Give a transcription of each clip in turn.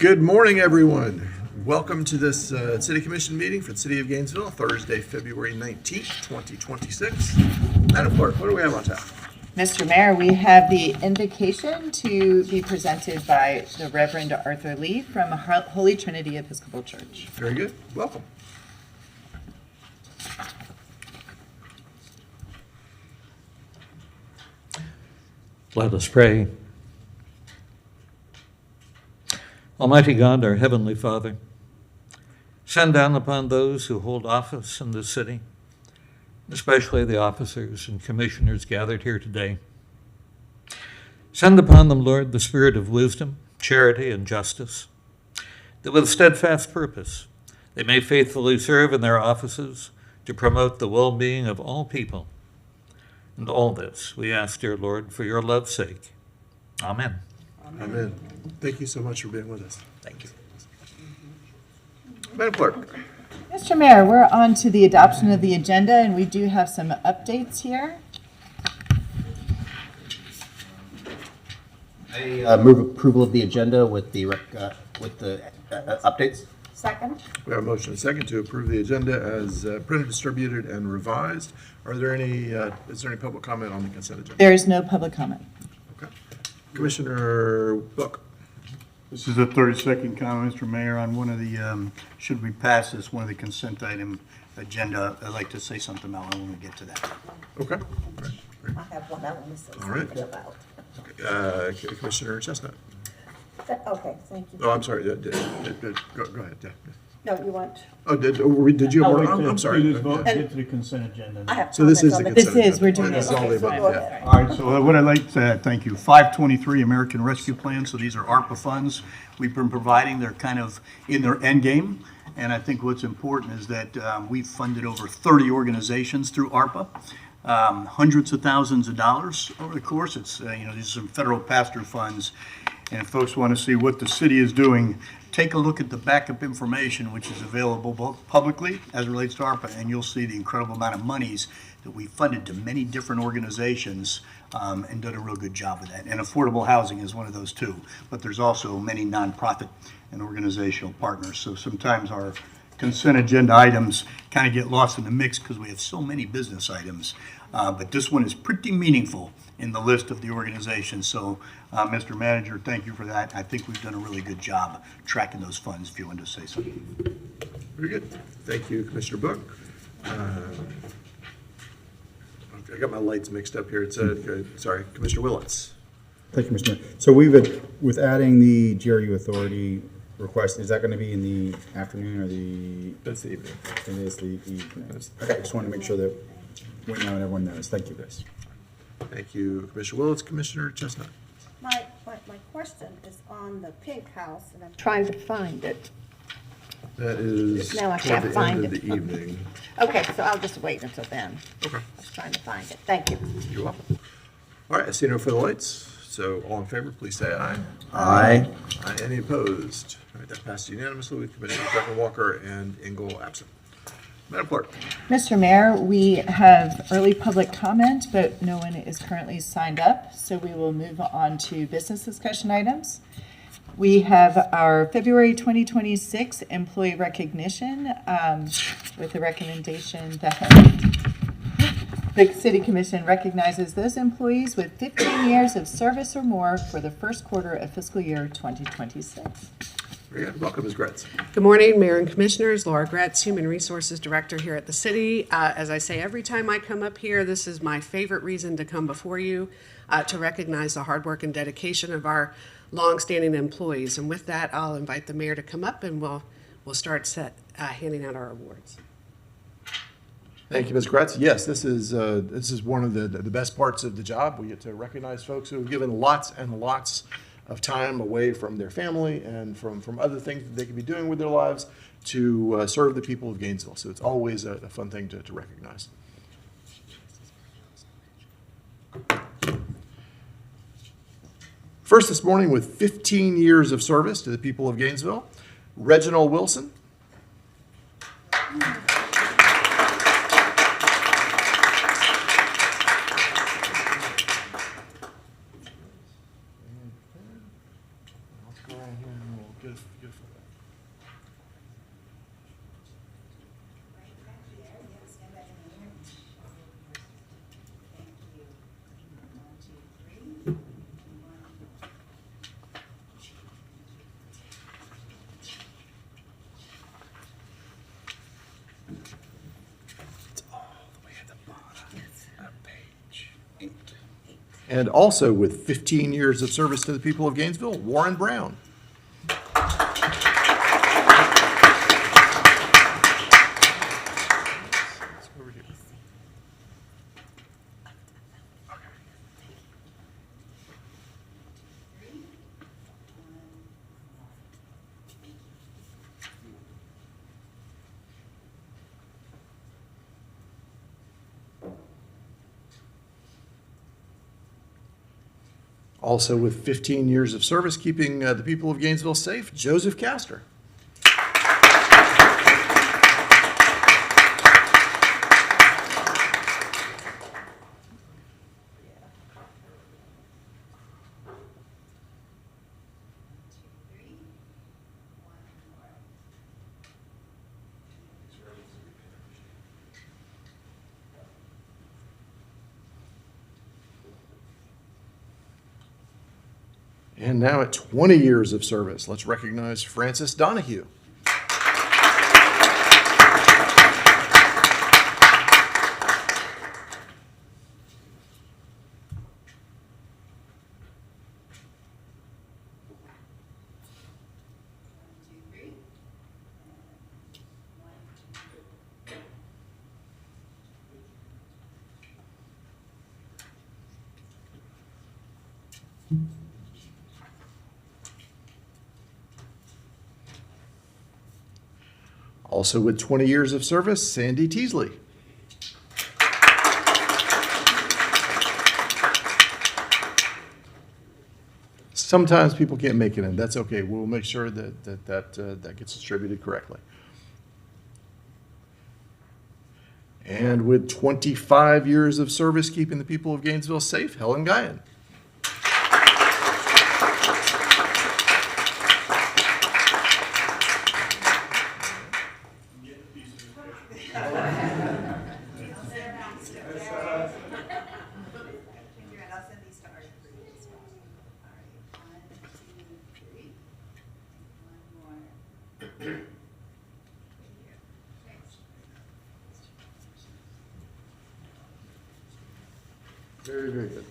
Good morning, everyone. Welcome to this City Commission meeting for the City of Gainesville, Thursday, February 19th, 2026. Madam Clerk, what do we have on tap? Mr. Mayor, we have the invocation to be presented by the Reverend Arthur Lee from Holy Trinity Episcopal Church. Very good. Welcome. Let us pray. Almighty God, our Heavenly Father, send down upon those who hold office in this city, especially the officers and commissioners gathered here today. Send upon them, Lord, the spirit of wisdom, charity, and justice, that with steadfast purpose they may faithfully serve in their offices to promote the well-being of all people. And all this we ask, dear Lord, for your love's sake. Amen. Amen. Thank you so much for being with us. Thank you. Madam Clerk. Mr. Mayor, we're on to the adoption of the agenda, and we do have some updates here. I move approval of the agenda with the updates. Second. We have a motion and a second to approve the agenda as printed, distributed, and revised. Is there any public comment on the consent agenda? There is no public comment. Okay. Commissioner Book. This is a 30-second comment, Mr. Mayor, on one of the, should we pass this, one of the consent item agenda. I'd like to say something about it when we get to that. Okay. I have one I want to say All right. something about. Commissioner Chestnut. Okay, thank you. Oh, I'm sorry. Go ahead. Yeah. No, you want, Oh, did you? Oh, I'm sorry. We just vote to get to the consent agenda. I have So this is comments the on consent. This is, we're doing This is it. all the Okay, so above, go yeah. ahead. All right, so what I'd like to, thank you, 523 American Rescue Plan, so these are ARPA funds we've been providing. They're kind of in their end game, and I think what's important is that we've funded over 30 organizations through ARPA, hundreds of thousands of dollars over the course. It's, these are some federal pass-through funds, and if folks want to see what the city is doing, take a look at the backup information, which is available both publicly as it relates to ARPA, and you'll see the incredible amount of monies that we funded to many different organizations and done a real good job with that. And affordable housing is one of those too. But there's also many nonprofit and organizational partners. So sometimes our consent agenda items kind of get lost in the mix because we have so many business items. But this one is pretty meaningful in the list of the organizations. So, Mr. Manager, thank you for that. I think we've done a really good job tracking those funds, if you wanted to say something. Very good. Thank you, Commissioner Book. Okay, I got my lights mixed up here. It's sorry, Commissioner Willets. Thank you, Mr. Mayor. So with adding the GRU authority request, is that going to be in the afternoon or the? That's the evening. It is the evening. Okay, I just want to make sure that we know and everyone knows. Thank you, guys. Thank you, Commissioner Willets. Commissioner Chestnut. my question is on the pink house, and I'm trying to find it. That is Now I toward can't the find end of it. the evening. Okay, so I'll just wait until then. Okay, I was trying to find it. Thank you. you're welcome. All right, I see no further lights. So all in favor, please say aye. Aye. Aye. Any opposed? All right, that passed unanimously with Commissioner Becker Walker and Engel absent. Madam Clerk. Mr. Mayor, we have early public comment, but no one is currently signed up, so we will move on to business discussion items. We have our February 2026 employee recognition with the recommendation that the City Commission recognizes those employees with 15 years of service or more for the first quarter of fiscal year 2026. Very good. Welcome, Ms. Gretz. Good morning, Mayor and Commissioners. Laura Gretz, Human Resources Director here at the city. As I say every time I come up here, this is my favorite reason to come before you to recognize the hard work and dedication of our longstanding employees. And with that, I'll invite the mayor to come up and we'll start handing out our awards. Thank you, Ms. Gretz. Yes, this is one of the best parts of the job. We get to recognize folks who have given lots and lots of time away from their family and from other things that they could be doing with their lives to serve the people of Gainesville. So it's always a fun thing to recognize. First this morning with 15 years of service to the people of Gainesville, Reginald Wilson. Good, good. And also with 15 years of service to the people of Gainesville, Warren Brown. Over here. Also with 15 years of service keeping the people of Gainesville safe, Joseph Castor. And now at 20 years of service, let's recognize Francis Donahue. Also with 20 years of service, Sandy Teasley. Sometimes people can't make it in. That's okay. We'll make sure that gets distributed correctly. And with 25 years of service keeping the people of Gainesville safe, Helen Guyan. Very, very good.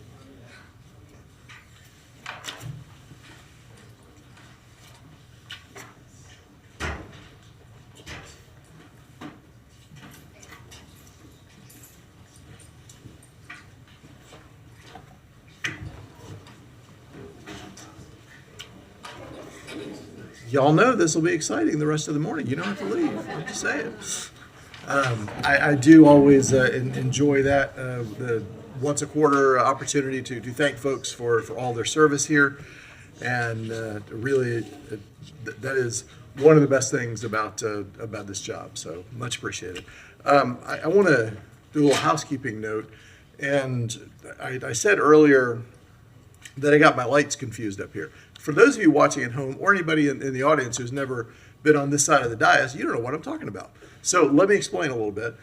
Y'all know this will be exciting the rest of the morning. You don't have to leave. I'm just saying. I do always enjoy that, the once a quarter opportunity to thank folks for all their service here. And really, that is one of the best things about this job. So much appreciated. I want to do a little housekeeping note. And I said earlier that I got my lights confused up here. For those of you watching at home or anybody in the audience who's never been on this side of the dais, you don't know what I'm talking about. So let me explain a little bit.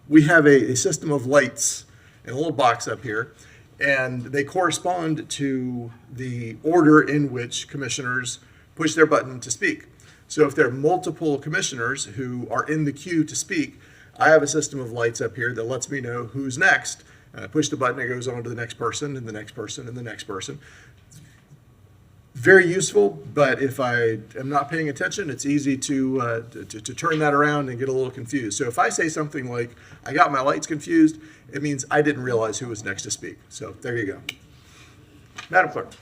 We have a system of lights in a little box up here, and they correspond to the order in which commissioners push their button to speak. So if there are multiple commissioners who are in the queue to speak, I have a system of lights up here that lets me know who's next. And I push the button, it goes on to the next person, and the next person, and the next person. Very useful, but if I am not paying attention, it's easy to turn that around and get a little confused. So if I say something like, I got my lights confused, it means I didn't realize who was next to speak. So there you go. Madam Clerk.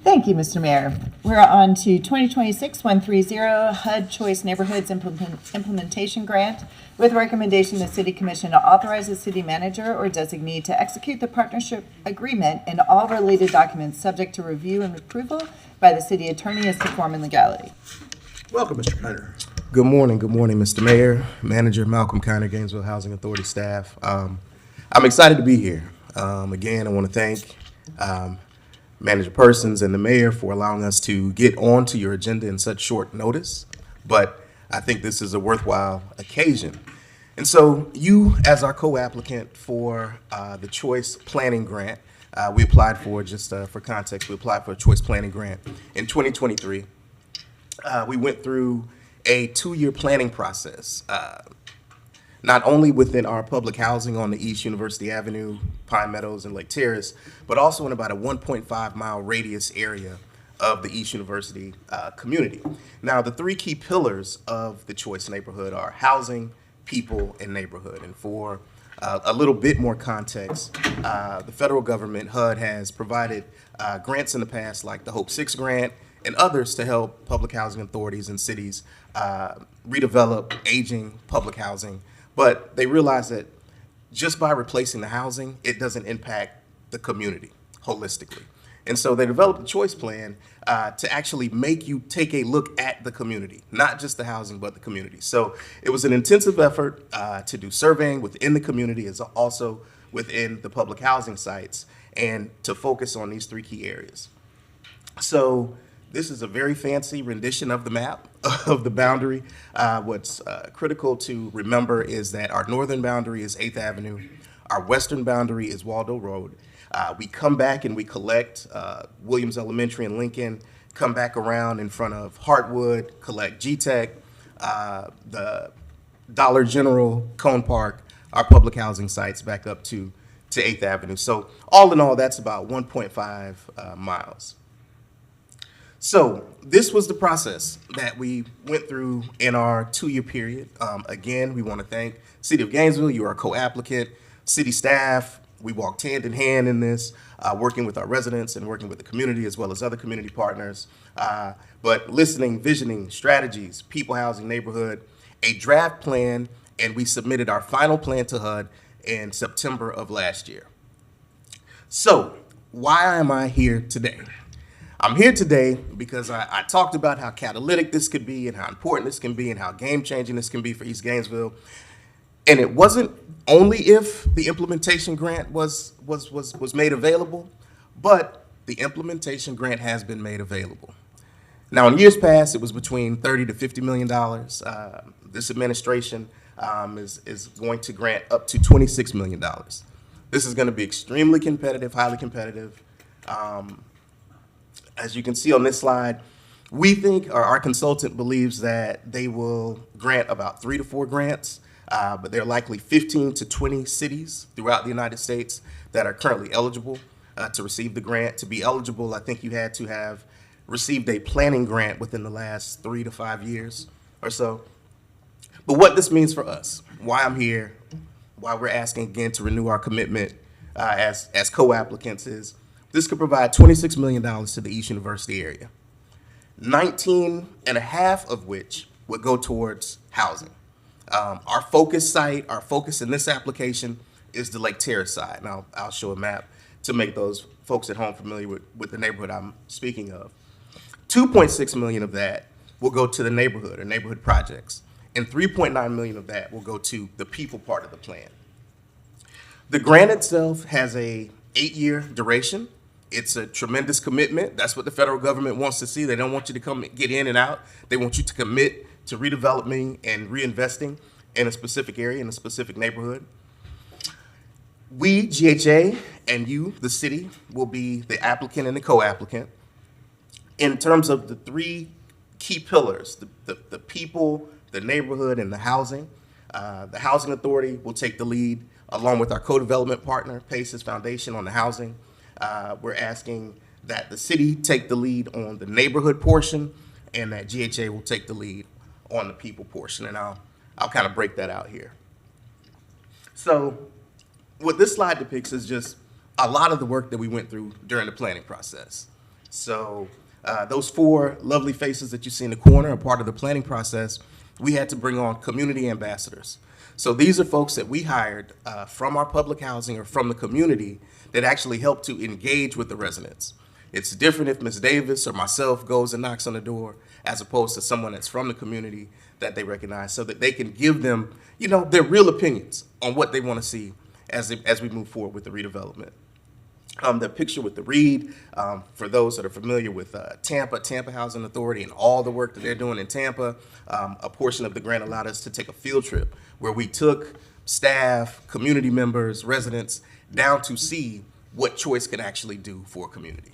Thank you, Mr. Mayor. We're on to 2026-130 HUD Choice Neighborhoods Implementation Grant with recommendation the City Commission to authorize the city manager or designee to execute the partnership agreement and all related documents subject to review and approval by the city attorney as to form and legality. Welcome, Mr. Kiner. Good morning, Mr. Mayor, Manager Malcolm Kiner, Gainesville Housing Authority staff. I'm excited to be here. Again, I want to thank Manager Persons and the mayor for allowing us to get onto your agenda in such short notice, but I think this is a worthwhile occasion. And so you, as our co-applicant for the Choice Planning Grant, we applied for, just for context, we applied for a Choice Planning Grant in 2023. We went through a 2-year planning process, not only within our public housing on the East University Avenue, Pine Meadows, and Lake Terrace, but also in about a 1.5-mile radius area of the East University community. Now, the 3 key pillars of the Choice neighborhood are housing, people, and neighborhood. And for a little bit more context, the federal government, HUD, has provided grants in the past, like the Hope 6 grant and others, to help public housing authorities and cities redevelop aging public housing. But they realize that just by replacing the housing, it doesn't impact the community holistically. And so they developed a choice plan to actually make you take a look at the community, not just the housing, but the community. So it was an intensive effort to do surveying within the community, as also within the public housing sites, and to focus on these 3 key areas. So this is a very fancy rendition of the map of the boundary. What's critical to remember is that our northern boundary is 8th Avenue. Our western boundary is Waldo Road. We come back and we collect Williams Elementary and Lincoln, come back around in front of Hartwood, collect GTEC, the Dollar General, Cone Park, our public housing sites back up to 8th Avenue. So all in all, that's about 1.5 miles. So this was the process that we went through in our 2-year period. Again, we want to thank City of Gainesville. You are a co-applicant, city staff. We walked hand in hand in this, working with our residents and working with the community as well as other community partners. But listening, visioning, strategies, people, housing, neighborhood, a draft plan, and we submitted our final plan to HUD in September of last year. So why am I here today? I'm here today because I talked about how catalytic this could be and how important this can be and how game-changing this can be for East Gainesville. And it wasn't only if the implementation grant was made available, but the implementation grant has been made available. Now, in years past, it was between $30 to $50 million. This administration is going to grant up to $26 million. This is going to be extremely competitive, highly competitive. As you can see on this slide, we think, or our consultant believes, that they will grant about 3 to 4 grants, but there are likely 15 to 20 cities throughout the United States that are currently eligible to receive the grant. To be eligible, I think you had to have received a planning grant within the last 3 to 5 years or so. But what this means for us, why I'm here, why we're asking again to renew our commitment as co-applicants, is this could provide $26 million to the East University area, 19.5 of which would go towards housing. Our focus site, our focus in this application is the Lake Terrace side. And I'll show a map to make those folks at home familiar with the neighborhood I'm speaking of. 2.6 million of that will go to the neighborhood or neighborhood projects, and 3.9 million of that will go to the people part of the plan. The grant itself has a 8-year duration. It's a tremendous commitment. That's what the federal government wants to see. They don't want you to come get in and out. They want you to commit to redeveloping and reinvesting in a specific area, in a specific neighborhood. We, GHA, and you, the city, will be the applicant and the co-applicant. In terms of the 3 key pillars, the people, the neighborhood, and the housing authority will take the lead along with our co-development partner, Paces Foundation, on the housing. We're asking that the city take the lead on the neighborhood portion and that GHA will take the lead on the people portion. And I'll kind of break that out here. So what this slide depicts is just a lot of the work that we went through during the planning process. So those 4 lovely faces that you see in the corner are part of the planning process. We had to bring on community ambassadors. So these are folks that we hired from our public housing or from the community that actually help to engage with the residents. It's different if Ms. Davis or myself goes and knocks on the door as opposed to someone that's from the community that they recognize, so that they can give them, their real opinions on what they want to see as we move forward with the redevelopment. The picture with the reed, for those that are familiar with Tampa Housing Authority and all the work that they're doing in Tampa, a portion of the grant allowed us to take a field trip where we took staff, community members, residents down to see what choice can actually do for a community.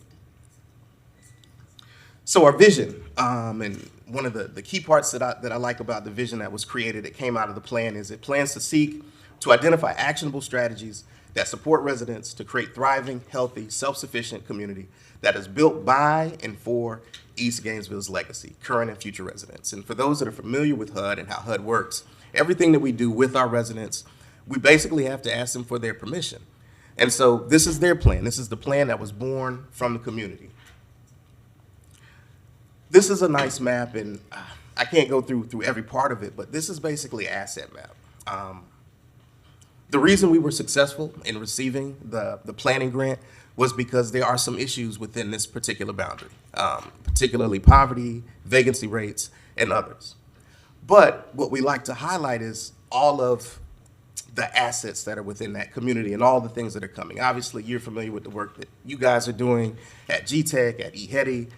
So our vision, and one of the key parts that I like about the vision that was created, that came out of the plan, is it plans to seek to identify actionable strategies that support residents to create thriving, healthy, self-sufficient community that is built by and for East Gainesville's legacy, current and future residents. And for those that are familiar with HUD and how HUD works, everything that we do with our residents, we basically have to ask them for their permission. And so this is their plan. This is the plan that was born from the community. This is a nice map, and I can't go through every part of it, but this is basically an asset map. The reason we were successful in receiving the planning grant was because there are some issues within this particular boundary, particularly poverty, vacancy rates, and others. But what we like to highlight is all of the assets that are within that community and all the things that are coming. Obviously, you're familiar with the work that you guys are doing at GTEC, at E-Hetty,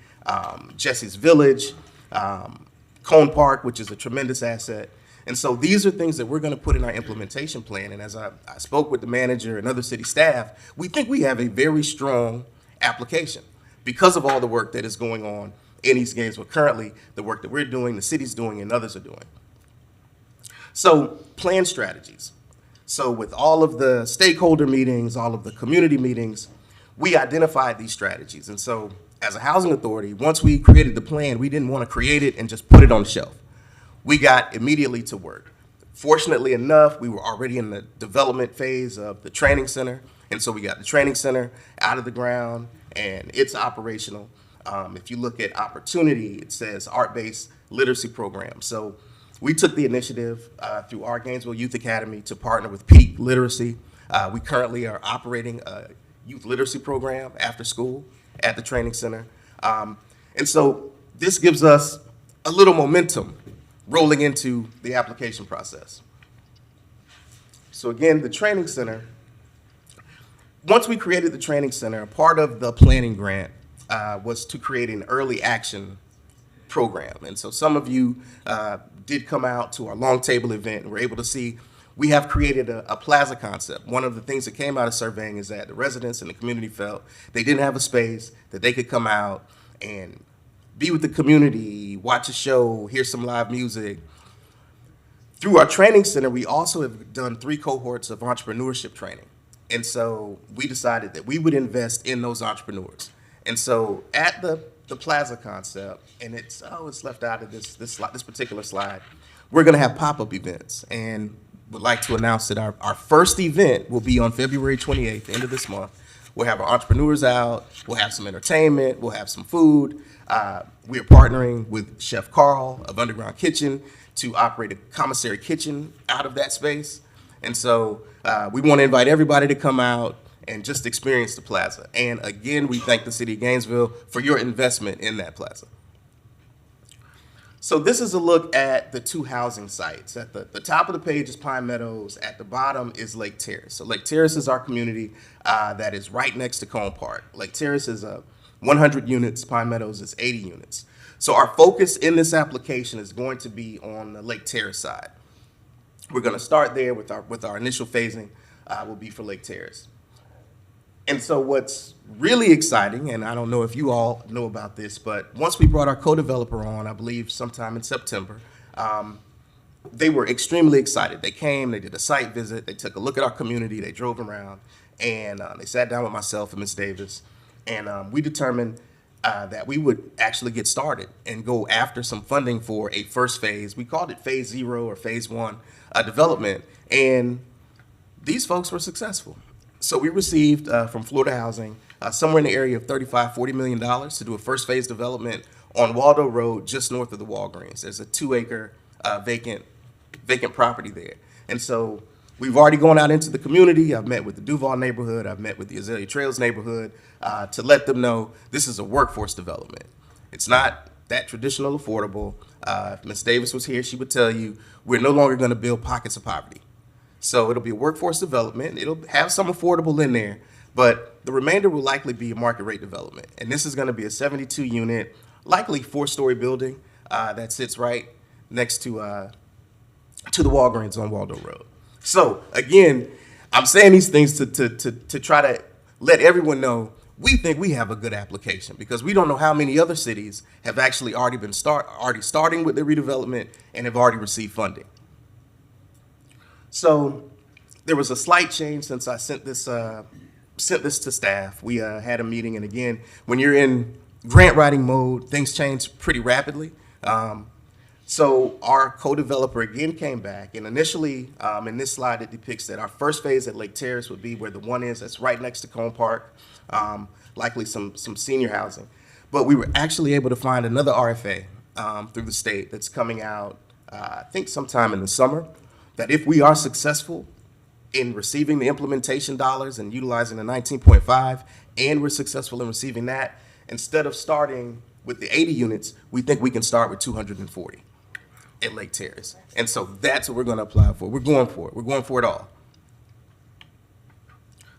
Jesse's Village, Cone Park, which is a tremendous asset. And so these are things that we're going to put in our implementation plan. And as I spoke with the manager and other city staff, we think we have a very strong application because of all the work that is going on in East Gainesville currently, the work that we're doing, the city's doing, and others are doing. So plan strategies. So with all of the stakeholder meetings, all of the community meetings, we identified these strategies. And so as a housing authority, once we created the plan, we didn't want to create it and just put it on the shelf. We got immediately to work. Fortunately enough, we were already in the development phase of the training center. And so we got the training center out of the ground and it's operational. If you look at opportunity, it says art-based literacy program. So we took the initiative through our Gainesville Youth Academy to partner with Peak Literacy. We currently are operating a youth literacy program after school at the training center. And so this gives us a little momentum rolling into the application process. So again, the training center, once we created the training center, a part of the planning grant was to create an early action program. And so some of you did come out to our long table event and were able to see we have created a plaza concept. One of the things that came out of surveying is that the residents and the community felt they didn't have a space that they could come out and be with the community, watch a show, hear some live music. Through our training center, we also have done 3 cohorts of entrepreneurship training. And so we decided that we would invest in those entrepreneurs. And so at the plaza concept, and it's left out of this particular slide, we're gonna have pop-up events. And would like to announce that our first event will be on February 28th, the end of this month. We'll have our entrepreneurs out, we'll have some entertainment, we'll have some food. We are partnering with Chef Carl of Underground Kitchen to operate a commissary kitchen out of that space. And so we want to invite everybody to come out and just experience the plaza. And again, we thank the city of Gainesville for your investment in that plaza. So this is a look at the 2 housing sites. At the top of the page is Pine Meadows. At the bottom is Lake Terrace. So Lake Terrace is our community that is right next to Cone Park. Lake Terrace is 100 units. Pine Meadows is 80 units. So our focus in this application is going to be on the Lake Terrace side. We're going to start there with our initial phasing will be for Lake Terrace. And so what's really exciting, and I don't know if you all know about this, but once we brought our co-developer on, I believe sometime in September, they were extremely excited. They came, they did a site visit, they took a look at our community, they drove around, and they sat down with myself and Ms. Davis, and we determined that we would actually get started and go after some funding for a first phase. We called it phase 0 or phase 1 development, and these folks were successful. So we received from Florida Housing somewhere in the area of $35–40 million to do a first phase development on Waldo Road, just north of the Walgreens. There's a 2-acre vacant property there. And so we've already gone out into the community. I've met with the Duval neighborhood. I've met with the Azalea Trails neighborhood to let them know this is a workforce development. It's not that traditional affordable. If Ms. Davis was here, she would tell you we're no longer going to build pockets of poverty. So it'll be a workforce development. It'll have some affordable in there, but The remainder will likely be a market rate development. And this is going to be a 72 unit, likely 4-story building that sits right next to the Walgreens on Waldo Road. So again, I'm saying these things to try to let everyone know we think we have a good application, because we don't know how many other cities have actually already been starting with their redevelopment and have already received funding. So there was a slight change since I sent this to staff. We had a meeting, and again, when you're in grant writing mode, things change pretty rapidly. So our co-developer again came back, and initially in this slide it depicts that our first phase at Lake Terrace would be where the one is that's right next to Cone Park, likely some senior housing. But we were actually able to find another RFA through the state that's coming out, I think sometime in the summer, that if we are successful in receiving the implementation dollars and utilizing the 19.5, and we're successful in receiving that, instead of starting with the 80 units, we think we can start with 240 at Lake Terrace. And so that's what we're going to apply for. We're going for it. We're going for it all.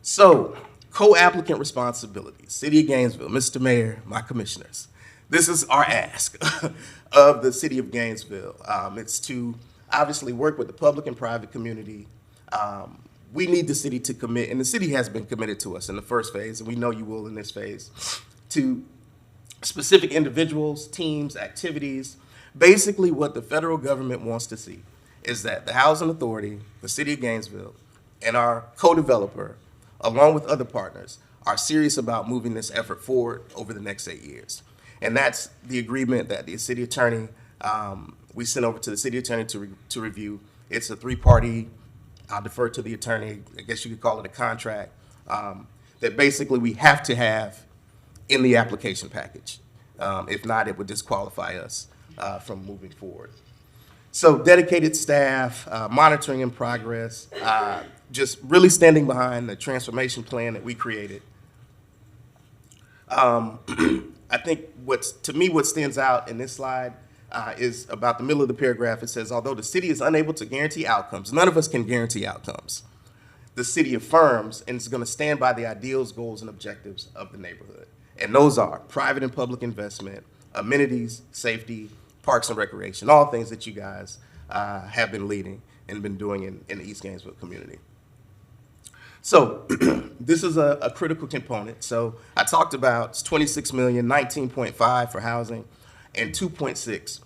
So, co-applicant responsibilities. City of Gainesville, Mr. Mayor, my commissioners. This is our ask of the City of Gainesville. It's to obviously work with the public and private community. We need the city to commit, and the city has been committed to us in the first phase, and we know you will in this phase, to specific individuals, teams, activities. Basically, what the federal government wants to see is that the Housing Authority, the City of Gainesville, and our co-developer, along with other partners, are serious about moving this effort forward over the next 8 years. And that's the agreement that the city attorney, we sent over to the city attorney to review. It's a 3-party, I'll defer to the attorney, I guess you could call it a contract, that basically we have to have in the application package. If not, it would disqualify us from moving forward. So dedicated staff, monitoring in progress, just really standing behind the transformation plan that we created. I think what stands out in this slide is about the middle of the paragraph. It says, although the city is unable to guarantee outcomes, none of us can guarantee outcomes. The city affirms and is going to stand by the ideals, goals, and objectives of the neighborhood. And those are private and public investment, amenities, safety, parks and recreation, all things that you guys have been leading and been doing in the East Gainesville community. So this is a critical component. So I talked about 26 million, 19.5 for housing, and 2.6.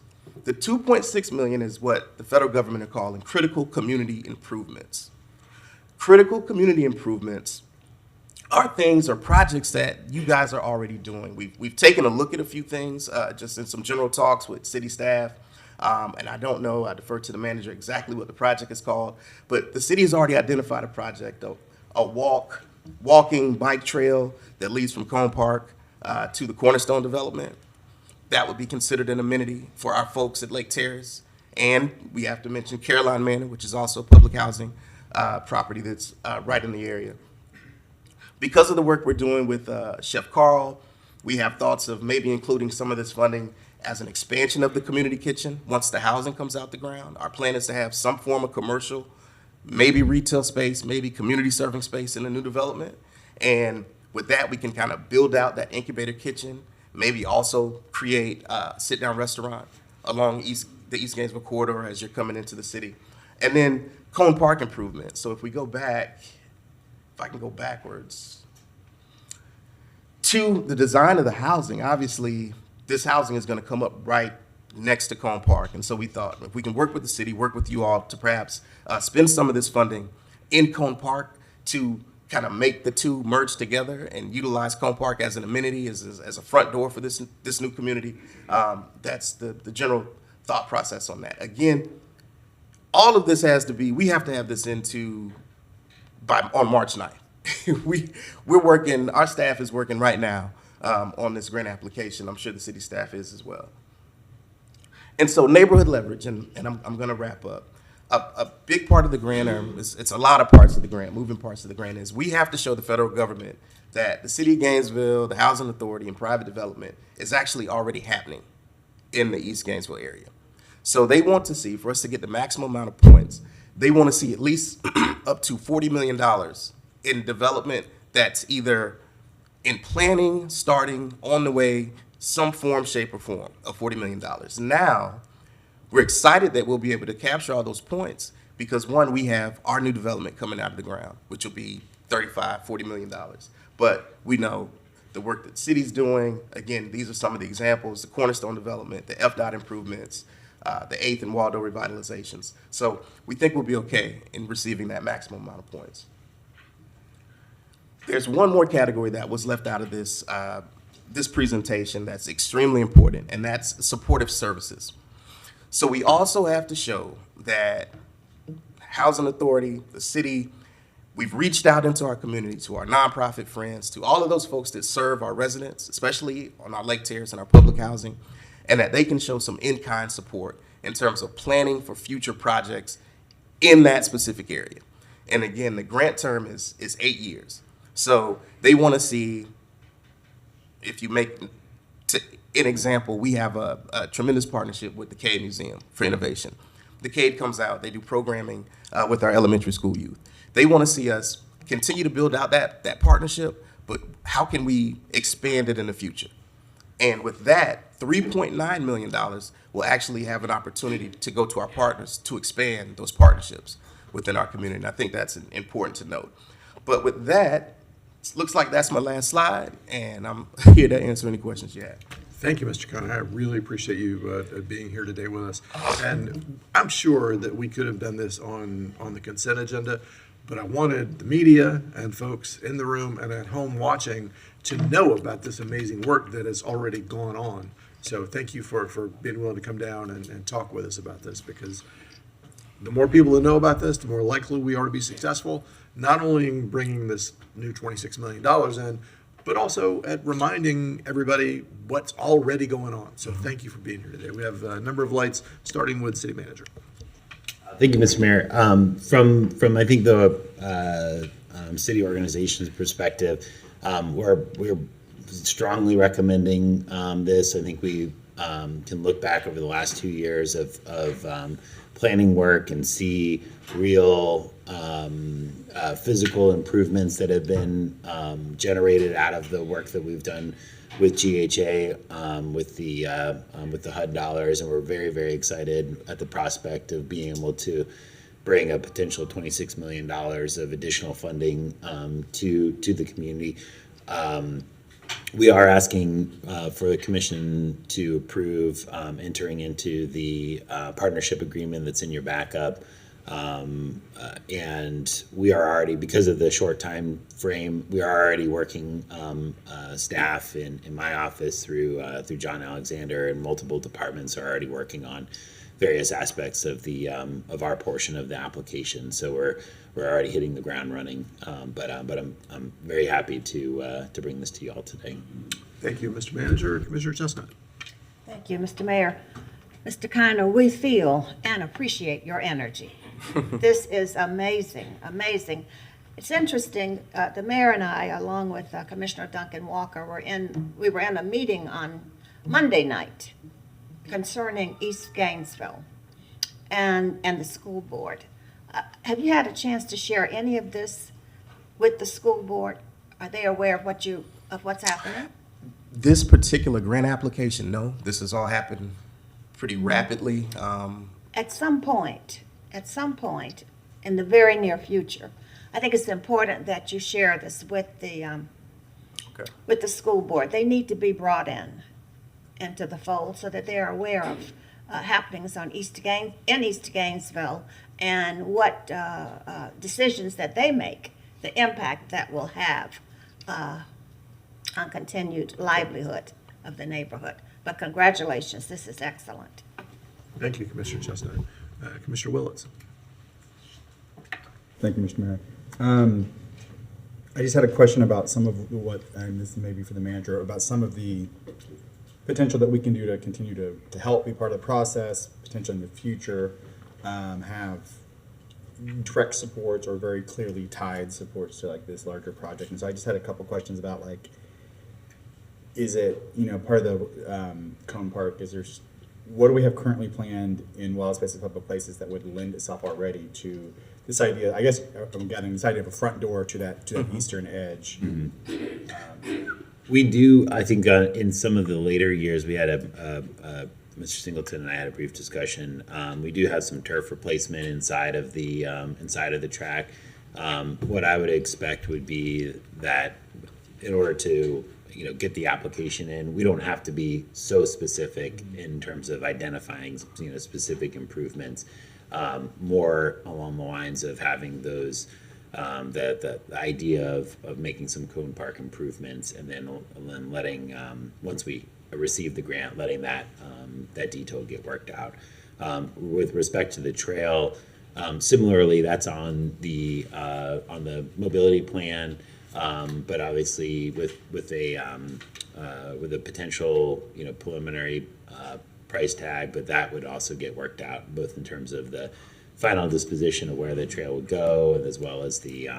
The 2.6 million is what the federal government are calling critical community improvements. Critical community improvements are things or projects that you guys are already doing. We've taken a look at a few things just in some general talks with city staff. And I don't know, I defer to the manager exactly what the project is called, but the city has already identified a project, a walking bike trail that leads from Cone Park to the Cornerstone development. That would be considered an amenity for our folks at Lake Terrace. And we have to mention Caroline Manor, which is also a public housing property that's right in the area. Because of the work we're doing with Chef Carl, we have thoughts of maybe including some of this funding as an expansion of the community kitchen once the housing comes out the ground. Our plan is to have some form of commercial, maybe retail space, maybe community serving space in the new development. And with that, we can kind of build out that incubator kitchen, maybe also create a sit-down restaurant along the East Gainesville corridor as you're coming into the city. And then Cone Park improvements. So if we go back, if I can go backwards, to the design of the housing, obviously this housing is going to come up right next to Cone Park. And so we thought if we can work with the city, work with you all to perhaps spend some of this funding in Cone Park to kind of make the two merge together and utilize Cone Park as an amenity, as a front door for this new community. That's the general thought process on that. Again, all of this has to be, we have to have this on March 9th. We're working, our staff is working right now on this grant application. I'm sure the city staff is as well. And so neighborhood leverage, and I'm gonna wrap up. A big part of the grant, it's a lot of parts of the grant, moving parts of the grant, is we have to show the federal government that the City of Gainesville, the Housing Authority, and private development is actually already happening in the East Gainesville area. So they want to see, for us to get the maximum amount of points, they want to see at least up to $40 million in development that's either in planning, starting, on the way, some form, shape, or form of $40 million. Now, we're excited that we'll be able to capture all those points because, one, we have our new development coming out of the ground, which will be $40 million. But we know the work that the city's doing. Again, these are some of the examples: the Cornerstone development, the FDOT improvements, the 8th and Waldo revitalizations. So we think we'll be okay in receiving that maximum amount of points. There's one more category that was left out of this this presentation that's extremely important, and that's supportive services. So we also have to show that Housing Authority, the city, we've reached out into our community, to our nonprofit friends, to all of those folks that serve our residents, especially on our Lake Terrace and our public housing, and that they can show some in-kind support in terms of planning for future projects in that specific area. And again, the grant term is 8 years. So they want to see, if you make, an example, we have a tremendous partnership with the Cade Museum for Innovation. The Cade comes out, they do programming with our elementary school youth. They want to see us continue to build out that partnership, but how can we expand it in the future? And with that, $3.9 million will actually have an opportunity to go to our partners to expand those partnerships within our community. And I think that's important to note. But with that, it looks like that's my last slide, and I'm here to answer any questions you have. Thank you, Mr. Conner. I really appreciate you being here today with us. And I'm sure that we could have done this on the consent agenda, but I wanted the media and folks in the room and at home watching to know about this amazing work that has already gone on. So thank you for being willing to come down and talk with us about this, because the more people that know about this, the more likely we are to be successful, not only in bringing this new $26 million in, but also at reminding everybody what's already going on. So thank you for being here today. We have a number of lights, starting with City Manager. Thank you, Mr. Mayor. From I think the city organization's perspective, we're strongly recommending this. I think we can look back over the last 2 years of planning work and see real physical improvements that have been generated out of the work that we've done with GHA, with the HUD dollars, and we're very, very excited at the prospect of being able to bring a potential $26 million of additional funding to the community. We are asking for the commission to approve entering into the partnership agreement that's in your backup. And we are already, because of the short time frame, we are already working staff in my office through John Alexander, and multiple departments are already working on various aspects of the of our portion of the application. So we're already hitting the ground running. But I'm very happy to bring this to you all today. Thank you, Mr. Manager. Commissioner Chestnut. Thank you, Mr. Mayor. Mr. Conner, we feel and appreciate your energy. This is amazing, amazing. It's interesting, the mayor and I, along with Commissioner Duncan Walker, we were in a meeting on Monday night concerning East Gainesville and the school board. Have you had a chance to share any of this with the school board? Are they aware of what's happening? This particular grant application, no. This has all happened pretty rapidly. At some point in the very near future, I think it's important that you share this with the school board. They need to be brought into the fold so that they're aware of happenings in East Gainesville and what decisions that they make, the impact that will have on continued livelihood of the neighborhood. But congratulations, this is excellent. Thank you, Commissioner Chestnut. Commissioner Willits. Thank you, Mr. Mayor. I just had a question about some of what, and this may be for the manager, about some of the potential that we can do to continue to help be part of the process, potentially in the future, have direct supports or very clearly tied supports to like this larger project. And so I just had a couple questions about, like, is it, part of the Cone Park, is there what do we have currently planned in wild spaces, public places that would lend itself already to this idea? I guess I'm getting this idea of a front door to that eastern edge. We do, I think, in some of the later years, we had Mr. Singleton and I had a brief discussion. We do have some turf replacement inside of the track. What I would expect would be that in order to get the application in, we don't have to be so specific in terms of identifying specific improvements. More along the lines of having those the idea of making some cone park improvements, and then letting once we receive the grant, letting that detail get worked out. With respect to the trail, similarly, that's on the mobility plan, but obviously with a potential preliminary price tag, but that would also get worked out both in terms of the final disposition of where the trail would go, and as well as the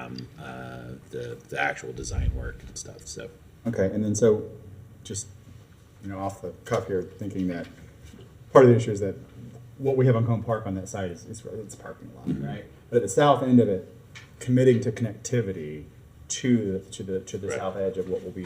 actual design work and stuff. So Okay, and then so just off the cuff here, thinking that part of the issue is that what we have on Cone Park on that side is it's a parking lot, right? But at the south end of it, committing to connectivity to the Right. south edge of what will be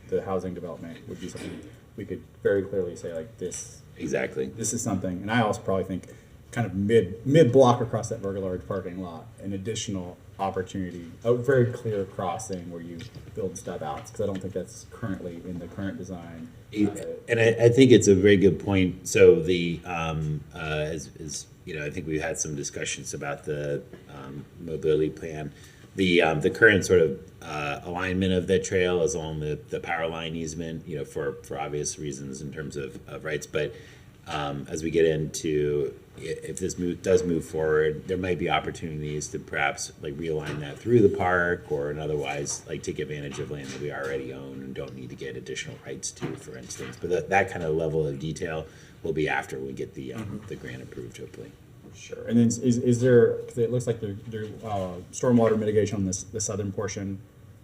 the housing development would be something we could very clearly say, like, this exactly. is something. And I also probably think kind of mid block across that very large parking lot, an additional opportunity, a very clear crossing where you build stub outs, because I don't think that's currently in the current design. And I think it's a very good point. So the I think we've had some discussions about the mobility plan. The current sort of alignment of that trail is along the power line easement, for obvious reasons in terms of rights. But as we get into, if this does move forward, there might be opportunities to perhaps like realign that through the park, or otherwise like take advantage of land that we already own and don't need to get additional rights to, for instance. But that kind of level of detail will be after we get the grant approved, hopefully. Sure. And then is there, because it looks like there stormwater mitigation on the southern portion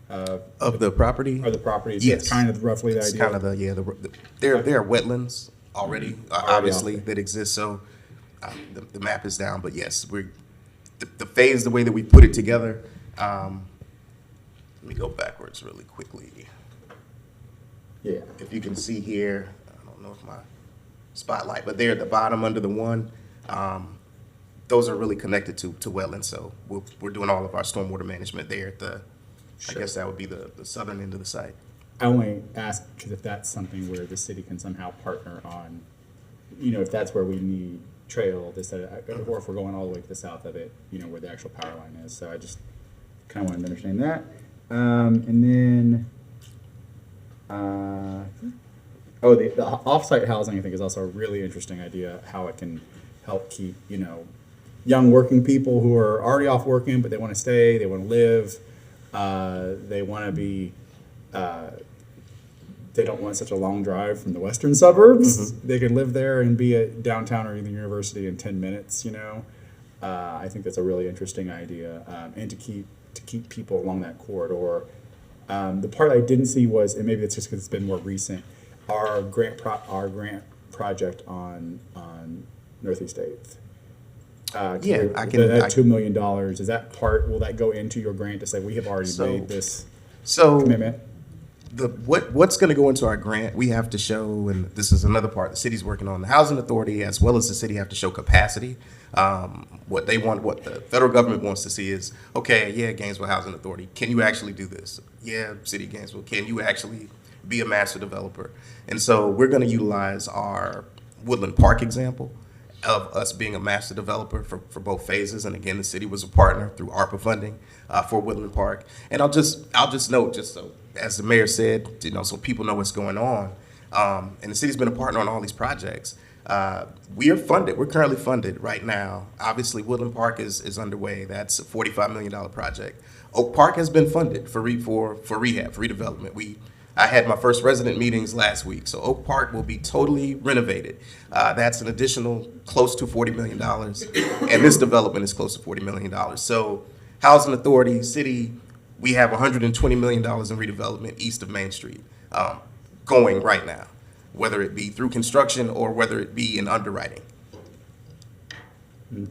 Of the property? of the property? So Yes. it's kind of roughly the It's idea. kind of there are wetlands already, obviously, out that exist, so the map is down, but yes, the phase, the way that we put it together, let me go backwards really quickly. Yeah. If you can see here, I don't know if my spotlight, but there at the bottom under the one, those are really connected to wetlands, so we're doing all of our stormwater management there at the, I guess that would be the southern end of the site. I only ask because if that's something where the city can somehow partner on, if that's where we need trail, or if we're going all the way to the south of it, where the actual power line is. So I just kind of wanted to understand that. And then, the off-site housing, I think, is also a really interesting idea, how it can help keep, young working people who are already off working, but they want to stay, they want to live, they want to be, they don't want such a long drive from the western suburbs. They can live there and be at downtown or even university in 10 minutes, I think that's a really interesting idea, and to keep people along that corridor. The part I didn't see was, and maybe it's just because it's been more recent, our grant project on Northeast 8th. Yeah, I can- That $2 million, is that part, will that go into your grant to say, we have already made this So commitment? what's going to go into our grant, we have to show, and this is another part the city's working on, the housing authority as well as the city have to show capacity. What they want, what the federal government wants to see is, okay, yeah, Gainesville Housing Authority, can you actually do this? Yeah, City of Gainesville, can you actually be a master developer? And so we're going to utilize our Woodland Park example of us being a master developer for both phases. And again, the city was a partner through ARPA funding for Woodland Park. And I'll just note, just so, as the mayor said, so people know what's going on. And the city's been a partner on all these projects. We are funded. We're currently funded right now. Obviously, Woodland Park is underway. That's a $45 million project. Oak Park has been funded for rehab, for redevelopment. I had my first resident meetings last week, so Oak Park will be totally renovated. That's an additional close to $40 million, and this development is close to $40 million. So Housing Authority, City, we have $120 million in redevelopment east of Main Street going right now. whether it be through construction or whether it be in underwriting.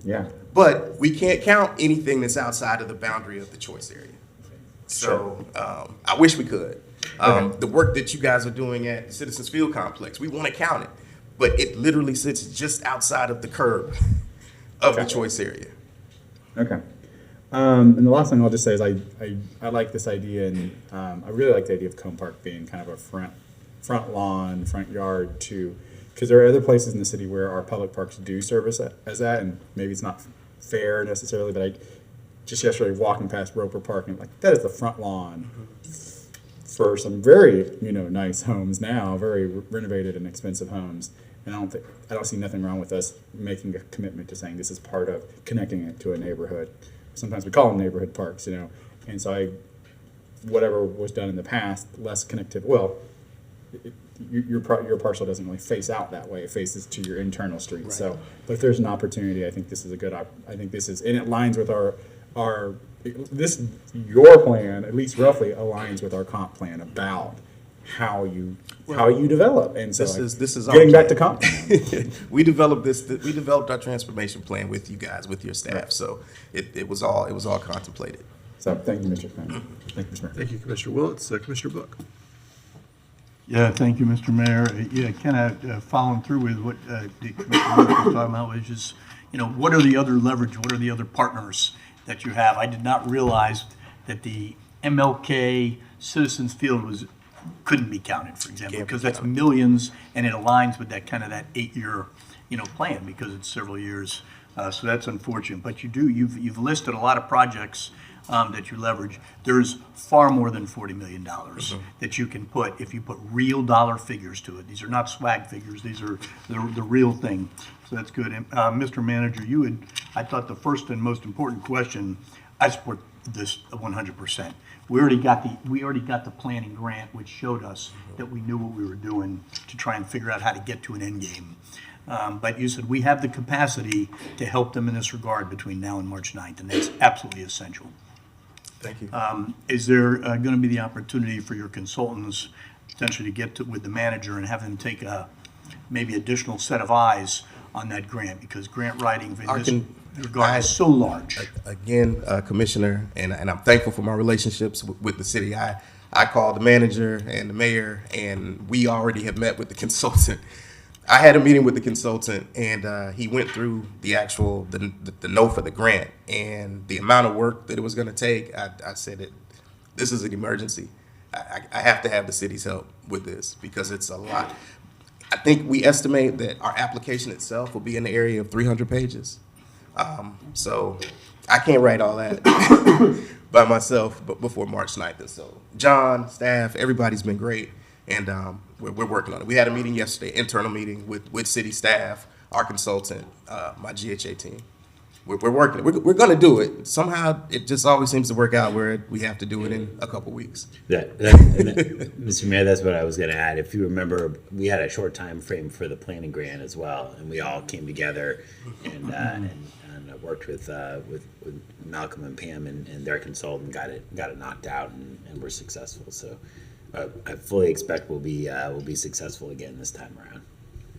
Yeah. But we can't count anything that's outside of the boundary of the choice area. So I wish we could. The work that you guys are doing at Citizens Field Complex, we want to count it, but it literally sits just outside of the curb of the choice area. Okay. And the last thing I'll just say is I like this idea, and I really like the idea of Cone Park being kind of a front lawn, front yard too, because there are other places in the city where our public parks do service as that, and maybe it's not fair necessarily, but I just yesterday walking past Roper Park and like that is the front lawn for some very nice homes now, very renovated and expensive homes. And I don't see nothing wrong with us making a commitment to saying this is part of connecting it to a neighborhood. Sometimes we call them neighborhood parks, and so whatever was done in the past, less connective. Well, your parcel doesn't really face out that way; it faces to your internal street. Right. So, but if there's an opportunity, I think this is a good. I think this is, and it aligns with your plan, at least roughly aligns with our comp plan about how you develop. And so this is getting back to comp. We developed our transformation plan with you guys, with your staff. Right. So it was all contemplated. So thank you, Mr. Mayor. Thank you, Mr. Mayor. Thank you, Commissioner Willets. Commissioner Book. Yeah, thank you, Mr. Mayor. Yeah, kind of following through with what the Commissioner was talking about, was just, what are the other leverage, what are the other partners that you have? I did not realize that the MLK Citizens Field couldn't be counted, for example, because that's millions, and it aligns with that 8-year, plan, because it's several years. So that's unfortunate. But you've listed a lot of projects that you leverage. There's far more than $40 million that you can put if you put real dollar figures to it. These are not swag figures. These are the real thing. So that's good. And, Mr. Manager, I thought the first and most important question, I support this 100%. We already got the planning grant, which showed us that we knew what we were doing to try and figure out how to get to an end game. But you said we have the capacity to help them in this regard between now and March 9th, and that's absolutely essential. Thank you. Is there going to be the opportunity for your consultants potentially to get with the manager and have them take a maybe additional set of eyes on that grant, because grant writing in this regard is so large? Again, Commissioner, and I'm thankful for my relationships with the city. I called the manager and the mayor, and we already have met with the consultant. I had a meeting with the consultant, and he went through the note for the grant and the amount of work that it was going to take. I said this is an emergency. I have to have the city's help with this because it's a lot. I think we estimate that our application itself will be in the area of 300 pages. So I can't write all that by myself before March 9th. And so John, staff, everybody's been great. And we're working on it. We had a meeting yesterday, internal meeting with city staff, our consultant, my GHA team. We're working. We're going to do it. Somehow, it just always seems to work out where we have to do it in a couple weeks. Mr. Mayor, that's what I was going to add. If you remember, we had a short time frame for the planning grant as well, and we all came together and worked with Malcolm and Pam and their consultant, got it knocked out, and we're successful. So I fully expect we'll be successful again this time around.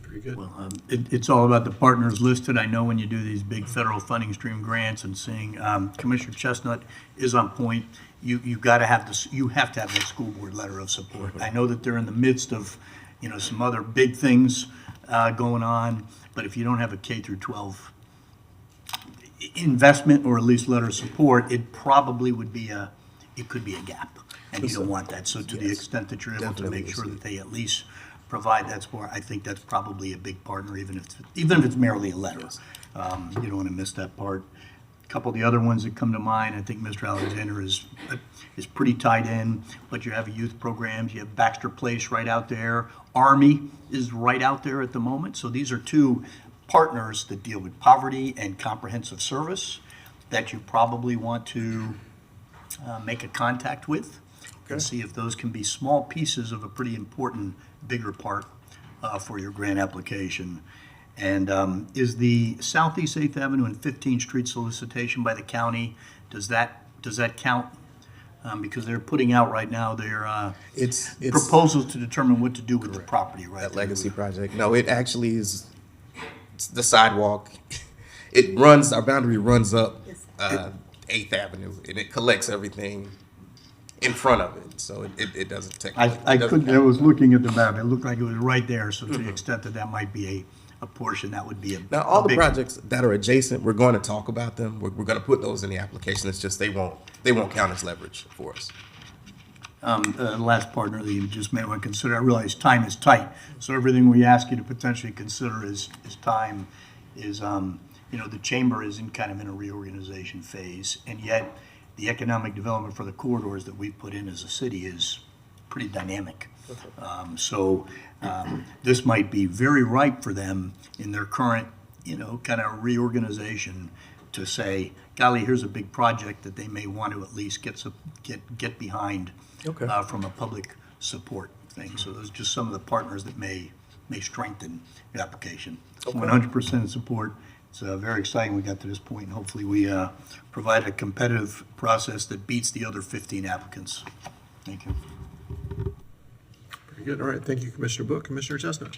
Pretty good. Well, it's all about the partners listed. I know when you do these big federal funding stream grants and seeing Commissioner Chestnut is on point. You have to have that school board letter of support. I know that they're in the midst of some other big things going on, but if you don't have a K through 12 investment or at least letter of support, it probably could be a gap, and you don't want that. So to the extent that you're able to make sure that they at least provide that support, I think that's probably a big partner, even if it's merely a letter. You don't want to miss that part. A couple of the other ones that come to mind, I think Mr. Alexander is pretty tied in, but you have youth programs, you have Baxter Place right out there, Army is right out there at the moment. So these are two partners that deal with poverty and comprehensive service that you probably want to make a contact with and see if those can be small pieces of a pretty important bigger part for your grant application. And is the Southeast 8th Avenue and 15th Street solicitation by the county, does that count because they're putting out right now their It's proposals to determine what to do with the property, right? that legacy project. No, it actually is it's the sidewalk. It runs, our boundary runs up 8th Avenue, and it collects everything in front of it, so it doesn't technically. I it doesn't couldn't, I was looking at the map, it looked like it was right there, so to the extent that that might be a portion, that would be a. Now, all a the big- projects that are adjacent, we're going to talk about them. We're going to put those in the application. It's just they won't count as leverage for us. Last partner that you just may want to consider, I realize time is tight, so everything we ask you to potentially consider is time, is, the chamber is in kind of in a reorganization phase, and yet the economic development for the corridors that we've put in as a city is pretty dynamic. This might be very ripe for them in their current, kind of reorganization to say, golly, here's a big project that they may want to at least get behind from a public support thing. So those are just some of the partners that may strengthen the application. 100% support. It's very exciting we got to this point, and hopefully we provide a competitive process that beats the other 15 applicants. Thank you. Very good. All right. Thank you, Commissioner Book. Commissioner Chestnut.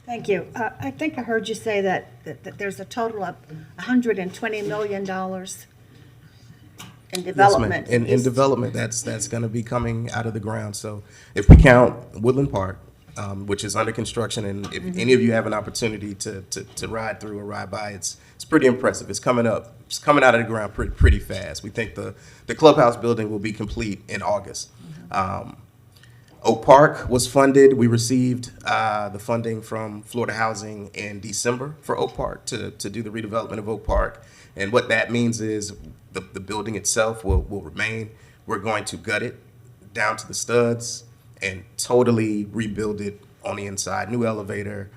Thank you. I think I heard you say that there's a total of $120 million in development. Yes, ma'am. In development, that's going to be coming out of the ground. So if we count Woodland Park, which is under construction, and if any of you have an opportunity to ride through or ride by, it's pretty impressive. It's coming up. It's coming out of the ground pretty fast. We think the clubhouse building will be complete in August. Oak Park was funded. We received the funding from Florida Housing in December for Oak Park to do the redevelopment of Oak Park. And what that means is the building itself will remain. We're going to gut it down to the studs and totally rebuild it on the inside. New elevator,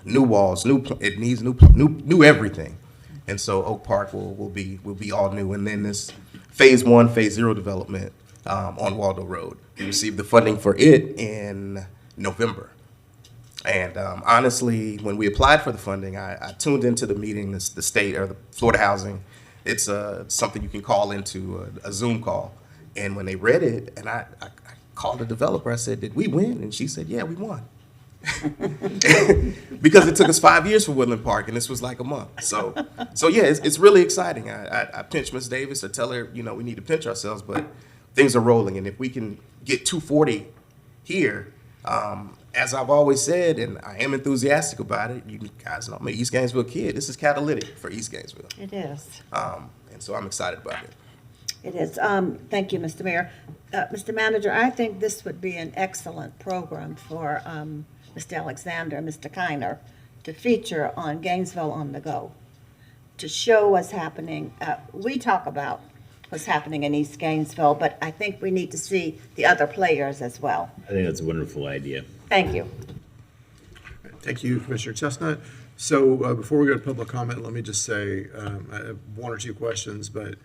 new walls, it needs new everything. And so Oak Park will be all new. And then this phase 1, phase 0 development on Waldo Road. We received the funding for it in November. And honestly, when we applied for the funding, I tuned into the meeting, the state or the Florida Housing. It's something you can call into a Zoom call. And when they read it, and I called the developer, I said, "Did we win?" And she said, "Yeah, we won." Because it took us 5 years for Woodland Park, and this was like a month. So yeah, it's really exciting. I pinch Ms. Davis. I tell her, we need to pinch ourselves, but things are rolling. And if we can get 240 here, as I've always said, and I am enthusiastic about it, you guys know I'm an East Gainesville kid. This is catalytic for East Gainesville. It is. And so I'm excited about it. It is. Thank you, Mr. Mayor. Mr. Manager, I think this would be an excellent program for Mr. Alexander and Mr. Kiner to feature on Gainesville on the Go, to show what's happening. We talk about what's happening in East Gainesville, but I think we need to see the other players as well. I think that's a wonderful idea. Thank you. Thank you, Commissioner Chestnut. So before we go to public comment, let me just say I have one or two questions, but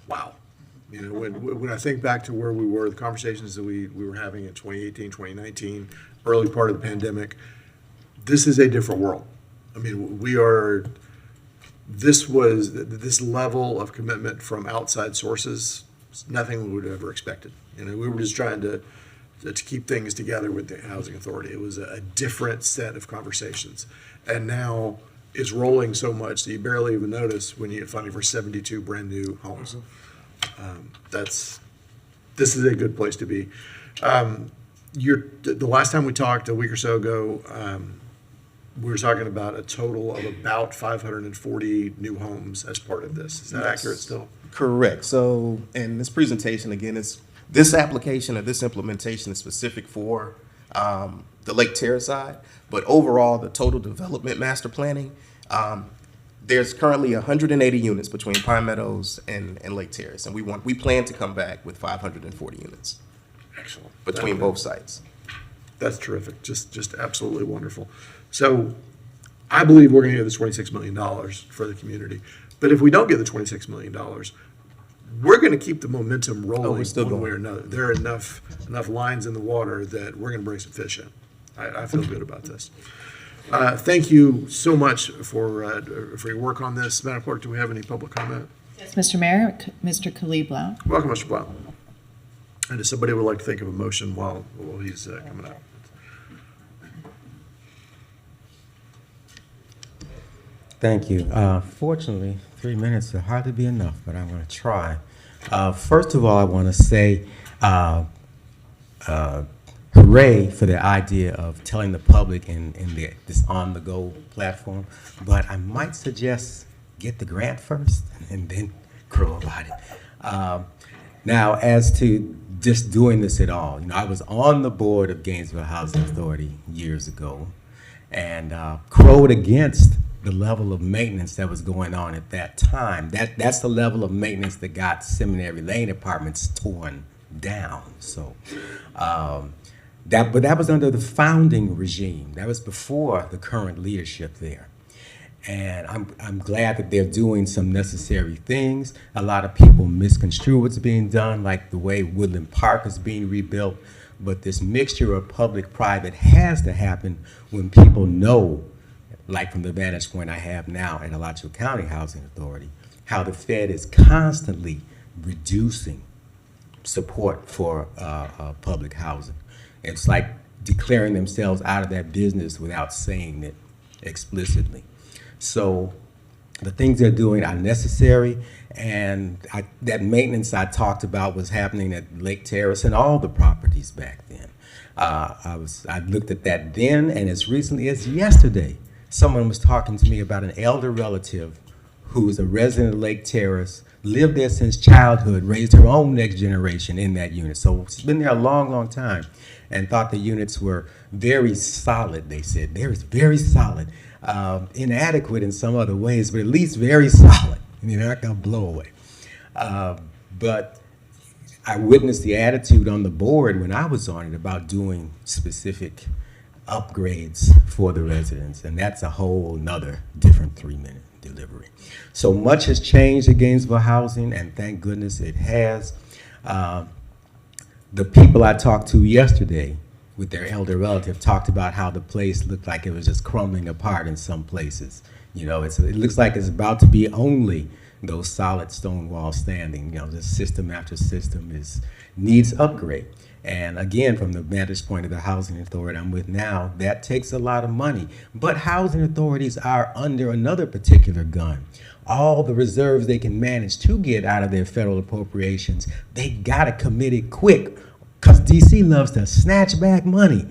wow. When I think back to where we were, the conversations that we were having in 2018, 2019, early part of the pandemic, this is a different world. I mean, this level of commitment from outside sources, nothing we would have ever expected. We were just trying to keep things together with the Housing Authority. It was a different set of conversations. And now it's rolling so much that you barely even notice when you get funding for 72 brand new homes. This is a good place to be. The last time we talked a week or so ago, we were talking about a total of about 540 new homes as part of this. Is that accurate still? Correct. So, and this presentation, again, this application or this implementation is specific for the Lake Terrace side, but overall, the total development master planning, there's currently 180 units between Pine Meadows and Lake Terrace, and we plan to come back with 540 units. Excellent. Between both sites. That's terrific. Just absolutely wonderful. So I believe we're going to get the $26 million for the community. But if we don't get the $26 million, we're going to keep the momentum rolling one way or another. There are enough lines in the water that we're going to bring some fish in. I feel good about this. Thank you so much for your work on this. Madam Clerk, do we have any public comment? Yes, Mr. Mayor, Mr. Khalid Blount. Welcome, Mr. Blount. And if somebody would like to think of a motion while he's coming up. Thank you. Fortunately, 3 minutes will hardly be enough, but I'm going to try. First of all, I want to say hooray for the idea of telling the public in this on-the-go platform, but I might suggest get the grant first and then crow about it. Now, as to just doing this at all, I was on the board of Gainesville Housing Authority years ago and crowed against the level of maintenance that was going on at that time. That's the level of maintenance that got Seminary Lane apartments torn down. So, but that was under the founding regime. That was before the current leadership there. And I'm glad that they're doing some necessary things. A lot of people misconstrue what's being done, like the way Woodland Park is being rebuilt. But this mixture of public-private has to happen when people know, like from the vantage point I have now at Alachua County Housing Authority, how the Fed is constantly reducing support for public housing. It's like declaring themselves out of that business without saying it explicitly. So the things they're doing are necessary, and that maintenance I talked about was happening at Lake Terrace and all the properties back then. I looked at that then, and as recently as yesterday, someone was talking to me about an elder relative who is a resident of Lake Terrace, lived there since childhood, raised her own next generation in that unit. So she's been there a long, long time, and thought the units were very solid, they said. They're very solid. Inadequate in some other ways, but at least very solid. They're not going to blow away. But I witnessed the attitude on the board when I was on it about doing specific upgrades for the residents, and that's a whole nother different 3-minute delivery. So much has changed at Gainesville Housing, and thank goodness it has. The people I talked to yesterday with their elder relative talked about how the place looked like it was just crumbling apart in some places. It looks like it's about to be only those solid stone walls standing. The system after system needs upgrade. And again, from the vantage point of the housing authority I'm with now, that takes a lot of money. But housing authorities are under another particular gun. All the reserves they can manage to get out of their federal appropriations, they gotta commit it quick, because DC loves to snatch back money.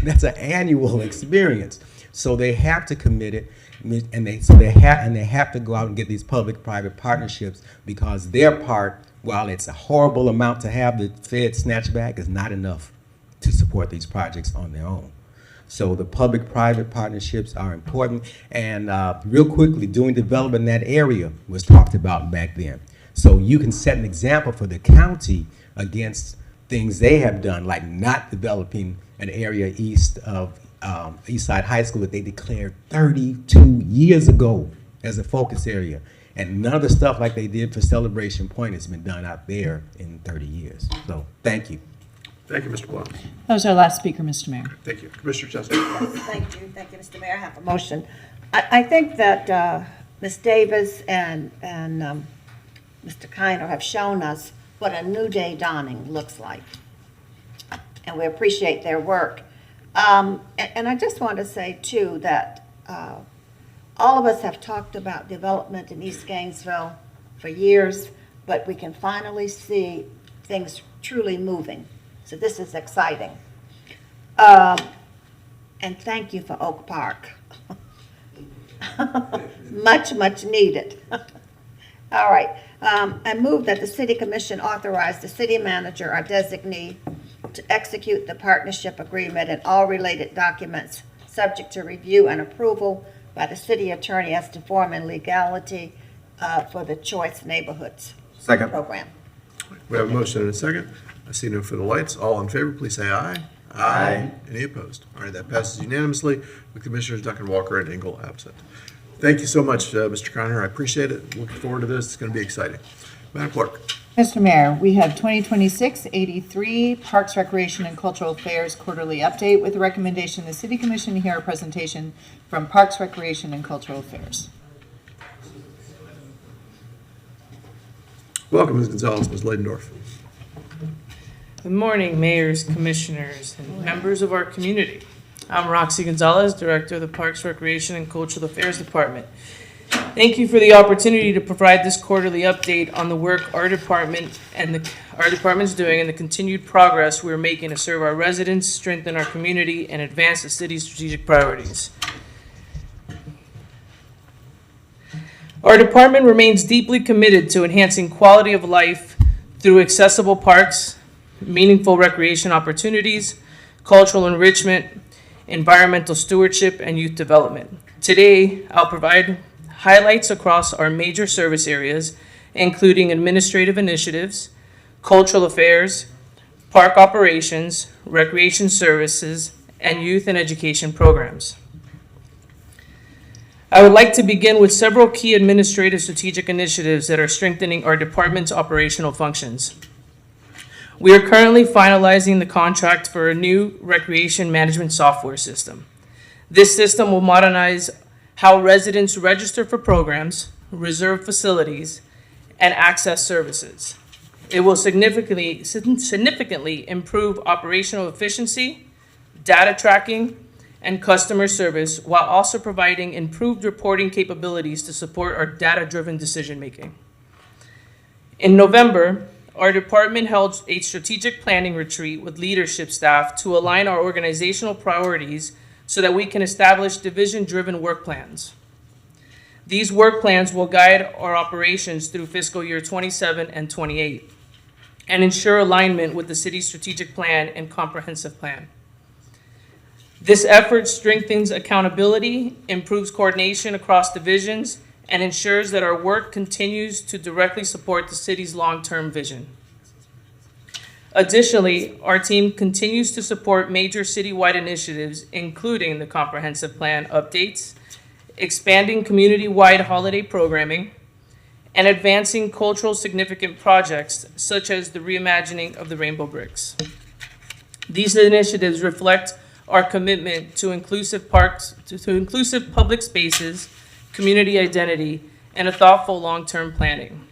That's an annual experience. So they have to commit it, and they have to go out and get these public-private partnerships, because their part, while it's a horrible amount to have the Fed snatch back, is not enough to support these projects on their own. So the public-private partnerships are important. And real quickly, doing development in that area was talked about back then. So you can set an example for the county against things they have done, like not developing an area east of Eastside High School that they declared 32 years ago as a focus area. And none of the stuff like they did for Celebration Point has been done out there in 30 years. So thank you. Thank you, Mr. Blount. That was our last speaker, Mr. Mayor. Thank you. Commissioner Chester. Thank you, Mr. Mayor. I have a motion. I think that Ms. Davis and Mr. Kiner have shown us what a new day dawning looks like, and we appreciate their work. And I just want to say, too, that all of us have talked about development in East Gainesville for years, but we can finally see things truly moving. So this is exciting. And thank you for Oak Park. Much, much needed. All right. I move that the City Commission authorize the city manager or designee to execute the partnership agreement and all related documents subject to review and approval by the city attorney as to form and legality for the Choice Neighborhoods Second. program. We have a motion and a second. I see no for the lights. All in favor, please say aye. Aye. Any opposed? All right, that passes unanimously with Commissioners Duncan Walker and Engel absent. Thank you so much, Mr. Conner. I appreciate it. Looking forward to this. It's going to be exciting. Madam Clerk. Mr. Mayor, we have 2026-83 Parks, Recreation, and Cultural Affairs Quarterly Update with a recommendation the City Commission hear a presentation from Parks, Recreation, and Cultural Affairs. Welcome, Ms. Gonzalez, Ms. Leidendorf. Good morning, mayors, commissioners, and members of our community. I'm Roxy Gonzalez, Director of the Parks, Recreation, and Cultural Affairs Department. Thank you for the opportunity to provide this quarterly update on the work our department's doing and the continued progress we're making to serve our residents, strengthen our community, and advance the city's strategic priorities. Our department remains deeply committed to enhancing quality of life through accessible parks, meaningful recreation opportunities, cultural enrichment, environmental stewardship, and youth development. Today, I'll provide highlights across our major service areas, including administrative initiatives, cultural affairs, park operations, recreation services, and youth and education programs. I would like to begin with several key administrative strategic initiatives that are strengthening our department's operational functions. We are currently finalizing the contract for a new recreation management software system. This system will modernize how residents register for programs, reserve facilities, and access services. It will significantly improve operational efficiency, data tracking, and customer service, while also providing improved reporting capabilities to support our data-driven decision-making. In November, our department held a strategic planning retreat with leadership staff to align our organizational priorities so that we can establish division-driven work plans. These work plans will guide our operations through fiscal year 27 and 28 and ensure alignment with the city's strategic plan and comprehensive plan. This effort strengthens accountability, improves coordination across divisions, and ensures that our work continues to directly support the city's long-term vision. Additionally, our team continues to support major citywide initiatives, including the comprehensive plan updates, expanding community-wide holiday programming, and advancing cultural significant projects such as the reimagining of the Rainbow Bricks. These initiatives reflect our commitment to inclusive parks, to inclusive public spaces, community identity, and a thoughtful long-term planning.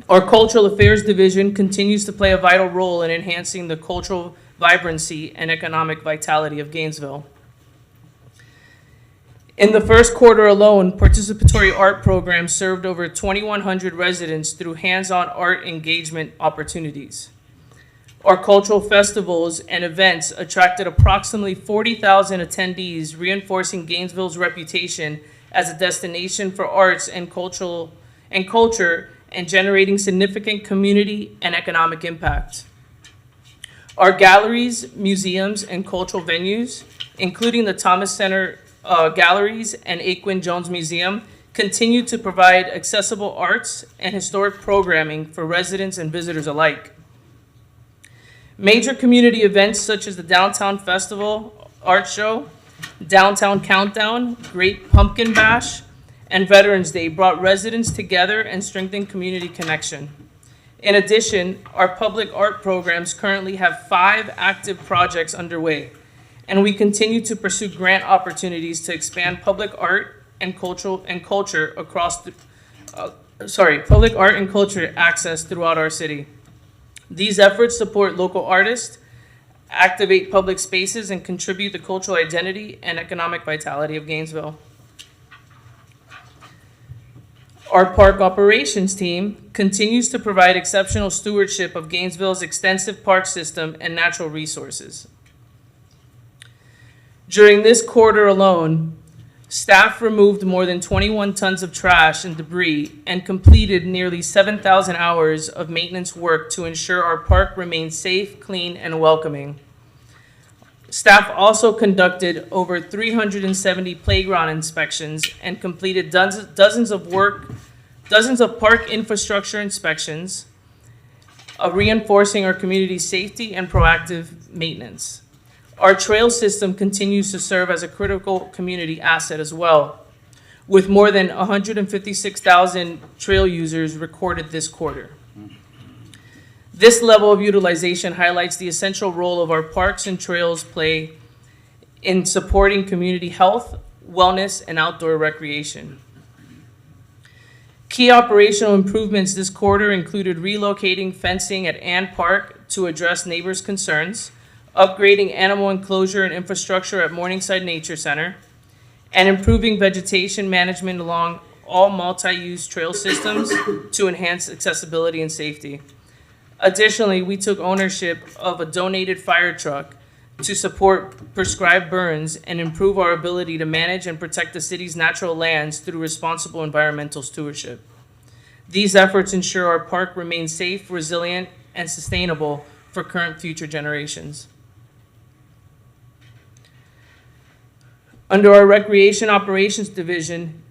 Our Cultural Affairs Division continues to play a vital role in enhancing the cultural vibrancy and economic vitality of Gainesville. In the first quarter alone, participatory art programs served over 2,100 residents through hands-on art engagement opportunities. Our cultural festivals and events attracted approximately 40,000 attendees, reinforcing Gainesville's reputation as a destination for arts and culture and generating significant community and economic impact. Our galleries, museums, and cultural venues, including the Thomas Center Galleries and Aquin Jones Museum, continue to provide accessible arts and historic programming for residents and visitors alike. Major community events such as the Downtown Festival Art Show, Downtown Countdown, Great Pumpkin Bash, and Veterans Day brought residents together and strengthened community connection. In addition, our public art programs currently have 5 active projects underway, and we continue to pursue grant opportunities to expand public art and culture access throughout our city. These efforts support local artists, activate public spaces, and contribute to the cultural identity and economic vitality of Gainesville. Our park operations team continues to provide exceptional stewardship of Gainesville's extensive park system and natural resources. During this quarter alone, staff removed more than 21 tons of trash and debris and completed nearly 7,000 hours of maintenance work to ensure our park remains safe, clean, and welcoming. Staff also conducted over 370 playground inspections and completed dozens of park infrastructure inspections, reinforcing our community's safety and proactive maintenance. Our trail system continues to serve as a critical community asset as well, with more than 156,000 trail users recorded this quarter. This level of utilization highlights the essential role of our parks and trails play in supporting community health, wellness, and outdoor recreation. Key operational improvements this quarter included relocating fencing at Ann Park to address neighbors' concerns, upgrading animal enclosure and infrastructure at Morningside Nature Center, and improving vegetation management along all multi-use trail systems to enhance accessibility and safety. Additionally, we took ownership of a donated fire truck to support prescribed burns and improve our ability to manage and protect the city's natural lands through responsible environmental stewardship. These efforts ensure our park remains safe, resilient, and sustainable for current and future generations. Under our Recreation Operations Division,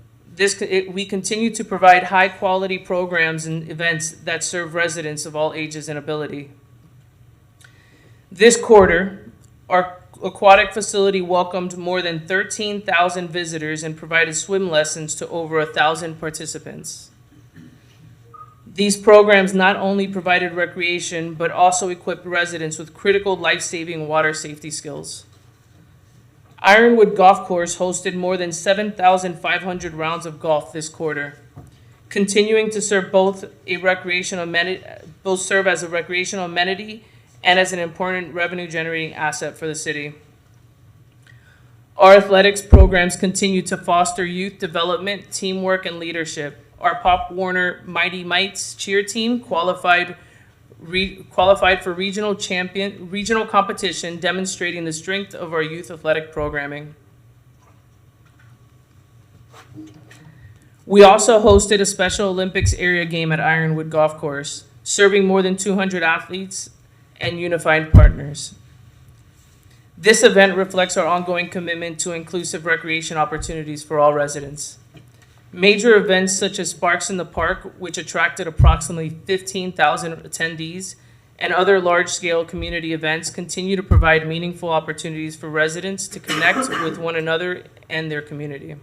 we continue to provide high-quality programs and events that serve residents of all ages and ability. This quarter, our aquatic facility welcomed more than 13,000 visitors and provided swim lessons to over 1,000 participants. These programs not only provided recreation, but also equipped residents with critical life-saving water safety skills. Ironwood Golf Course hosted more than 7,500 rounds of golf this quarter, continuing to serve both as a recreational amenity and as an important revenue-generating asset for the city. Our athletics programs continue to foster youth development, teamwork, and leadership. Our Pop Warner Mighty Mites cheer team qualified for regional competition, demonstrating the strength of our youth athletic programming. We also hosted a Special Olympics area game at Ironwood Golf Course, serving more than 200 athletes and unified partners. This event reflects our ongoing commitment to inclusive recreation opportunities for all residents. Major events such as Sparks in the Park, which attracted approximately 15,000 attendees, and other large-scale community events continue to provide meaningful opportunities for residents to connect with one another and their community.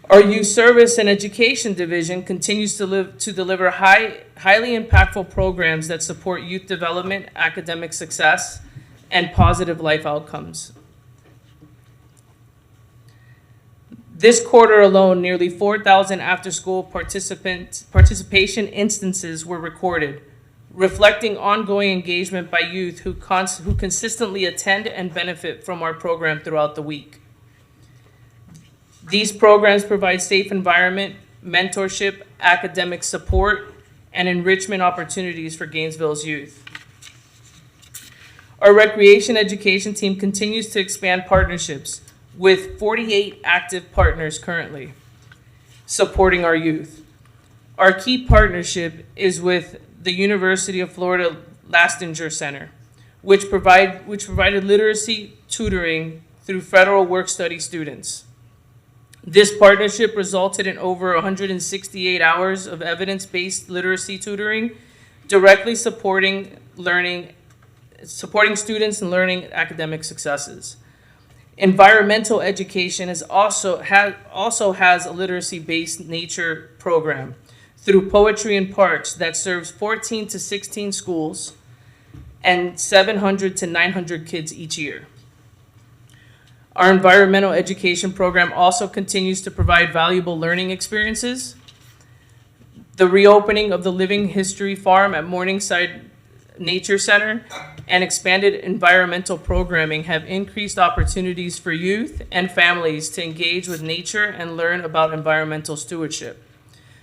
Our Youth Service and Education Division continues to deliver highly impactful programs that support youth development, academic success, and positive life outcomes. This quarter alone, nearly 4,000 after-school participation instances were recorded, reflecting ongoing engagement by youth who consistently attend and benefit from our program throughout the week. These programs provide safe environment, mentorship, academic support, and enrichment opportunities for Gainesville's youth. Our recreation education team continues to expand partnerships with 48 active partners currently supporting our youth. Our key partnership is with the University of Florida Lastinger Center, which provided literacy tutoring through federal work-study students. This partnership resulted in over 168 hours of evidence-based literacy tutoring, directly supporting students in learning academic successes. Environmental education also has a literacy-based nature program through Poetry in Parks that serves 14 to 16 schools and 700 to 900 kids each year. Our environmental education program also continues to provide valuable learning experiences. The reopening of the Living History Farm at Morningside Nature Center and expanded environmental programming have increased opportunities for youth and families to engage with nature and learn about environmental stewardship.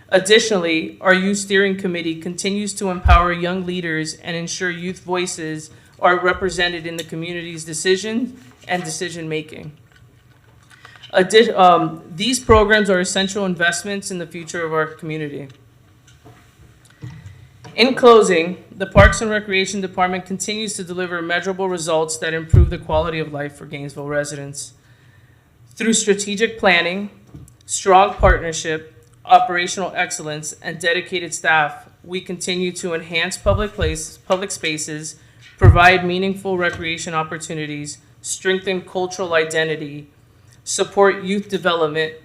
Additionally, our Youth Steering Committee continues to empower young leaders and ensure youth voices are represented in the community's decision making. These programs are essential investments in the future of our community. In closing, the Parks and Recreation Department continues to deliver measurable results that improve the quality of life for Gainesville residents. Through strategic planning, strong partnership, operational excellence, and dedicated staff, we continue to enhance public spaces, provide meaningful recreation opportunities, strengthen cultural identity, support youth development,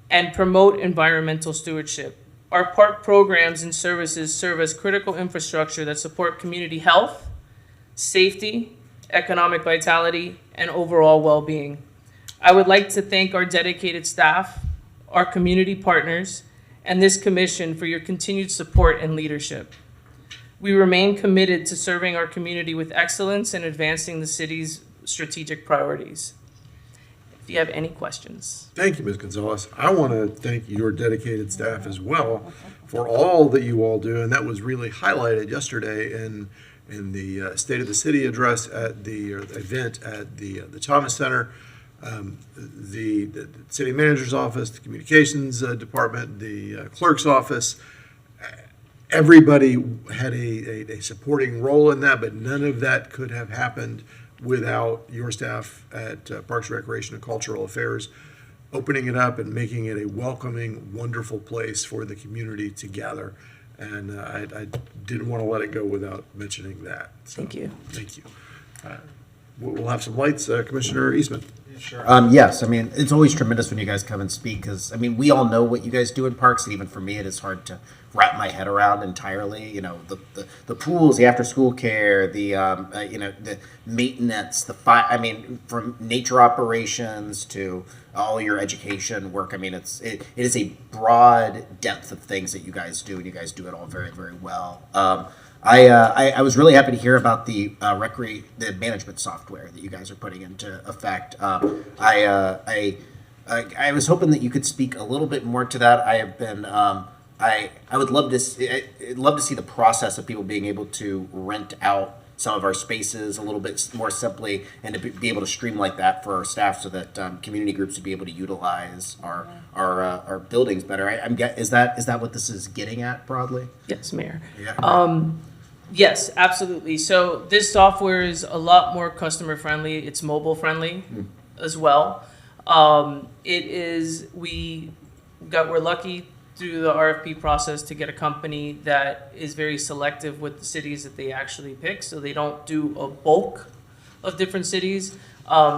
and promote environmental stewardship. Our park programs and services serve as critical infrastructure that support community health, safety, economic vitality, and overall well-being. I would like to thank our dedicated staff, our community partners, and this commission for your continued support and leadership. We remain committed to serving our community with excellence and advancing the city's strategic priorities. If you have any questions. Thank you, Ms. Gonzalez. I want to thank your dedicated staff as well for all that you all do, and that was really highlighted yesterday in the State of the City address at the event at the Thomas Center. The city manager's office, the communications department, the clerk's office, everybody had a supporting role in that, but none of that could have happened without your staff at Parks, Recreation, and Cultural Affairs opening it up and making it a welcoming, wonderful place for the community to gather. And I didn't want to let it go without mentioning that. So, Thank you. Thank you. We'll have some lights, Commissioner Eastman. Yes, I mean, it's always tremendous when you guys come and speak, because, I mean, we all know what you guys do in parks, and even for me, it is hard to wrap my head around entirely. You know, the pools, the after-school care, the, the maintenance, I mean, from nature operations to all your education work. I mean, it is a broad depth of things that you guys do, and you guys do it all very, very well. I was really happy to hear about the management software that you guys are putting into effect. I was hoping that you could speak a little bit more to that. I have been I would love to see the process of people being able to rent out some of our spaces a little bit more simply, and to be able to streamline that for our staff, so that community groups would be able to utilize our buildings better. Is that what this is getting at broadly? Yes, Mayor. Yeah. Yes, absolutely. So this software is a lot more customer friendly. It's mobile friendly as well. We're lucky through the RFP process to get a company that is very selective with the cities that they actually pick. So they don't do a bulk of different cities.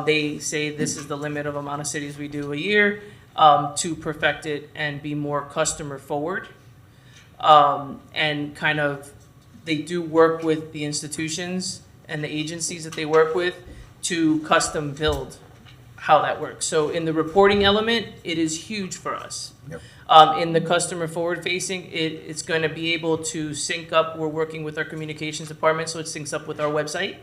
They say this is the limit of amount of cities we do a year, to perfect it and be more customer forward. And kind of, they do work with the institutions and the agencies that they work with to custom build how that works. So in the reporting element, it is huge for us. Yep. In the customer forward facing, it's going to be able to sync up. We're working with our communications department, so it syncs up with our website.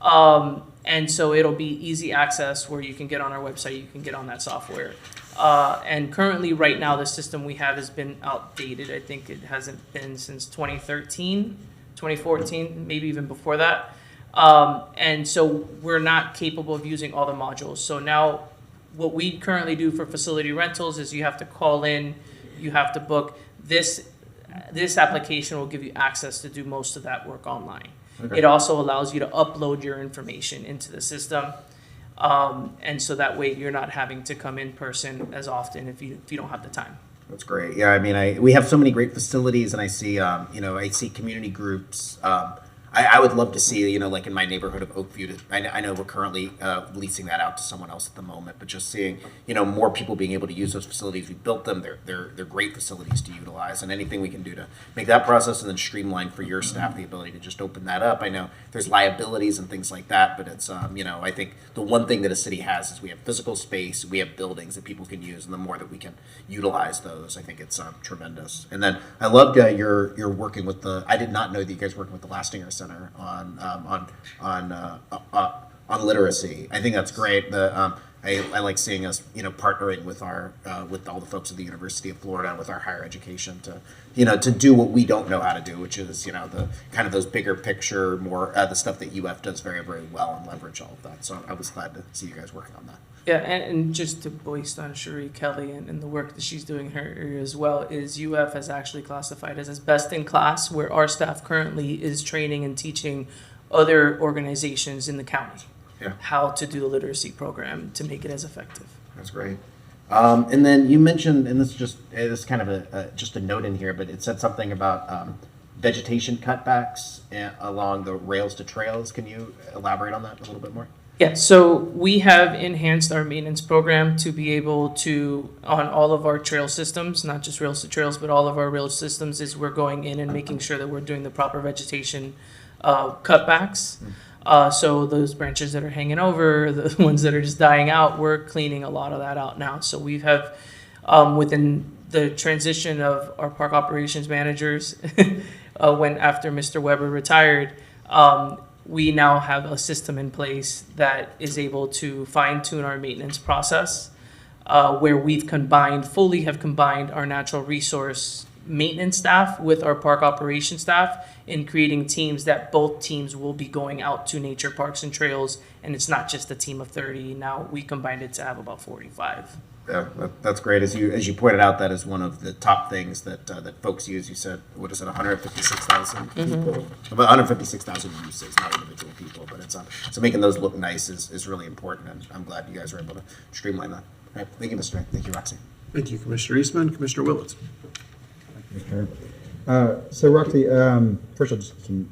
And so it'll be easy access where you can get on our website, you can get on that software. And currently, right now, the system we have has been outdated. I think it hasn't been since 2013, 2014, maybe even before that. And so we're not capable of using all the modules. So now what we currently do for facility rentals is you have to call in, you have to book. This application will give you access to do most of that work online. Okay. It also allows you to upload your information into the system. And so that way you're not having to come in person as often if you don't have the time. That's great. Yeah, I mean, we have so many great facilities, and I see, I see community groups. I would love to see, like in my neighborhood of Oakview, I know we're currently leasing that out to someone else at the moment, but just seeing, more people being able to use those facilities. We built them. They're great facilities to utilize, and anything we can do to make that process and then streamline for your staff the ability to just open that up. I know there's liabilities and things like that, but it's, I think the one thing that a city has is we have physical space, we have buildings that people can use, and the more that we can utilize those, I think it's tremendous. And then I loved you're working with I did not know that you guys were working with the Lastinger Center on literacy. I think that's great. I like seeing us, partnering with with all the folks at the University of Florida with our higher education to do what we don't know how to do, which is the kind of those bigger picture, more the stuff that UF does very, very well and leverage all of that. So I was glad to see you guys working on that. Yeah, and just to voice on Cherie Kelly and the work that she's doing in her area as well, is UF has actually classified as best in class, where our staff currently is training and teaching other organizations in the county how to do a literacy program to make it as effective. That's great. And then you mentioned, and this is kind of just a note in here, but it said something about vegetation cutbacks along the rails to trails. Can you elaborate on that a little bit more? Yeah, so we have enhanced our maintenance program to be able to, on all of our trail systems, not just rails to trails, but all of our rail systems, is we're going in and making sure that we're doing the proper vegetation cutbacks. So those branches that are hanging over, the ones that are just dying out, we're cleaning a lot of that out now. So we have within the transition of our park operations managers, when after Mr. Weber retired, we now have a system in place that is able to fine tune our maintenance process, where we've fully have combined our natural resource maintenance staff with our park operations staff in creating teams that both teams will be going out to nature parks and trails. And it's not just a team of 30. Now we combined it to have about 45. Yeah, that's great. As you pointed out, that is one of the top things that that folks use. You said, what is it, 156,000 people? About 156,000 uses, not individual people, but so making those look nice is really roimportant, and I'm glad you guys were able to streamline that. All right, thank you, Mr. Ray. Thank you, Roxy. Thank you, Commissioner Eastman. Commissioner Willets. So Roxy, first of all, just some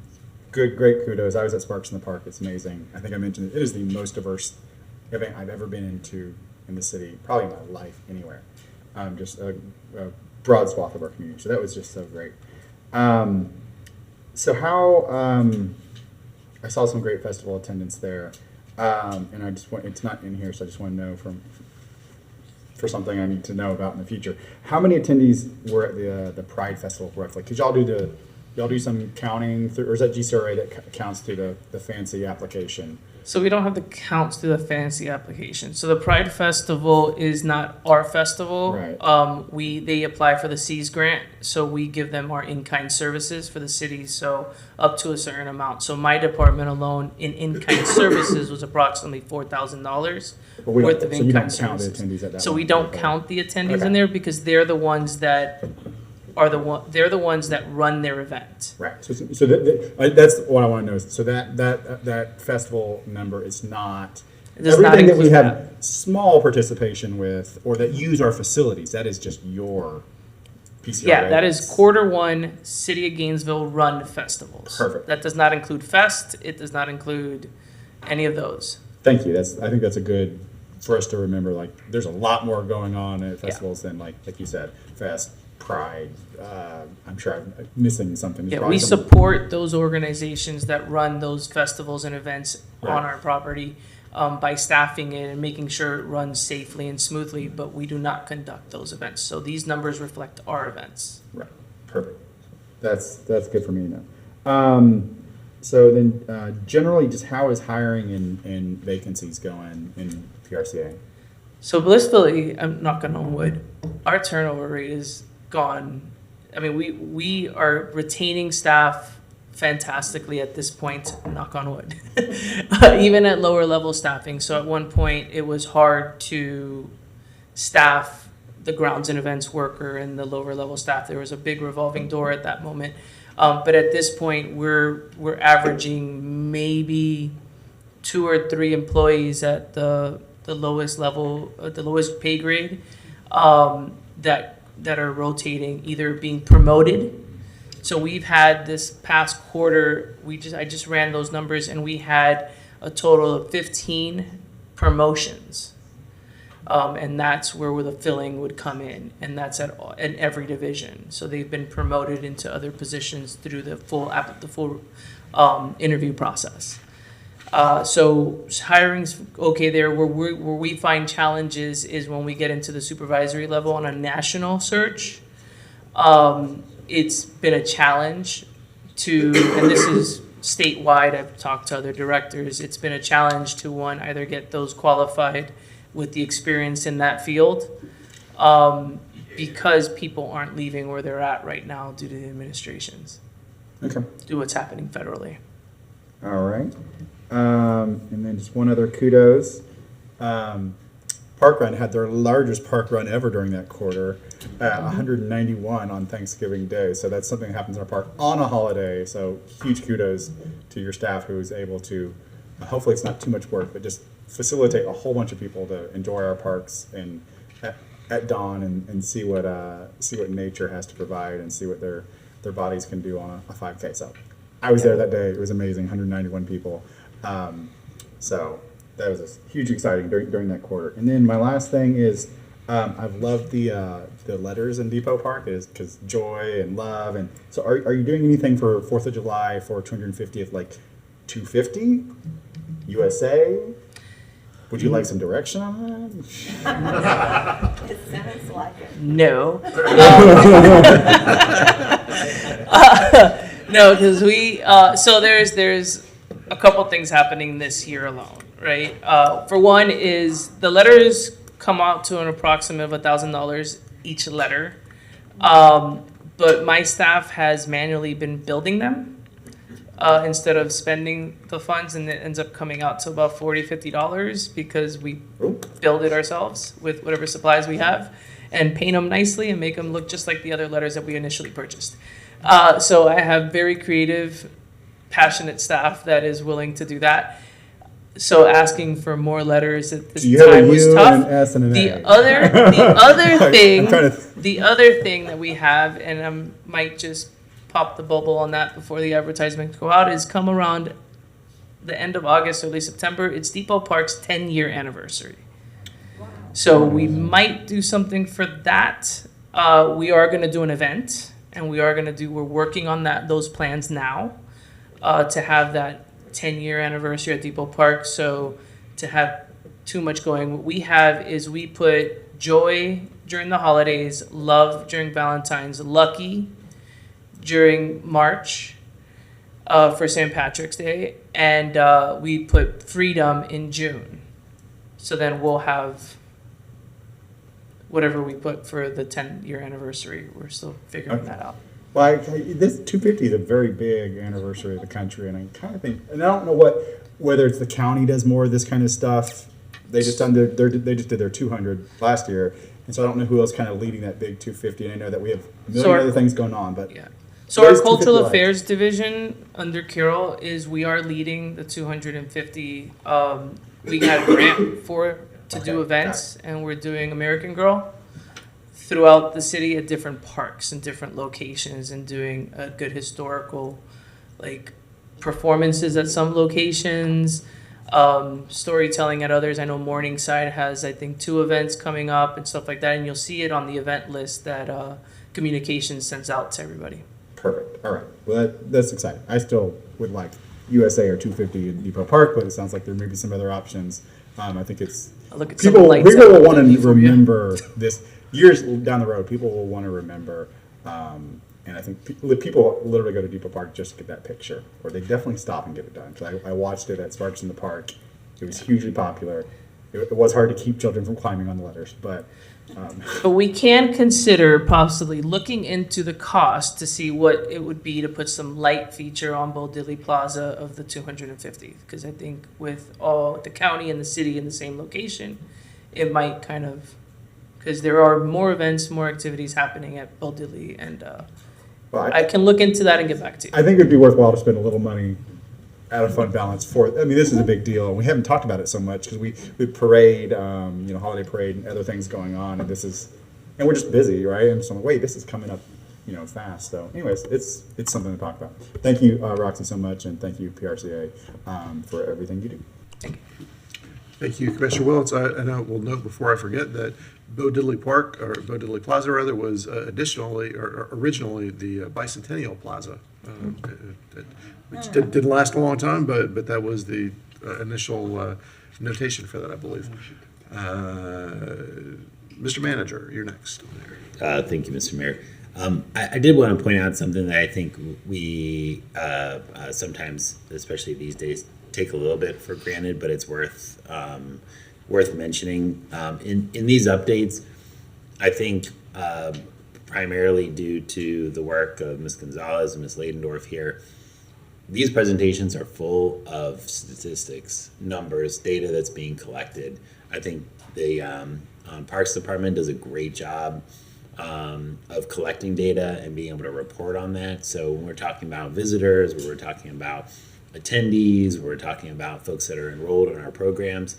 great kudos. I was at Sparks in the Park. It's amazing. I think I mentioned it is the most diverse event I've ever been into in the city, probably in my life anywhere. Just a broad swath of our community. So that was just so great. So how, I saw some great festival attendance there. And I just want, it's not in here, so I just want to know for something I need to know about in the future. How many attendees were at the Pride Festival roughly? Could y'all do some counting through, or is that GCRA that counts through the fancy application? So we don't have the counts through the fancy application. So the Pride Festival is not our festival. Right. They apply for the Seas grant, so we give them our in-kind services for the city, so up to a certain amount. So my department alone in-kind services was approximately $4,000 worth of in-kind services. So we don't count the attendees in there because they're the ones that run their event. Right. So that's what I want to know. So that festival number is not everything that we have small participation with or that use our facilities. That is just your PCRA. Yeah, that is Q1 City of Gainesville run festivals. Perfect. That does not include Fest. It does not include any of those. Thank you. I think that's a good for us to remember. Like, there's a lot more going on at festivals than like you said, Fest. Pride. I'm sure I'm missing something. Yeah, we support those organizations that run those festivals and events on our property by staffing it and making sure it runs safely and smoothly, but we do not conduct those events. So these numbers reflect our events. Right. Perfect. That's good for me to know. So then generally just how is hiring and vacancies going in PRCA? So blissfully, I'm knocking on wood, our turnover rate is gone. I mean, we are retaining staff fantastically at this point, knock on wood, even at lower level staffing. So at one point it was hard to staff the grounds and events worker and the lower level staff. There was a big revolving door at that moment. But at this point we're averaging maybe 2 or 3 employees at the lowest level, the lowest pay grade, that are rotating, either being promoted. So we've had this past quarter, I just ran those numbers, and we had a total of 15 promotions. And that's where the filling would come in, and that's in every division. So they've been promoted into other positions through the full interview process. So hiring's okay there. Where we find challenges is when we get into the supervisory level on a national search. It's been a challenge and this is statewide, I've talked to other directors, it's been a challenge to either get those qualified with the experience in that field, because people aren't leaving where they're at right now due to the administrations. Okay. Due to what's happening federally. All right. And then just one other kudos. Parkrun had their largest park run ever during that quarter, 191 on Thanksgiving Day. So that's something that happens in our park on a holiday. So huge kudos to your staff who is able to, hopefully it's not too much work, but just facilitate a whole bunch of people to enjoy our parks and at dawn and see what nature has to provide and see what their bodies can do on a 5K. So I was there that day. It was amazing, 191 people. So that was huge exciting during that quarter. And then my last thing is I've loved the letters in Depot Park because joy and love. And so are you doing anything for 4th of July for 250th, like 250 USA? Would you like some direction on that? It sounds like it. No. No, because so there's a couple things happening this year alone, right? For one is the letters come out to an approximate of $1,000 each letter. But my staff has manually been building them instead of spending the funds, and it ends up coming out to about $40, $50 because we build it ourselves with whatever supplies we have and paint them nicely and make them look just like the other letters that we initially purchased. So I have very creative, passionate staff that is willing to do that. So asking for more letters at this You have a time was U tough. and an S and an The A. other thing, I'm trying to- the other thing that we have, and I might just pop the bubble on that before the advertisements go out, is come around the end of August, early September. It's Depot Park's 10-year anniversary. So we might do something for that. We are going to do an event, and we're working on those plans now to have that 10-year anniversary at Depot Park. So to have too much going, what we have is we put joy during the holidays, love during Valentine's, lucky during March for St. Patrick's Day, and we put freedom in June. So then we'll have whatever we put for the 10-year anniversary. We're still figuring that out. Well, this 250 is a very big anniversary of the country, and I kind of think, and I don't know whether it's the county does more of this kind of stuff. They just they just did their 200 last year, and so I don't know who else kind of leading that big 250. And I know that we have a million other things going on, but Yeah. So what our is 250 cultural like? affairs division under Carol is we are leading the 250. We got a grant to do Okay, events, and we're doing American Girl throughout the city at different parks and different locations, and doing a good historical performances at some locations, storytelling at others. I know Morningside has, I think, 2 events coming up and stuff like that, and you'll see it on the event list that communications sends out to everybody. Perfect. All right. Well, that's exciting. I still would like USA or 250 in Depot Park, but it sounds like there may be some other options. I think it's I'll look at some people lights will out want there to for you. remember this years down the road. People will want to remember, and I think people literally go to Depot Park just to get that picture, or they definitely stop and get it done. So I watched it at Sparks in the Park. It was hugely popular. It was hard to keep children from climbing on the letters, but. But we can consider possibly looking into the cost to see what it would be to put some light feature on Bo Diddley Plaza of the 250th. Because I think with all the county and the city in the same location, it might because there are more events, more activities happening at Bo Diddley, and Well, I can look into that and get back to you. I think it'd be worthwhile to spend a little money out of fund balance for. I mean, this is a big deal, and we haven't talked about it so much because we parade, holiday parade and other things going on, and we're just busy, right? And so I'm like, wait, this is coming up, fast. So, anyways, it's something to talk about. Thank you, Roxy, so much, and thank you, PRCA, for everything you do. Thank you. Thank you, Commissioner Willetts. And I will note before I forget that Bo Diddley Park, or Bo Diddley Plaza rather, was originally the Bicentennial Plaza, which didn't last a long time, but that was the initial notation for that, I believe. Mr. Manager, you're next. Thank you, Mr. Mayor. I did want to point out something that I think we sometimes, especially these days, take a little bit for granted, but it's worth mentioning. In these updates, I think primarily due to the work of Ms. Gonzalez and Ms. Ladendorf here, these presentations are full of statistics, numbers, data that's being collected. I think the Parks Department does a great job of collecting data and being able to report on that. So when we're talking about visitors, when we're talking about attendees, we're talking about folks that are enrolled in our programs,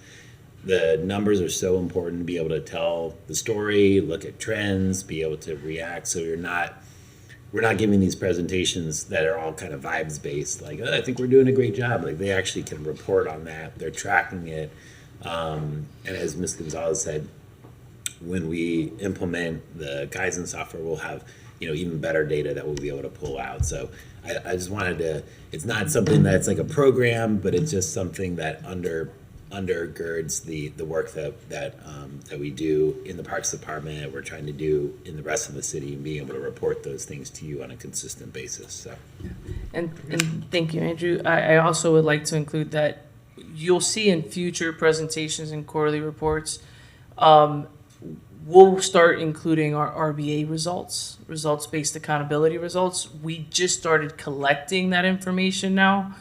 the numbers are so important to be able to tell the story, look at trends, be able to react. So we're not giving these presentations that are all kind of vibes based, like, oh, I think we're doing a great job. Like, they actually can report on that. They're tracking it. And as Ms. Gonzalez said, when we implement the Kaizen software, we'll have, even better data that we'll be able to pull out. So I just wanted to, it's not something that's like a program, but it's just something that under undergirds the work that we do in the Parks Department, we're trying to do in the rest of the city, and being able to report those things to you on a consistent basis, so. And thank you, Andrew. I also would like to include that you'll see in future presentations and quarterly reports, we'll start including our RBA results-based accountability results. We just started collecting that information now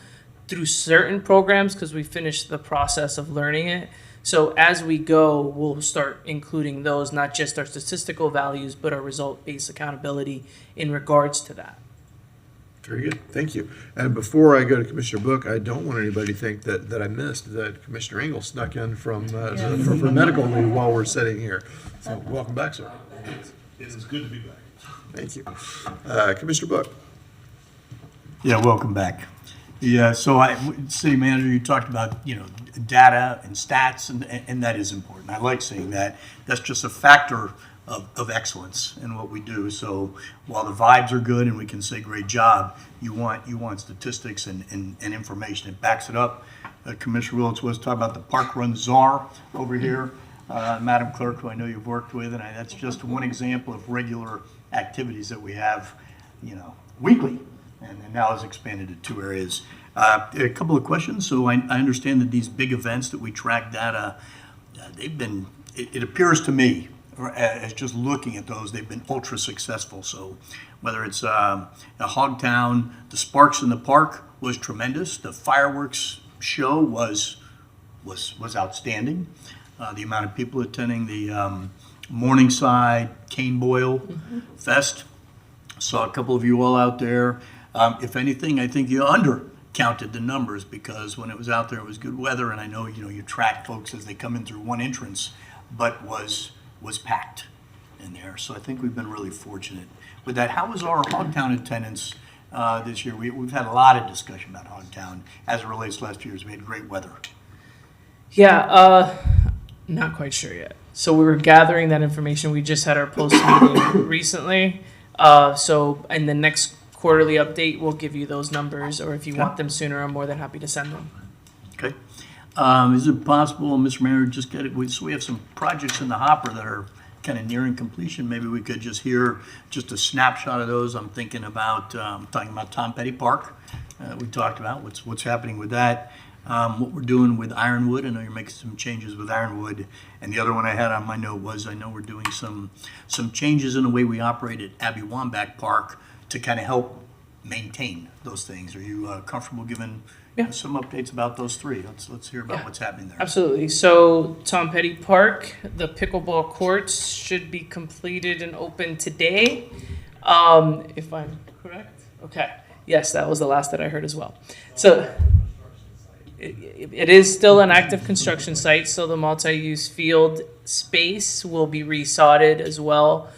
through certain programs because we finished the process of learning it. So as we go, we'll start including those, not just our statistical values, but our result-based accountability in regards to that. Very good, thank you. And before I go to Commissioner Book, I don't want anybody to think that I missed that Commissioner Engel snuck in from medical leave while we're sitting here. So welcome back, sir. It is good to be back. Thank you. Commissioner Book. Yeah, welcome back. Yeah, so City Manager, you talked about, data and stats, and that is important. I like seeing that. That's just a factor of excellence in what we do. So while the vibes are good and we can say great job, you want statistics and information that backs it up. Commissioner Willis was talking about the Park Run Czar over here. Madam Clerk, who I know you've worked with, and that's just one example of regular activities that we have, weekly, and now has expanded to 2 areas. A couple of questions. So I understand that these big events that we track data, they've been, it appears to me, as just looking at those, they've been ultra successful. So whether it's a Hogtown, the Sparks in the Park was tremendous. The fireworks show was outstanding. The amount of people attending the Morningside Cane Boil Fest. Saw a couple of you all out there. If anything, I think you undercounted the numbers because when it was out there, it was good weather, and I know you track folks as they come in through one entrance, but was packed in there. So I think we've been really fortunate with that. How was our Hogtown attendance this year? We've had a lot of discussion about Hogtown as it relates to last year's. We had great weather. Yeah, not quite sure yet. So we were gathering that information. We just had our post meeting recently. So in the next quarterly update, we'll give you those numbers, or if you want them sooner, I'm more than happy to send them. Okay. Is it possible, Mr. Mayor, just get it? So we have some projects in the hopper that are kind of nearing completion. Maybe we could just hear just a snapshot of those. I'm thinking about talking about Tom Petty Park. We talked about what's happening with that. What we're doing with Ironwood. I know you're making some changes with Ironwood. And the other one I had on my note was I know we're doing some changes in the way we operate at Abbey Wambach Park to kind of help maintain those things. Are you comfortable giving some updates about those three? Let's hear about what's happening there. Absolutely. So Tom Petty Park, the pickleball courts should be completed and open today, if I'm correct. Okay. Yes, that was the last that I heard as well. So it is still an active construction site, so the multi-use field space will be resodded as well.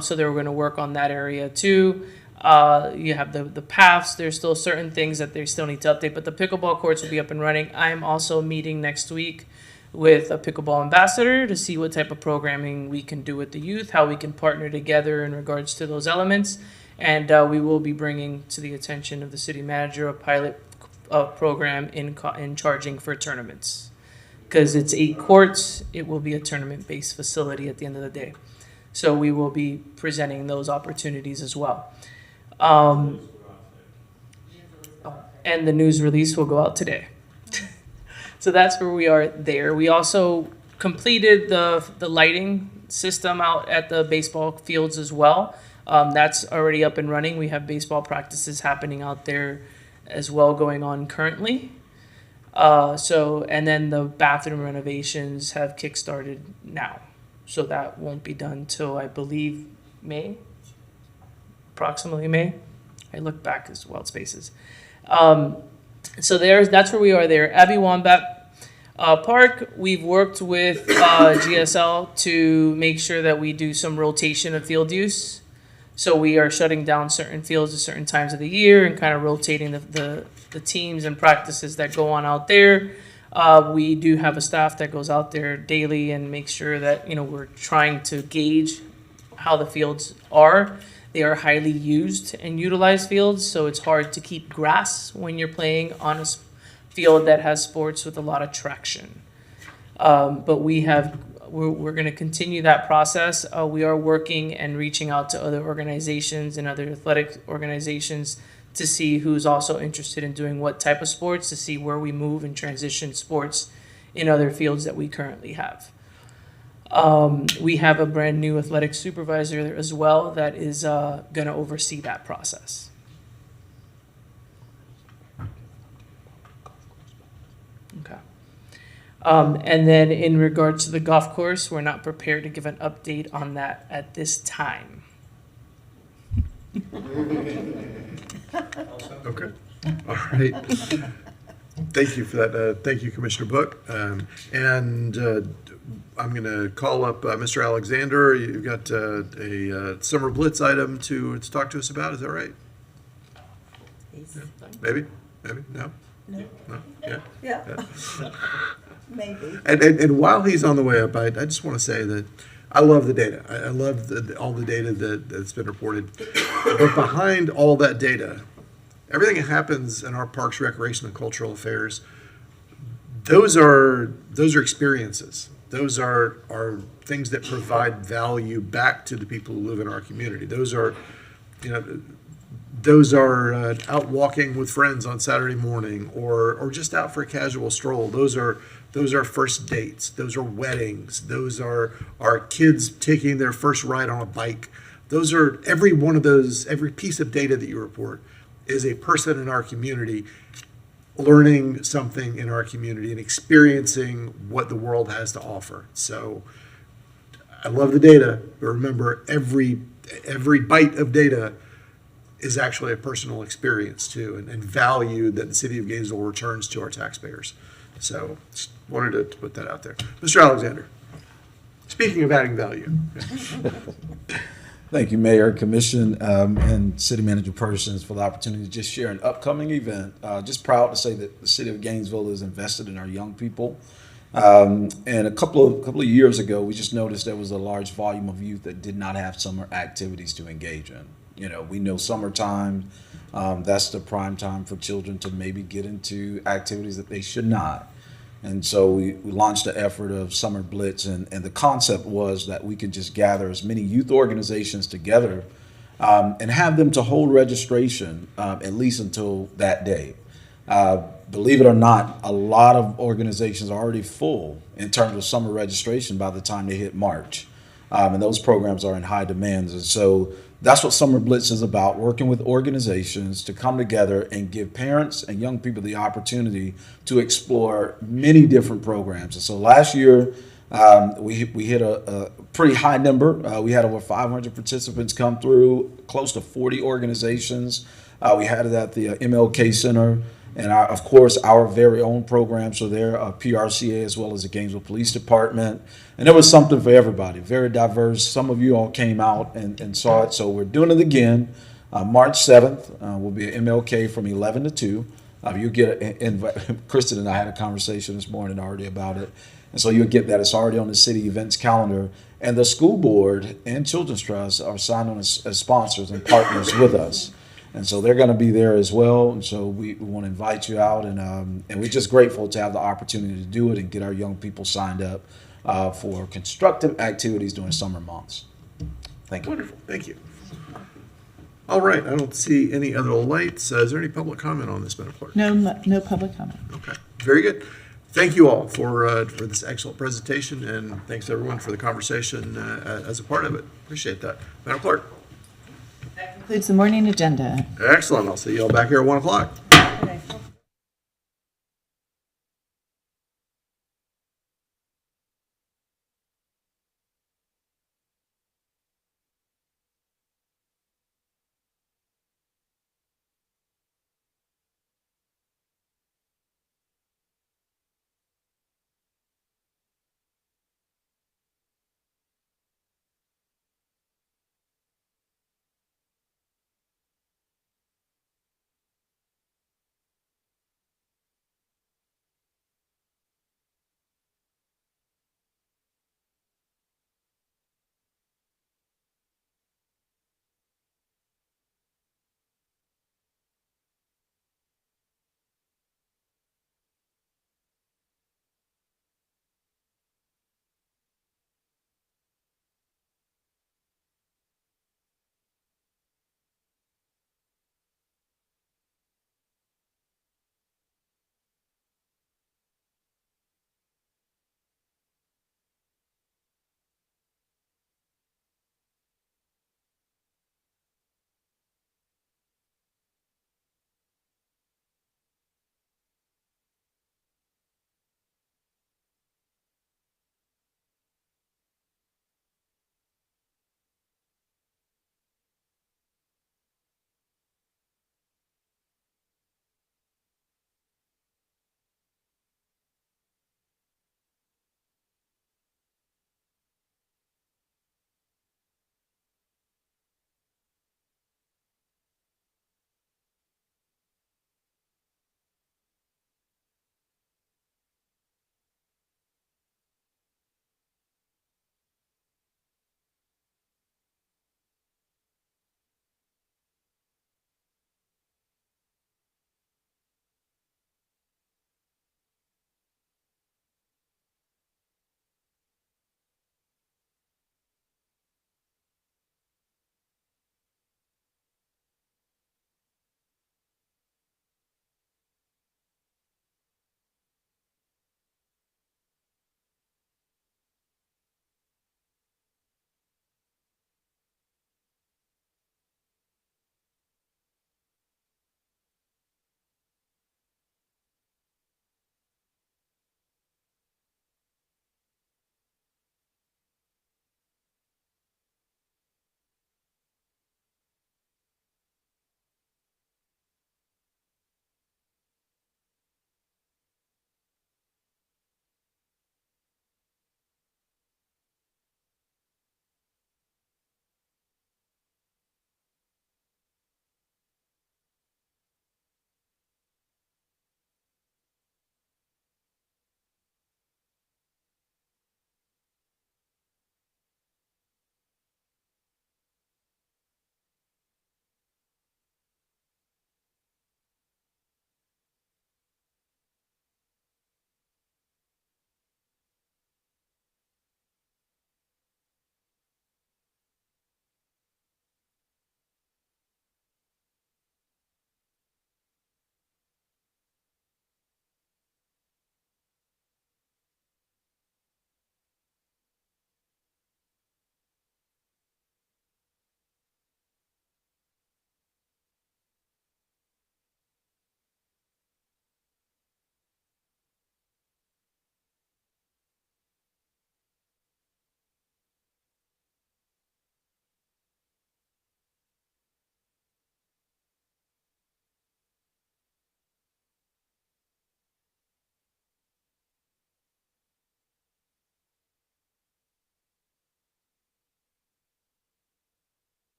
So they're going to work on that area too. You have the paths. There's still certain things that they still need to update, but the pickleball courts will be up and running. I'm also meeting next week with a pickleball ambassador to see what type of programming we can do with the youth, how we can partner together in regards to those elements. And we will be bringing to the attention of the city manager a pilot program in charging for tournaments. Because it's 8 courts, it will be a tournament-based facility at the end of the day. So we will be presenting those opportunities as well. And the news release will go out today. So that's where we are there. We also completed the lighting system out at the baseball fields as well. That's already up and running. We have baseball practices happening out there as well going on currently. And then the bathroom renovations have kickstarted now. So that won't be done till I believe May. Approximately May. I look back as Wild Spaces. So that's where we are there. Abbey Wambach Park, we've worked with GSL to make sure that we do some rotation of field use. So we are shutting down certain fields at certain times of the year and kind of rotating the teams and practices that go on out there. We do have a staff that goes out there daily and makes sure that, we're trying to gauge how the fields are. They are highly used and utilized fields, so it's hard to keep grass when you're playing on a field that has sports with a lot of traction. But we're going to continue that process. We are working and reaching out to other organizations and other athletic organizations to see who's also interested in doing what type of sports, to see where we move and transition sports in other fields that we currently have. We have a brand new athletic supervisor as well that is going to oversee that process. Okay. And then in regards to the golf course, we're not prepared to give an update on that at this time. Okay, all right. Thank you for that. Thank you, Commissioner Book. And I'm going to call up Mr. Alexander. You've got a summer blitz item to talk to us about. Is that right? Yeah. Maybe? No? No? Yeah? Yeah. Maybe. And while he's on the way up, I just want to say that I love the data. I love all the data that's been reported. But behind all that data, everything that happens in our parks, recreation, and cultural affairs, those are experiences. Those are things that provide value back to the people who live in our community. Those are out walking with friends on Saturday morning, or just out for a casual stroll. Those are first dates. Those are weddings. Those are kids taking their first ride on a bike. Those are every one of those. Every piece of data that you report is a person in our community learning something in our community and experiencing what the world has to offer. So I love the data, but remember, every bite of data is actually a personal experience too, and value that the city of Gainesville returns to our taxpayers. So just wanted to put that out there. Mr. Alexander, speaking of adding value. Thank you, Mayor, Commission, and City Manager Persons for the opportunity to just share an upcoming event. Just proud to say that the City of Gainesville is invested in our young people. And a couple of years ago, we just noticed there was a large volume of youth that did not have summer activities to engage in. We know summertime, that's the prime time for children to maybe get into activities that they should not. And so we launched the effort of Summer Blitz, and the concept was that we could just gather as many youth organizations together and have them to hold registration at least until that day. Believe it or not, a lot of organizations are already full in terms of summer registration by the time they hit March. And those programs are in high demand. And so that's what Summer Blitz is about, working with organizations to come together and give parents and young people the opportunity to explore many different programs. And so last year, we hit a pretty high number. We had over 500 participants come through, close to 40 organizations. We had it at the MLK Center. And of course, our very own programs are there, PRCA as well as the Gainesville Police Department. And there was something for everybody, very diverse. Some of you all came out and saw it. So we're doing it again. March 7th will be at MLK from 11 to 2. You'll get an invite. Kristen and I had a conversation this morning already about it. And so you'll get that. It's already on the city events calendar. And the school board and Children's Trust are signed on as sponsors and partners with us. And so they're going to be there as well. And so we want to invite you out. And we're just grateful to have the opportunity to do it and get our young people signed up for constructive activities during summer months. Thank you. Wonderful. Thank you. All right. I don't see any other lights. Is there any public comment on this, Madam Clerk? No public comment. Okay. Very good. Thank you all for this excellent presentation, and thanks everyone for the conversation as a part of it. Appreciate that. Madam Clerk. That concludes the morning agenda. Excellent. I'll see you all back here at 1 o'clock.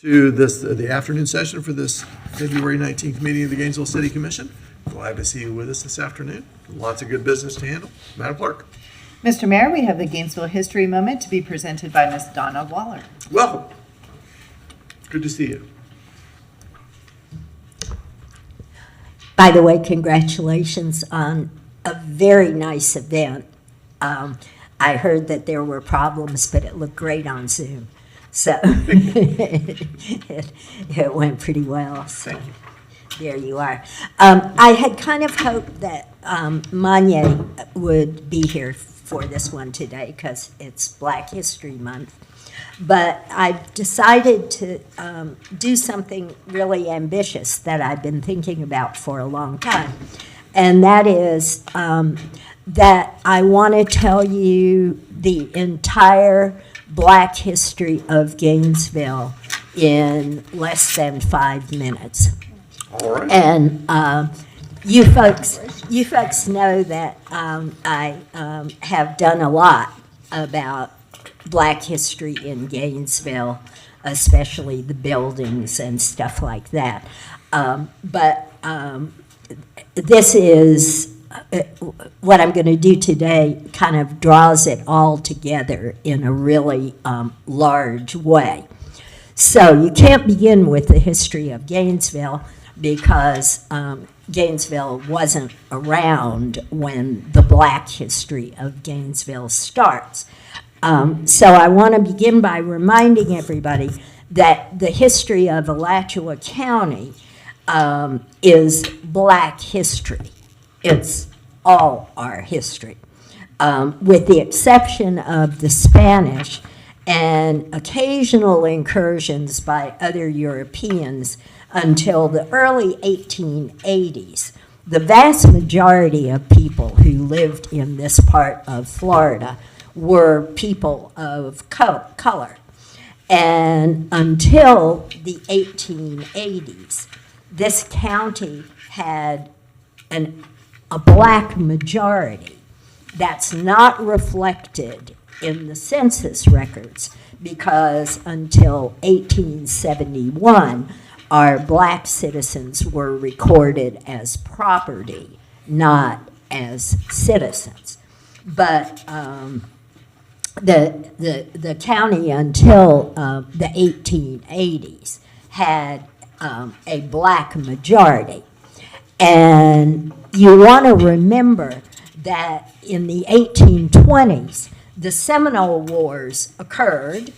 To the afternoon session for this February 19th meeting of the Gainesville City Commission. Glad to see you with us this afternoon. Lots of good business to handle. Madam Clerk. Mr. Mayor, we have the Gainesville History Moment to be presented by Ms. Donna Waller. Welcome. Good to see you. By the way, congratulations on a very nice event. I heard that there were problems, but it looked great on Zoom. So it went pretty well. So there you are. I had kind of hoped that Manye would be here for this one today because it's Black History Month. But I've decided to do something really ambitious that I've been thinking about for a long time. And that is that I want to tell you the entire Black history of Gainesville in less than 5 minutes. All right. And you folks know that I have done a lot about Black history in Gainesville, especially the buildings and stuff like that. But this is what I'm going to do today kind of draws it all together in a really large way. So you can't begin with the history of Gainesville because Gainesville wasn't around when the Black history of Gainesville starts. So I want to begin by reminding everybody that the history of Alachua County is Black history. It's all our history, with the exception of the Spanish and occasional incursions by other Europeans until the early 1880s. The vast majority of people who lived in this part of Florida were people of color. And until the 1880s, this county had a Black majority. That's not reflected in the census records because until 1871, our Black citizens were recorded as property, not as citizens. But the county until the 1880s had a Black majority. And you want to remember that in the 1820s, the Seminole Wars occurred,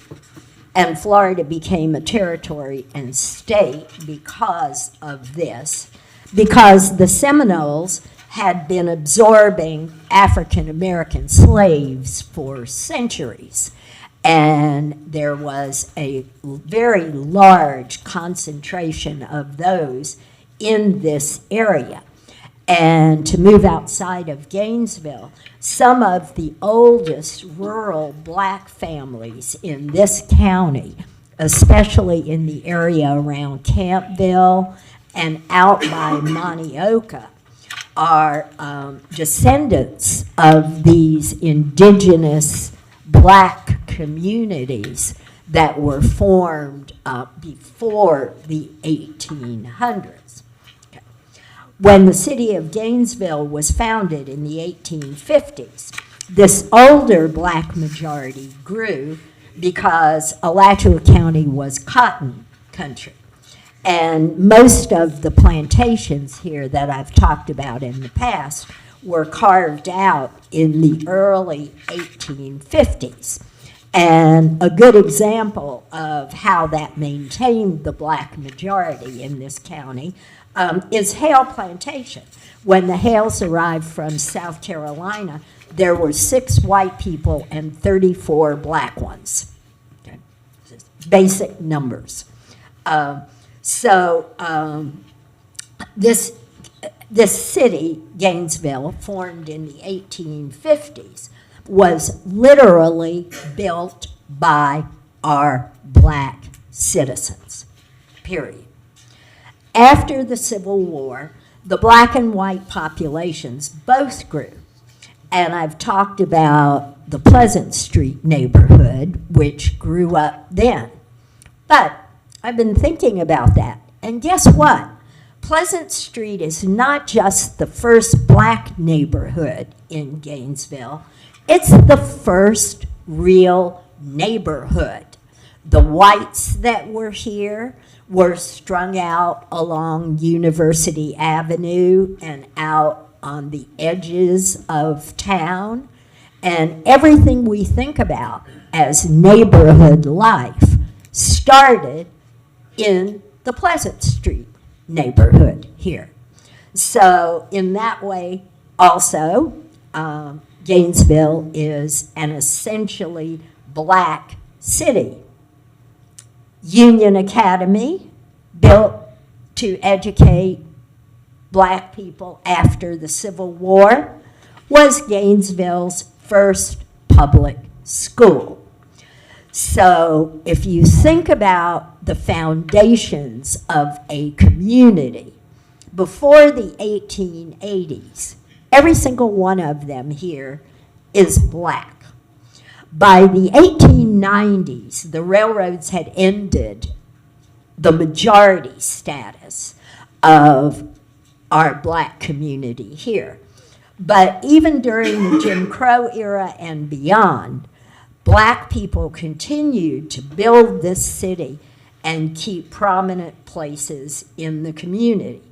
and Florida became a territory and state because of this, because the Seminoles had been absorbing African American slaves for centuries. And there was a very large concentration of those in this area. And to move outside of Gainesville, some of the oldest rural Black families in this county, especially in the area around Campville and out by Monteoka, are descendants of these indigenous Black communities that were formed before the 1800s. When the city of Gainesville was founded in the 1850s, this older Black majority grew because Alachua County was cotton country. And most of the plantations here that I've talked about in the past were carved out in the early 1850s. And a good example of how that maintained the Black majority in this county is Hale Plantation. When the Hales arrived from South Carolina, there were 6 white people and 34 Black ones. Okay. Basic numbers. This city, Gainesville, formed in the 1850s, was literally built by our Black citizens, period. After the Civil War, the Black and white populations both grew. And I've talked about the Pleasant Street neighborhood, which grew up then. But I've been thinking about that. And guess what? Pleasant Street is not just the first black neighborhood in Gainesville. It's the first real neighborhood. The whites that were here were strung out along University Avenue and out on the edges of town. And everything we think about as neighborhood life started in the Pleasant Street neighborhood here. So in that way, also, Gainesville is an essentially black city. Union Academy, built to educate black people after the Civil War, was Gainesville's first public school. So if you think about the foundations of a community before the 1880s, every single one of them here is black. By the 1890s, the railroads had ended the majority status of our black community here. But even during the Jim Crow era and beyond, black people continued to build this city and keep prominent places in the community,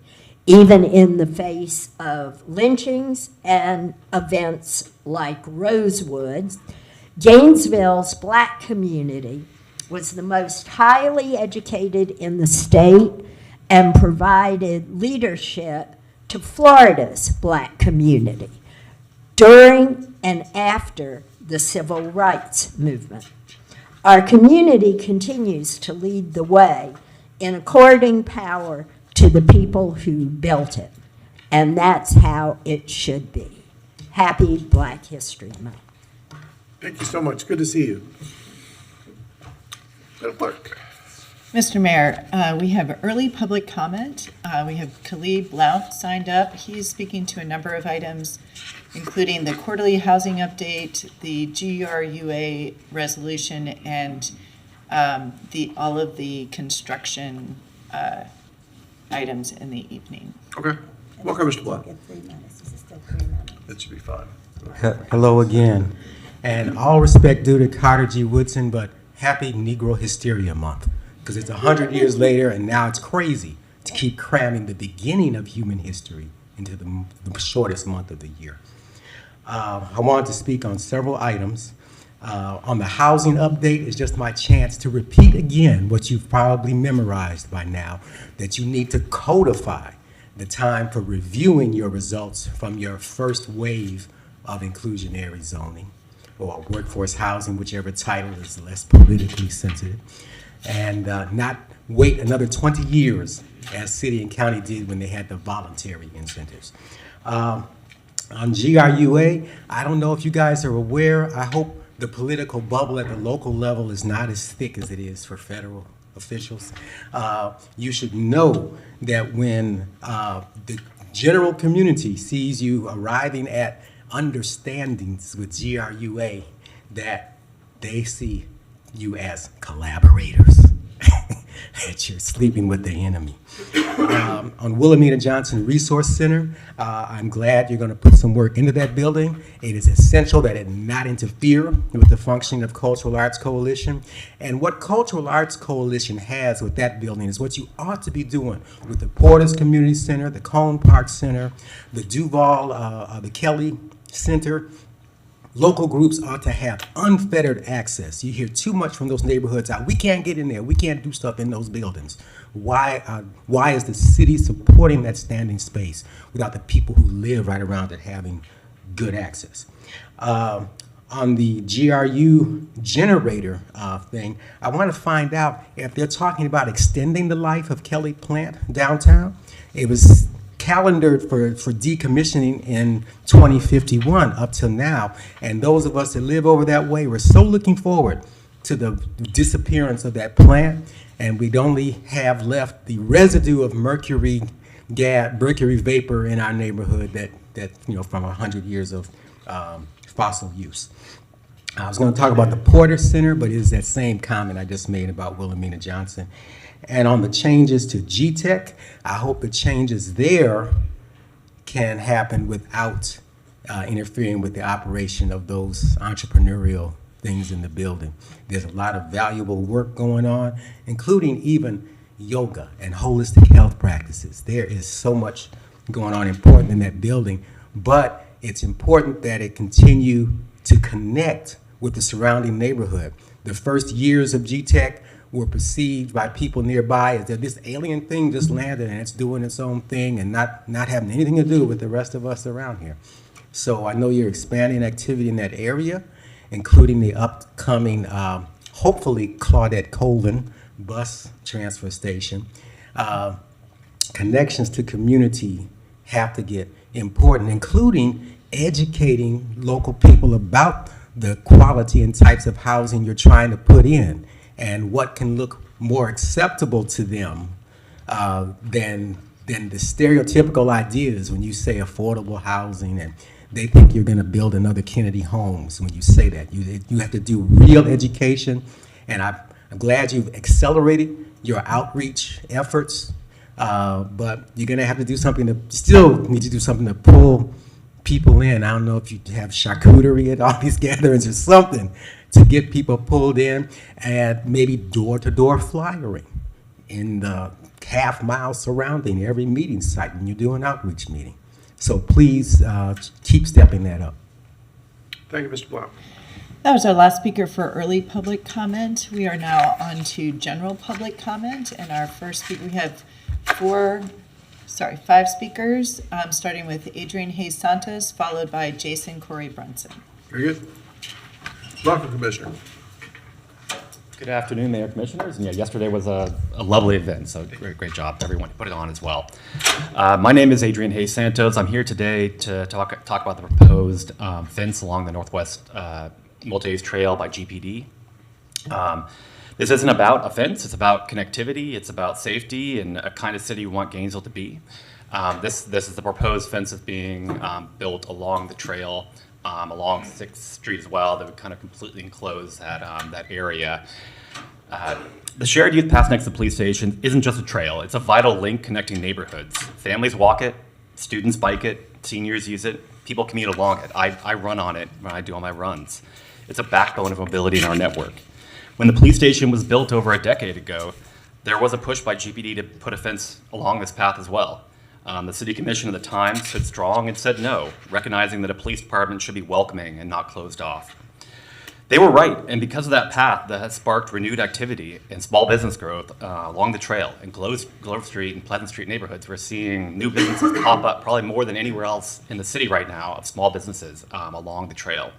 even in the face of lynchings and events like Rosewood. Gainesville's black community was the most highly educated in the state and provided leadership to Florida's black community during and after the Civil Rights Movement. Our community continues to lead the way in according power to the people who built it, and that's how it should be. Happy Black History Month. Thank you so much. Good to see you. Madam Clerk. Mr. Mayor, we have early public comment. We have Khalid Blount signed up. He's speaking to a number of items, including the quarterly housing update, the GRUA resolution, and all of the construction items in the evening. Okay. Welcome, Mr. Blount. That should be fine. Hello again. And all respect due to Carter G. Woodson, but happy Negro Hysteria Month. Because it's 100 years later, and now it's crazy to keep cramming the beginning of human history into the shortest month of the year. I wanted to speak on several items. On the housing update, it's just my chance to repeat again what you've probably memorized by now, that you need to codify the time for reviewing your results from your first wave of inclusionary zoning, or workforce housing, whichever title is less politically sensitive, and not wait another 20 years as city and county did when they had the voluntary incentives. On GRUA, I don't know if you guys are aware, I hope the political bubble at the local level is not as thick as it is for federal officials. You should know that when the general community sees you arriving at understandings with GRUA, that they see you as collaborators, that you're sleeping with the enemy. On Wilhelmina Johnson Resource Center, I'm glad you're going to put some work into that building. It is essential that it not interfere with the functioning of Cultural Arts Coalition. And what Cultural Arts Coalition has with that building is what you ought to be doing with the Porter's Community Center, the Cone Park Center, the Duval, the Kelly Center. Local groups ought to have unfettered access. You hear too much from those neighborhoods out. We can't get in there. We can't do stuff in those buildings. Why is the city supporting that standing space without the people who live right around it having good access? On the GRU generator thing, I want to find out if they're talking about extending the life of Kelly Plant downtown. It was calendared for decommissioning in 2051 up till now, and those of us that live over that way, we're so looking forward to the disappearance of that plant, and we'd only have left the residue of mercury vapor in our neighborhood that from 100 years of fossil use. I was going to talk about the Porter Center, but it is that same comment I just made about Wilhelmina Johnson. And on the changes to GTEC, I hope the changes there can happen without interfering with the operation of those entrepreneurial things in the building. There's a lot of valuable work going on, including even yoga and holistic health practices. There is so much going on important in that building, but it's important that it continue to connect with the surrounding neighborhood. The first years of GTEC were perceived by people nearby as that this alien thing just landed and it's doing its own thing and not having anything to do with the rest of us around here. So I know you're expanding activity in that area, including the upcoming, hopefully, Claudette Colvin bus transfer station. Connections to community have to get important, including educating local people about the quality and types of housing you're trying to put in and what can look more acceptable to them than the stereotypical ideas when you say affordable housing, and they think you're going to build another Kennedy Homes when you say that. You have to do real education, and I'm glad you've accelerated your outreach efforts, but you're going to have to do something to pull people in. I don't know if you have charcuterie at all these gatherings or something to get people pulled in, and maybe door-to-door flyering in the half-mile surrounding every meeting site when you're doing outreach meeting. So please keep stepping that up. Thank you, Mr. Blount. That was our last speaker for early public comment. We are now on to general public comment, and our first speaker, we have five speakers, starting with Adrian Hayes Santos, followed by Jason Corey Brunson. Very good. Welcome, Commissioner. Good afternoon, Mayor, Commissioners. And yeah, yesterday was a lovely event, so great job to everyone who put it on as well. My name is Adrian Hayes Santos. I'm here today to talk about the proposed fence along the Northwest Multi-Use Trail by GPD. This isn't about a fence, it's about connectivity, it's about safety and a kind of city we want Gainesville to be. This is the proposed fence that's being built along the trail, along 6th Street as well, that would kind of completely enclose that area. The shared youth path next to the police station isn't just a trail, it's a vital link connecting neighborhoods. Families walk it, students bike it, seniors use it, people commute along it. I run on it when I do all my runs. It's a backbone of mobility in our network. When the police station was built over a decade ago, there was a push by GPD to put a fence along this path as well. The city commission at the time stood strong and said no, recognizing that a police department should be welcoming and not closed off. They were right, and because of that path that has sparked renewed activity and small business growth along the trail in Grove Street and Pleasant Street neighborhoods, we're seeing new businesses pop up probably more than anywhere else in the city right now of small businesses along the trail.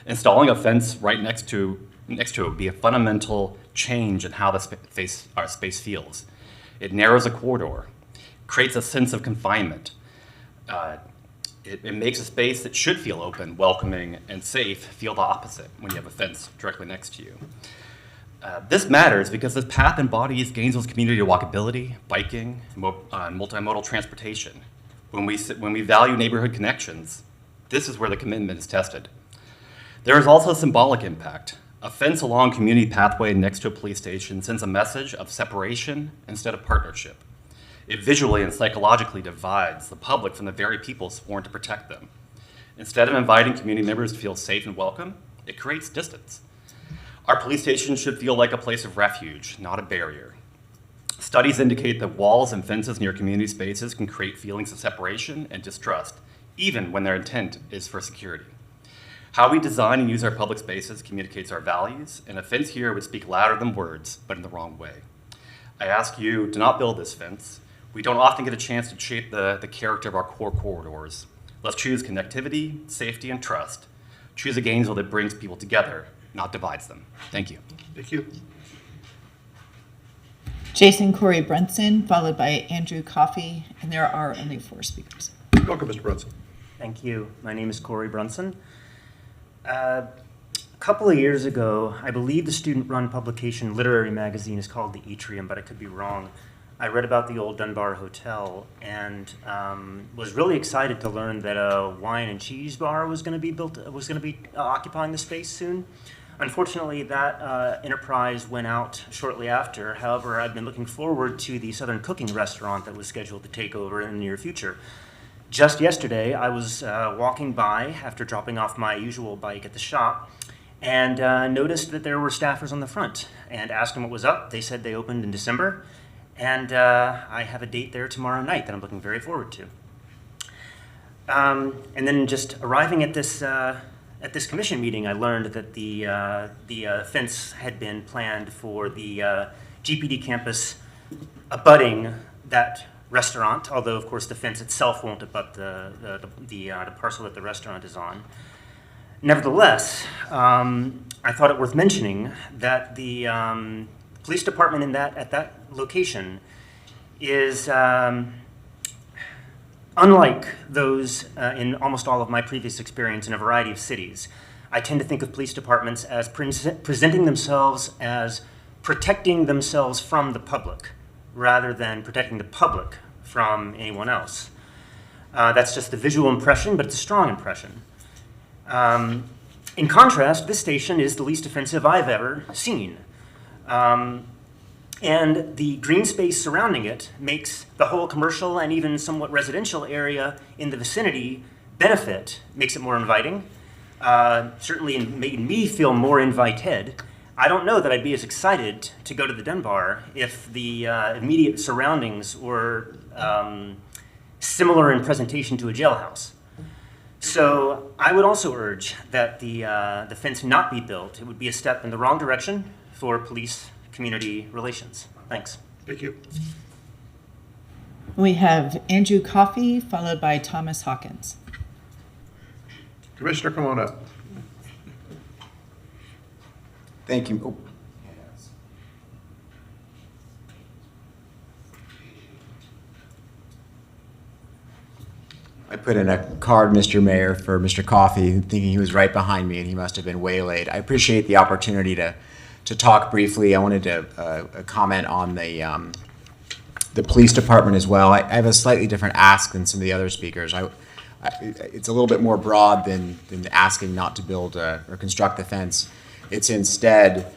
Installing a fence right next to it would be a fundamental change in how our space feels. It narrows a corridor, creates a sense of confinement. It makes a space that should feel open, welcoming, and safe feel the opposite when you have a fence directly next to you. This matters because this path embodies Gainesville's community walkability, biking, and multimodal transportation. When we value neighborhood connections, this is where the commitment is tested. There is also symbolic impact. A fence along community pathway next to a police station sends a message of separation instead of partnership. It visually and psychologically divides the public from the very people sworn to protect them. Instead of inviting community members to feel safe and welcome, it creates distance. Our police station should feel like a place of refuge, not a barrier. Studies indicate that walls and fences near community spaces can create feelings of separation and distrust, even when their intent is for security. How we design and use our public spaces communicates our values, and a fence here would speak louder than words, but in the wrong way. I ask you to not build this fence. We don't often get a chance to shape the character of our core corridors. Let's choose connectivity, safety, and trust. Choose a Gainesville that brings people together, not divides them. Thank you. Thank you. Jason Corey Brunson, followed by Andrew Coffey, and there are only 4 speakers. Welcome, Mr. Brunson. Thank you. My name is Corey Brunson. A couple of years ago, I believe the student-run publication Literary Magazine is called The Atrium, but I could be wrong, I read about the old Dunbar Hotel and was really excited to learn that a wine and cheese bar was going to be occupying the space soon. Unfortunately, that enterprise went out shortly after. However, I've been looking forward to the Southern Cooking restaurant that was scheduled to take over in the near future. Just yesterday, I was walking by after dropping off my usual bike at the shop and noticed that there were staffers on the front and asked them what was up. They said they opened in December, and I have a date there tomorrow night that I'm looking very forward to. And then just arriving at this commission meeting, I learned that the fence had been planned for the GPD campus abutting that restaurant, although of course the fence itself won't abut the parcel that the restaurant is on. Nevertheless, I thought it worth mentioning that the police department at that location is unlike those in almost all of my previous experience in a variety of cities. I tend to think of police departments as presenting themselves as protecting themselves from the public rather than protecting the public from anyone else. That's just the visual impression, but it's a strong impression. In contrast, this station is the least offensive I've ever seen. And the green space surrounding it makes the whole commercial and even somewhat residential area in the vicinity benefit, makes it more inviting. Certainly made me feel more invited. I don't know that I'd be as excited to go to the Dunbar if the immediate surroundings were similar in presentation to a jailhouse. So I would also urge that the fence not be built. It would be a step in the wrong direction for police-community relations. Thanks. Thank you. We have Andrew Coffey, followed by Thomas Hawkins. Commissioner, come on up. Thank you. Oh. I put in a card, Mr. Mayor, for Mr. Coffey, thinking he was right behind me, and he must have been waylaid. I appreciate the opportunity to talk briefly. I wanted to comment on the police department as well. I have a slightly different ask than some of the other speakers. It's a little bit more broad than asking not to build or construct the fence. It's instead,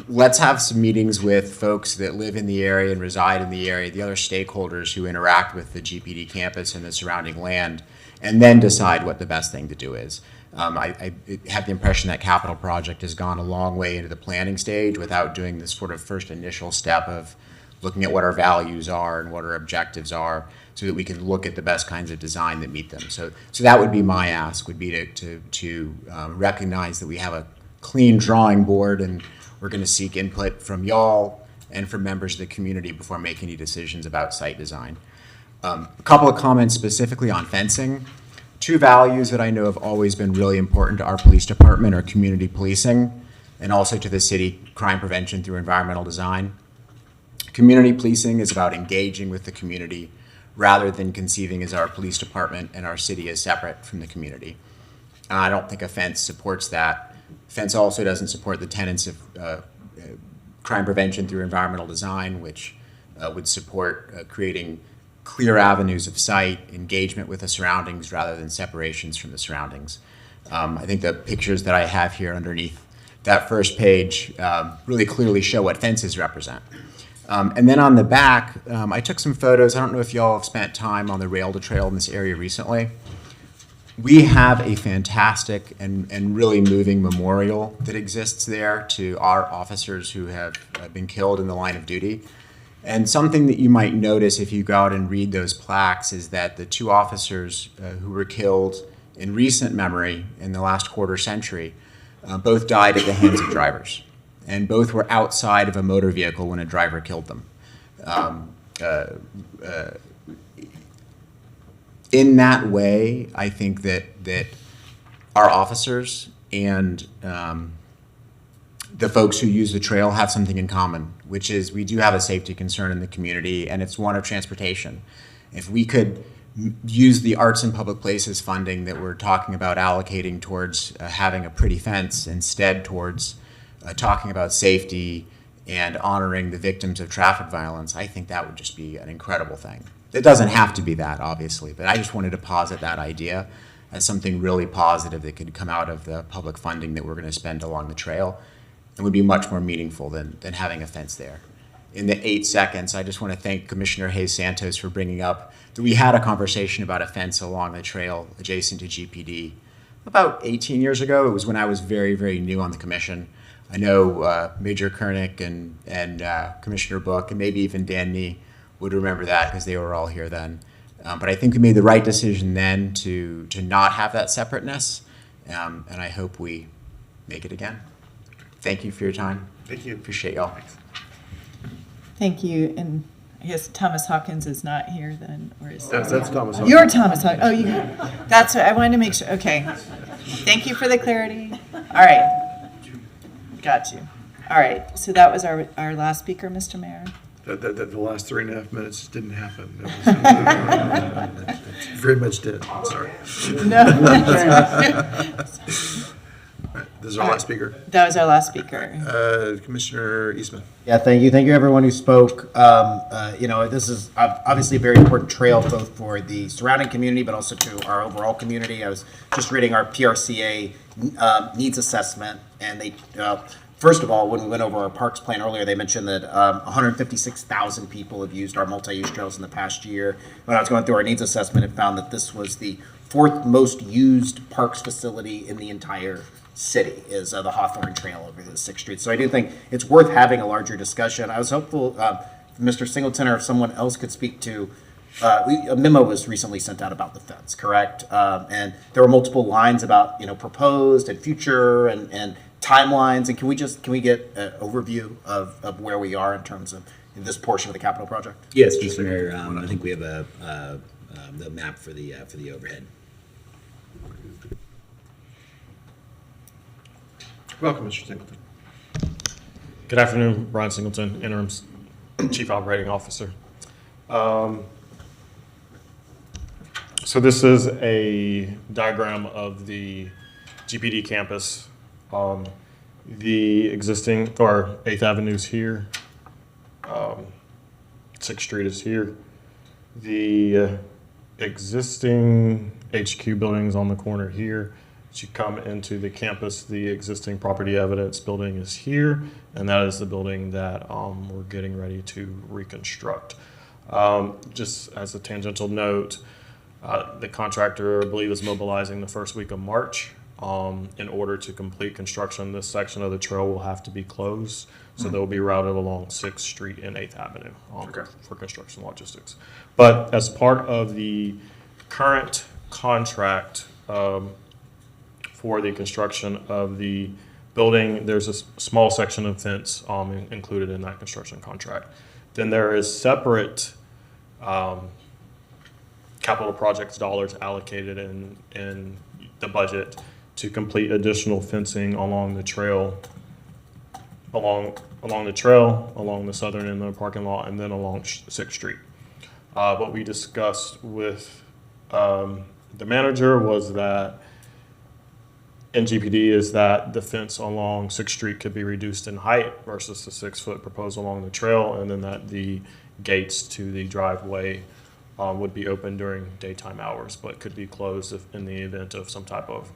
let's have some meetings with folks that live in the area and reside in the area, the other stakeholders who interact with the GPD campus and the surrounding land, and then decide what the best thing to do is. I have the impression that capital project has gone a long way into the planning stage without doing this sort of first initial step of looking at what our values are and what our objectives are so that we can look at the best kinds of design that meet them. So that would be my ask, would be to recognize that we have a clean drawing board, and we're going to seek input from y'all and from members of the community before making any decisions about site design. A couple of comments specifically on fencing. Two values that I know have always been really important to our police department are community policing and also to the city, crime prevention through environmental design. Community policing is about engaging with the community rather than conceiving as our police department and our city as separate from the community. I don't think a fence supports that. Fence also doesn't support the tenets of crime prevention through environmental design, which would support creating clear avenues of sight, engagement with the surroundings rather than separations from the surroundings. I think the pictures that I have here underneath that first page really clearly show what fences represent. And then on the back, I took some photos. I don't know if y'all have spent time on the rail-to-trail in this area recently. We have a fantastic and really moving memorial that exists there to our officers who have been killed in the line of duty. And something that you might notice if you go out and read those plaques is that the two officers who were killed in recent memory in the last quarter century both died at the hands of drivers. And both were outside of a motor vehicle when a driver killed them. In that way, I think that our officers and the folks who use the trail have something in common, which is we do have a safety concern in the community, and it's one of transportation. If we could use the arts and public places funding that we're talking about allocating towards having a pretty fence instead towards talking about safety and honoring the victims of traffic violence, I think that would just be an incredible thing. It doesn't have to be that, obviously, but I just wanted to posit that idea as something really positive that could come out of the public funding that we're going to spend along the trail, and would be much more meaningful than having a fence there. In the 8 seconds, I just want to thank Commissioner Hayes Santos for bringing up that we had a conversation about a fence along the trail adjacent to GPD about 18 years ago. It was when I was very, very new on the commission. I know Major Koenig and Commissioner Book and maybe even Dan Nee would remember that because they were all here then. But I think we made the right decision then to not have that separateness, and I hope we make it again. Thank you for your time. Thank you. Appreciate y'all. Thank you, and I guess Thomas Hawkins is not here then, or is? That's Thomas Hawkins. You're Thomas Hawkins, oh, you, that's what, I wanted to make sure, okay. Thank you for the clarity. All right. Got you. All right, so that was our last speaker, Mr. Mayor. The last 3.5 minutes didn't happen. It was, very much did. I'm sorry. No. This is our last speaker. That was our last speaker. Commissioner Eastman. Yeah, thank you. Thank you, everyone who spoke. This is obviously a very important trail both for the surrounding community, but also to our overall community. I was just reading our PRCA needs assessment, and they, first of all, when we went over our parks plan earlier, they mentioned that 156,000 people have used our multi-use trails in the past year. When I was going through our needs assessment, it found that this was the 4th most used parks facility in the entire city, is the Hawthorne Trail over the 6th Street. So I do think it's worth having a larger discussion. I was hopeful Mr. Singleton or if someone else could speak to, a memo was recently sent out about the fence, correct? And there were multiple lines about, proposed and future and timelines. And can we get an overview of where we are in terms of this portion of the capital project? Yes, Mr. Mayor, I think we have the map for the overhead. Welcome, Mr. Singleton. Good afternoon, Brian Singleton, Interim Chief Operating Officer. So this is a diagram of the GPD campus. The existing, or 8th Avenue is here. 6th Street is here. The existing HQ buildings on the corner here. As you come into the campus, the existing property evidence building is here, and that is the building that we're getting ready to reconstruct. Just as a tangential note, the contractor, I believe, is mobilizing the first week of March. In order to complete construction, this section of the trail will have to be closed, so they'll be routed along 6th Street and 8th Avenue for construction logistics. But as part of the current contract, for the construction of the building, there's a small section of fence included in that construction contract. Then there is separate capital projects dollars allocated in the budget to complete additional fencing along the trail, along the southern end of the parking lot, and then along 6th Street. What we discussed with the manager was that in GPD is that the fence along 6th Street could be reduced in height versus the 6-foot proposed along the trail, and then that the gates to the driveway would be open during daytime hours, but could be closed in the event of some type of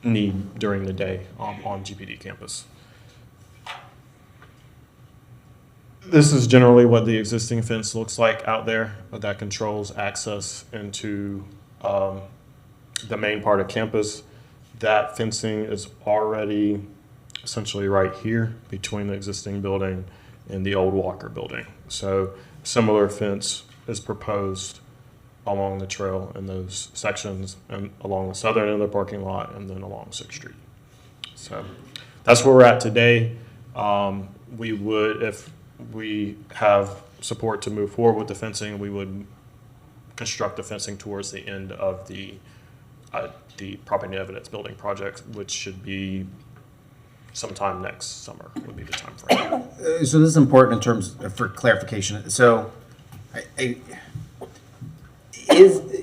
need during the day on GPD campus. This is generally what the existing fence looks like out there, but that controls access into the main part of campus. That fencing is already essentially right here between the existing building and the old Walker building. So similar fence is proposed along the trail in those sections and along the southern end of the parking lot and then along 6th Street. So that's where we're at today. We would, if we have support to move forward with the fencing, we would construct the fencing towards the end of the property evidence building project, which should be sometime next summer would be the time frame. So this is important in terms for clarification. So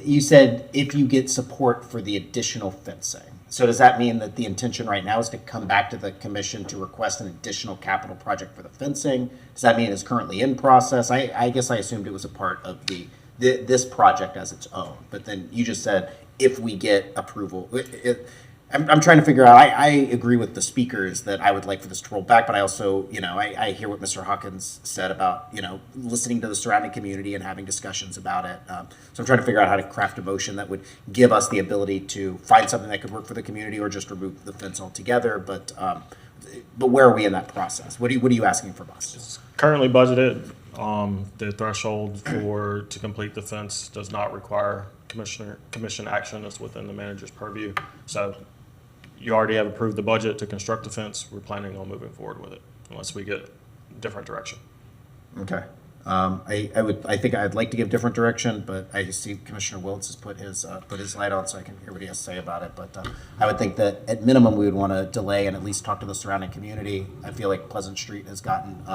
you said if you get support for the additional fencing, So does that mean that the intention right now is to come back to the commission to request an additional capital project for the fencing? Does that mean it's currently in process? I guess I assumed it was a part of this project as its own, but then you just said if we get approval. I'm trying to figure out, I agree with the speakers that I would like for this to roll back, but I also, I hear what Mr. Hawkins said about, listening to the surrounding community and having discussions about it. So I'm trying to figure out how to craft a motion that would give us the ability to find something that could work for the community or just remove the fence altogether. But where are we in that process? What are you asking from us? It's currently budgeted. The threshold to complete the fence does not require commission action. It's within the manager's purview. So you already have approved the budget to construct the fence. We're planning on moving forward with it unless we get different direction. Okay. I think I'd like to give different direction, but I see Commissioner Wiltz has put his light on, so I can hear what he has to say about it. But I would think that at minimum we would want to delay and at least talk to the surrounding community. I feel like Pleasant Street has gotten,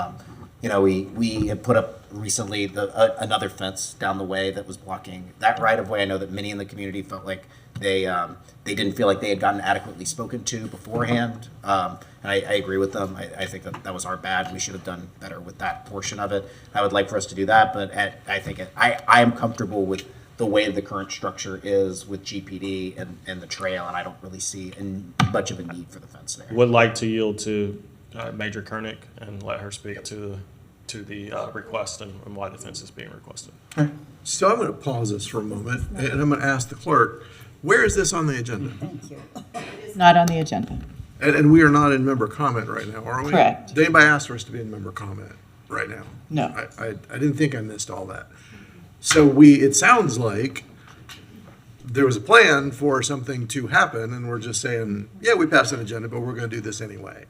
we have put up recently another fence down the way that was blocking that right of way. I know that many in the community felt like they didn't feel like they had gotten adequately spoken to beforehand. And I agree with them. I think that was our bad. We should have done better with that portion of it. I would like for us to do that, but I am comfortable with the way the current structure is with GPD and the trail, and I don't really see much of a need for the fence there. Would like to yield to Major Koenig and let her speak to the request and why the fence is being requested. So I'm going to pause this for a moment, and I'm going to ask the clerk, where is this on the agenda? Thank you. It's not on the agenda. And we are not in member comment right now, are we? Correct. Did anybody ask for us to be in member comment right now? No. I didn't think I missed all that. So it sounds like there was a plan for something to happen, and we're just saying, yeah, we passed an agenda, but we're going to do this anyway.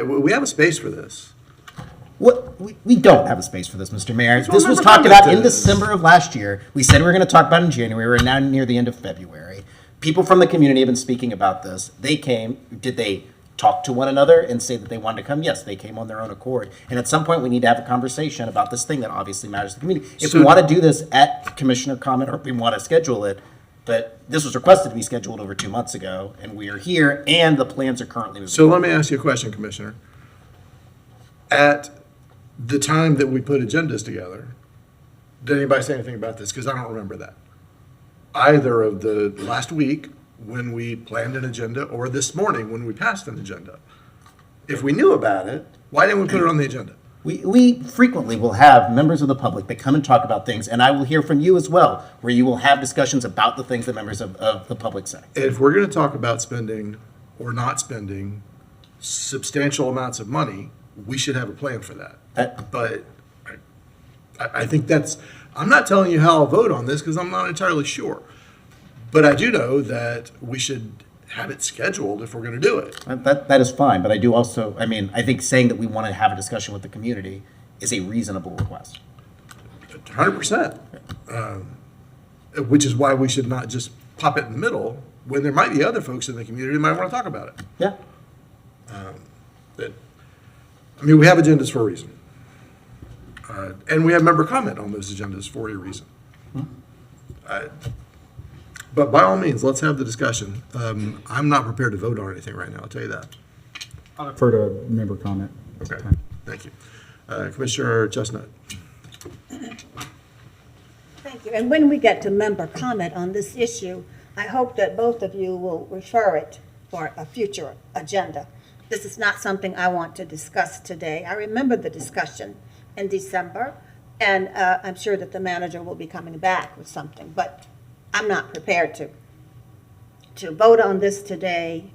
We have a space for this. What we don't have a space for this, Mr. Mayor. That's what This was member talked about comment in is. December of last year. We said we were going to talk about it in January. We're now near the end of February. People from the community have been speaking about this. They came. Did they talk to one another and say that they wanted to come? Yes, they came on their own accord. And at some point, we need to have a conversation about this thing that obviously matters to the community. If we want to do this at commissioner comment, or if we want to schedule it, but this was requested to be scheduled over 2 months ago, and we are here, and the plans are currently moving. So let me ask you a question, Commissioner. At the time that we put agendas together, did anybody say anything about this? Because I don't remember that. Either of the last week when we planned an agenda or this morning when we passed an agenda. If we knew about it, why didn't we put it on the agenda? We frequently will have members of the public that come and talk about things, and I will hear from you as well, where you will have discussions about the things that members of the public say. If we're going to talk about spending or not spending substantial amounts of money, we should have a plan for that. But I think I'm not telling you how I'll vote on this because I'm not entirely sure. But I do know that we should have it scheduled if we're going to do it. That is fine, but I do also, I think saying that we want to have a discussion with the community is a reasonable request. 100%. Which is why we should not just pop it in the middle when there might be other folks in the community who might want to talk about it. Yeah. We have agendas for a reason. And we have member comment on those agendas for a reason. But by all means, let's have the discussion. I'm not prepared to vote on anything right now, I'll tell you that. I'll defer to member comment. Okay, thank you. Commissioner Chestnut. Thank you. And when we get to member comment on this issue, I hope that both of you will refer it for a future agenda. This is not something I want to discuss today. I remember the discussion in December, and I'm sure that the manager will be coming back with something, but I'm not prepared to vote on this today.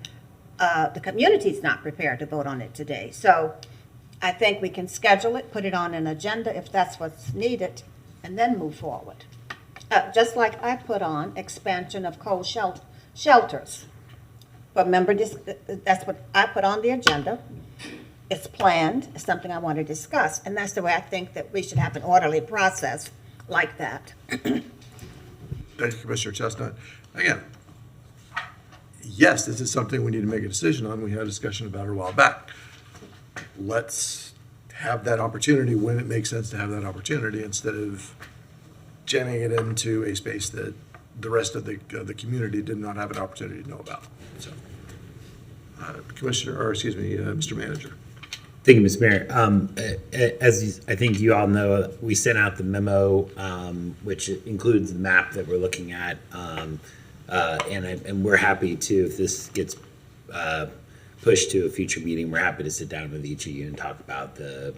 The community's not prepared to vote on it today. So I think we can schedule it, put it on an agenda if that's what's needed, and then move forward. Just like I put on expansion of coal shelters. But remember, that's what I put on the agenda. It's planned, it's something I want to discuss, and that's the way I think that we should have an orderly process like that. Thank you, Commissioner Chestnut. Again, yes, this is something we need to make a decision on. We had a discussion about it a while back. Let's have that opportunity when it makes sense to have that opportunity instead of jamming it into a space that the rest of the community did not have an opportunity to know about. So, Commissioner, or excuse me, Mr. Manager. Thank you, Mr. Mayor. I think you all know, we sent out the memo, which includes the map that we're looking at, and we're happy to, if this gets pushed to a future meeting, we're happy to sit down with each of you and talk about the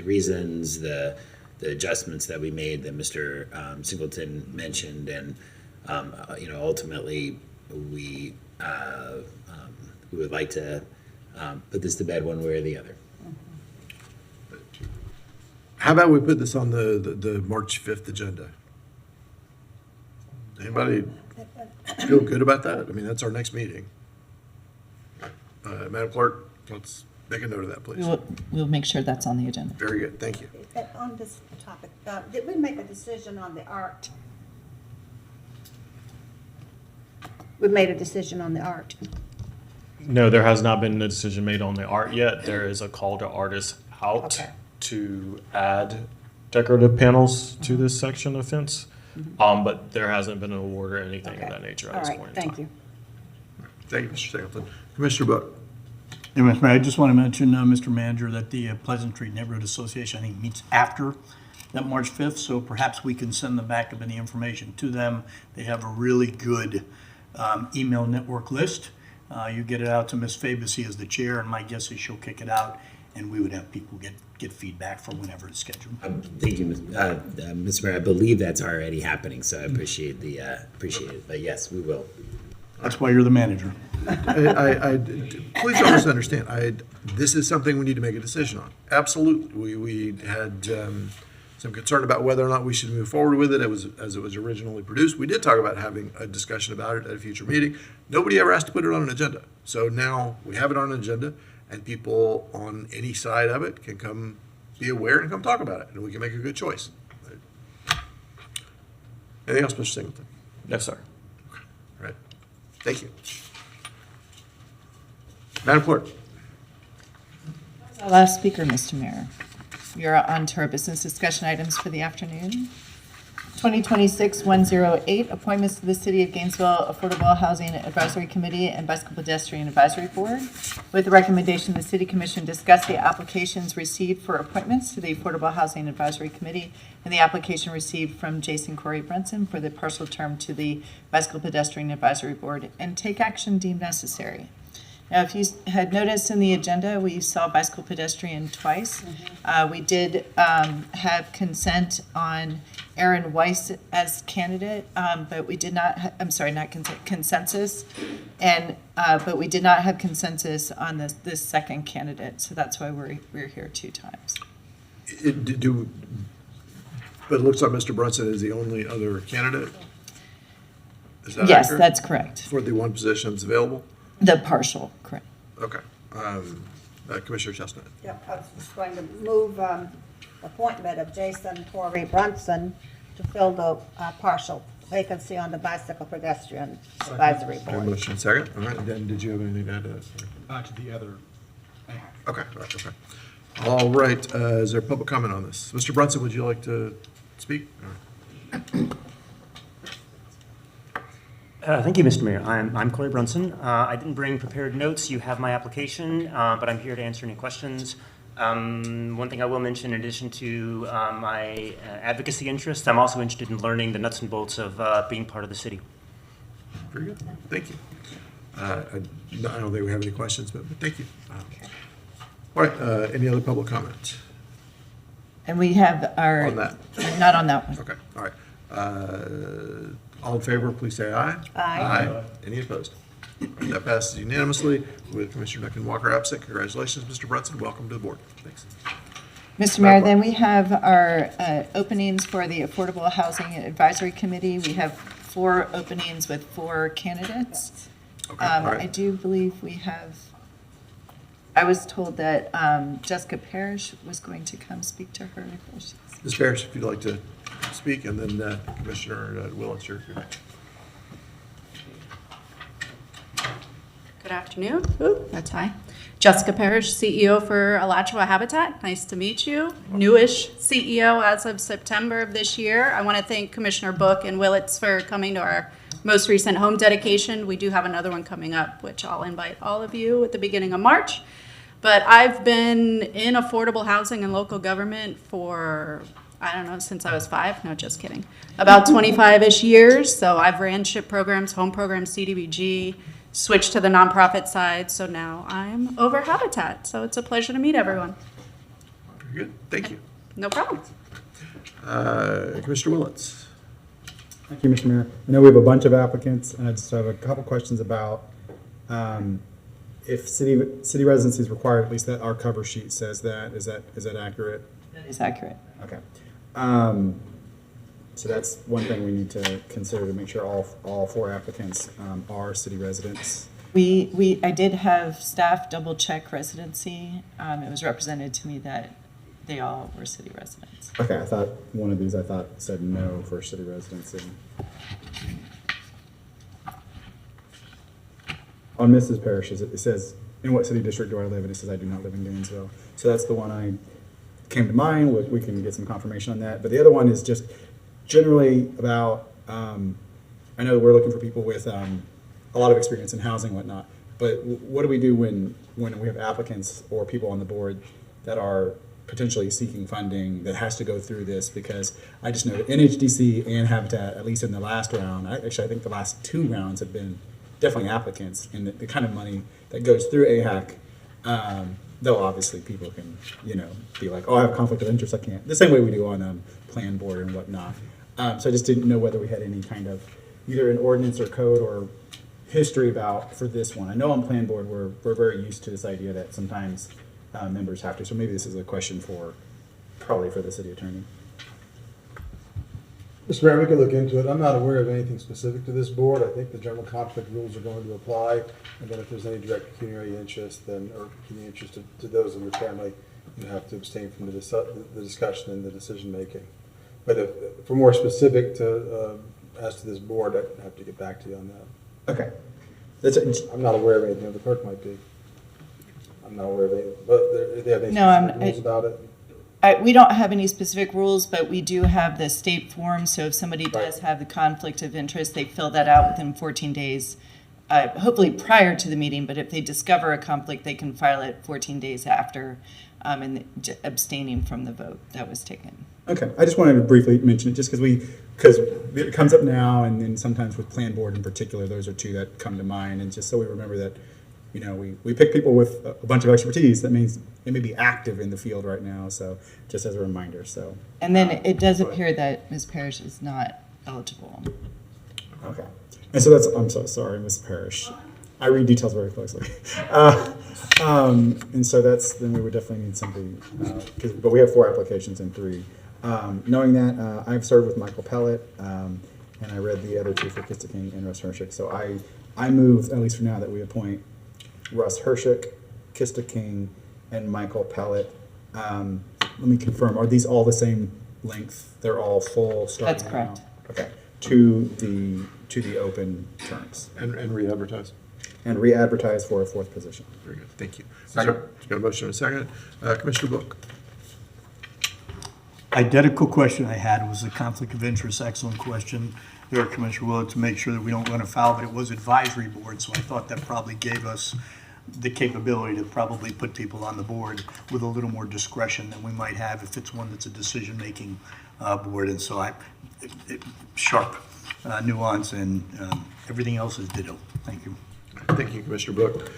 reasons, the adjustments that we made that Mr. Singleton mentioned, and ultimately we would like to put this to bed one way or the other. How about we put this on the March 5th agenda? Anybody feel good about that? I mean, that's our next meeting. Madam Clerk, let's make a note of that, please. We'll make sure that's on the agenda. Very good, thank you. On this topic, did we make a decision on the art? We made a decision on the art. No, there has not been a decision made on the art yet. There is a call to artists out Okay. to add decorative panels to this section of fence. But there hasn't been an award or anything of Okay. that nature All at this right, point in time. thank you. Thank you, Mr. Singleton. Commissioner Book. Yeah, Mr. Mayor, I just want to mention, Mr. Manager, that the Pleasant Street Neighborhood Association, I think, meets after that March 5th, so perhaps we can send them back of any information to them. They have a really good email network list. You get it out to Ms. Fabusy as the chair, and my guess is she'll kick it out, and we would have people get feedback from whenever it's scheduled. Thank you, Mr. Mayor. I believe that's already happening, so I appreciate it. But yes, we will. That's why you're the manager. Please don't misunderstand. This is something we need to make a decision on. Absolutely. We had some concern about whether or not we should move forward with it as it was originally produced. We did talk about having a discussion about it at a future meeting. Nobody ever asked to put it on an agenda. So now we have it on an agenda, and people on any side of it can come be aware and come talk about it, and we can make a good choice. Anything else, Mr. Singleton? No, sir. All right. Thank you. Madam Clerk. Our last speaker, Mr. Mayor. You're on to our business discussion items for the afternoon. 2026-108, appointments to the City of Gainesville Affordable Housing Advisory Committee and Bicycle-Pedestrian Advisory Board. With the recommendation, the City Commission discuss the applications received for appointments to the Affordable Housing Advisory Committee and the application received from Jason Corey Brunson for the partial term to the Bicycle-Pedestrian Advisory Board, and take action deemed necessary. Now, if you had noticed in the agenda, we saw Bicycle Pedestrian twice. We did have consent on Aaron Weiss as candidate, but we did not, consensus. And, but we did not have consensus on this second candidate, so that's why we're here two times. But it looks like Mr. Brunson is the only other candidate? Is that Yes, accurate? that's correct. For the one position that's available? The partial, correct. Okay. Commissioner Chestnut. Yep, I was just going to move appointment of Jason Corey Brunson to fill the partial vacancy on the Bicycle Pedestrian Advisory Okay, Board. motion second. All right, and then did you have anything to add to that? To the other. Okay, all right, okay. All right, is there public comment on this? Mr. Brunson, would you like to speak? All right. Thank you, Mr. Mayor. I'm Corey Brunson. I didn't bring prepared notes. You have my application, but I'm here to answer any questions. One thing I will mention, in addition to my advocacy interests, I'm also interested in learning the nuts and bolts of being part of the city. Very good. Thank you. I don't think we have any questions, but thank you. All right, any other public comments? And we have our. On that? Not on that one. Okay, all right. All in favor, please say aye. Aye. Any opposed? That passes unanimously with Commissioner Duncan Walker absent. Congratulations, Mr. Brunson. Welcome to the board. Thanks. Mr. Mayor, then we have our openings for the Affordable Housing Advisory Committee. We have 4 openings with 4 candidates. Okay, all I right. do believe we have, I was told that Jessica Parrish was going to come speak to her. Ms. Parrish, if you'd like to speak, and then Commissioner Willett, your next. Good afternoon. That's high. Jessica Parrish, CEO for Alachua Habitat. Nice to meet you. Newish CEO as of September of this year. I want to thank Commissioner Book and Willits for coming to our most recent home dedication. We do have another one coming up, which I'll invite all of you at the beginning of March. But I've been in affordable housing and local government for, I don't know, since I was 5. No, just kidding. About 25-ish years. So I've ran SHIP programs, home programs, CDBG, switched to the nonprofit side. So now I'm over Habitat. So it's a pleasure to meet everyone. Very good. Thank you. No problem. Commissioner Willets. Thank you, Mr. Mayor. I know we have a bunch of applicants, and I just have a couple questions about if city residency is required. At least that our cover sheet says that. Is that accurate? That is accurate. Okay. So that's one thing we need to consider to make sure all 4 applicants are city residents. I did have staff double check residency. It was represented to me that they all were city residents. Okay, I thought one of these said no for city residency. On Mrs. Parrish, it says, in what city district do I live? And it says I do not live in Gainesville. So that's the one I came to mind. We can get some confirmation on that. But the other one is just generally about, I know we're looking for people with a lot of experience in housing and whatnot, but what do we do when we have applicants or people on the board that are potentially seeking funding that has to go through this? Because I just know that NHDC and Habitat, at least in the last round, I think the last 2 rounds have been definitely applicants, and the kind of money that goes through AHAC, though obviously people can, be like, oh, I have conflict of interest, I can't. The same way we do on plan board and whatnot. So I just didn't know whether we had any kind of either an ordinance or code or history for this one. I know on plan board we're very used to this idea that sometimes members have to. So maybe this is a question probably for the city attorney. Mr. Mayor, we can look into it. I'm not aware of anything specific to this board. I think the general conflict rules are going to apply. And then if there's any direct pecuniary interest, or pecuniary interest to those in your family, you have to abstain from the discussion and the decision making. But for more specific as to this board, I'd have to get back to you on that. Okay. I'm not aware of anything. The clerk might be. I'm not aware of anything. But do they have any specific rules about it? We don't have any specific rules, but we do have the state form. So if somebody does have the conflict of interest, they fill that out within 14 days, hopefully prior to the meeting. But if they discover a conflict, they can file it 14 days after and abstaining from the vote that was taken. Okay, I just wanted to briefly mention it just because it comes up now, and then sometimes with plan board in particular, those are 2 that come to mind. And just so we remember that, we pick people with a bunch of expertise. That means they may be active in the field right now. So just as a reminder. So. And then it does appear that Ms. Parrish is not eligible. Okay. And so I'm so sorry, Ms. Parrish. I read details very closely. And so then we would definitely need something, but we have 4 applications and 3. Knowing that, I've served with Michael Pellet, and I read the other 2 for Kista King and Russ Hershik. So I move, at least for now, that we appoint Russ Hershik, Kista King, and Michael Pellet. Let me confirm, are these all the same length? They're all full starting That's correct. now? Okay. To the open terms. And re-advertise. And re-advertise for a 4th position. Very good. Thank you. Second. Got a motion and a second. Commissioner Book. Identical question I had was the conflict of interest. Excellent question there, Commissioner Willett, to make sure that we don't run afoul, but it was advisory board, so I thought that probably gave us the capability to probably put people on the board with a little more discretion than we might have if it's one that's a decision-making board. And so sharp nuance, and everything else is ditto. Thank you. Thank you, Commissioner Book.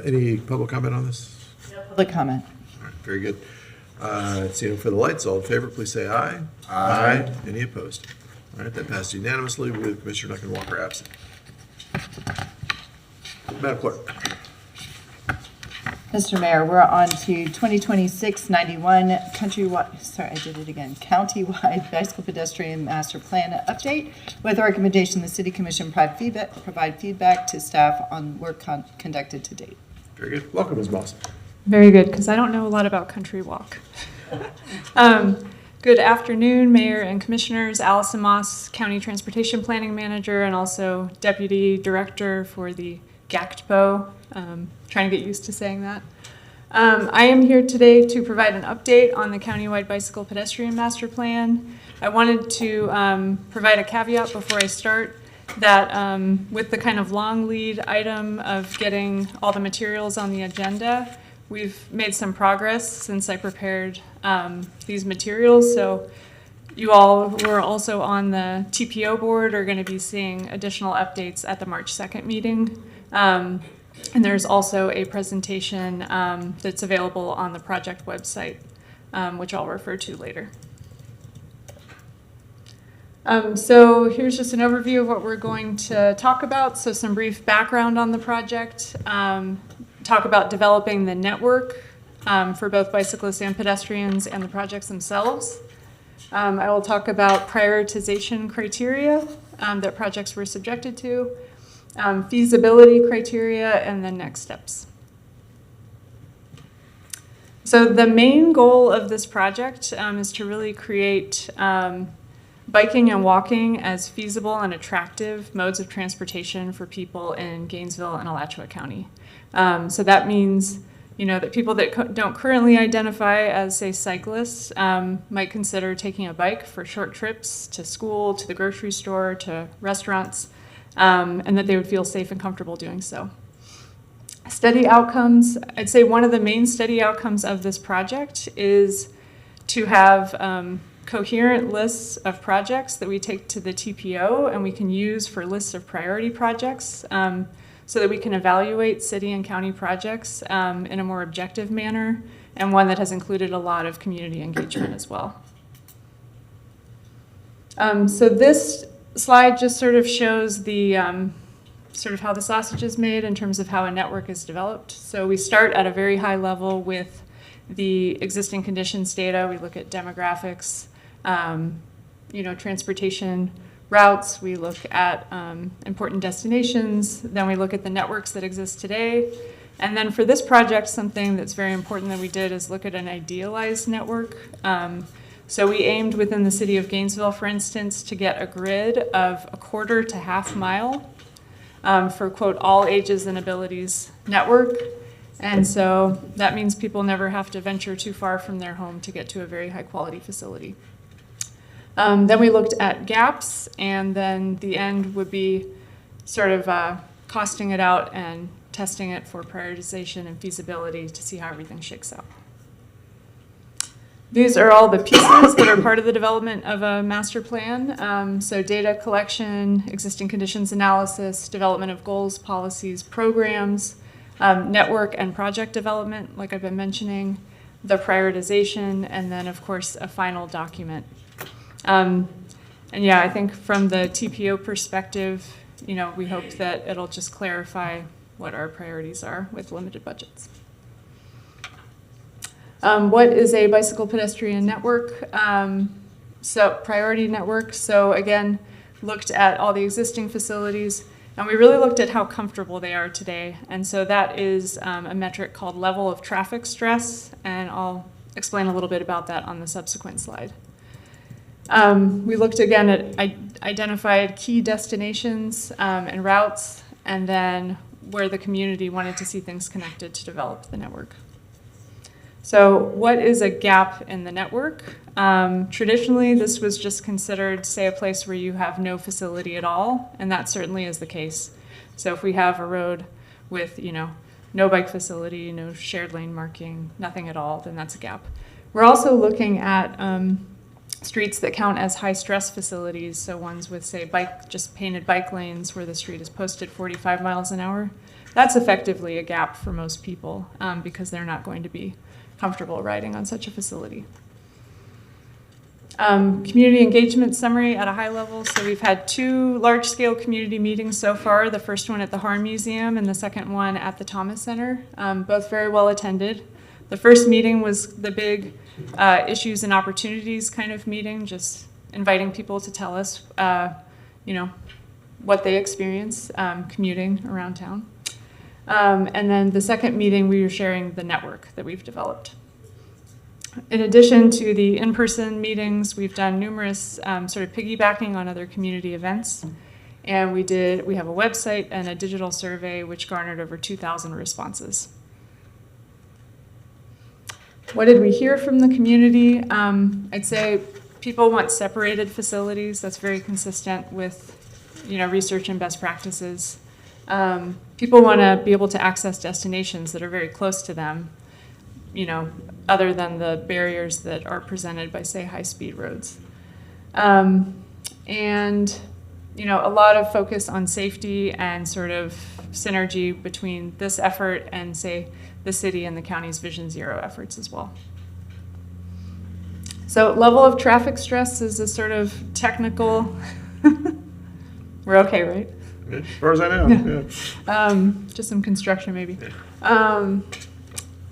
Any public comment on this? No public comment. All right, very good. Seeing no further lights, all in favor, please say aye. Aye. Any opposed? All right, that passed unanimously with Commissioner Duncan Walker absent. Madam Clerk. Mr. Mayor, we're on to 2026-91 Countywide Bicycle-Pedestrian Master Plan update. With recommendation, the City Commission provide feedback to staff on work conducted to date. Very good. Welcome, Ms. Moss. Very good, because I don't know a lot about Country Walk. Good afternoon, Mayor and Commissioners. Allison Moss, County Transportation Planning Manager, and also Deputy Director for the GACTPO. Trying to get used to saying that. I am here today to provide an update on the Countywide Bicycle-Pedestrian Master Plan. I wanted to provide a caveat before I start that with the kind of long lead item of getting all the materials on the agenda, we've made some progress since I prepared these materials. So you all who are also on the TPO board are going to be seeing additional updates at the March 2nd meeting. And there's also a presentation that's available on the project website, which I'll refer to later. So here's just an overview of what we're going to talk about. So some brief background on the project, talk about developing the network for both bicyclists and pedestrians and the projects themselves. I will talk about prioritization criteria that projects were subjected to, feasibility criteria, and then next steps. So the main goal of this project is to really create biking and walking as feasible and attractive modes of transportation for people in Gainesville and Alachua County. So that means, that people that don't currently identify as, say, cyclists might consider taking a bike for short trips to school, to the grocery store, to restaurants, and that they would feel safe and comfortable doing so. Study outcomes, I'd say one of the main study outcomes of this project is to have coherent lists of projects that we take to the TPO and we can use for lists of priority projects so that we can evaluate city and county projects in a more objective manner, and one that has included a lot of community engagement as well. So this slide just sort of shows the sort of how the sausage is made in terms of how a network is developed. So we start at a very high level with the existing conditions data. We look at demographics, transportation routes. We look at important destinations. Then we look at the networks that exist today. And then for this project, something that's very important that we did is look at an idealized network. So we aimed within the city of Gainesville, for instance, to get a grid of a quarter to half mile for, quote, all ages and abilities network. And so that means people never have to venture too far from their home to get to a very high quality facility. Then we looked at gaps, and then the end would be sort of costing it out and testing it for prioritization and feasibility to see how everything shakes out. These are all the pieces that are part of the development of a master plan. So data collection, existing conditions analysis, development of goals, policies, programs, network and project development, like I've been mentioning, the prioritization, and then of course a final document. And yeah, I think from the TPO perspective, we hope that it'll just clarify what our priorities are with limited budgets. What is a bicycle pedestrian network? So priority network. So again, looked at all the existing facilities, and we really looked at how comfortable they are today. And so that is a metric called level of traffic stress, and I'll explain a little bit about that on the subsequent slide. We looked again at identified key destinations and routes, and then where the community wanted to see things connected to develop the network. So what is a gap in the network? Traditionally, this was just considered, say, a place where you have no facility at all, and that certainly is the case. So if we have a road with, no bike facility, no shared lane marking, nothing at all, then that's a gap. We're also looking at streets that count as high-stress facilities, so ones with, say, just painted bike lanes where the street is posted 45 miles an hour. That's effectively a gap for most people because they're not going to be comfortable riding on such a facility. Community engagement summary at a high level. So we've had 2 large-scale community meetings so far, the first one at the Harm Museum and the second one at the Thomas Center, both very well attended. The first meeting was the big issues and opportunities kind of meeting, just inviting people to tell us, what they experience commuting around town. And then the second meeting, we were sharing the network that we've developed. In addition to the in-person meetings, we've done numerous sort of piggybacking on other community events. And we have a website and a digital survey which garnered over 2,000 responses. What did we hear from the community? I'd say people want separated facilities. That's very consistent with, research and best practices. People want to be able to access destinations that are very close to them, other than the barriers that are presented by, say, high-speed roads. And, a lot of focus on safety and sort of synergy between this effort and, say, the city and the county's Vision Zero efforts as well. So level of traffic stress is a sort of technical, we're okay, right? As far as I know, yeah. Just some construction maybe.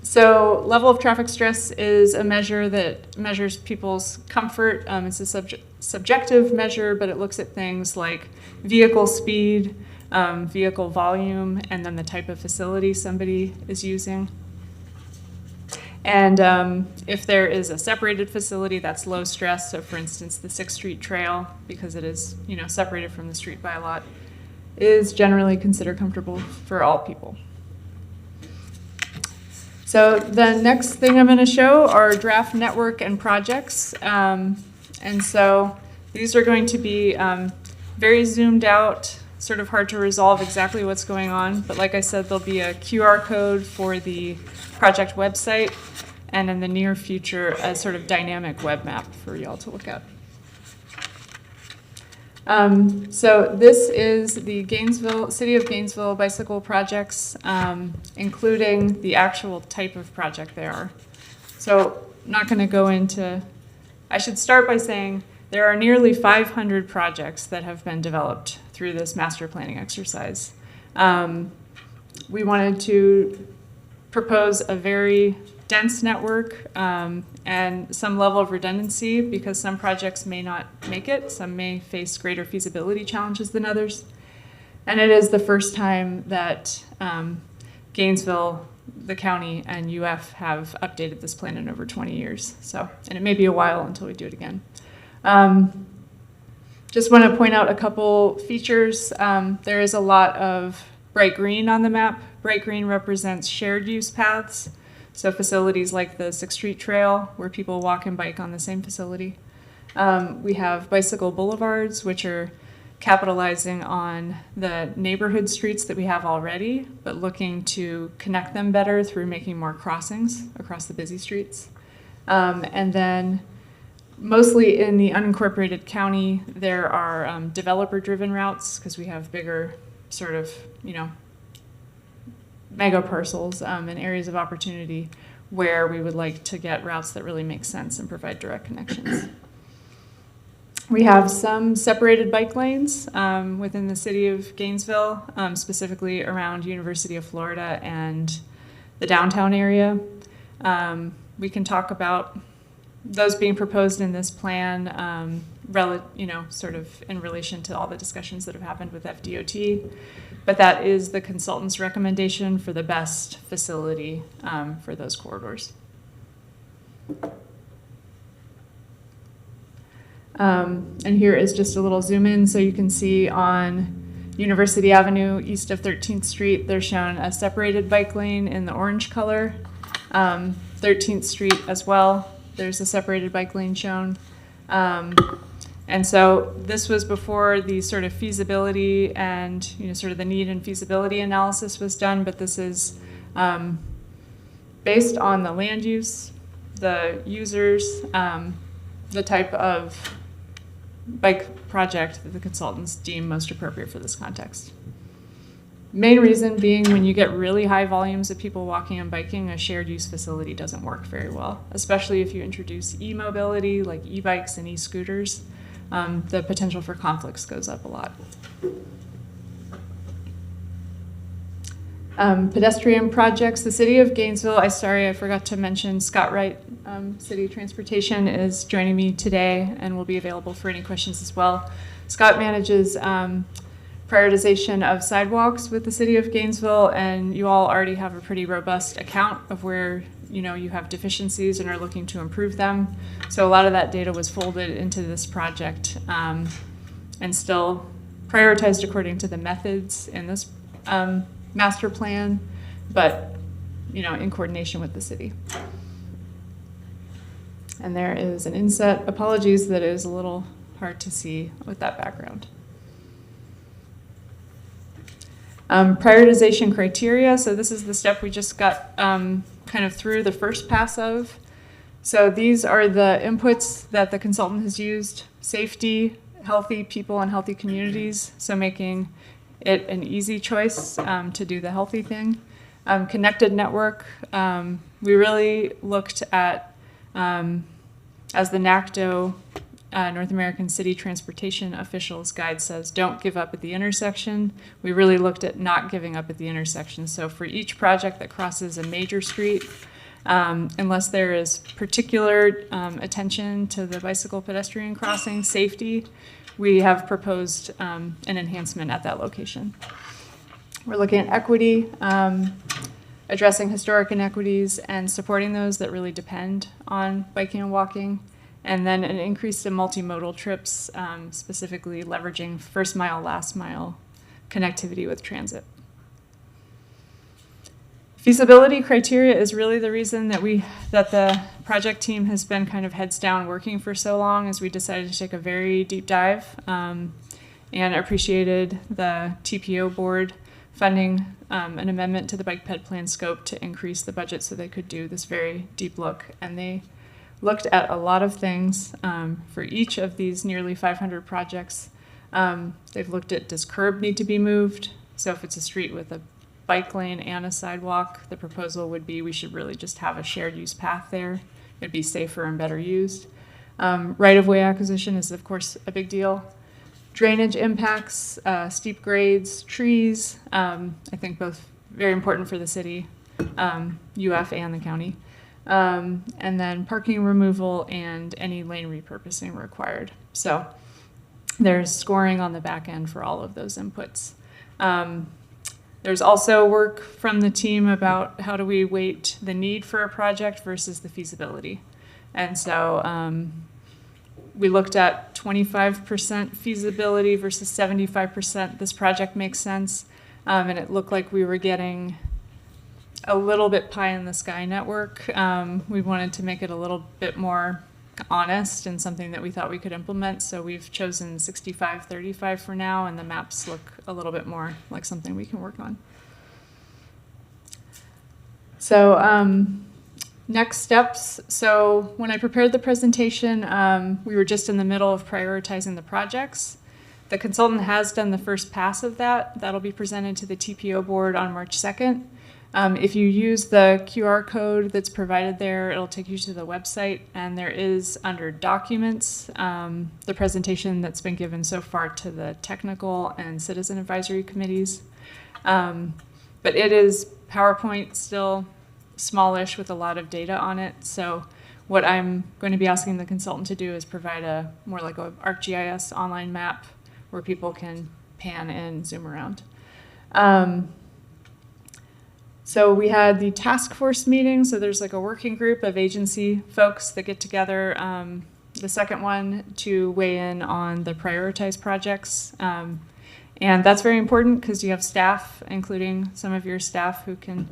So level of traffic stress is a measure that measures people's comfort. It's a subjective measure, but it looks at things like vehicle speed, vehicle volume, and then the type of facility somebody is using. And if there is a separated facility, that's low stress. So for instance, the 6th Street Trail, because it is, separated from the street by a lot, is generally considered comfortable for all people. So the next thing I'm going to show are draft network and projects. And so these are going to be very zoomed out, sort of hard to resolve exactly what's going on. But like I said, there'll be a QR code for the project website, and in the near future, a sort of dynamic web map for y'all to look at. So this is the City of Gainesville bicycle projects, including the actual type of project they are. So not going to go into, I should start by saying there are nearly 500 projects that have been developed through this master planning exercise. We wanted to propose a very dense network and some level of redundancy, because some projects may not make it. Some may face greater feasibility challenges than others. And it is the first time that Gainesville, the county, and UF have updated this plan in over 20 years. So, and it may be a while until we do it again. Just want to point out a couple features. There is a lot of bright green on the map. Bright green represents shared use paths. So facilities like the 6th Street Trail, where people walk and bike on the same facility. We have bicycle boulevards, which are capitalizing on the neighborhood streets that we have already, but looking to connect them better through making more crossings across the busy streets. And then mostly in the unincorporated county, there are developer-driven routes, because we have bigger sort of, mega parcels and areas of opportunity where we would like to get routes that really make sense and provide direct connections. We have some separated bike lanes within the city of Gainesville, specifically around University of Florida and the downtown area. We can talk about those being proposed in this plan, sort of in relation to all the discussions that have happened with FDOT. But that is the consultant's recommendation for the best facility for those corridors. And here is just a little zoom in, so you can see on University Avenue, east of 13th Street, they're shown a separated bike lane in the orange color. 13th Street as well, there's a separated bike lane shown. And so this was before the sort of feasibility and, sort of the need and feasibility analysis was done, but this is based on the land use, the users, the type of bike project that the consultants deem most appropriate for this context. Main reason being, when you get really high volumes of people walking and biking, a shared use facility doesn't work very well, especially if you introduce e-mobility like e-bikes and e-scooters. The potential for conflicts goes up a lot. Pedestrian projects. The city of Gainesville, I forgot to mention Scott Wright, City Transportation, is joining me today and will be available for any questions as well. Scott manages prioritization of sidewalks with the city of Gainesville, and you all already have a pretty robust account of where you have deficiencies and are looking to improve them. So a lot of that data was folded into this project and still prioritized according to the methods in this master plan, but in coordination with the city. And there is an inset. Apologies that it is a little hard to see with that background. Prioritization criteria. So this is the step we just got kind of through the first pass of. So these are the inputs that the consultant has used: safety, healthy people, and healthy communities. So making it an easy choice to do the healthy thing. Connected network. We really looked at, as the NACDO, North American City Transportation Officials Guide says, don't give up at the intersection. We really looked at not giving up at the intersection. So for each project that crosses a major street, unless there is particular attention to the bicycle-pedestrian crossing safety, we have proposed an enhancement at that location. We're looking at equity, addressing historic inequities and supporting those that really depend on biking and walking, and then an increase in multimodal trips, specifically leveraging first mile, last mile connectivity with transit. Feasibility criteria is really the reason that the project team has been kind of heads down working for so long, as we decided to take a very deep dive and appreciated the TPO board funding an amendment to the bike ped plan scope to increase the budget so they could do this very deep look. And they looked at a lot of things for each of these nearly 500 projects. They've looked at, does curb need to be moved? So if it's a street with a bike lane and a sidewalk, the proposal would be we should really just have a shared use path there. It'd be safer and better used. Right-of-way acquisition is, of course, a big deal. Drainage impacts, steep grades, trees, I think both very important for the city, UF and the county. And then parking removal and any lane repurposing required. So there's scoring on the back end for all of those inputs. There's also work from the team about how do we weight the need for a project versus the feasibility. And so we looked at 25% feasibility versus 75%. This project makes sense. And it looked like we were getting a little bit pie in the sky network. We wanted to make it a little bit more honest and something that we thought we could implement. So we've chosen 65-35 for now, and the maps look a little bit more like something we can work on. So next steps. So when I prepared the presentation, we were just in the middle of prioritizing the projects. The consultant has done the first pass of that. That'll be presented to the TPO board on March 2nd. If you use the QR code that's provided there, it'll take you to the website, and there is under documents the presentation that's been given so far to the technical and citizen advisory committees. But it is PowerPoint, still smallish with a lot of data on it. So what I'm going to be asking the consultant to do is provide a more like a ArcGIS online map where people can pan and zoom around. So we had the task force meeting. So there's like a working group of agency folks that get together. The second one to weigh in on the prioritized projects. And that's very important because you have staff, including some of your staff who can,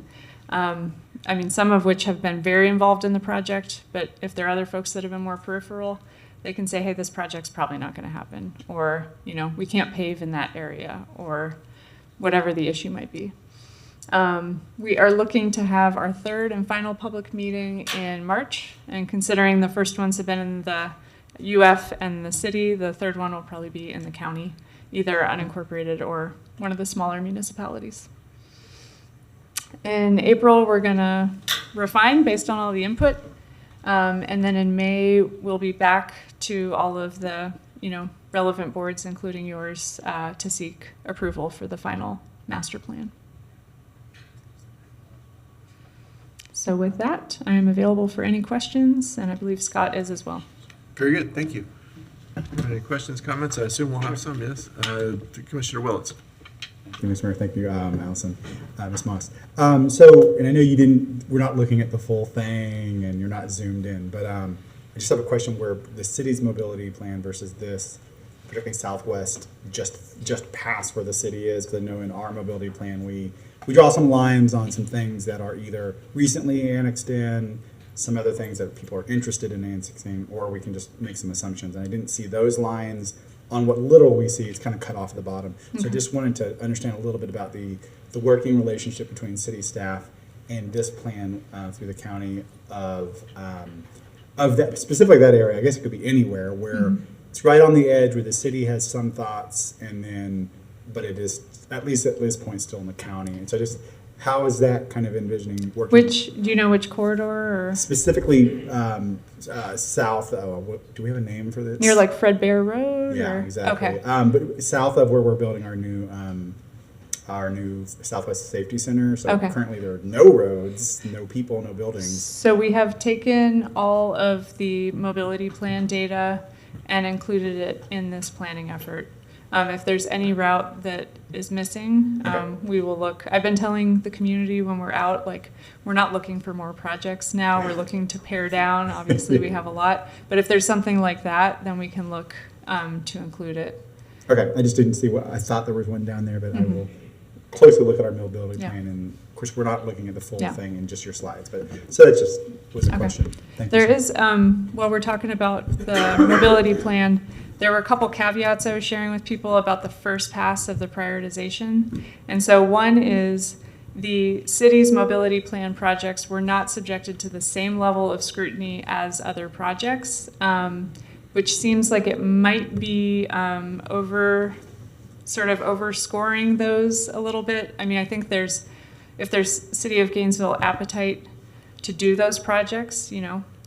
I mean, some of which have been very involved in the project, but if there are other folks that have been more peripheral, they can say, hey, this project's probably not going to happen, or, you know, we can't pave in that area, or whatever the issue might be. We are looking to have our third and final public meeting in March, and considering the first ones have been in the UF and the city, the third one will probably be in the county, either unincorporated or one of the smaller municipalities. In April, we're going to refine based on all the input, and then in May, we'll be back to all of the, you know, relevant boards, including yours, to seek approval for the final master plan. So with that, I am available for any questions, and I believe Scott is as well. Very good, thank you. Any questions, comments? I assume we'll have some, yes. Commissioner Willits. Thank you, Mr. Mayor. Thank you, Allison, Ms. Moss. So, and I know we're not looking at the full thing and you're not zoomed in, but I just have a question where the city's mobility plan versus this, particularly Southwest, just past where the city is, because I know in our mobility plan, we draw some lines on some things that are either recently annexed in, some other things that people are interested in annexing, or we can just make some assumptions. And I didn't see those lines on what little we see. It's kind of cut off at the bottom. So I just wanted to understand a little bit about the working relationship between city staff and this plan through the county of that, specifically that area. I guess it could be anywhere where it's right on the edge where the city has some thoughts, and then, but it is at least at this point still in the county. And so just how is that kind of envisioning working? Do you know which corridor or? Specifically south. Do we have a name for this? Near like Fred Bear Road? Yeah, or? exactly. Okay. But south of where we're building our new Southwest Safety Center. So Okay. currently there are no roads, no people, no buildings. So we have taken all of the mobility plan data and included it in this planning effort. If there's any route that is missing, we will look. I've been telling the community when we're out, like, we're not looking for more projects now. We're looking to pare down. Obviously, we have a lot. But if there's something like that, then we can look to include it. Okay, I just didn't see what, I thought there was one down there, but I will closely look at our mobility Yeah. plan. And of course, we're not looking at the full Yeah. thing in just your slides, but so that just was a Okay. question. Thank There you. is, while we're talking about the mobility plan, there were a couple caveats I was sharing with people about the first pass of the prioritization. And so one is the city's mobility plan projects were not subjected to the same level of scrutiny as other projects, which seems like it might be overscoring those a little bit. I mean, I think if there's City of Gainesville appetite to do those projects,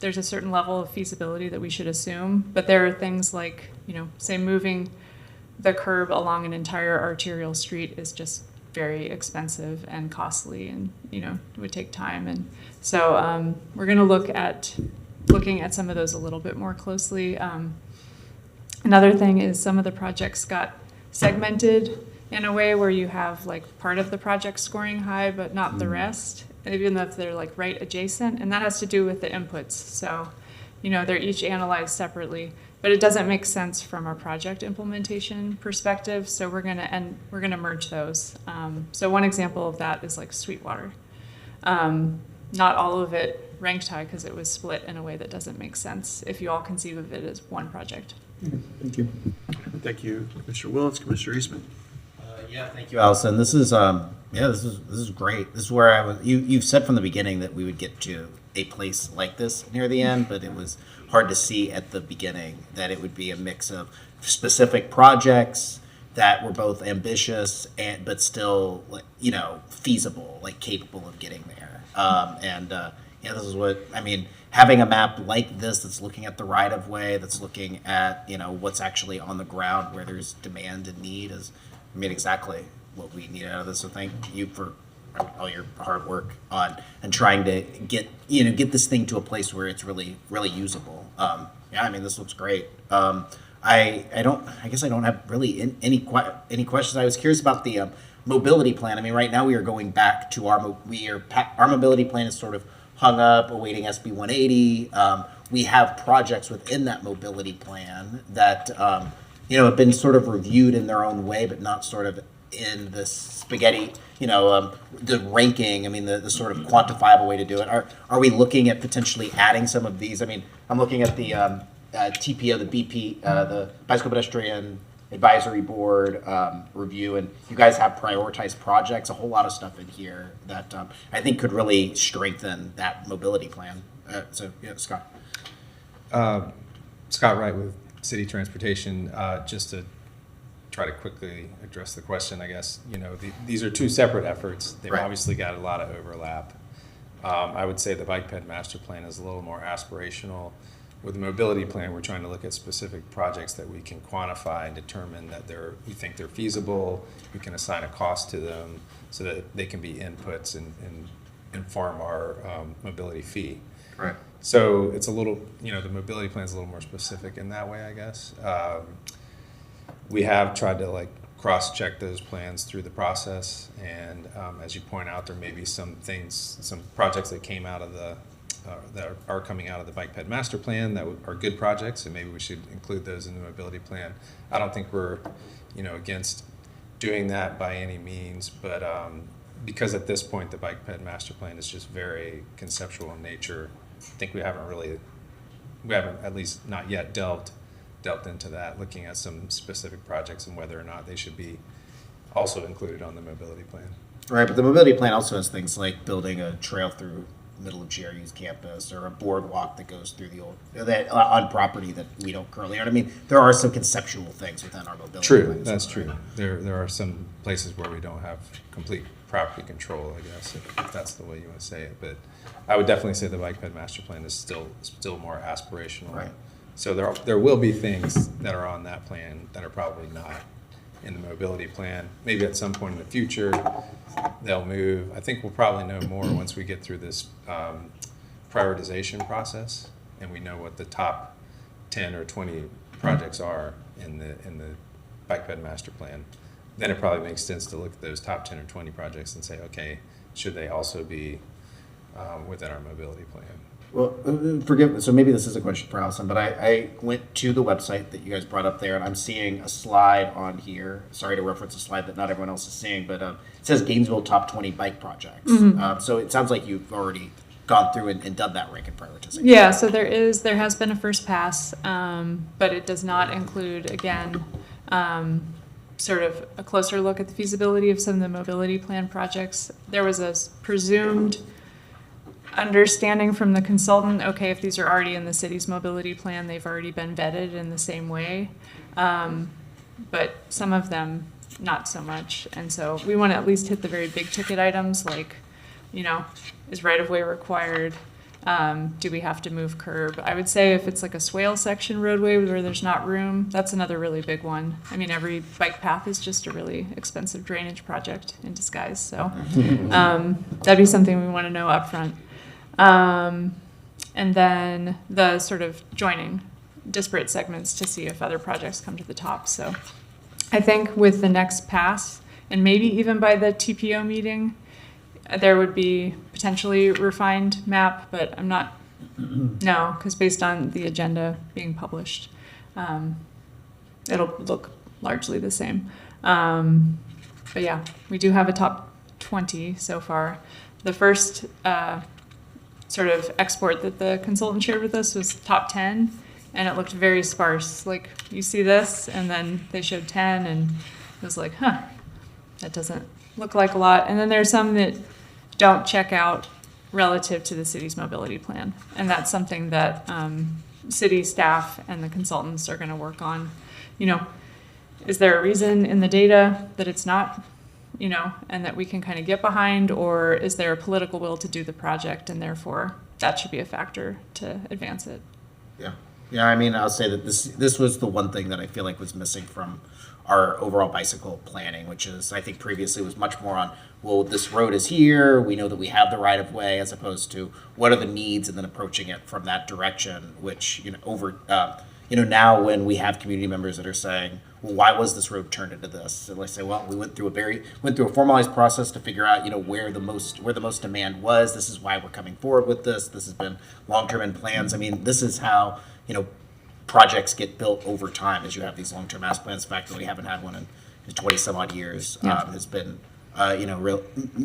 there's a certain level of feasibility that we should assume. But there are things like, say moving the curb along an entire arterial street is just very expensive and costly, and, it would take time. And so we're going to looking at some of those a little bit more closely. Another thing is some of the projects got segmented in a way where you have like part of the project scoring high, but not the rest, even though they're like right adjacent. And that has to do with the inputs. So, they're each analyzed separately, but it doesn't make sense from a project implementation perspective. So we're gonna merge those. So one example of that is like Sweetwater. Not all of it ranked high because it was split in a way that doesn't make sense if you all conceive of it as one project. Thank you. Thank you, Commissioner Willis. Commissioner Eastman. Yeah, thank you, Allison. This is this is great. This is where I was. You've said from the beginning that we would get to a place like this near the end, but it was hard to see at the beginning that it would be a mix of specific projects that were both ambitious but still feasible, like capable of getting there. This is what I mean. Having a map like this that's looking at the right of way, that's looking at what's actually on the ground where there's demand and need is. Exactly what we need out of this. So thank you for all your hard work on and trying to get this thing to a place where it's really usable. This looks great. I guess I don't have really any questions. I was curious about the mobility plan. Right now we are going back to our mobility plan is sort of hung up, awaiting SB 180. We have projects within that mobility plan that. Have been sort of reviewed in their own way, but not sort of in the spaghetti, the ranking, the sort of quantifiable way to do it. Are we looking at potentially adding some of these? I'm looking at the TPO, the BP, the Bicycle-Pedestrian Advisory Board review, and you guys have prioritized projects, a whole lot of stuff in here that I think could really strengthen that mobility plan. Scott. Scott Wright with City Transportation. Just to try to quickly address the question, I guess, these are two separate efforts. They've obviously got a lot of overlap. I would say the Bike Ped Master Plan is a little more aspirational. With the mobility plan, we're trying to look at specific projects that we can quantify and determine that we think they're feasible. We can assign a cost to them so that they can be inputs and inform our mobility fee. Right. So it's a little, the mobility plan is a little more specific in that way, I guess. We have tried to cross-check those plans through the process, and as you point out, there may be some projects that came out of that are coming out of the Bike Ped Master Plan that are good projects, and maybe we should include those in the mobility plan. I don't think we're, against doing that by any means, but because at this point the Bike Ped Master Plan is just very conceptual in nature. think we haven't at least not yet delved into that, looking at some specific projects and whether or not they should be also included on the mobility plan. Right, but the mobility plan also has things like building a trail through middle of GRU's campus, or a boardwalk that goes through the old, that on property that we don't currently own. I mean, there are some conceptual things within our mobility True, plan. that's true. There are some places where we don't have complete property control, I guess, if that's the way you want to say it. But I would definitely say the bike ped master plan is still more aspirational. Right. So there will be things that are on that plan that are probably not in the mobility plan. Maybe at some point in the future, they'll move. I think we'll probably know more once we get through this prioritization process and we know what the top 10 or 20 projects are in the bike ped master plan. Then it probably makes sense to look at those top 10 or 20 projects and say, okay, should they also be within our mobility plan? Well, forgive me, so maybe this is a question for Allison, but I went to the website that you guys brought up there, and I'm seeing a slide on here. Sorry to reference a slide that not everyone else is seeing, but it says Gainesville top 20 bike projects. So it sounds like you've already gone through and done that rank and prioritization. Yeah, so there has been a first pass, but it does not include, again, sort of a closer look at the feasibility of some of the mobility plan projects. There was a presumed understanding from the consultant, okay, if these are already in the city's mobility plan, they've already been vetted in the same way. But some of them, not so much. And so we want to at least hit the very big ticket items, like, is right-of-way required? Do we have to move curb? I would say if it's like a swale section roadway where there's not room, that's another really big one. I mean, every bike path is just a really expensive drainage project in disguise. So that'd be something we want to know up front. And then the sort of joining disparate segments to see if other projects come to the top. So I think with the next pass, and maybe even by the TPO meeting, there would be potentially refined map, but I'm not, no, because based on the agenda being published, it'll look largely the same. But yeah, we do have a top 20 so far. The first sort of export that the consultant shared with us was top 10, and it looked very sparse. Like, you see this, and then they showed 10, and it was like, that doesn't look like a lot. And then there's some that don't check out relative to the city's mobility plan. And that's something that city staff and the consultants are going to work on. Is there a reason in the data that it's not, and that we can kind of get behind, or is there a political will to do the project, and therefore that should be a factor to advance it? Yeah, I mean, I'll say that this was the one thing that I feel like was missing from our overall bicycle planning, which is, I think previously was much more on, well, this road is here, we know that we have the right of way, as opposed to what are the needs, and then approaching it from that direction, which, now when we have community members that are saying, well, why was this road turned into this? And I say, well, we went through a formalized process to figure out, where the most demand was. This is why we're coming forward with this. This has been long-term in plans. I mean, this is how, projects get built over time as you have these long-term master plans. The fact that we haven't had one in 20 some odd years has been,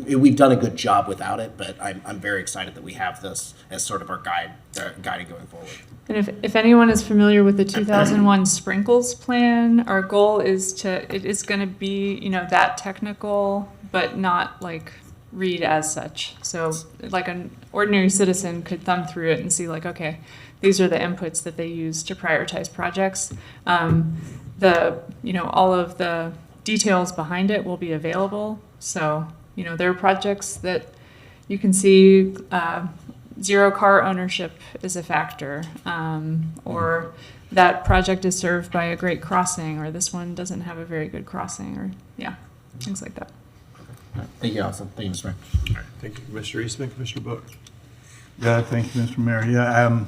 we've done a good job without it, but I'm very excited that we have this as sort of our guiding going forward. And if anyone is familiar with the 2001 Sprinkles Plan, our goal is it is going to be, that technical, but not like read as such. So like an ordinary citizen could thumb through it and see like, okay, these are the inputs that they use to prioritize projects. All of the details behind it will be available. So, there are projects that you can see, zero car ownership is a factor, or that project is served by a great crossing, or this one doesn't have a very good crossing, or things like that. Thank you, Allison. Thank you, Mr. Mayor. All right, thank you, Commissioner Eastman. Commissioner Book. Yeah, thank you, Mr. Mayor. Yeah,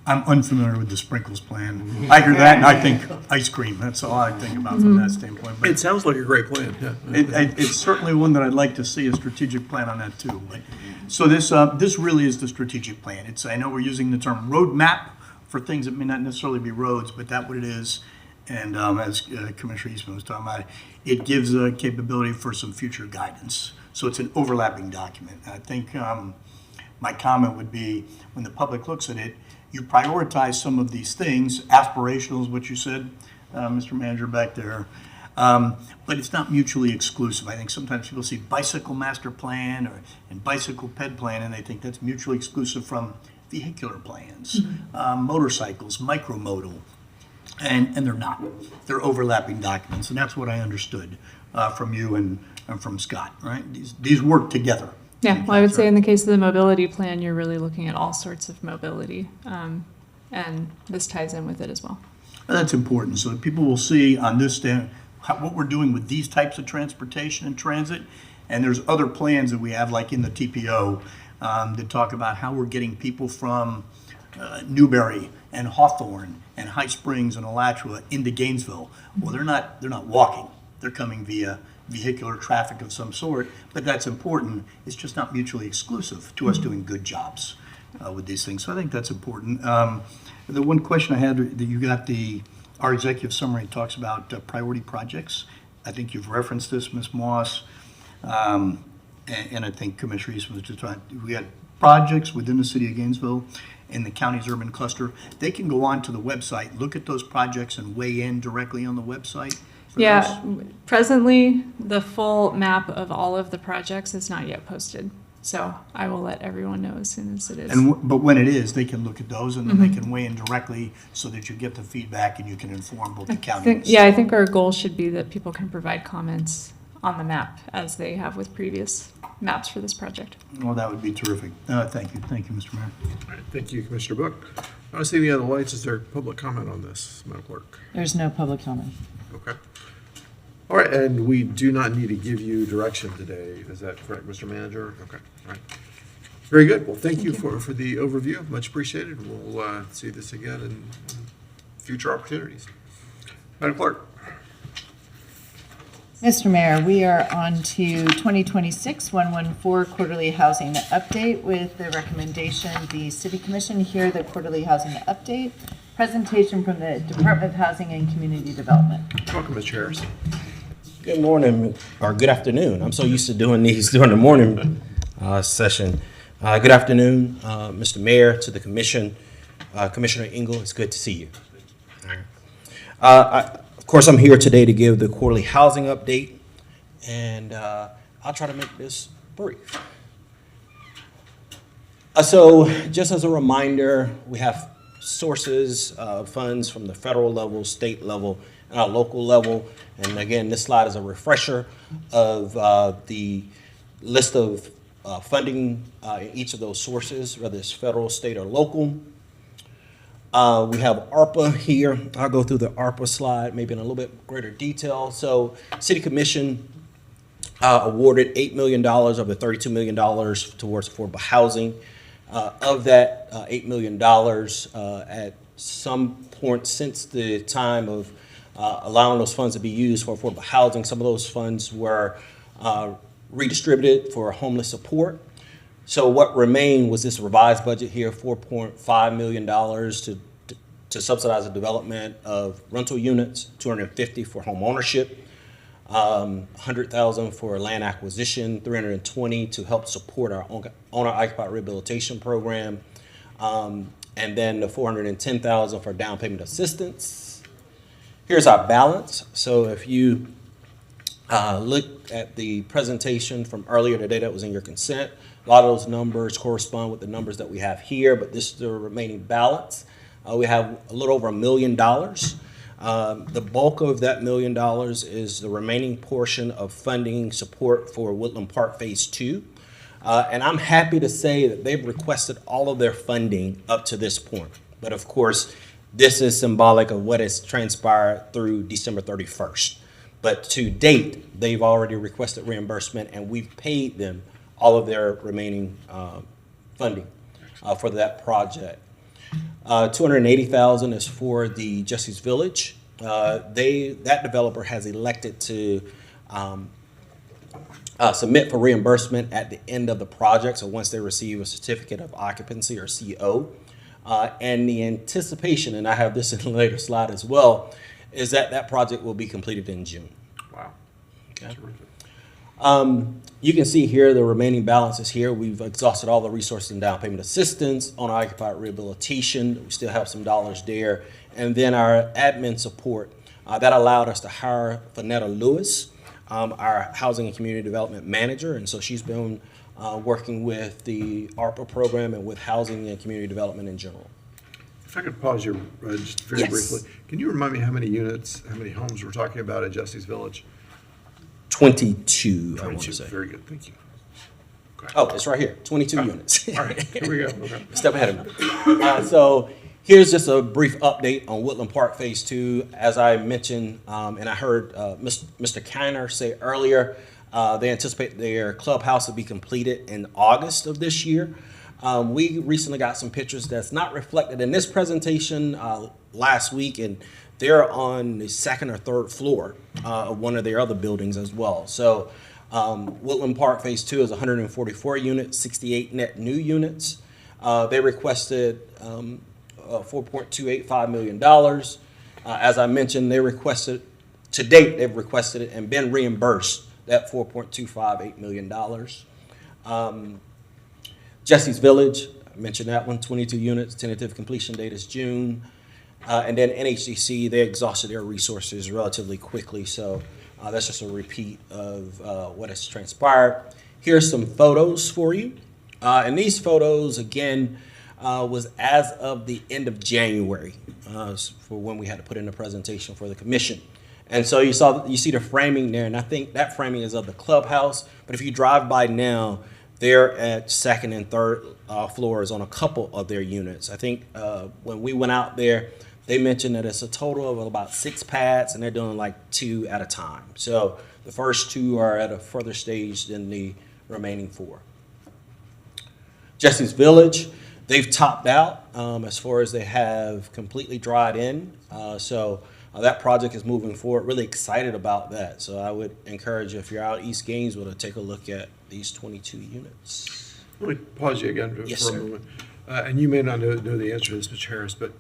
I'm unfamiliar with the sprinkles plan. I hear that and I think ice cream. That's all I think about from that standpoint. But It sounds like a great plan, yeah. it's certainly one that I'd like to see a strategic plan on that too. So this really is the strategic plan. I know we're using the term roadmap for things that may not necessarily be roads, but that's what it is. And as Commissioner Eastman was talking about, it gives a capability for some future guidance. So it's an overlapping document. I think my comment would be, when the public looks at it, you prioritize some of these things, aspirational is what you said, Mr. Manager back there, but it's not mutually exclusive. I think sometimes people see bicycle master plan and bicycle ped plan, and they think that's mutually exclusive from vehicular plans, motorcycles, micromodal, and they're not. They're overlapping documents, and that's what I understood from you and from Scott, right? These work together. Yeah, well, I would say in the case of the mobility plan, you're really looking at all sorts of mobility, and this ties in with it as well. And that's important, so that people will see on this stand what we're doing with these types of transportation and transit, and there's other plans that we have, like in the TPO, that talk about how we're getting people from Newberry and Hawthorne and High Springs and Alachua into Gainesville. Well, they're not walking; they're coming via vehicular traffic of some sort, but that's important. It's just not mutually exclusive to us doing good jobs with these things. So I think that's important. The one question I had, that you got our executive summary talks about priority projects. I think you've referenced this, Ms. Moss, and I think Commissioner Eastman was just trying. We had projects within the city of Gainesville in the county's urban cluster. They can go on to the website, look at those projects, and weigh in directly on the website. Yeah, presently, the full map of all of the projects is not yet posted. So I will let everyone know as soon as it is. But when it is, they can look at those and then they can weigh in directly so that you get the feedback and you can inform both the county. I think our goal should be that people can provide comments on the map as they have with previous maps for this project. Well, that would be terrific. Thank you, Mr. Mayor. All right, thank you, Commissioner Book. I don't see any other lights. Is there public comment on this, Madam Clerk? There's no public comment. Okay. All right, and we do not need to give you direction today. Is that correct, Mr. Manager? Okay, all right. Very good. Well, thank you for the overview. Much appreciated. We'll see this again in future opportunities. Madam Clerk. Mr. Mayor, we are on to 2026-114 Quarterly Housing Update with the recommendation the City Commission hear the Quarterly Housing Update presentation from the Department of Housing and Community Development. Welcome, Mr. Harris. Good morning, or good afternoon. I'm so used to doing these during the morning session. Good afternoon, Mr. Mayor, to the Commission. Commissioner Engel, it's good to see you. Of course, I'm here today to give the quarterly housing update, and I'll try to make this brief. So just as a reminder, we have sources of funds from the federal level, state level, and our local level. And again, this slide is a refresher of the list of funding in each of those sources, whether it's federal, state, or local. We have ARPA here. I'll go through the ARPA slide maybe in a little bit greater detail. So City Commission awarded $8 million of the $32 million towards affordable housing. Of that $8 million, at some point since the time of allowing those funds to be used for affordable housing, some of those funds were redistributed for homeless support. So what remained was this revised budget here, $4.5 million to subsidize the development of rental units, $250 for home ownership, $100,000 for land acquisition, $320 to help support our owner-occupied rehabilitation program, and then the $410,000 for down payment assistance. Here's our balance. So if you look at the presentation from earlier today that was in your consent, a lot of those numbers correspond with the numbers that we have here, but this is the remaining balance. We have a little over $1 million. The bulk of that $1 million is the remaining portion of funding support for Woodland Park Phase 2. And I'm happy to say that they've requested all of their funding up to this point. But of course, this is symbolic of what has transpired through December 31st. But to date, they've already requested reimbursement, and we've paid them all of their remaining funding for that project. $280,000 is for the Jesse's Village. That developer has elected to submit for reimbursement at the end of the project. So once they receive a certificate of occupancy or CO, and the anticipation, and I have this in a later slide as well, is that that project will be completed in June. Wow. Okay. You can see here the remaining balances here. We've exhausted all the resources and down payment assistance on occupied rehabilitation. We still have some dollars there. And then our admin support, that allowed us to hire Vanetta Lewis, our Housing and Community Development Manager. And so she's been working with the ARPA program and with housing and community development in general. If I could pause you just very Yes. briefly. Can you remind me how many units, how many homes we're talking about at Jesse's Village? 22, I want 22. to say. Very good, thank you. Okay. Oh, it's right here, 22 units. All right, here we go. Okay. Step ahead of me. So here's just a brief update on Woodland Park Phase 2. As I mentioned, and I heard Mr. Kiner say earlier, they anticipate their clubhouse will be completed in August of this year. We recently got some pictures that's not reflected in this presentation last week, and they're on the second or third floor of one of their other buildings as well. So Woodland Park Phase 2 is 144 units, 68 net new units. They requested $4.285 million. As I mentioned, they requested, to date, they've requested it and been reimbursed that $4.258 million. Jesse's Village, I mentioned that one, 22 units, tentative completion date is June. And then NHDC, they exhausted their resources relatively quickly, so that's just a repeat of what has transpired. Here's some photos for you. And these photos, again, was as of the end of January for when we had to put in a presentation for the commission. And so you see the framing there, and I think that framing is of the clubhouse. But if you drive by now, they're at second and third floors on a couple of their units. I think when we went out there, they mentioned that it's a total of about 6 pads, and they're doing like 2 at a time. So the first 2 are at a further stage than the remaining 4. Jesse's Village, they've topped out as far as they have completely dried in. So that project is moving forward. Really excited about that. So I would encourage you, if you're out East Gainesville, to take a look at these 22 units. Let me pause you again Yes, for a sir. moment. And you may not know the answer to this, Mr. Harris, but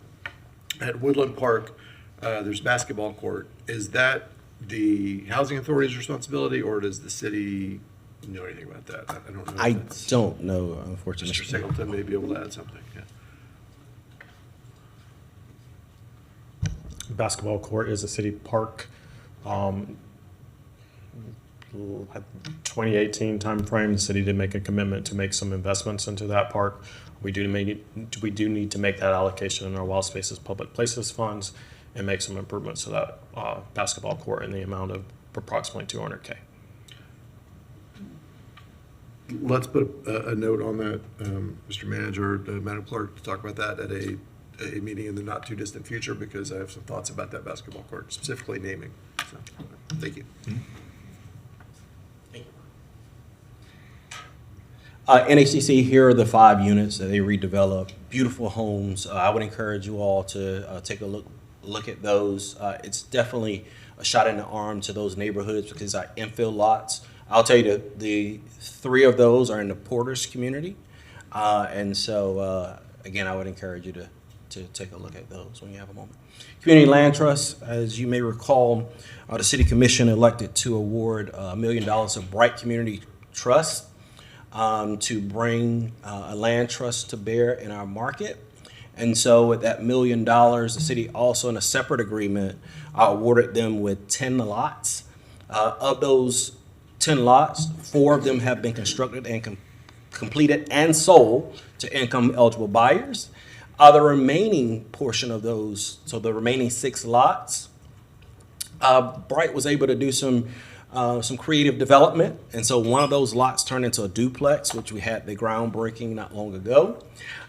at Woodland Park, there's basketball court. Is that the housing authority's responsibility, or does the city know anything about that? I don't know. if I that's- don't know, unfortunately. Mr. Singleton may be able to add something, yeah. Basketball court is a city park. 2018 timeframe, the city did make a commitment to make some investments into that park. We do need to make that allocation in our Wild Spaces Public Places funds and make some improvements to that basketball court in the amount of approximately $200K. Let's put a note on that, Mr. Manager, Madam Clerk, to talk about that at a meeting in the not-too-distant future, because I have some thoughts about that basketball court, specifically naming. So, thank you. NHCC, here are the 5 units that they redeveloped. Beautiful homes. I would encourage you all to take a look at those. It's definitely a shot in the arm to those neighborhoods because our infill lots. I'll tell you the 3 of those are in the Porter's community. And so, again, I would encourage you to take a look at those when you have a moment. Community Land Trust, as you may recall, the City Commission elected to award $1 million of Bright Community Trust to bring a land trust to bear in our market. And so with that $1 million, the city also in a separate agreement awarded them with 10 lots. Of those 10 lots, 4 of them have been constructed and completed and sold to income eligible buyers. The remaining portion of those, so the remaining 6 lots, Bright was able to do some creative development, and so one of those lots turned into a duplex, which we had the groundbreaking not long ago.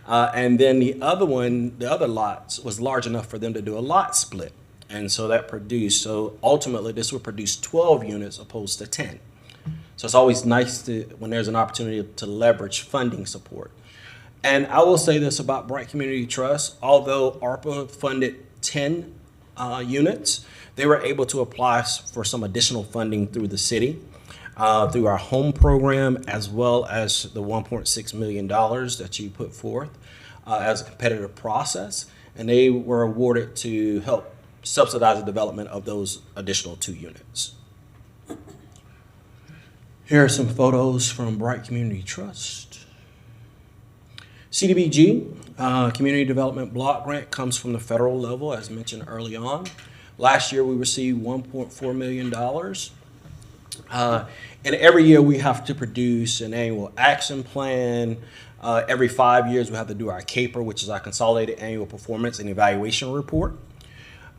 And then the other lots was large enough for them to do a lot split, and so that produced. So ultimately, this would produce 12 units opposed to 10. So it's always nice when there's an opportunity to leverage funding support. And I will say this about Bright Community Trust: although ARPA funded 10 units, they were able to apply for some additional funding through the city, through our home program, as well as the $1.6 million that you put forth as a competitive process. And they were awarded to help subsidize the development of those additional 2 units. Here are some photos from Bright Community Trust. CDBG, Community Development Block Grant, comes from the federal level, as mentioned early on. Last year, we received $1.4 million. And every year, we have to produce an annual action plan. Every 5 years, we have to do our CAPER, which is our Consolidated Annual Performance and Evaluation Report.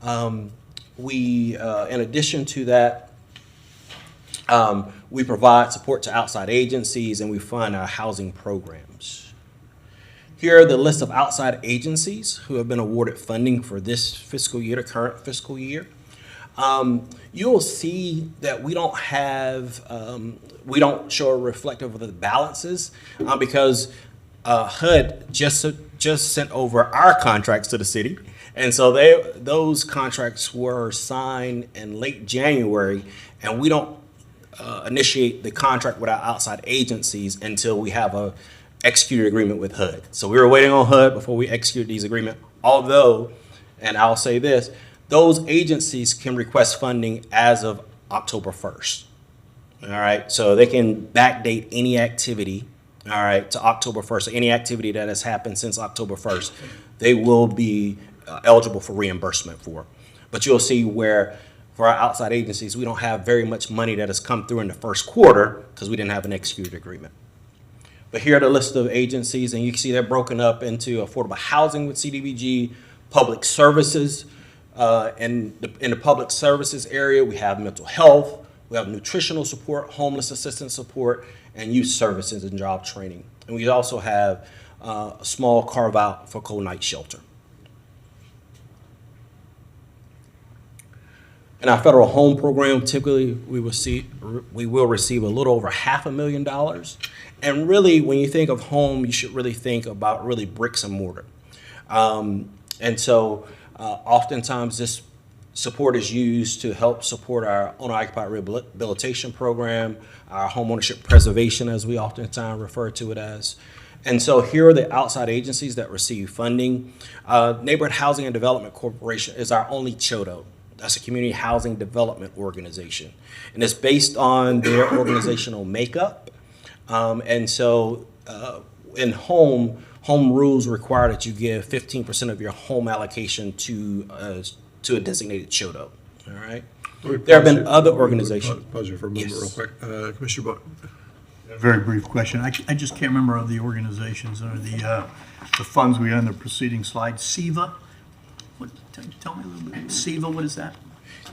In addition to that, we provide support to outside agencies, and we fund our housing programs. Here are the list of outside agencies who have been awarded funding for this fiscal year, the current fiscal year. You'll see that we don't show a reflective of the balances because HUD just sent over our contracts to the city. And so those contracts were signed in late January, and we don't initiate the contract with our outside agencies until we have a executed agreement with HUD. So we were waiting on HUD before we executed these agreements, although, and I'll say this, those agencies can request funding as of October 1st. All right, so they can backdate any activity, all right, to October 1st. So any activity that has happened since October 1st, they will be eligible for reimbursement for. But you'll see where for our outside agencies, we don't have very much money that has come through in the first quarter because we didn't have an executed agreement. But here are the list of agencies, and you can see they're broken up into affordable housing with CDBG, public services. In the public services area, we have mental health, we have nutritional support, homeless assistance support, and youth services and job training. And we also have a small carve out for cold night shelter. In our federal home program, typically we will receive a little over $500,000. And really, when you think of home, you should really think about really bricks and mortar. And so oftentimes this support is used to help support our owner-occupied rehabilitation program, our home ownership preservation, as we oftentimes refer to it as. And so here are the outside agencies that receive funding. Neighborhood Housing and Development Corporation is our only CHODO. That's a community housing development organization. And it's based on their organizational makeup. And so in home rules require that you give 15% of your home allocation to a designated CHODO. All right. There have been other organizations. Pause you for a moment real quick. Commissioner Buck. A very brief question. I just can't remember of the organizations or the funds we had on the preceding slide. SEVA. Tell me a little bit. SEVA, what is that?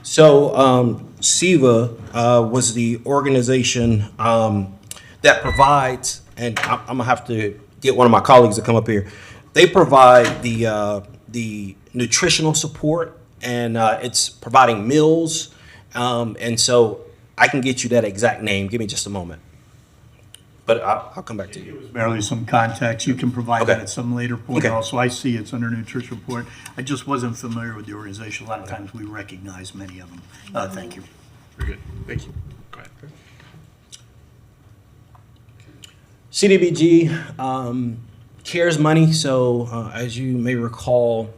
So SEVA was the organization that provides, and I'm gonna have to get one of my colleagues to come up here. They provide the nutritional support, and it's providing meals. And so I can get you that exact name. Give me just a moment. But I'll come back to you. It was merely some context. You can provide that Okay. at some later point. Okay. Also, I see it's under nutrition report. I just wasn't familiar with the organization. A lot of times we recognize many of them. Thank you. Very good. Thank you. Go ahead. CDBG CARES money. So as you may recall,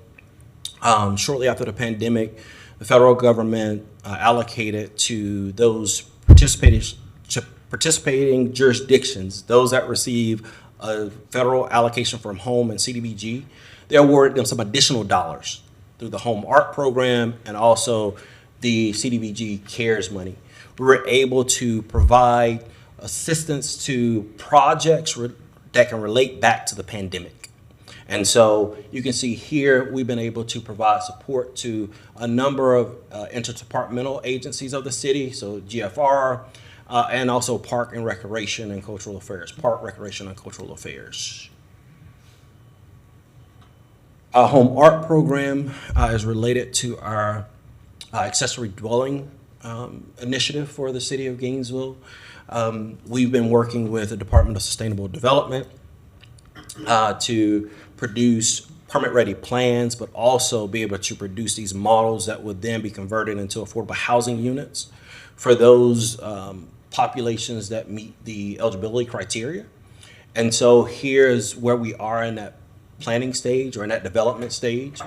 shortly after the pandemic, the federal government allocated to those participating jurisdictions, those that receive a federal allocation from home and CDBG, they awarded them some additional dollars through the Home Art Program and also the CDBG CARES money. We were able to provide assistance to projects that can relate back to the pandemic. And so you can see here, we've been able to provide support to a number of interdepartmental agencies of the city, so GFR, and also Park and Recreation and Cultural Affairs, Park, Recreation, and Cultural Affairs. Our Home Art Program is related to our accessory dwelling initiative for the city of Gainesville. We've been working with the Department of Sustainable Development to produce permit-ready plans, but also be able to produce these models that would then be converted into affordable housing units for those populations that meet the eligibility criteria. And so here's where we are in that planning stage or in that development stage.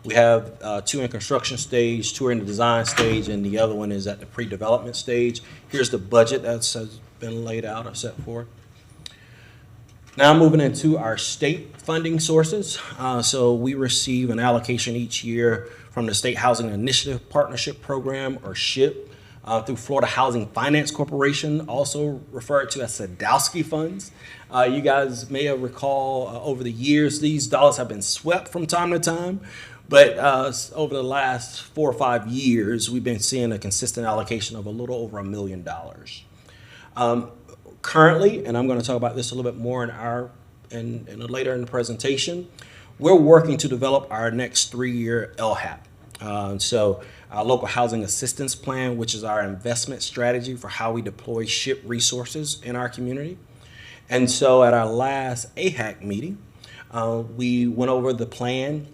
We have 2 in construction stage, 2 are in the design stage, and the other one is at the pre-development stage. Here's the budget that's been laid out or set forth. Now moving into our state funding sources. So we receive an allocation each year from the State Housing Initiative Partnership Program, or SHIP, through Florida Housing Finance Corporation, also referred to as Sadowski funds. You guys may have recall over the years, these dollars have been swept from time to time, but over the last 4 or 5 years, we've been seeing a consistent allocation of a little over $1 million. Currently, and I'm going to talk about this a little bit more later in the presentation, we're working to develop our next 3-year LHAP. So our local housing assistance plan, which is our investment strategy for how we deploy SHIP resources in our community. And so at our last AHAC meeting, we went over the plan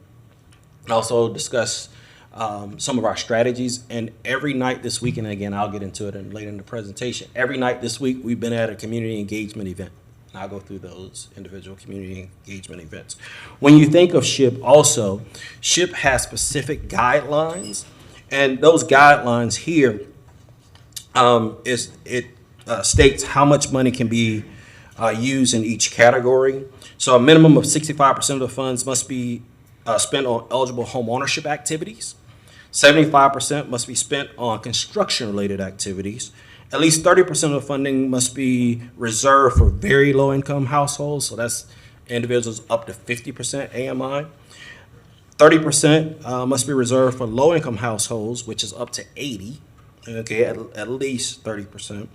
and also discussed some of our strategies. And every night this week, and again, I'll get into it later in the presentation, every night this week, we've been at a community engagement event. I'll go through those individual community engagement events. When you think of SHIP also, SHIP has specific guidelines, and those guidelines here states how much money can be used in each category. So a minimum of 65% of the funds must be spent on eligible home ownership activities. 75% must be spent on construction-related activities. At least 30% of the funding must be reserved for very low-income households, so that's individuals up to 50% AMI. 30% must be reserved for low-income households, which is up to 80, okay, at least 30%.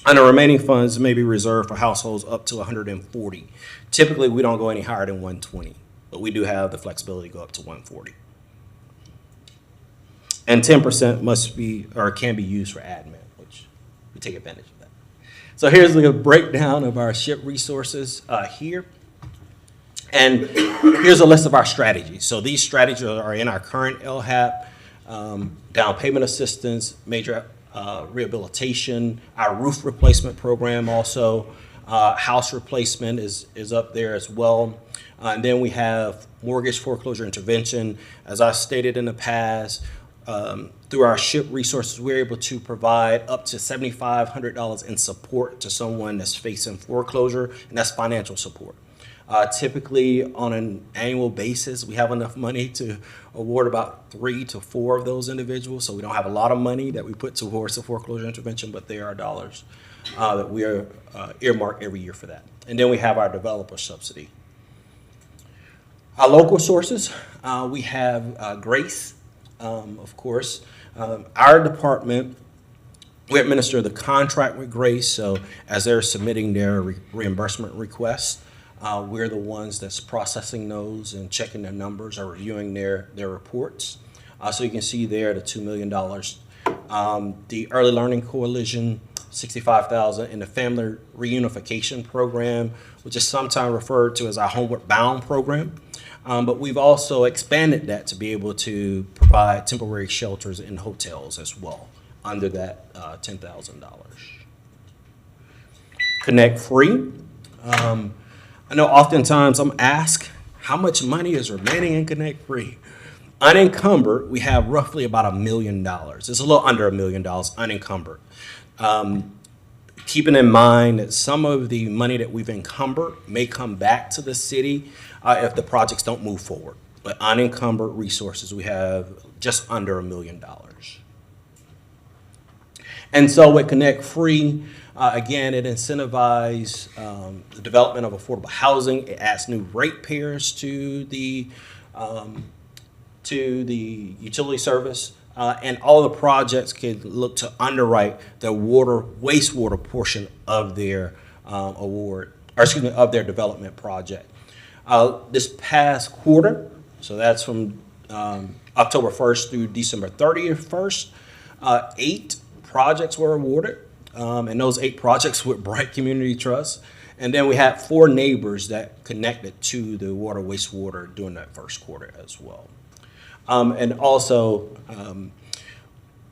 And the remaining funds may be reserved for households up to 140. Typically, we don't go any higher than 120, but we do have the flexibility to go up to 140. And 10% must be, or can be used for admin, which we take advantage of that. So here's the breakdown of our SHIP resources here. And here's a list of our strategies. So these strategies are in our current LHAP, down payment assistance, major rehabilitation, our roof replacement program also, house replacement is up there as well. And then we have mortgage foreclosure intervention. As I stated in the past, through our SHIP resources, we're able to provide up to $7,500 in support to someone that's facing foreclosure, and that's financial support. Typically, on an annual basis, we have enough money to award about 3 to 4 of those individuals, so we don't have a lot of money that we put towards the foreclosure intervention, but there are dollars that we are earmarked every year for that. And then we have our developer subsidy. Our local sources, we have GRACE, of course. Our department, we administer the contract with GRACE, so as they're submitting their reimbursement requests, we're the ones that's processing those and checking their numbers or reviewing their reports. So you can see there the $2 million. The Early Learning Coalition, $65,000, and the Family Reunification Program, which is sometimes referred to as our Homeward Bound program. But we've also expanded that to be able to provide temporary shelters in hotels as well under that $10,000. Connect Free. I know oftentimes I'm asked, how much money is remaining in Connect Free? Unencumbered, we have roughly about $1 million. It's a little under $1 million unencumbered. Keeping in mind that some of the money that we've encumbered may come back to the city if the projects don't move forward. But unencumbered resources, we have just under $1 million. And so with Connect Free, again, it incentivizes the development of affordable housing. It adds new ratepayers to the utility service, and all the projects can look to underwrite the wastewater portion of their of their development project. This past quarter, so that's from October 1st through December 31st, 8 projects were awarded. And those 8 projects with Bright Community Trust. And then we had 4 neighbors that connected to the water wastewater during that first quarter as well. And also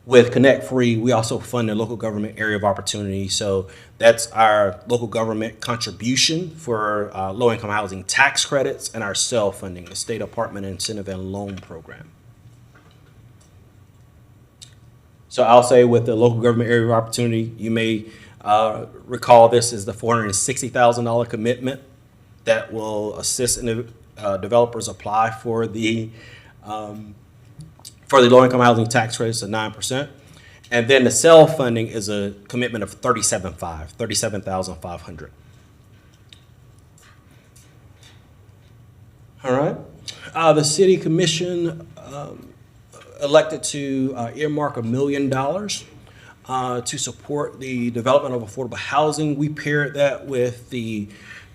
with Connect Free, we also fund the local government area of opportunity. So that's our local government contribution for low-income housing tax credits and our self-funding, the State Apartment Incentive and Loan Program. So I'll say with the local government area of opportunity, you may Recall this is the $460,000 commitment that will assist in the developers apply for the low-income housing tax credits of 9%. And then the self-funding is a commitment of $37,500. All right. The city commission elected to earmark $1 million to support the development of affordable housing. We paired that with the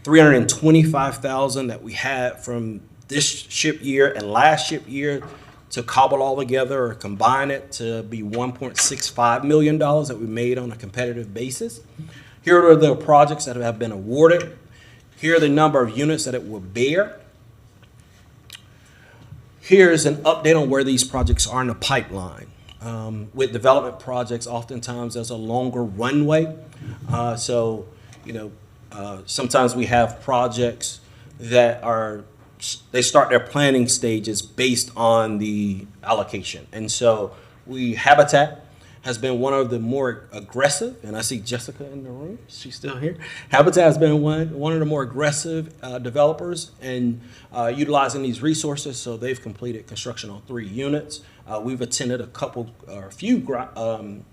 $325,000 that we had from this SHIP year and last SHIP year to cobble all together or combine it to be $1.65 million that we made on a competitive basis. Here are the projects that have been awarded. Here are the number of units that it will bear. Here's an update on where these projects are in the pipeline. With development projects, oftentimes there's a longer runway. Sometimes we have projects that they start their planning stages based on the allocation. And so Habitat has been one of the more aggressive, and I see Jessica in the room, she's still here. Habitat has been one of the more aggressive developers in utilizing these resources, so they've completed construction on 3 units. We've attended a few home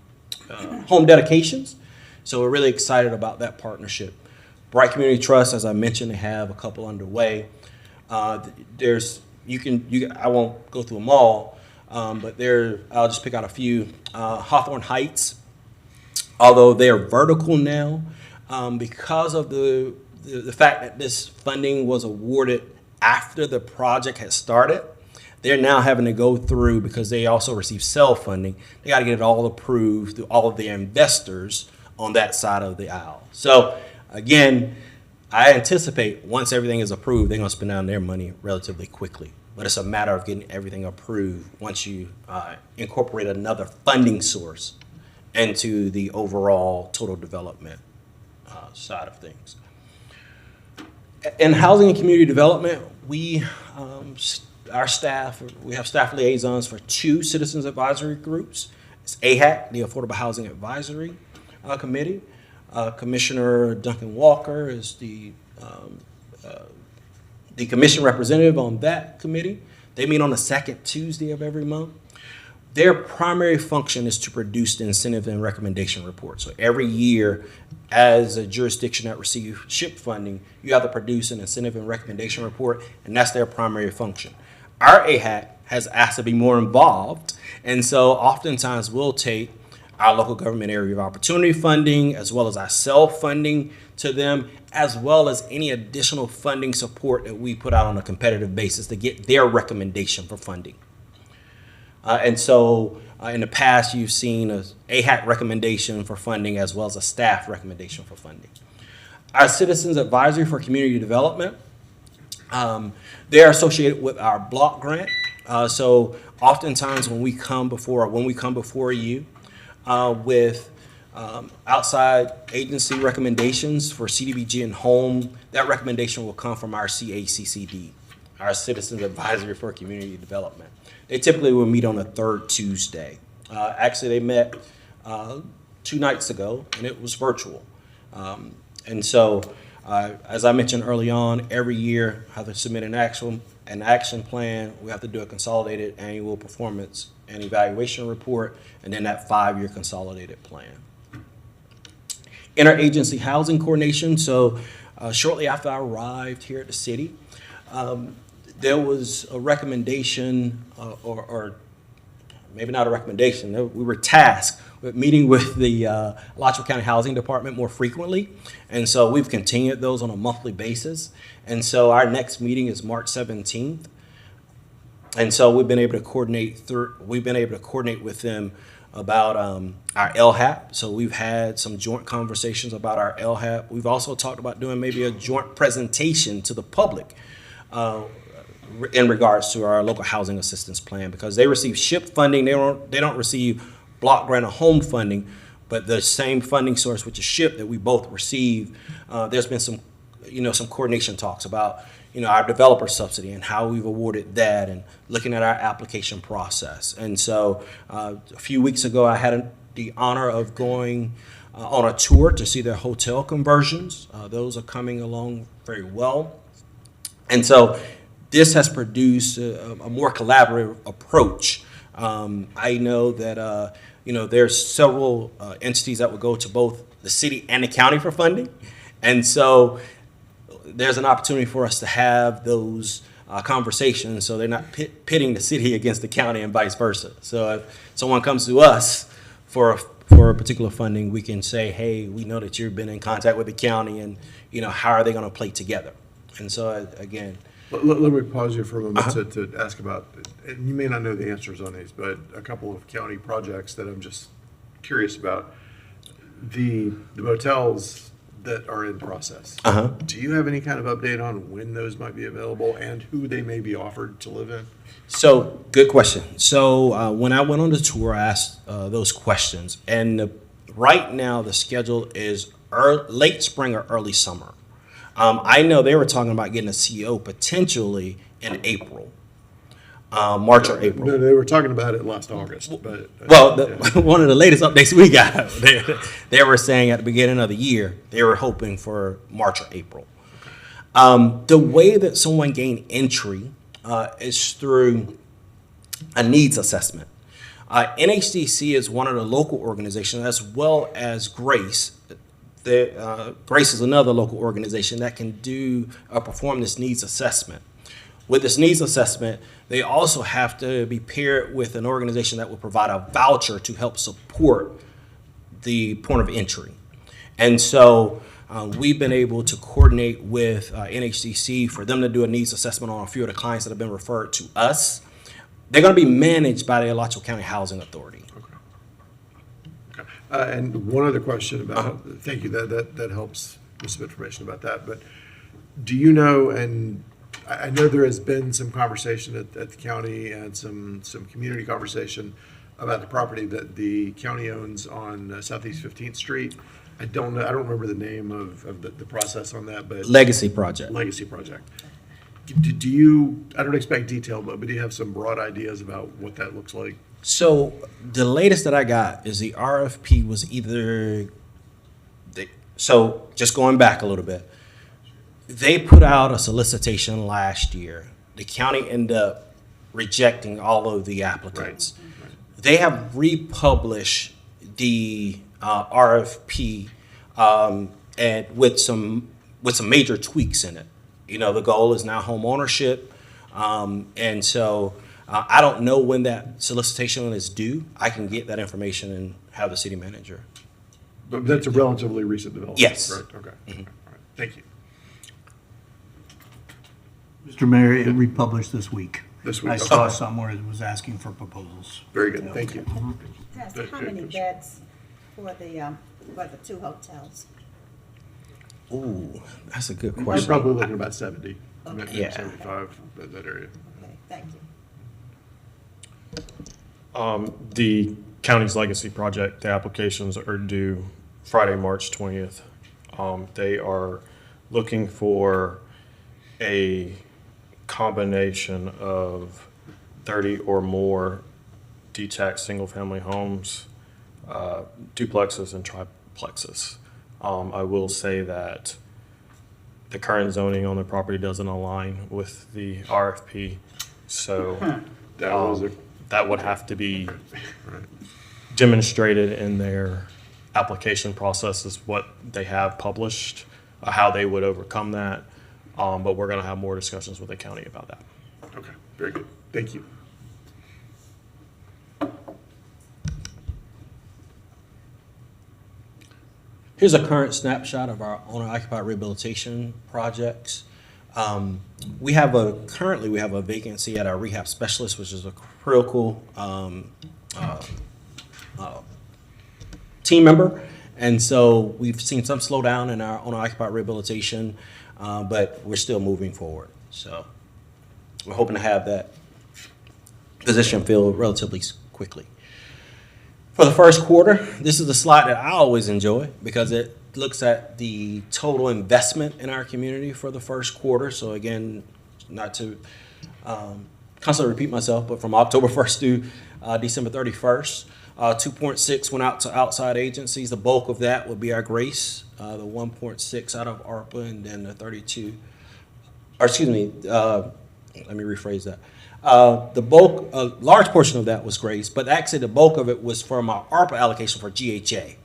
dedications, so we're really excited about that partnership. Bright Community Trust, as I mentioned, they have a couple underway. I won't go through them all, but I'll just pick out a few. Hawthorne Heights, although they are vertical now, because of the fact that this funding was awarded after the project had started, they're now having to go through, because they also receive self-funding, they got to get it all approved through all of their investors on that side of the aisle. So again, I anticipate once everything is approved, they're going to spend down their money relatively quickly. But it's a matter of getting everything approved once you incorporate another funding source into the overall total development side of things. In housing and community development, we have staff liaisons for 2 citizens advisory groups. It's AHAC, the Affordable Housing Advisory Committee. Commissioner Duncan Walker is the commission representative on that committee. They meet on the 2nd Tuesday of every month. Their primary function is to produce the incentive and recommendation report. So every year, as a jurisdiction that receives SHIP funding, you have to produce an incentive and recommendation report, and that's their primary function. Our AHAC has asked to be more involved, and so oftentimes we'll take our local government area of opportunity funding, as well as our self-funding to them, as well as any additional funding support that we put out on a competitive basis to get their recommendation for funding. In the past, you've seen an AHAC recommendation for funding as well as a staff recommendation for funding. Our Citizens Advisory for Community Development, they're associated with our block grant. So oftentimes when we come before you with outside agency recommendations for CDBG and home, that recommendation will come from our CACCD, our Citizens Advisory for Community Development. They typically will meet on the 3rd Tuesday. Actually, they met 2 nights ago, and it was virtual. As I mentioned early on, every year I have to submit an action plan. We have to do a consolidated annual performance and evaluation report, and then that 5-year consolidated plan. Interagency housing coordination. So shortly after I arrived here at the city, there was a recommendation, or maybe not a recommendation. We were tasked with meeting with the Alachua County Housing Department more frequently, and so we've continued those on a monthly basis. And so our next meeting is March 17th, and so we've been able to coordinate with them about our LHAP. So we've had some joint conversations about our LHAP. We've also talked about doing maybe a joint presentation to the public in regards to our local housing assistance plan, because they receive SHIP funding. They don't receive block grant or home funding, but the same funding source, which is SHIP, that we both receive. There's been some coordination talks about our developer subsidy and how we've awarded that, and looking at our application process. And so a few weeks ago, I had the honor of going on a tour to see their hotel conversions. Those are coming along very well. And so this has produced a more collaborative approach. I know that, there's several entities that would go to both the city and the county for funding. And so there's an opportunity for us to have those conversations, so they're not pitting the city against the county and vice versa. So if someone comes to us for a particular funding, we can say, hey, we know that you've been in contact with the county, and how are they going to play together? And so again, let me pause you for a moment to ask about, and you may not know the answers on these, but a couple of county projects that I'm just curious about. The motels that are in process. Do you have any kind of update on when those might be available and who they may be offered to live in? So, good question. So, when I went on the tour, I asked those questions. And right now, the schedule is late spring or early summer. I know they were talking about getting a CO potentially in April. March or April. No, they were talking about it last August. But one of the latest updates we got, they were saying at the beginning of the year, they were hoping for March or April. The way that someone gained entry is through a needs assessment. NHDC is one of the local organizations, as well as Grace. Grace is another local organization that can perform this needs assessment. With this needs assessment, they also have to be paired with an organization that will provide a voucher to help support the point of entry. And so we've been able to coordinate with NHDC for them to do a needs assessment on a few of the clients that have been referred to us. They're going to be managed by the Alachua County Housing Authority. Okay. And one other question about, thank you, that helps with some information about that. But do you know, and I know there has been some conversation at the county and some community conversation about the property that the county owns on Southeast 15th Street. I don't know. I don't remember the name of the process on that, but Legacy Project. Legacy Project. Do you? I don't expect detail, but do you have some broad ideas about what that looks like? So the latest that I got is the RFP was so just going back a little bit. They put out a solicitation last year. The county ended up rejecting all of the applicants. Right. They have republished the RFP and with some major tweaks in it. The goal is now home ownership, and so I don't know when that solicitation is due. I can get that information and have the city manager. But that's a relatively recent development. Yes. Right. Okay. Mm-hmm. All right. Thank you. Mr. Mayor, it republished this week. This week. I saw somewhere it was asking for proposals. Very good. Thank you. How many beds for the two hotels? Ooh, that's a good We're question. probably looking about 70. Okay. Maybe 75, that area. Okay, thank you. The county's legacy project, the applications are due Friday, March 20th. They are looking for a combination of 30 or more detached single-family homes, duplexes and triplexes. I will say that the current zoning on the property doesn't align with the RFP, so that would have to be demonstrated in their application process is what they have published, how they would overcome that. But we're going to have more discussions with the county about that. Okay, very good. Thank you. Here's a current snapshot of our owner-occupied rehabilitation projects. We have a vacancy at our rehab specialist, which is a critical team member. And so we've seen some slowdown in our owner-occupied rehabilitation, but we're still moving forward. So we're hoping to have that position filled relatively quickly. For the first quarter, this is a slide that I always enjoy because it looks at the total investment in our community for the first quarter. So again, not to constantly repeat myself, but from October 1st through December 31st, 2.6 went out to outside agencies. The bulk of that would be our GRACE, the 1.6 out of ARPA, and then the 32, or excuse me, let me rephrase that. The bulk, a large portion of that was GRACE, but actually the bulk of it was from our ARPA allocation for GHA.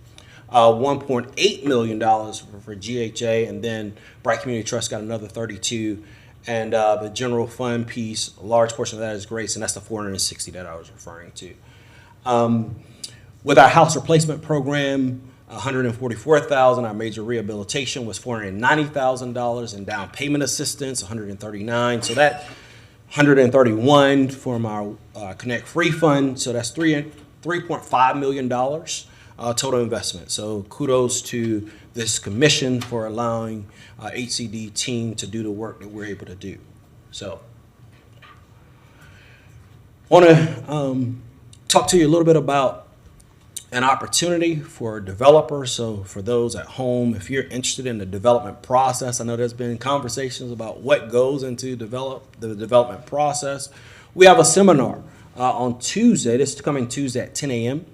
$1.8 million for GHA, and then Bright Community Trust got another 32, and the general fund piece, a large portion of that is GRACE, and that's the 460 that I was referring to. With our house replacement program, $144,000. Our major rehabilitation was $490,000, and down payment assistance, $139,000. So that $131,000 from our Connect Free Fund. So that's $3.5 million total investment. So kudos to this commission for allowing HCD team to do the work that we're able to do. So I want to talk to you a little bit about an opportunity for developers. So for those at home, if you're interested in the development process, I know there's been conversations about what goes into the development process. We have a seminar on Tuesday, this coming Tuesday at 10 a.m.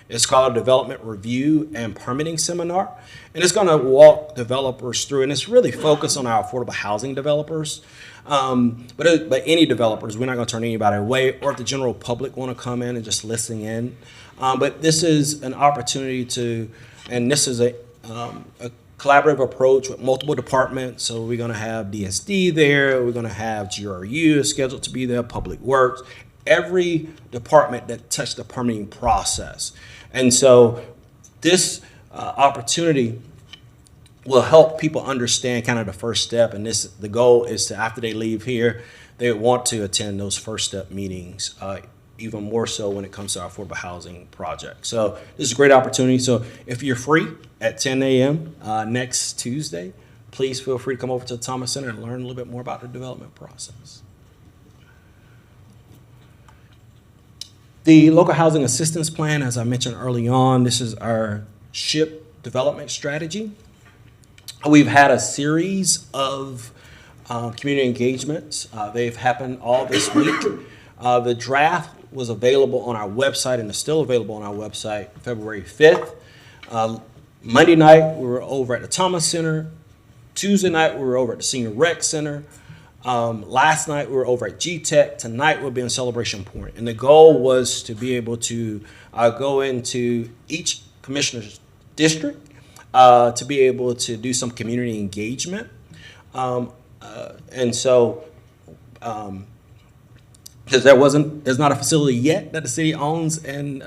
It's called a Development Review and Permitting Seminar. And it's going to walk developers through, and it's really focused on our affordable housing developers. But any developers, we're not going to turn anybody away, or if the general public want to come in and just listen in. But this is an opportunity to, and this is a collaborative approach with multiple departments. So we're going to have DSD there, we're going to have GRU scheduled to be there, Public Works, every department that touched the permitting process. And so this opportunity will help people understand kind of the first step. And the goal is to, after they leave here, they want to attend those first step meetings, even more so when it comes to our affordable housing project. So this is a great opportunity. So if you're free at 10 a.m. Next Tuesday, please feel free to come over to the Thomas Center and learn a little bit more about the development process. The Local Housing Assistance Plan, as I mentioned early on, this is our SHIP development strategy. We've had a series of community engagements. They've happened all this week. The draft was available on our website and is still available on our website February 5th. Monday night, we were over at the Thomas Center. Tuesday night, we were over at the Senior Rec Center. Last night, we were over at GTEC. Tonight, we'll be in Celebration Point. And the goal was to be able to go into each commissioner's district to be able to do some community engagement. And so, because there's not a facility yet that the city owns in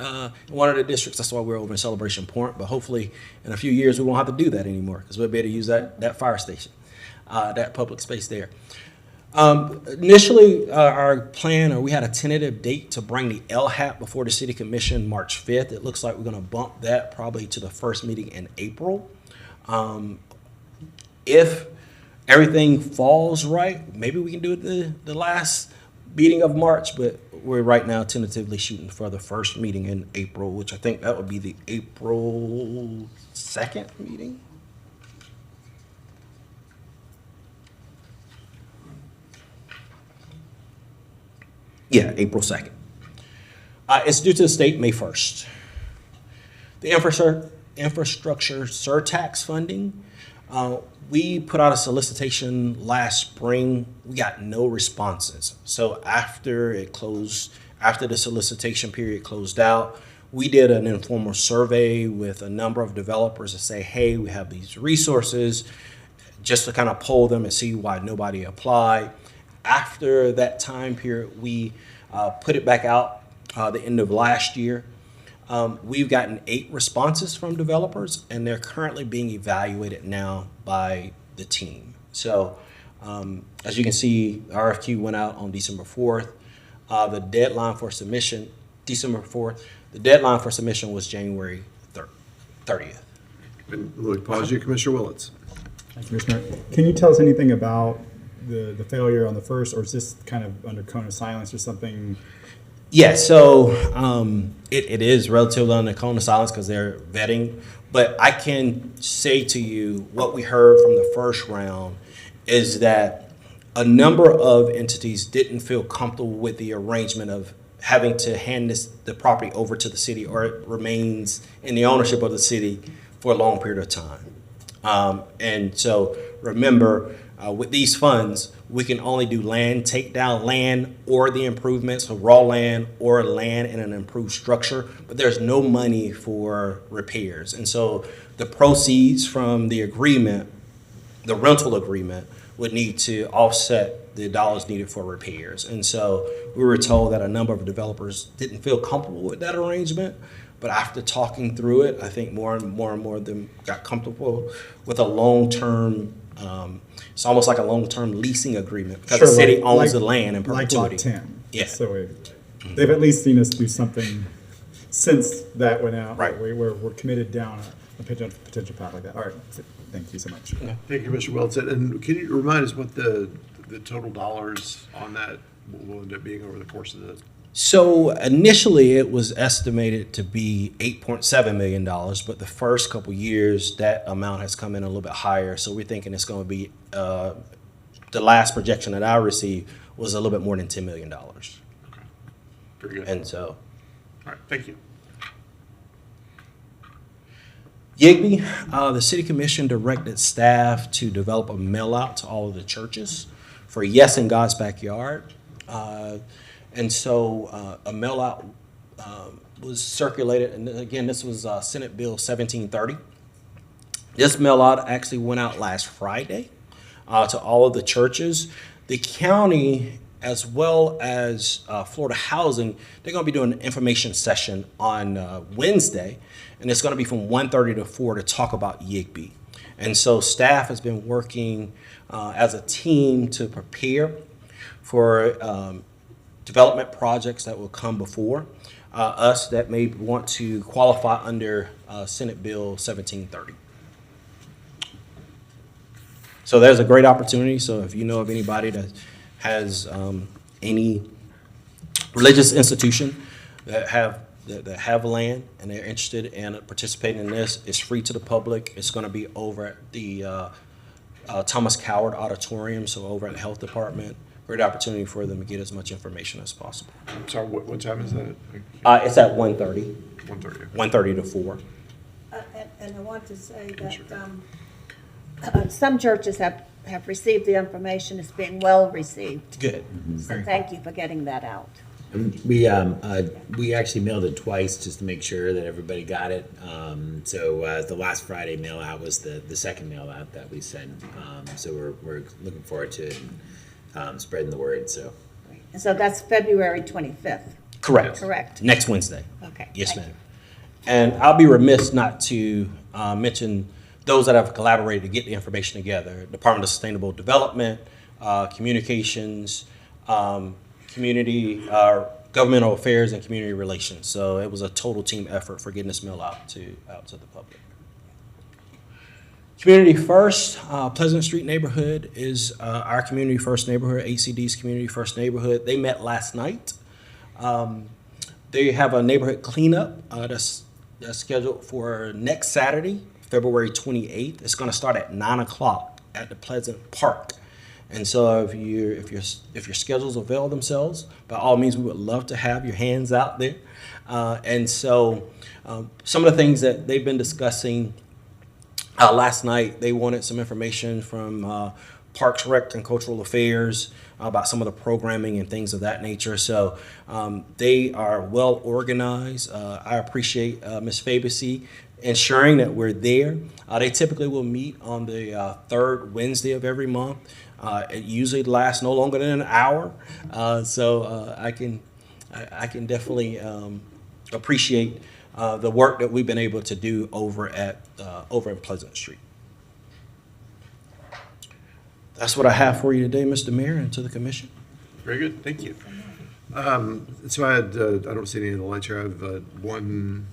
one of the districts. That's why we're over in Celebration Point. But hopefully, in a few years, we won't have to do that anymore because we'll be able to use that fire station, that public space there. Initially, our plan, or we had a tentative date to bring the LHAP before the City Commission March 5th. It looks like we're going to bump that probably to the first meeting in April. If everything falls right, maybe we can do it the last meeting of March, but we're right now tentatively shooting for the first meeting in April, which I think that would be the April 2nd meeting. Yeah, April 2nd. It's due to the state May 1st. The infrastructure surtax funding, we put out a solicitation last spring. We got no responses. So after the solicitation period closed out, we did an informal survey with a number of developers to say, hey, we have these resources, just to kind of poll them and see why nobody applied. After that time period, we put it back out the end of last year. We've gotten 8 responses from developers, and they're currently being evaluated now by the team. So as you can see, the RFQ went out on December 4th. The deadline for submission, December 4th. The deadline for submission was January 30th. We'll pause you, Commissioner Willits. Thank you, Commissioner. Can you tell us anything about the failure on the first, or is this kind of under cone of silence or something? Yeah, so it is relatively under cone of silence because they're vetting. But I can say to you what we heard from the first round is that a number of entities didn't feel comfortable with the arrangement of having to hand the property over to the city, or it remains in the ownership of the city for a long period of time. And so remember, with these funds, we can only do land, take down land or the improvements, so raw land or land in an improved structure, but there's no money for repairs. And so the proceeds from the agreement, the rental agreement, would need to offset the dollars needed for repairs. And so we were told that a number of developers didn't feel comfortable with that arrangement. But after talking through it, I think more and more of them got comfortable with a long-term, it's almost like a long-term leasing agreement, because the city owns the land in perpetuity. Like Lot 10. Yeah. So they've at least seen us do something since that went out. Right. We're committed down a potential path like that. All right. Thank you so much. Thank you, Mr. Wilson. And can you remind us what the total dollars on that will end up being over the course of the? So initially, it was estimated to be $8.7 million, but the first couple years, that amount has come in a little bit higher. So we're thinking it's going to be, the last projection that I received was a little bit more than $10 million. Okay. Very good. And so. All right, thank you. YIGBY, the City Commission directed staff to develop a mail out to all of the churches for Yes in God's Backyard. And so a mail out was circulated, and again, this was Senate Bill 1730. This mail out actually went out last Friday to all of the churches. The county, as well as Florida Housing, they're going to be doing an information session on Wednesday, and it's going to be from 1:30 to 4 to talk about YIGBY. And so staff has been working as a team to prepare for development projects that will come before us that may want to qualify under Senate Bill 1730. So there's a great opportunity. So if you know of anybody that has any religious institution that have land and they're interested in participating in this, it's free to the public. It's going to be over at the Thomas Coward Auditorium, so over at the Health Department. Great opportunity for them to get as much information as possible. I'm sorry, what time is that? It's at 1:30. 1:30. 1:30 to 4. And I want to say that some churches have received the information. It's being well received. Good. So thank you for getting that out. We actually mailed it twice just to make sure that everybody got it. So the last Friday mail out was the second mail out that we sent. So we're looking forward to it and spreading the word. So. And so that's February 25th. Correct. Correct. Next Wednesday. Okay. Yes, thank ma'am. And I'll be remiss not to mention those that have collaborated to get the information together: Department of Sustainable Development, Communications, Community, Governmental Affairs, and Community Relations. So it was a total team effort for getting this mail out to the public. Community First, Pleasant Street neighborhood is our Community First neighborhood, ACD's Community First neighborhood. They met last night. They have a neighborhood cleanup that's scheduled for next Saturday, February 28th. It's going to start at 9 o'clock at the Pleasant Park. And so if your schedules avail themselves, by all means, we would love to have your hands out there. And so some of the things that they've been discussing last night, they wanted some information from Parks, Rec, and Cultural Affairs about some of the programming and things of that nature. So they are well organized. I appreciate Ms. Fabacy ensuring that we're there. They typically will meet on the third Wednesday of every month. It usually lasts no longer than an hour. So I can definitely appreciate the work that we've been able to do over in Pleasant Street. That's what I have for you today, Mr. Mayor, and to the commission. Very good, thank you. So I don't see any of the lights here. I have one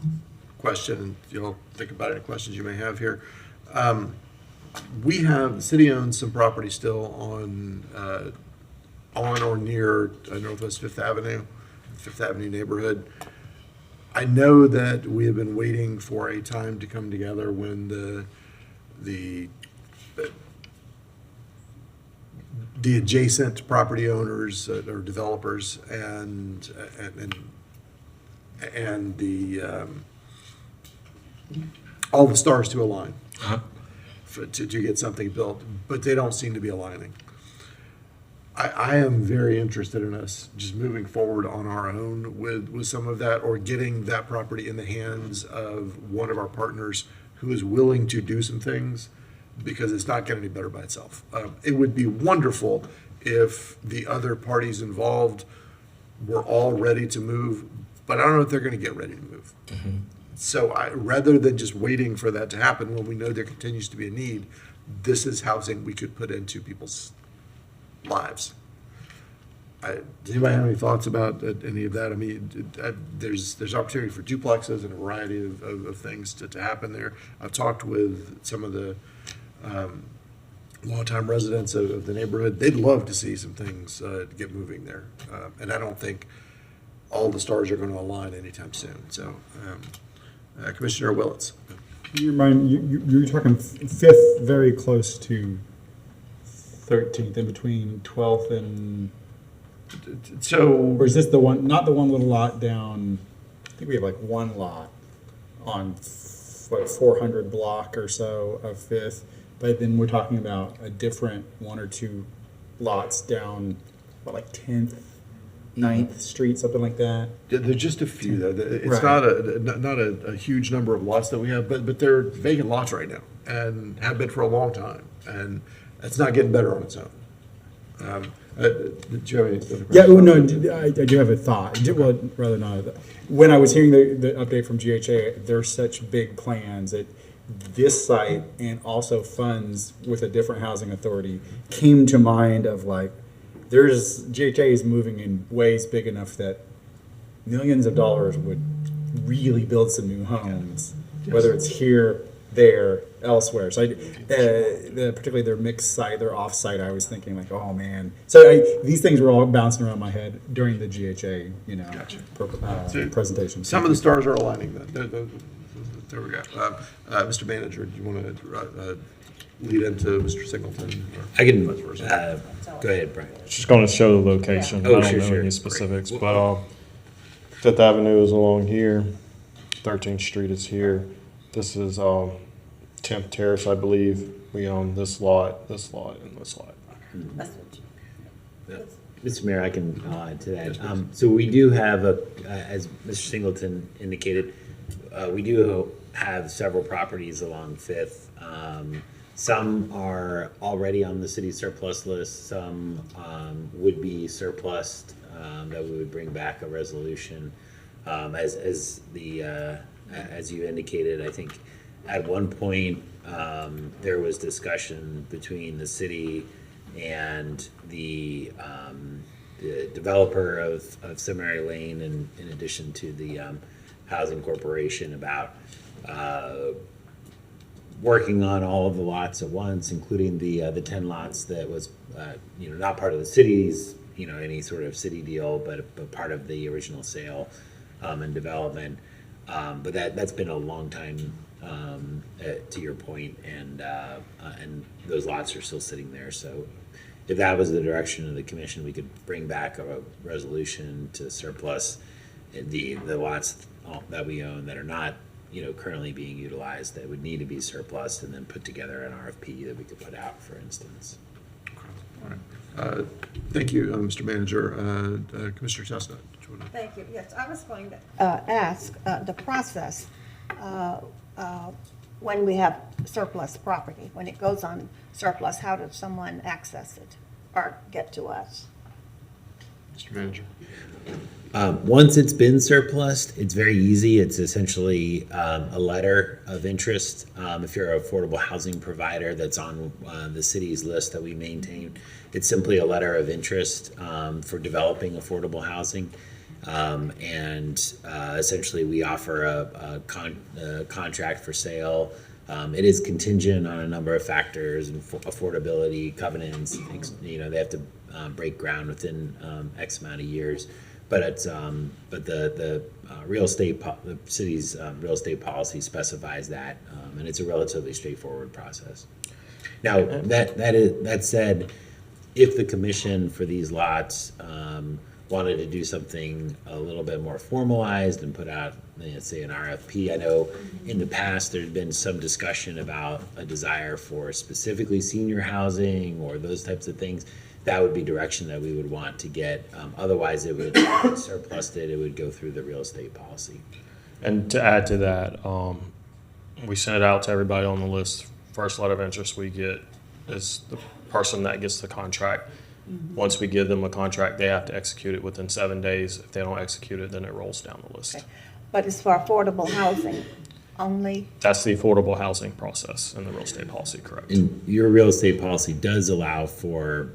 question, and you'll think about any questions you may have here. The city owns some property still on or near Northwest Fifth Avenue neighborhood. I know that we have been waiting for a time to come together when the adjacent property owners or developers and the all the stars to align to get something built, but they don't seem to be aligning. I am very interested in us just moving forward on our own with some of that, or getting that property in the hands of one of our partners who is willing to do some things, because it's not getting any better by itself. It would be wonderful if the other parties involved were all ready to move, but I don't know if they're going to get ready to move. So rather than just waiting for that to happen when we know there continues to be a need, this is housing we could put into people's lives. Does anybody have any thoughts about any of that? I mean, there's opportunity for duplexes and a variety of things to happen there. I've talked with some of the longtime residents of the neighborhood. They'd love to see some things get moving there. And I don't think all the stars are going to align anytime soon. So, Commissioner Willits. You're talking 5th, very close to 13th, in between 12th and. So, or is this the one? Not the one little lot down. I think we have like one lot on what 400 block or so of 5th, but then we're talking about a different 1 or 2 lots down, what, like 10th, 9th Street, something like that. There's just a few though. It's Right. not a huge number of lots that we have, but they're vacant lots right now and have been for a long time, and it's not getting better on its own. Did you have any other Yeah, questions? well, no, I do have a thought. Well, rather not. When I was hearing the update from GHA, there's such big plans that this site and also funds with a different housing authority came to mind of like, GHA is moving in ways big enough that millions of dollars would really build some new homes, whether it's here, there, elsewhere. So particularly their mixed site, their off site, I was thinking like, oh man. So these things were all bouncing around my head during the GHA, presentation. Some of the stars are aligning then. There we go. Mr. Manager, do you want to lead into Mr. Singleton? I can, go ahead, Brian. Just going to show the location. Oh, I don't sure, know sure. any specifics, but 5th Avenue is along here. 13th Street is here. This is 10th Terrace, I believe. We own this lot, and this lot. Mr. Mayor, I can add to that. So we do have, as Mr. Singleton indicated, we do have several properties along 5th. Some are already on the city surplus list. Some would be surplused that we would bring back a resolution. As you indicated, I think at one point there was discussion between the city and the developer of Seminary Lane, and in addition to the Housing Corporation, about working on all of the lots at once, including the 10 lots that was not part of the city's any sort of city deal, but part of the original sale and development. But that's been a long time, to your point, and those lots are still sitting there. So if that was the direction of the commission, we could bring back a resolution to surplus the lots that we own that are not currently being utilized, that would need to be surplus, and then put together an RFP that we could put out, for instance. All right. Thank you, Mr. Manager. Commissioner Chestnut. Thank you. Yes, I was going to ask the process when we have surplus property, when it goes on surplus, how does someone access it or get to us? Mr. Manager. Once it's been surplused, it's very easy. It's essentially a letter of interest. If you're an affordable housing provider that's on the city's list that we maintain, it's simply a letter of interest for developing affordable housing. Essentially we offer a contract for sale. It is contingent on a number of factors, and affordability, covenants. They have to break ground within X amount of years. But it's the real estate the city's real estate policy specifies that, and it's a relatively straightforward process. Now that said, if the commission for these lots wanted to do something a little bit more formalized and put out, let's say, an RFP. I know in the past there's been some discussion about a desire for specifically senior housing or those types of things. That would be direction that we would want to get. Otherwise, it would surplus it. It would go through the real estate policy. And to add to that, we sent it out to everybody on the list. First lot of interest we get is the person that gets the contract. Once we give them a contract, they have to execute it within 7 days. If they don't execute it, then it rolls down the list. Okay. But it's for affordable housing only? That's the affordable housing process in the real estate policy, correct? And your real estate policy does allow for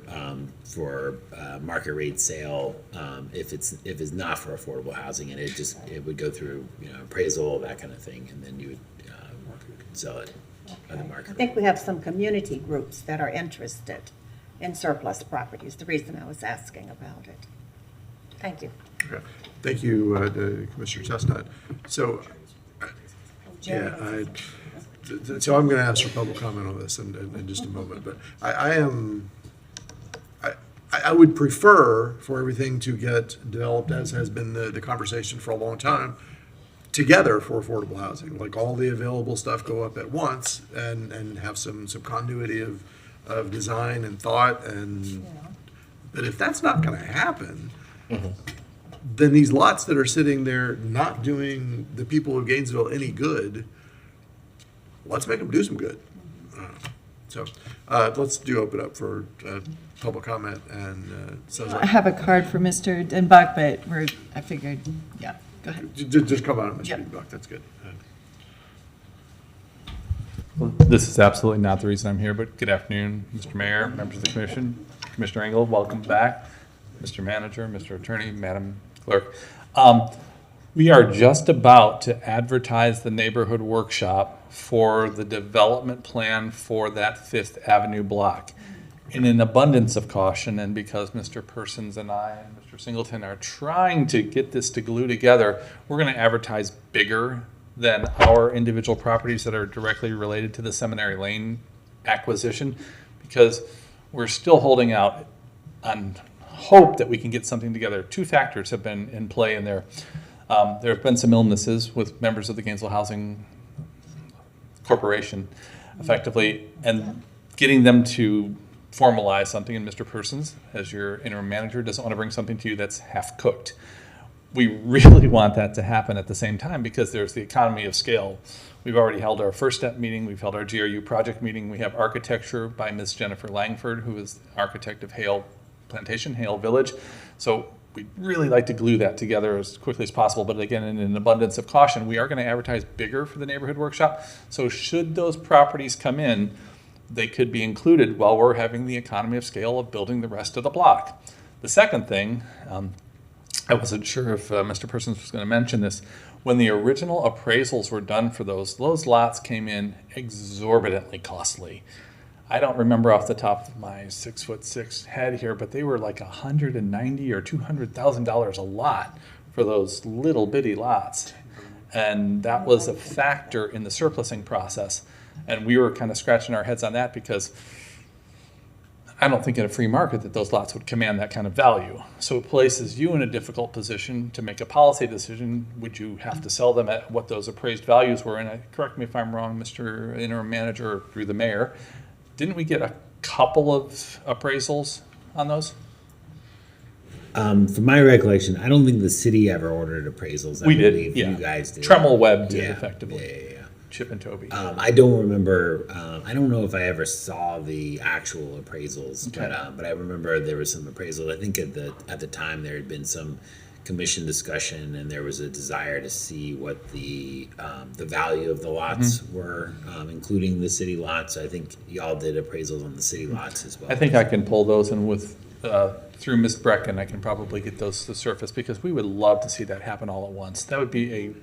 market rate sale if it's not for affordable housing, and it would go through appraisal, that kind of thing, and then you would sell it at the market. I think we have some community groups that are interested in surplus properties, the reason I was asking about it. Thank you. Okay. Thank you, Commissioner Chestnut. So, so I'm going to ask for public comment on this in just a moment, but I would prefer for everything to get developed, as has been the conversation for a long time, together for affordable housing, like all the available stuff go up at once and have some continuity of design and thought. But if that's not going to happen, then these lots that are sitting there not doing the people of Gainesville any good, let's make them do some good. So let's open up for public comment. And sounds I like, have a card for Mr. Denbach, but I figured, yeah, go ahead. just come on, Mr. Yep. Buck, that's good. This is absolutely not the reason I'm here, but good afternoon, Mr. Mayor, members of the commission, Commissioner Engel, welcome back, Mr. Manager, Mr. Attorney, Madam Clerk. We are just about to advertise the neighborhood workshop for the development plan for that Fifth Avenue block. In an abundance of caution, and because Mr. Persons and I and Mr. Singleton are trying to get this to glue together, we're going to advertise bigger than our individual properties that are directly related to the Seminary Lane acquisition, because we're still holding out on hope that we can get something together. Two factors have been in play in there. There have been some illnesses with members of the Gainesville Housing Corporation, effectively, and getting them to formalize something, and Mr. Persons, as your interim manager, doesn't want to bring something to you that's half-cooked. We really want that to happen at the same time because there's the economy of scale. We've already held our first step meeting. We've held our GRU project meeting. We have architecture by Ms. Jennifer Langford, who is the architect of Hale Plantation, Hale Village. So we'd really like to glue that together as quickly as possible. But again, in an abundance of caution, we are going to advertise bigger for the neighborhood workshop. So should those properties come in, they could be included while we're having the economy of scale of building the rest of the block. The second thing, I wasn't sure if Mr. Persons was going to mention this. When the original appraisals were done for those lots came in exorbitantly costly. I don't remember off the top of my 6'6" head here, but they were like $190,000 or $200,000 a lot for those little bitty lots. And that was a factor in the surplusing process. And we were kind of scratching our heads on that because I don't think in a free market that those lots would command that kind of value. So it places you in a difficult position to make a policy decision. Would you have to sell them at what those appraised values were? And correct me if I'm wrong, Mr. Interim Manager, or through the mayor, didn't we get a couple of appraisals on those? From my recollection, I don't think the city ever ordered appraisals. We did, believe yeah. You guys did. Tremel Webb did, Yeah, effectively. yeah. Chip and Toby. I don't remember. I don't know if I ever saw the actual appraisals, Okay. but I remember there was some appraisal. I think at the time there had been some commission discussion, and there was a desire to see what the value of the lots were, including the city lots. I think y'all did appraisals on the city lots as well. I think I can pull those, and with through Ms. Brecken, I can probably get those to surface because we would love to see that happen all at once. That would be a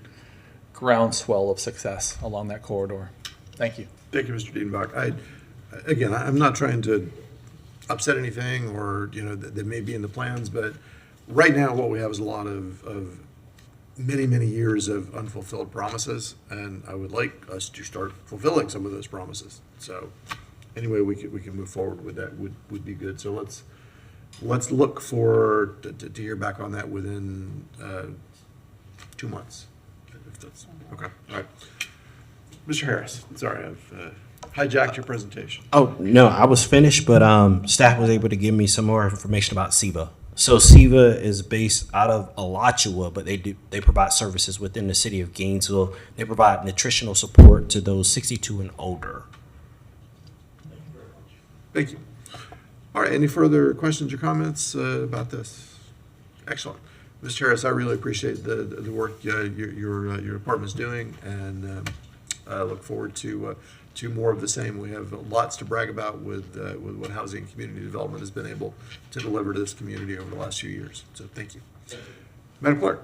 groundswell of success along that corridor. Thank you. Thank you, Mr. Dienbach. I'm not trying to upset anything or, that may be in the plans, but right now what we have is a lot of many, many years of unfulfilled promises, and I would like us to start fulfilling some of those promises. So any way we can move forward with that would be good. So let's look for to hear back on that within 2 months, if that's okay. All right, Mr. Harris. Sorry, I've hijacked your presentation. Oh, no, I was finished, but staff was able to give me some more information about SEVA. So SEVA is based out of Alachua, but they provide services within the city of Gainesville. They provide nutritional support to those 62 and older. Thank you. All right, any further questions or comments about this? Excellent. Mr. Harris, I really appreciate the work your department's doing, and I look forward to more of the same. We have lots to brag about with what Housing and Community Development has been able to deliver to this community over the last few years. So thank you. Madam Clerk.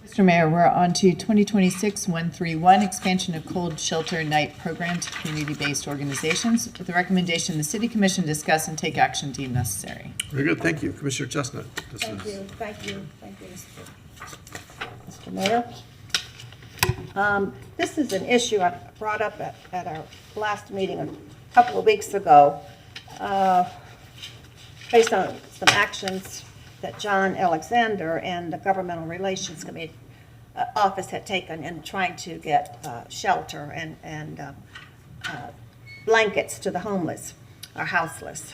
Mr. Mayor, we're on to 2026-131, expansion of cold shelter night program to community-based organizations. With the recommendation, the City Commission discuss and take action deemed necessary. Very good. Thank you. Commissioner Chestnut. Thank you, Mr. Mayor. This is an issue I brought up at our last meeting a couple of weeks ago, based on some actions that John Alexander and the Governmental Relations Committee office had taken in trying to get shelter and blankets to the homeless or houseless.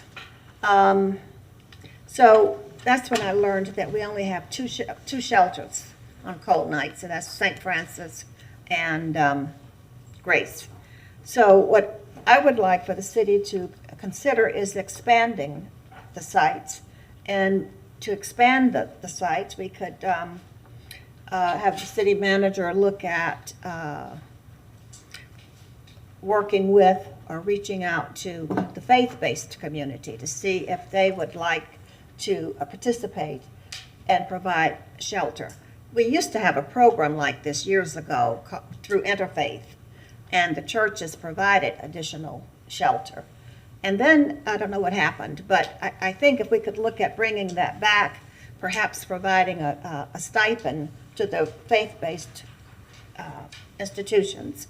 So that's when I learned that we only have two shelters on cold nights, and that's St. Francis and Grace. So what I would like for the city to consider is expanding the sites. And to expand the sites, we could have the city manager look at working with or reaching out to the faith-based community to see if they would like to participate and provide shelter. We used to have a program like this years ago through Interfaith, and the churches provided additional shelter. And then, I don't know what happened, but I think if we could look at bringing that back, perhaps providing a stipend to the faith-based institutions.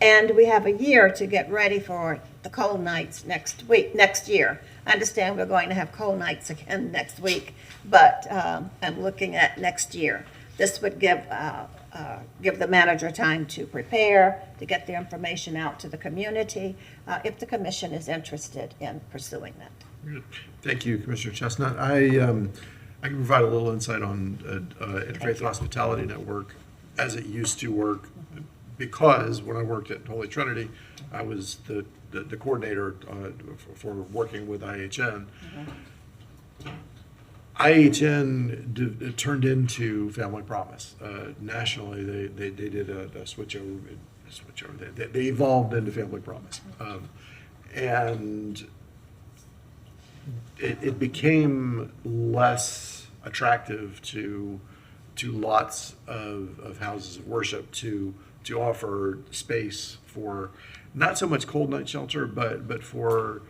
And we have a year to get ready for the cold nights next year. I understand we're going to have cold nights again next week, but I'm looking at next year. This would give the manager time to prepare, to get the information out to the community, if the commission is interested in pursuing that. Thank you, Commissioner Chestnut. I can provide a little insight on Interfaith Hospitality Network as it used to work, because when I worked at Holy Trinity, I was the coordinator for working with IHN. IHN turned into Family Promise. Nationally, they did a switch over. They evolved into Family Promise, and it became less attractive to lots of houses of worship to offer space for not so much cold night shelter, but for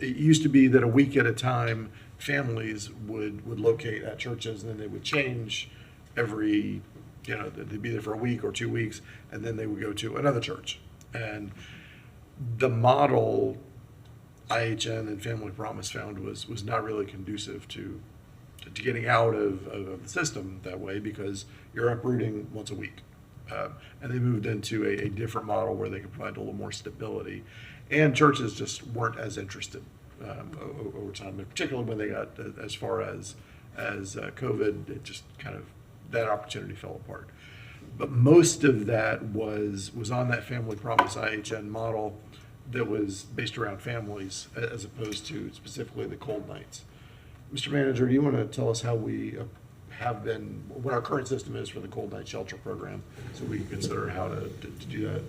it used to be that a week at a time families would locate at churches, and then they would change every, they'd be there for a week or 2 weeks, and then they would go to another church. And the model IHN and Family Promise found was not really conducive to getting out of the system that way, because you're uprooting once a week. And they moved into a different model where they could provide a little more stability. And churches just weren't as interested over time, and particularly when they got as far as COVID, it just kind of, that opportunity fell apart. But most of that was on that Family Promise IHN model that was based around families as opposed to specifically the cold nights. Mr. Manager, do you want to tell us how we have been, what our current system is for the cold night shelter program, so we can consider how to do that?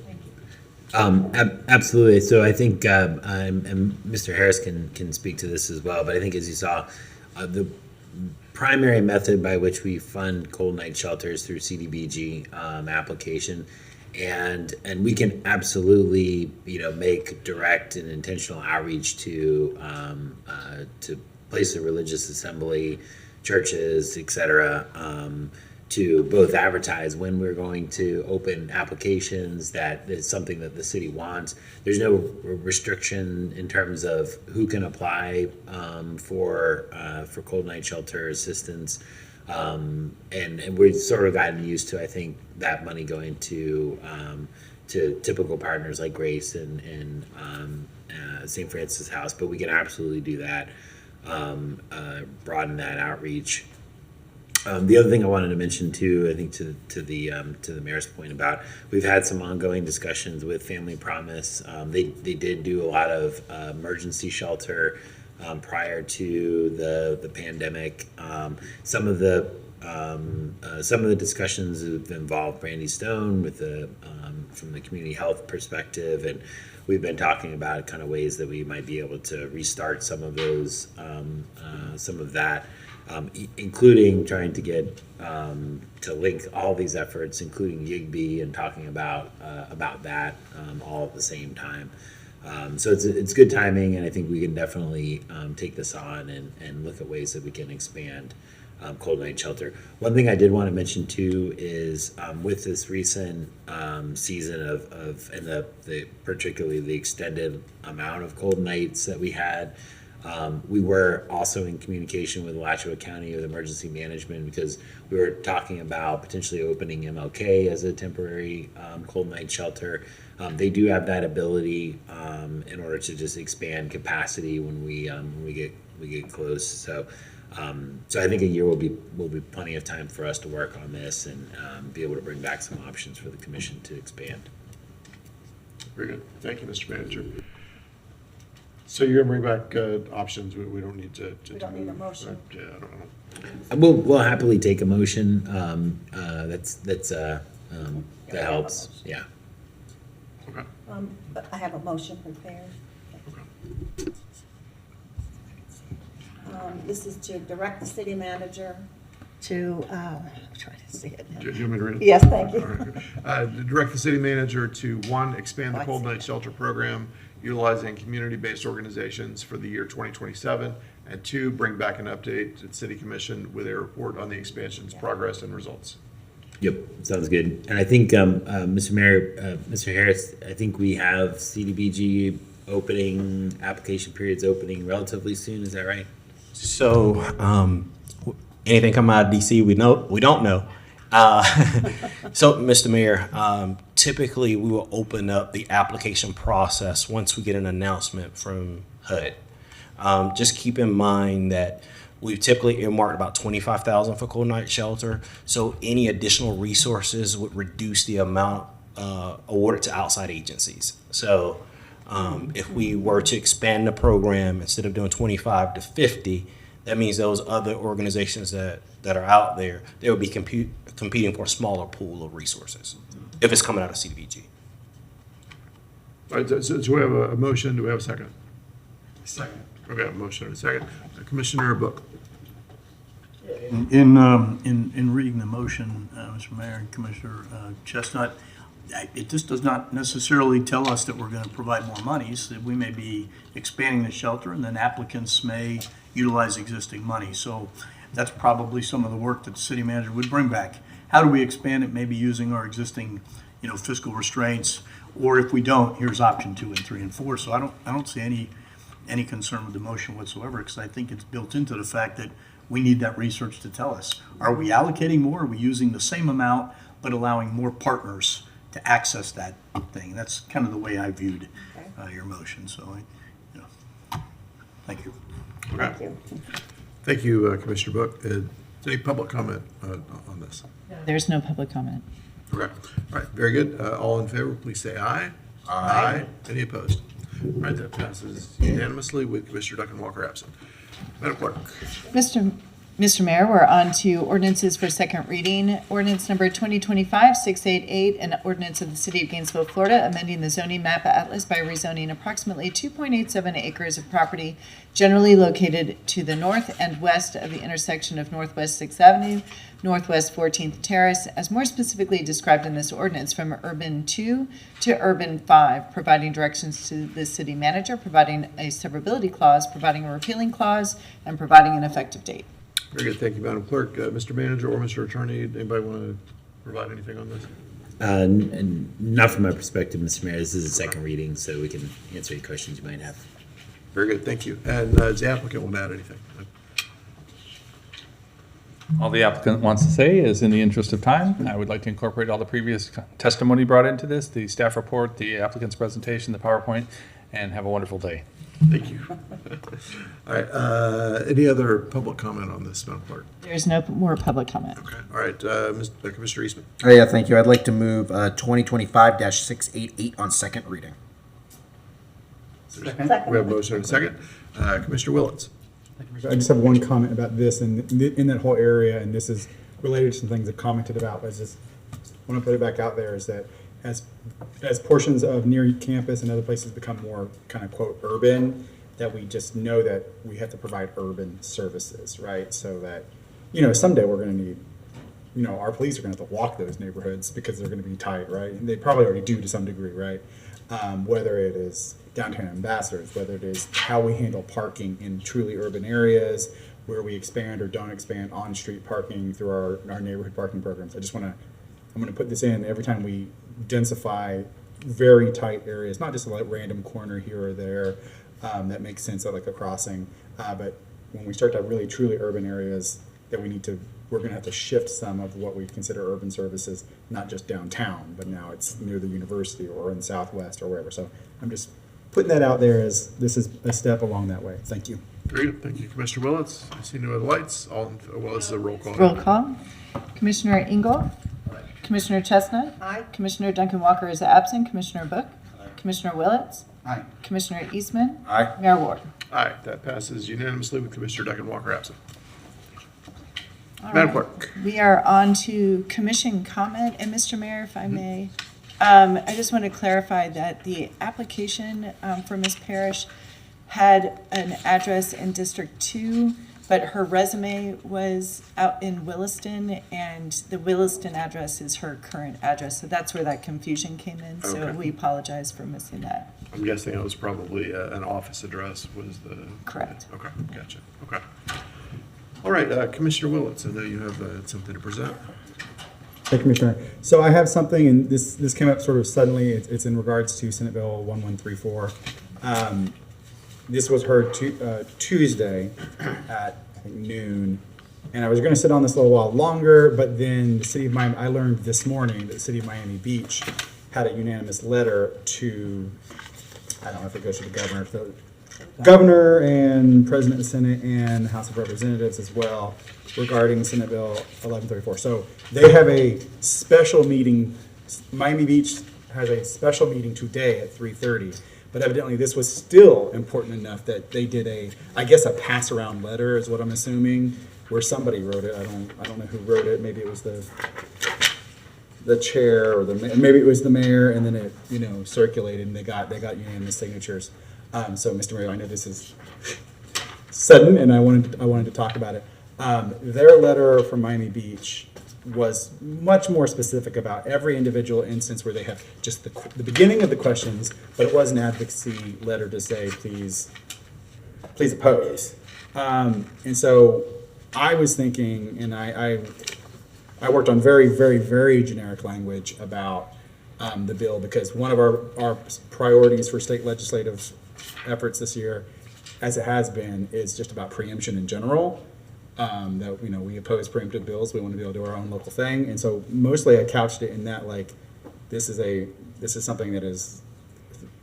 Absolutely. So I think, and Mr. Harris can speak to this as well, but I think, as you saw, the primary method by which we fund cold night shelters through CDBG application, and we can absolutely make direct and intentional outreach to places of religious assembly, churches, etc., to both advertise when we're going to open applications. That is something that the city wants. There's no restriction in terms of who can apply for cold night shelter assistance. And we've sort of gotten used to, I think, that money going to typical partners like Grace and St. Francis House, but we can absolutely do that, broaden that outreach. The other thing I wanted to mention too, I think to the mayor's point about, we've had some ongoing discussions with Family Promise. They did do a lot of emergency shelter prior to the pandemic. Some of the discussions have involved Brandy Stone with from the community health perspective, and we've been talking about kind of ways that we might be able to restart some of those, some of that. Including trying to get to link all these efforts, including YIGB, and talking about that all at the same time. So it's good timing, and I think we can definitely take this on and look at ways that we can expand cold night shelter. One thing I did want to mention too is with this recent season of and the particularly the extended amount of cold nights that we had. We were also in communication with Alachua County with emergency management, because we were talking about potentially opening MLK as a temporary cold night shelter. They do have that ability in order to just expand capacity when we get close. So I think a year will be plenty of time for us to work on this and be able to bring back some options for the commission to expand. Very good. Thank you, Mr. Manager. So you're gonna bring back options. We don't need to. We don't need a motion. Yeah, I don't know. We'll happily take a motion. That helps. Yeah. Okay. But I have a motion prepared. Okay. This is to direct the city manager to, I'm trying to see it now. Do you want me to read it? Yes, thank you. To direct the city manager to, one, expand the cold night shelter program utilizing community-based organizations for the year 2027, and two, bring back an update to the city commission with a report on the expansion's progress and results. Yep, sounds good. And I think, Mr. Mayor, Mr. Harris, I think we have CDBG opening, application periods opening relatively soon. Is that right? So, anything coming out of DC, we don't know. So, Mr. Mayor, typically we will open up the application process once we get an announcement from HUD. Just keep in mind that we've typically earmarked about $25,000 for cold night shelter. So any additional resources would reduce the amount awarded to outside agencies. So if we were to expand the program, instead of doing 25 to 50, that means those other organizations that are out there, they would be competing for a smaller pool of resources if it's coming out of CDBG. All right, so we have a motion. Do we have a second? Second. Okay, a motion and a second. Commissioner Book. In reading the motion, Mr. Mayor and Commissioner Chestnut, it just does not necessarily tell us that we're going to provide more monies, that we may be expanding the shelter and then applicants may utilize existing money. So that's probably some of the work that the city manager would bring back. How do we expand it? Maybe using our existing, fiscal restraints, or if we don't, here's option 2 and 3 and 4. So I don't see any concern with the motion whatsoever, because I think it's built into the fact that we need that research to tell us, are we allocating more? Are we using the same amount, but allowing more partners to access that thing? That's kind of the way I viewed your motion. So, thank you. Okay. Thank you. Thank you, Commissioner Book. Any public comment on this? There's no public comment. Okay. All right, very good. All in favor, please say aye. Aye. Any opposed? All right, that passes unanimously with Commissioner Duncan Walker absent. Madam Clerk. Mr. Mayor, we're on to ordinances for second reading. Ordinance number 2025-688, an ordinance of the City of Gainesville, Florida, amending the zoning map atlas by rezoning approximately 2.87 acres of property generally located to the north and west of the intersection of Northwest 6th Avenue, Northwest 14th Terrace, as more specifically described in this ordinance, from Urban 2 to Urban 5, providing directions to the city manager, providing a severability clause, providing a repealing clause, and providing an effective date. Very good, thank you, Madam Clerk. Mr. Manager or Mr. Attorney, anybody want to provide anything on this? Not from my perspective, Mr. Mayor. This is a second reading, so we can answer any questions you might have. Very good, thank you. And does the applicant want to add anything? All the applicant wants to say is, in the interest of time, I would like to incorporate all the previous testimony brought into this, the staff report, the applicant's presentation, the PowerPoint, and have a wonderful day. Thank you. All right, any other public comment on this, Madam Clerk? There's no more public comment. Okay, all right, Commissioner Eastman. Oh, yeah, thank you. I'd like to move 2025-688 on second reading. We have a motion and a second. Commissioner Willets. I just have one comment about this and in that whole area, and this is related to some things I've commented about, but I just want to put it back out there, is that as portions of near campus and other places become more kind of quote urban, that we just know that we have to provide urban services, right? So that, someday we're going to need, our police are going to have to walk those neighborhoods because they're going to be tight, right? And they probably already do to some degree, right? Whether it is downtown ambassadors, whether it is how we handle parking in truly urban areas, where we expand or don't expand on-street parking through our neighborhood parking programs. I'm going to put this in every time we densify very tight areas, not just a random corner here or there that makes sense, like a crossing, but when we start to have really truly urban areas that we're going to have to shift some of what we consider urban services, not just downtown, but now it's near the university or in Southwest or wherever. So I'm just putting that out there as this is a step along that way. Thank you. Great, thank you, Commissioner Willets. I see no other lights. This is a roll call. Roll call. Commissioner Engel? Commissioner Chestnut? Aye. Commissioner Duncan Walker is absent. Commissioner Book? Commissioner Willets? Aye. Commissioner Eastman? Aye. Mayor Ward? Aye, that passes unanimously with Commissioner Duncan Walker absent. All Madam right. Clerk. We are on to commission comment, and Mr. Mayor, if I may, I just want to clarify that the application for Ms. Parrish had an address in District 2, but her resume was out in Williston, and the Williston address is her current address, so that's where that confusion came in, so Okay. we apologize for missing that. I'm guessing it was probably an office address was the. Correct. Okay, gotcha, okay. All right, Commissioner Willets, I know you have something to present. Thank you, Commissioner. So I have something, and this came up sort of suddenly. It's in regards to Senate Bill 1134. This was heard Tuesday at I think noon, and I was going to sit on this a little while longer, but then the city of Miami, I learned this morning that the city of Miami Beach had a unanimous letter to, I don't know if it goes to the governor, the governor and President of the Senate and House of Representatives as well, regarding Senate Bill 1134. So they have a special meeting. Miami Beach has a special meeting today at 3:30. But evidently this was still important enough that they did a pass around letter is what I'm assuming, where somebody wrote it. I don't know who wrote it. Maybe it was the chair or maybe it was the mayor, and then it circulated and they got unanimous signatures. So Mr. Mayor, I know this is sudden, and I wanted to talk about it. Their letter from Miami Beach was much more specific about every individual instance where they have just the beginning of the questions, but it was an advocacy letter to say, please oppose. And so I was thinking, and I worked on very, very, very generic language about the bill, because one of our priorities for state legislative efforts this year, as it has been, is just about preemption in general. That we oppose preemptive bills. We want to be able to do our own local thing, and so mostly I couched it in that this is something that is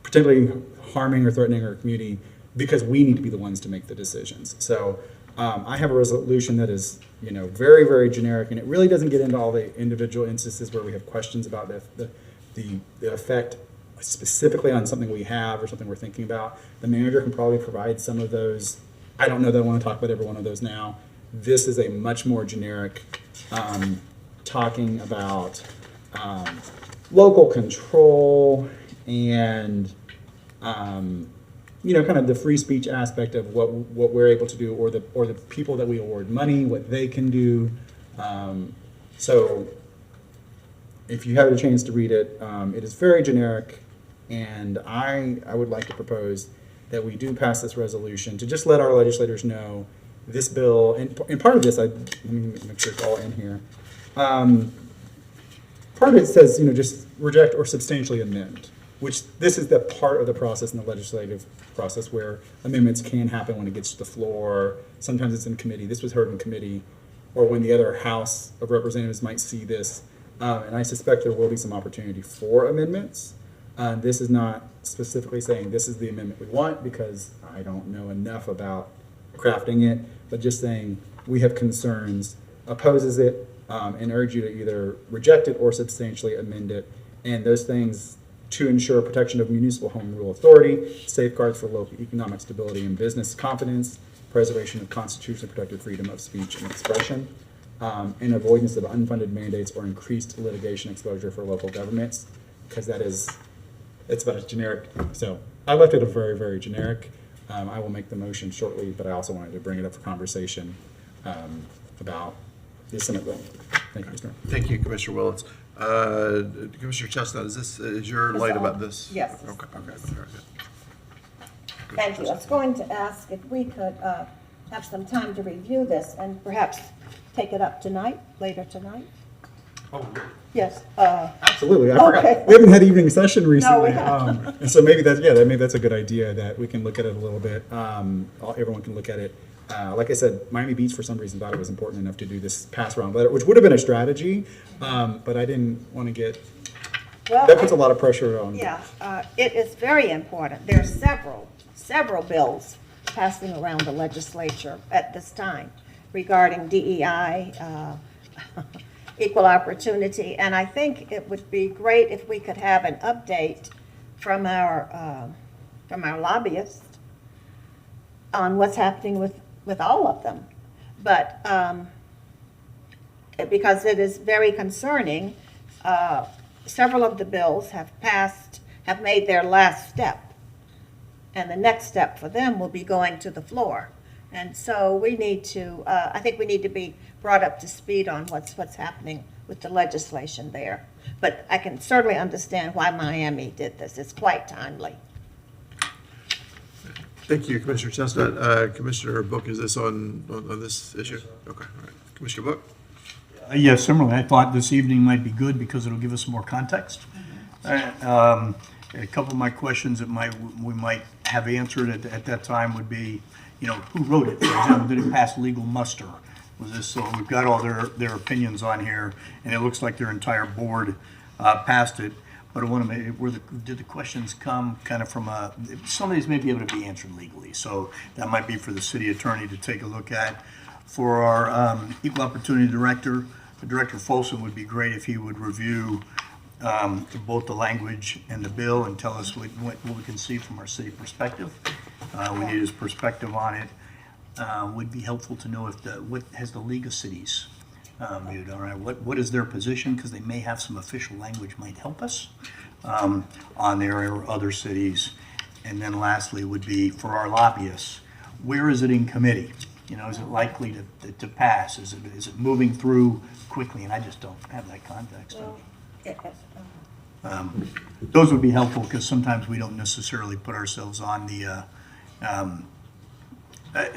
particularly harming or threatening our community because we need to be the ones to make the decisions. So I have a resolution that is very, very generic, and it really doesn't get into all the individual instances where we have questions about the effect specifically on something we have or something we're thinking about. The manager can probably provide some of those. I don't know that I want to talk about every one of those now. This is a much more generic talking about local control and kind of the free speech aspect of what we're able to do, or the people that we award money, what they can do. So if you have a chance to read it, it is very generic, and I would like to propose that we do pass this resolution to just let our legislators know this bill, and part of this, let me make sure it's all in here. Part of it says, just reject or substantially amend, which this is the part of the process in the legislative process where amendments can happen when it gets to the floor. Sometimes it's in committee. This was heard in committee, or when the other House of Representatives might see this. And I suspect there will be some opportunity for amendments. This is not specifically saying this is the amendment we want, because I don't know enough about crafting it, but just saying we have concerns, opposes it, and urge you to either reject it or substantially amend it. And those things to ensure protection of municipal home rule authority, safeguards for local economic stability and business confidence, preservation of constitutionally protected freedom of speech and expression, and avoidance of unfunded mandates or increased litigation exposure for local governments, because it's about as generic. So I left it a very, very generic. I will make the motion shortly, but I also wanted to bring it up for conversation about the Senate bill. Thank you, Mr. Mayor. Thank you, Commissioner Willetts. Commissioner Chestnut, is your light about this? Yes. Okay, very good. Thank you. I was going to ask if we could have some time to review this and perhaps take it up tonight, later tonight? Oh, Yes. Absolutely. I Okay. forgot. We haven't had evening session recently. we haven't. And so maybe that's a good idea that we can look at it a little bit. Everyone can look at it. Like I said, Miami Beach for some reason thought it was important enough to do this pass around letter, which would have been a strategy, but I didn't want to get, Well, that puts a lot of pressure on. Yeah, it is very important. There are several bills passing around the legislature at this time regarding DEI, equal opportunity, and I think it would be great if we could have an update from our lobbyists on what's happening with all of them. But because it is very concerning, several of the bills have made their last step. And the next step for them will be going to the floor. And so we need to, I think we need to be brought up to speed on what's happening with the legislation there. But I can certainly understand why Miami did this. It's quite timely. Thank you, Commissioner Chestnut. Commissioner Book, is this on this issue? Okay, all right. Commissioner Book? Yes, similarly, I thought this evening might be good because it'll give us more context. A couple of my questions that we might have answered at that time would be, who wrote it? For example, did it pass legal muster? Was this, so we've got all their opinions on here, and it looks like their entire board passed it. But I want to make, did the questions come kind of from some of these may be able to be answered legally. So that might be for the city attorney to take a look at. For our equal opportunity director, Director Folsom would be great if he would review both the language and the bill and tell us what we can see from our city perspective. We need his perspective on it. Would be helpful to know what has the League of Cities viewed, all right? What is their position? Because they may have some official language might help us on there or other cities. And then lastly would be for our lobbyists, where is it in committee? Is it likely to pass? Is it moving through quickly? And I just don't have that context. Those would be helpful because sometimes we don't necessarily put ourselves on the,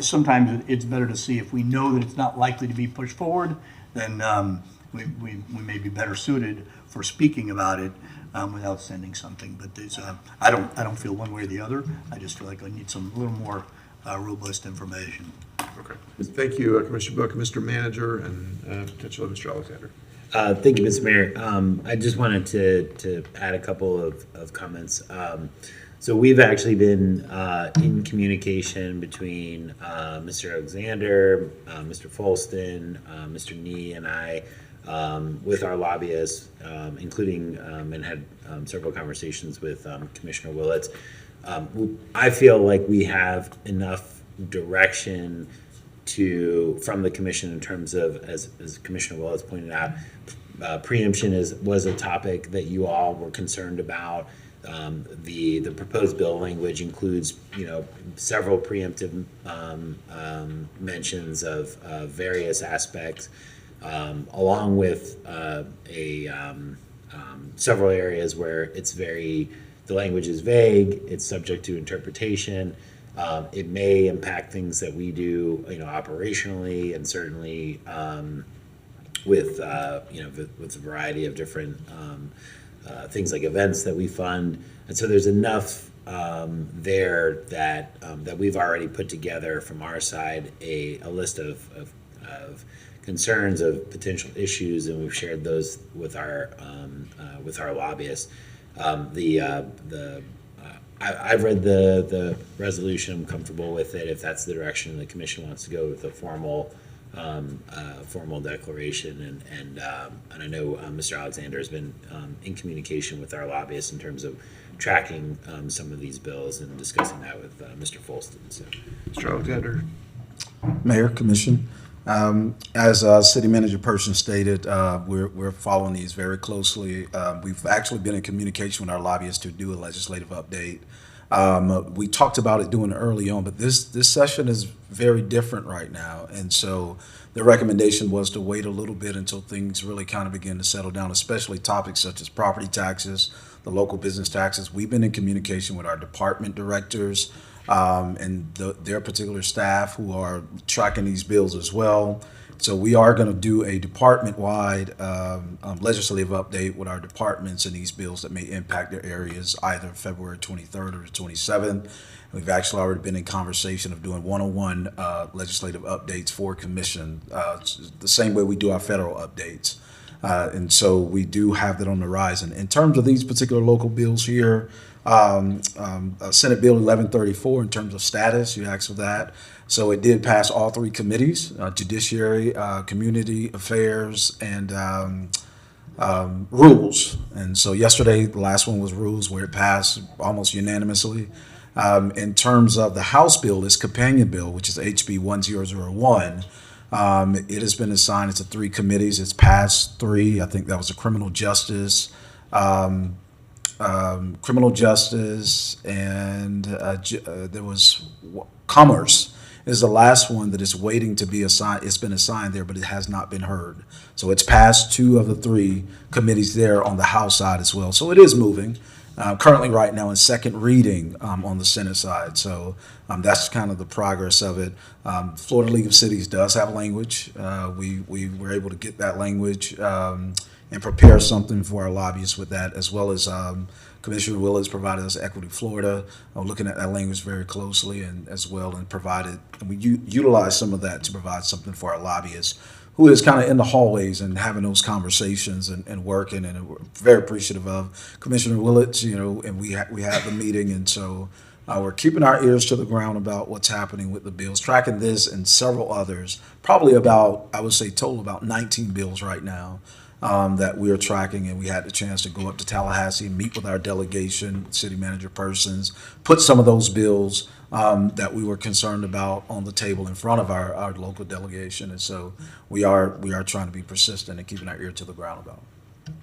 sometimes it's better to see if we know that it's not likely to be pushed forward, then we may be better suited for speaking about it without sending something. But there's, I don't feel one way or the other. I just feel like I need a little more robust information. Okay. Thank you, Commissioner Book, Mr. Manager, and potentially Mr. Alexander. Thank you, Mr. Mayor. I just wanted to add a couple of comments. So we've actually been in communication between Mr. Alexander, Mr. Folston, Mr. Nee, and I with our lobbyists, including and had several conversations with Commissioner Willetts. I feel like we have enough direction from the commission in terms of, as Commissioner Willetts pointed out, preemption was a topic that you all were concerned about. The proposed bill language includes, several preemptive mentions of various aspects, along with several areas where the language is vague, it's subject to interpretation. It may impact things that we do, operationally, and certainly with with a variety of different things like events that we fund. And so there's enough there that we've already put together from our side a list of concerns, of potential issues, and we've shared those with our lobbyists. I've read the resolution. I'm comfortable with it. If that's the direction the commission wants to go, with a formal declaration, and I know Mr. Alexander has been in communication with our lobbyists in terms of tracking some of these bills and discussing that with Mr. Folston. So, Mr. Alexander. Mayor, Commission, as City Manager Person stated, we're following these very closely. We've actually been in communication with our lobbyists to do a legislative update. We talked about it doing it early on, but this session is very different right now, and so the recommendation was to wait a little bit until things really kind of begin to settle down, especially topics such as property taxes, the local business taxes. We've been in communication with our department directors and their particular staff who are tracking these bills as well. So we are going to do a department-wide legislative update with our departments and these bills that may impact their areas, either February 23rd or the 27th. We've actually already been in conversation of doing one-on-one legislative updates for commission, the same way we do our federal updates. And so we do have that on the horizon. In terms of these particular local bills here, Senate Bill 1134, in terms of status, you asked for that. So it did pass all three committees, Judiciary, Community Affairs, and Rules. And so yesterday, the last one was Rules, where it passed almost unanimously. In terms of the House bill, this companion bill, which is HB 1001, it has been assigned to three committees. It's passed three. I think that was a criminal justice, and there was commerce is the last one that is waiting to be assigned. It's been assigned there, but it has not been heard. So it's passed two of the three committees there on the House side as well. So it is moving. Currently right now in second reading on the Senate side. So that's kind of the progress of it. Florida League of Cities does have language. We were able to get that language and prepare something for our lobbyists with that, as well as Commissioner Willis provided us Equity Florida, looking at that language very closely and as well, and we utilize some of that to provide something for our lobbyists, who is kind of in the hallways and having those conversations and working, and we're very appreciative of Commissioner Willits, and we have the meeting, and so we're keeping our ears to the ground about what's happening with the bills, tracking this and several others, probably about, I would say total about 19 bills right now that we are tracking, and we had the chance to go up to Tallahassee, meet with our delegation, city manager persons, put some of those bills that we were concerned about on the table in front of our local delegation. And so we are trying to be persistent and keeping our ear to the ground about it.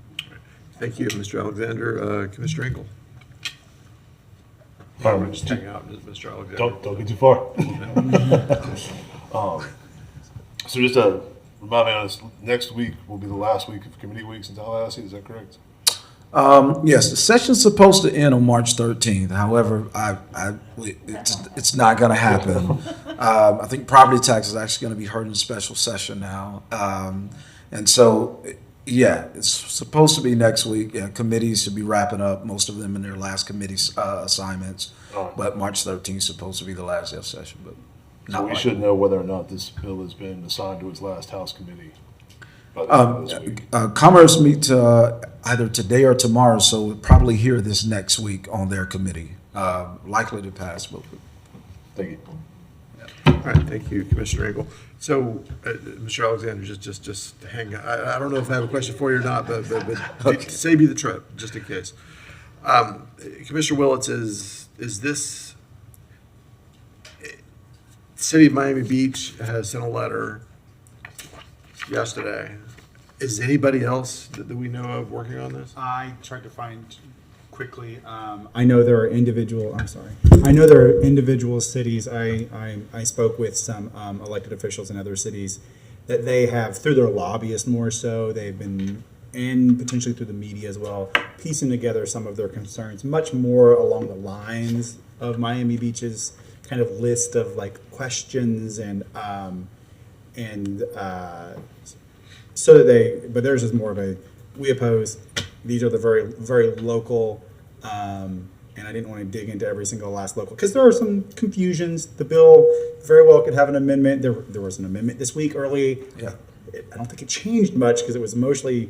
Thank you, Mr. Alexander. Commissioner Engel. Just hang out, Mr. Alexander. Don't get too far. So just to remind me on this, next week will be the last week of committee weeks in Tallahassee. Is that correct? Yes, the session's supposed to end on March 13th. However, it's not going to happen. I think property tax is actually going to be heard in a special session now. And so, yeah, it's supposed to be next week. Yeah, committees should be wrapping up, most of them in their last committee assignments. But March 13th is supposed to be the last F session. But so we should know whether or not this bill has been assigned to its last House committee by the end of this week. Commerce meets either today or tomorrow, so we'll probably hear this next week on their committee. Likely to pass, but Thank you. All right, thank you, Commissioner Engel. So, Mr. Alexander, just hang on. I don't know if I have a question for you or not, but Okay. save you the trip, just in case. Commissioner Willits, is this, City of Miami Beach has sent a letter yesterday. Is anybody else that we know of working on this? I tried to find quickly. I know there are individual. I know there are individual cities. I spoke with some elected officials in other cities that they have, through their lobbyists more so, they've been, and potentially through the media as well, piecing together some of their concerns, much more along the lines of Miami Beach's kind of list of like questions and so that they, but theirs is more of a, we oppose, these are the very, very local, and I didn't want to dig into every single last local, because there are some confusions. The bill very well could have an amendment. There was an amendment this week early. Yeah. I don't think it changed much because it was mostly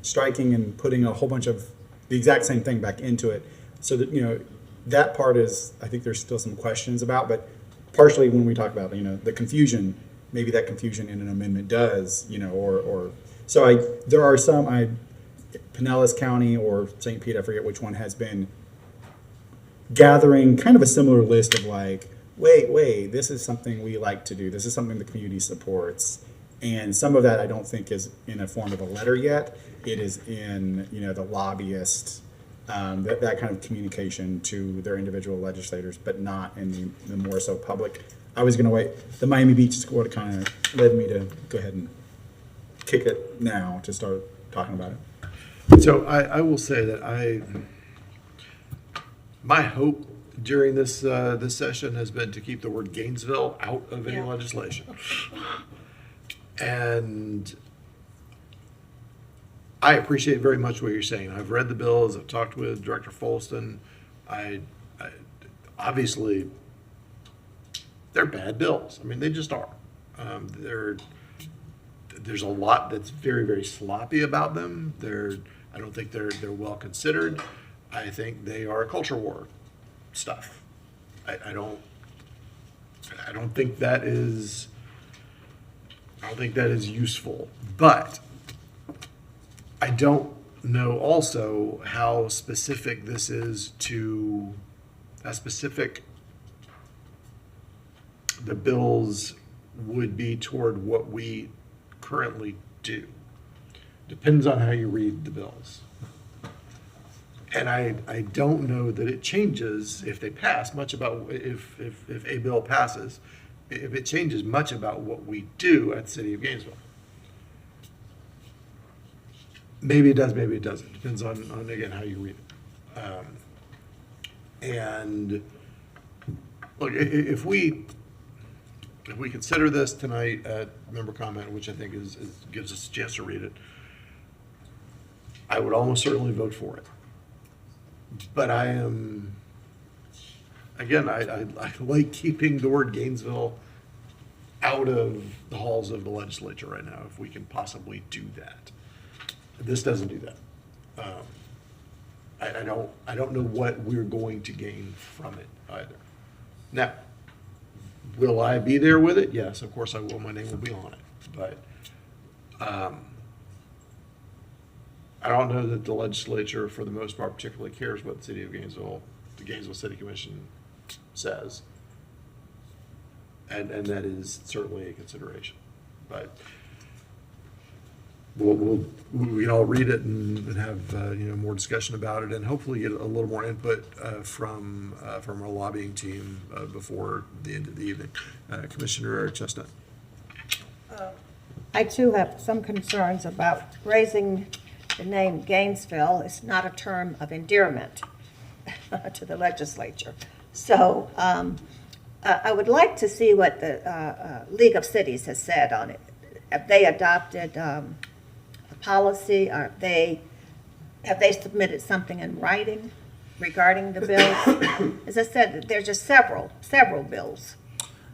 striking and putting a whole bunch of the exact same thing back into it. So that, that part is, I think there's still some questions about, but partially when we talk about, the confusion, maybe that confusion in an amendment does, so there are some, Pinellas County or St. Pete, I forget which one, has been gathering kind of a similar list of like, wait, this is something we like to do. This is something the community supports. And some of that I don't think is in a form of a letter yet. It is in, the lobbyist, that kind of communication to their individual legislators, but not in the more so public. I was going to wait. The Miami Beach is what kind of led me to go ahead and kick it now to start talking about it. So I will say that my hope during this session has been to keep the word Gainesville out of any legislation. And I appreciate very much what you're saying. I've read the bills. I've talked with Director Folston. I obviously, they're bad bills. I mean, they just are. There's a lot that's very, very sloppy about them. I don't think they're well considered. I think they are culture war stuff. I don't think that is. I don't think that is useful, but I don't know also how specific this is to, how specific the bills would be toward what we currently do. Depends on how you read the bills. And I don't know that it changes if they pass much about, if a bill passes, if it changes much about what we do at the City of Gainesville. Maybe it does, maybe it doesn't. Depends on again, how you read it. And look, if we consider this tonight at member comment, which I think gives us a chance to read it, I would almost certainly vote for it. But I am, again, I like keeping the word Gainesville out of the halls of the legislature right now, if we can possibly do that. This doesn't do that. I don't know what we're going to gain from it either. Now, will I be there with it? Yes, of course I will. My name will be on it. But I don't know that the legislature, for the most part, particularly cares what the City of Gainesville, the Gainesville City Commission says. And that is certainly a consideration. But we can all read it and have more discussion about it, and hopefully get a little more input from our lobbying team before the end of the evening. Commissioner Chestnut. I too have some concerns about raising the name Gainesville. It's not a term of endearment to the legislature. So I would like to see what the League of Cities has said on it. Have they adopted a policy? Have they submitted something in writing regarding the bills? As I said, there's just several bills.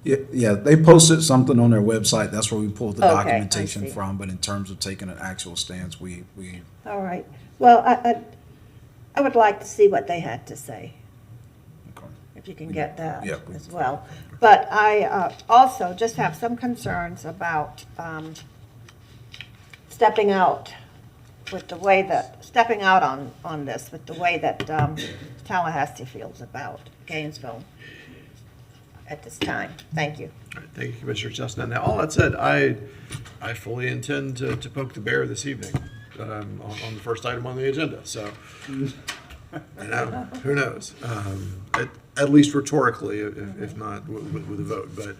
Yeah, they posted something on their website. That's where we pulled the Okay, documentation I see. from. But in terms of taking an actual stance, we All right. Well, I would like to see what they had to say, okay. if you can get that Yeah. as well. But I also just have some concerns about stepping out on this with the way that Tallahassee feels about Gainesville at this time. Thank you. All right, thank you, Commissioner Chestnut. Now, all that said, I fully intend to poke the bear this evening on the first item on the agenda. So, who knows? At least rhetorically, if not with a vote. But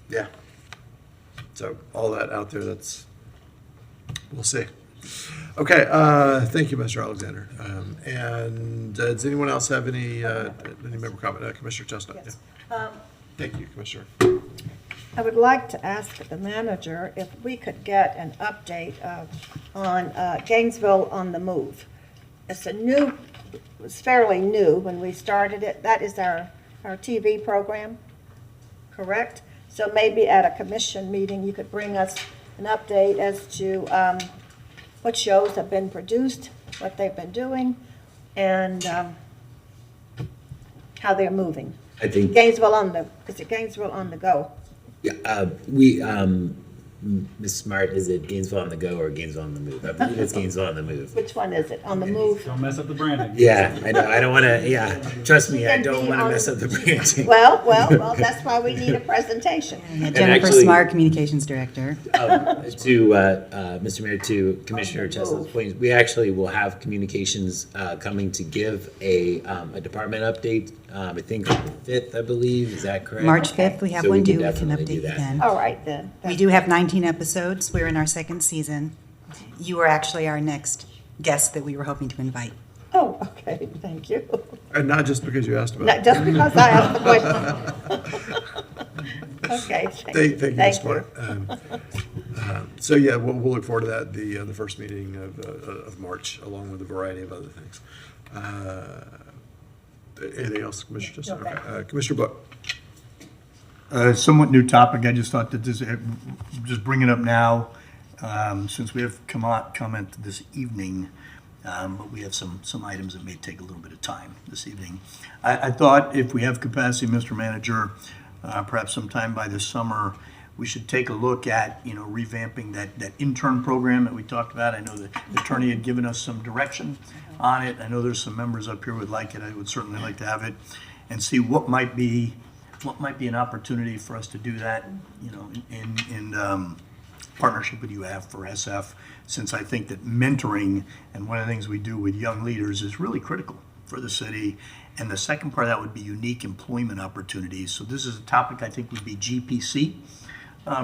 yeah. So all that out there, we'll see. Okay, thank you, Mr. Alexander. And does anyone else have any member comment? Commissioner Chestnut? Yes. Yeah. Thank you, Commissioner. I would like to ask the manager if we could get an update on Gainesville on the Move. It's fairly new when we started it. That is our TV program, correct? So maybe at a commission meeting, you could bring us an update as to what shows have been produced, what they've been doing, and how they're moving. I think Is it Gainesville on the Go? Ms. Smart, is it Gainesville on the Go or Gainesville on the Move? I believe it's Gainesville on the Move. Which one is it? On the Move? Don't mess up the branding. Yeah, I know. I don't want to. Yeah, trust me, I don't want to mess up the branding. Well, that's why we need a presentation. Jennifer actually- Smart, Communications Director. To Mr. Mayor, to Commissioner Chestnut's point, we actually will have communications coming to give a department update. I think on the 5th, I believe. Is that correct? March 5th, we have So one we due. can We can definitely update do you that. then. All right, then. We do have 19 episodes. We're in our second season. You are actually our next guest that we were hoping to invite. Oh, okay, thank you. And not just because you asked about Not it. just because I asked the question. Okay, Thank you, Ms. Smart. So yeah, we'll look forward to that, the first meeting of March, along with a variety of other things. Anything else, Commissioner Chestnut? Okay. Commissioner Buck? Somewhat new topic. I just thought that this, just bring it up now, since we have comment this evening, but we have some items that may take a little bit of time this evening. I thought if we have capacity, Mr. Manager, perhaps sometime by this summer, we should take a look at, revamping that intern program that we talked about. I know the attorney had given us some direction on it. I know there's some members up here who would like it. I would certainly like to have it and see what might be an opportunity for us to do that, in partnership with UF for SF, since I think that mentoring and one of the things we do with young leaders is really critical for the city. And the second part of that would be unique employment opportunities. So this is a topic I think would be GPC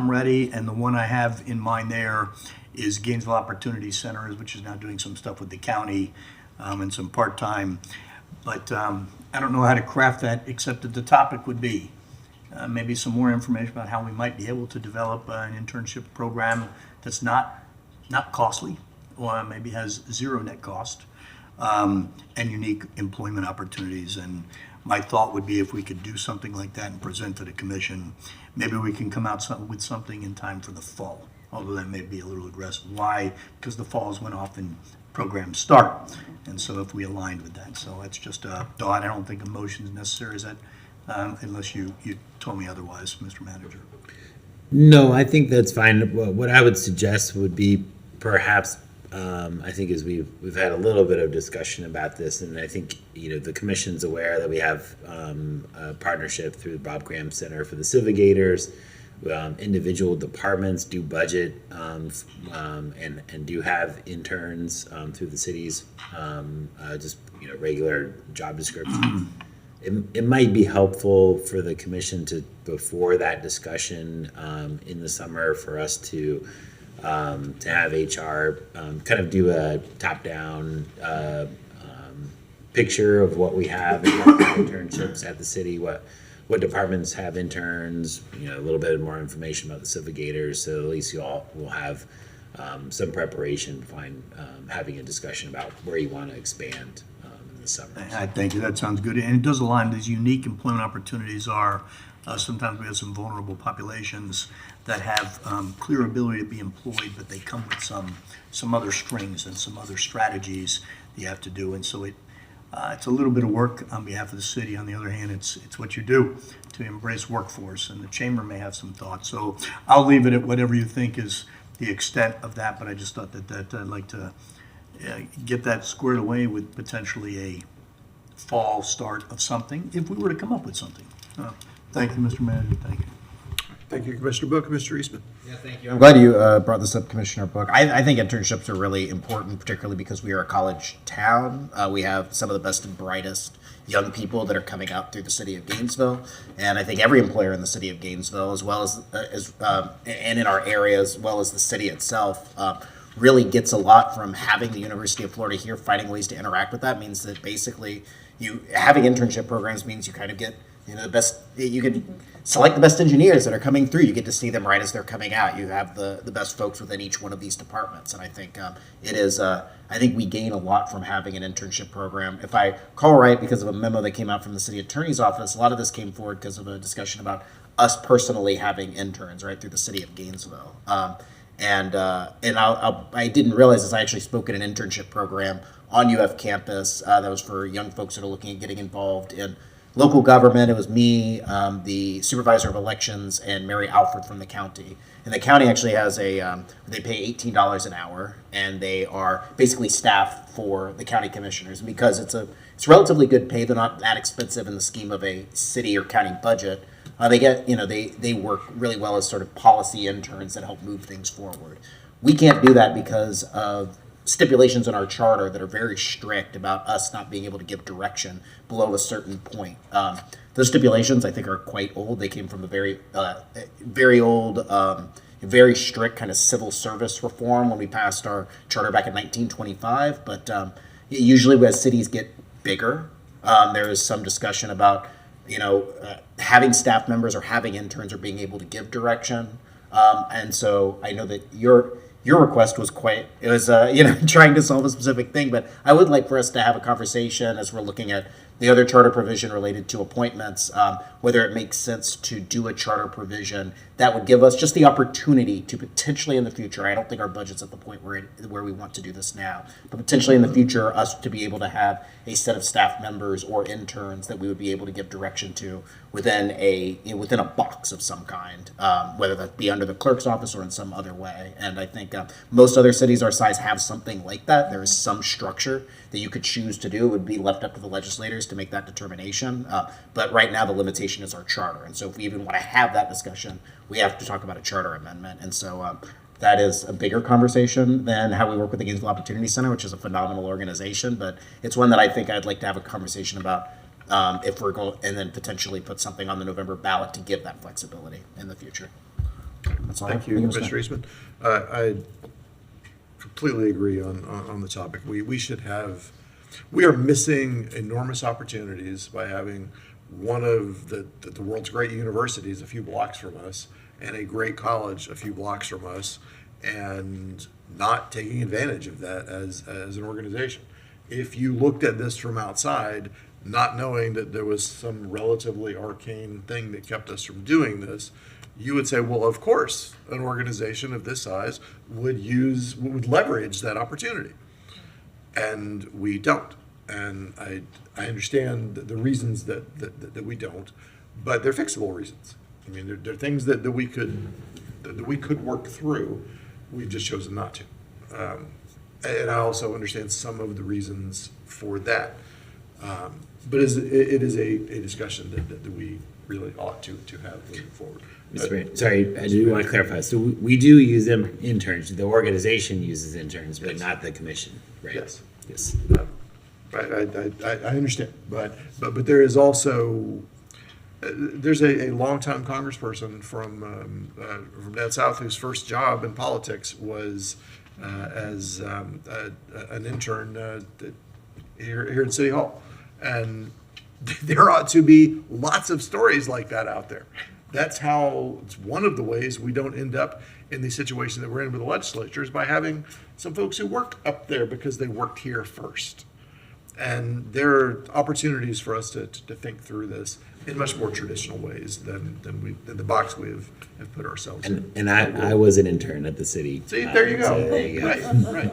ready, and the one I have in mind there is Gainesville Opportunity Centers, which is now doing some stuff with the county and some part-time. But I don't know how to craft that, except that the topic would be maybe some more information about how we might be able to develop an internship program that's not costly, or maybe has zero net cost, and unique employment opportunities. And my thought would be if we could do something like that and present to the commission, maybe we can come out with something in time for the fall, although that may be a little aggressive. Why? Because the fall is when often programs start. And so if we aligned with that, so it's just a thought. I don't think a motion is necessary, is that, unless you told me otherwise, Mr. Manager. No, I think that's fine. What I would suggest would be perhaps, I think as we've had a little bit of discussion about this, and I think, the commission's aware that we have a partnership through the Bob Graham Center for the Civigators. Individual departments do budget and do have interns through the city's just regular job descriptions. It might be helpful for the commission to, before that discussion in the summer, for us to have HR kind of do a top-down picture of what we have in internships at the city, what departments have interns, a little bit more information about the Civigators, so at least you all will have some preparation behind having a discussion about where you want to expand in the summer. I thank you. That sounds good. And it does align. These unique employment opportunities are, sometimes we have some vulnerable populations that have clear ability to be employed, but they come with some other strings and some other strategies that you have to do. And so it's a little bit of work on behalf of the city. On the other hand, it's what you do to embrace workforce, and the chamber may have some thoughts. So I'll leave it at whatever you think is the extent of that, but I just thought that I'd like to get that squared away with potentially a fall start of something, if we were to come up with something. Thank you, Mr. Manager. Thank you. Thank you, Commissioner Book. Mr. Eastman. Yeah, thank you. I'm glad you brought this up, Commissioner Book. I think internships are really important, particularly because we are a college town. We have some of the best and brightest young people that are coming out through the city of Gainesville, and I think every employer in the city of Gainesville, as well as and in our area, as well as the city itself, really gets a lot from having the University of Florida here, finding ways to interact with that means that basically having internship programs means you kind of get, the best, you can select the best engineers that are coming through. You get to see them right as they're coming out. You have the best folks within each one of these departments. And I think I think we gain a lot from having an internship program. If I recall right, because of a memo that came out from the city attorney's office, a lot of this came forward because of a discussion about us personally having interns, right, through the city of Gainesville. I didn't realize this. I actually spoke at an internship program on UF campus that was for young folks that are looking at getting involved in local government. It was me, the supervisor of elections, and Mary Alford from the county. And the county actually has they pay $18 an hour, and they are basically staff for the county commissioners. And because it's relatively good pay, they're not that expensive in the scheme of a city or county budget. They get, they work really well as sort of policy interns that help move things forward. We can't do that because of stipulations in our charter that are very strict about us not being able to give direction below a certain point. Those stipulations, I think, are quite old. They came from a very old, very strict kind of civil service reform when we passed our charter back in 1925. But usually as cities get bigger, there is some discussion about having staff members or having interns or being able to give direction. And so I know that your request was trying to solve a specific thing, but I would like for us to have a conversation as we're looking at the other charter provision related to appointments, whether it makes sense to do a charter provision that would give us just the opportunity to potentially in the future, I don't think our budget's at the point where we want to do this now, but potentially in the future, us to be able to have a set of staff members or interns that we would be able to give direction to within a box of some kind, whether that be under the clerk's office or in some other way. And I think most other cities our size have something like that. There is some structure that you could choose to do. It would be left up to the legislators to make that determination. But right now the limitation is our charter. And so if we even want to have that discussion, we have to talk about a charter amendment. And so that is a bigger conversation than how we work with the Gainesville Opportunity Center, which is a phenomenal organization. But it's one that I think I'd like to have a conversation about if we're going, and then potentially put something on the November ballot to give that flexibility in the future. That's all. Thank you, Commissioner Eastman. I completely agree on the topic. We are missing enormous opportunities by having one of the world's great universities a few blocks from us and a great college a few blocks from us, and not taking advantage of that as an organization. If you looked at this from outside, not knowing that there was some relatively arcane thing that kept us from doing this, you would say, well, of course, an organization of this size would leverage that opportunity. And we don't. And I understand the reasons that we don't, but they're fixable reasons. I mean, they're things that we could work through. We've just chosen not to. And I also understand some of the reasons for that. But it is a discussion that we really ought to have moving forward. Mr. Mayor, sorry, I do want to clarify. So we do use them interns. The organization uses interns, but not the commission, right? Yes. Yes. I understand, but there is also there's a longtime congressperson from down south whose first job in politics was as an intern here in City Hall, and there ought to be lots of stories like that out there. That's how it's one of the ways we don't end up in the situation that we're in with the legislature, is by having some folks who work up there because they worked here first. And there are opportunities for us to think through this in much more traditional ways than the box we have put ourselves in. And I was an intern at the city. See, there you go. So there you go. Right.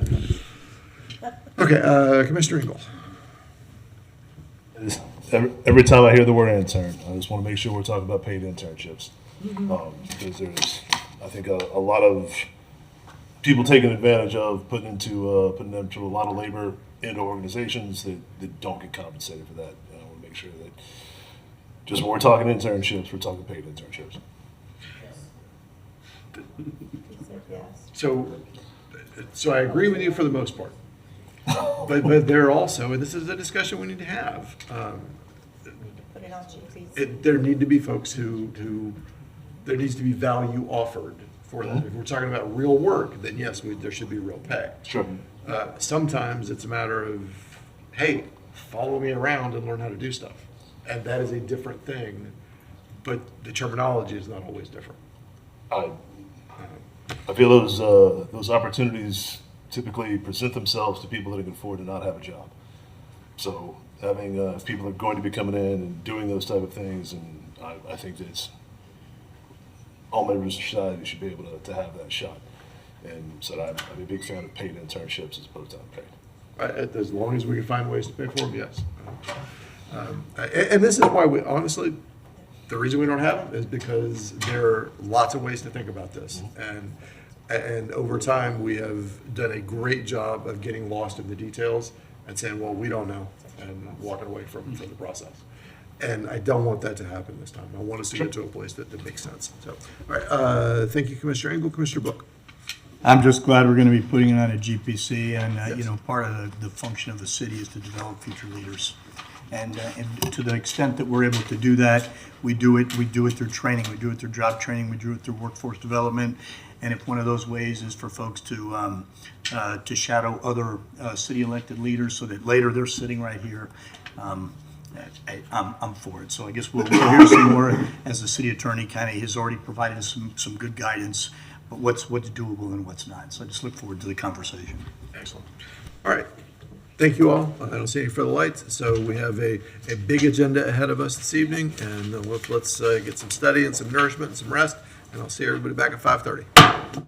Okay, Commissioner Engel. Every time I hear the word intern, I just want to make sure we're talking about paid internships. Because there's, I think, a lot of people taking advantage of putting them through a lot of labor into organizations that don't get compensated for that. I want to make sure that just when we're talking internships, we're talking paid internships. So I agree with you for the most part. But there are also, and this is a discussion we need to have, there need to be folks who there needs to be value offered for that. If we're talking about real work, then yes, there should be real pay. Sure. Sometimes it's a matter of, hey, follow me around and learn how to do stuff. And that is a different thing, but the terminology is not always different. I feel those opportunities typically present themselves to people that can afford to not have a job. So having people that are going to be coming in and doing those type of things, and I think that it's all members of society should be able to have that shot. And so I'm a big fan of paid internships as opposed to unpaid. As long as we can find ways to pay for them, yes. And this is why we, honestly, the reason we don't have them is because there are lots of ways to think about this. And over time, we have done a great job of getting lost in the details and saying, well, we don't know, and walking away from the process. And I don't want that to happen this time. I want us to get to a place that makes sense. So, all right, thank you, Commissioner Engel. Commissioner Book. I'm just glad we're going to be putting it on a GPC, and you know, part of the function of the city is to develop future leaders. And to the extent that we're able to do that, we do it through training, we do it through job training, we do it through workforce development. And if one of those ways is for folks to shadow other city elected leaders so that later they're sitting right here, I'm for it. So I guess we'll hear some more as the city attorney kind of has already provided us some good guidance, but what's doable and what's not. So I just look forward to the conversation. Excellent. All right. Thank you all. I don't see any further lights. So we have a big agenda ahead of us this evening, and let's get some study and some nourishment and some rest, and I'll see everybody back at 5:30.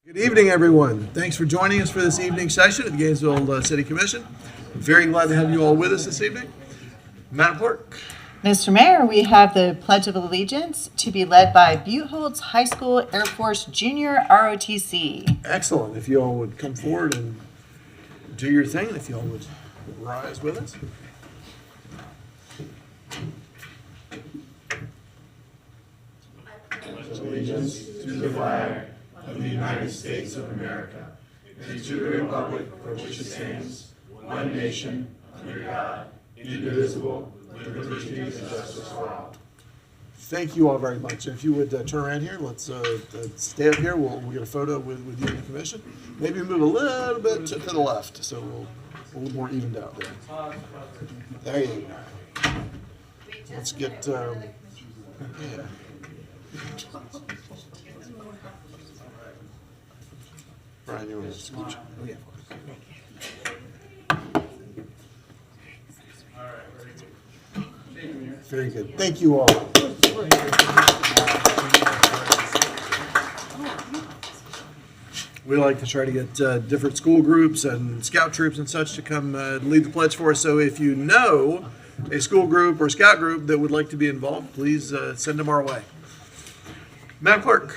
Good evening, everyone. Thanks for joining us for this evening session at the Gainesville City Commission. Very glad to have you all with us this evening. Madam Clerk. Mr. Mayor, we have the Pledge of Allegiance to be led by Buchholz High School Air Force Junior ROTC. Excellent. If you all would come forward and do your thing, if you all would rise with us. Allegiance to the flag of the United States of America and to the republic for which it stands, one nation, under God, indivisible, with liberty and justice for all. Thank you all very much. If you would turn around here, let's stay up here. We'll get a photo with you and the commission. Maybe move a little bit to the left so we'll a little more evened out there. There you go. Let's get, yeah. Brian, you want to scooch? Oh, yeah. Very good. Thank you all. We like to try to get different school groups and scout troops and such to come lead the pledge for us. So if you know a school group or scout group that would like to be involved, please send them our way. Madam Clerk.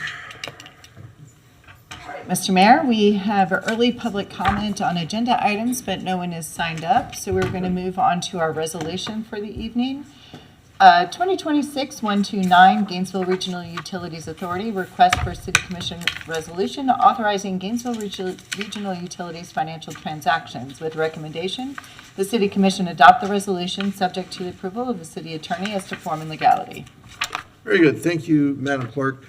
Mr. Mayor, we have early public comment on agenda items, but no one is signed up. So we're going to move on to our resolution for the evening. 2026-129 Gainesville Regional Utilities Authority request for City Commission resolution authorizing Gainesville Regional Utilities financial transactions with recommendation the City Commission adopt the resolution subject to the approval of the City Attorney as to form and legality. Very good. Thank you, Madam Clerk.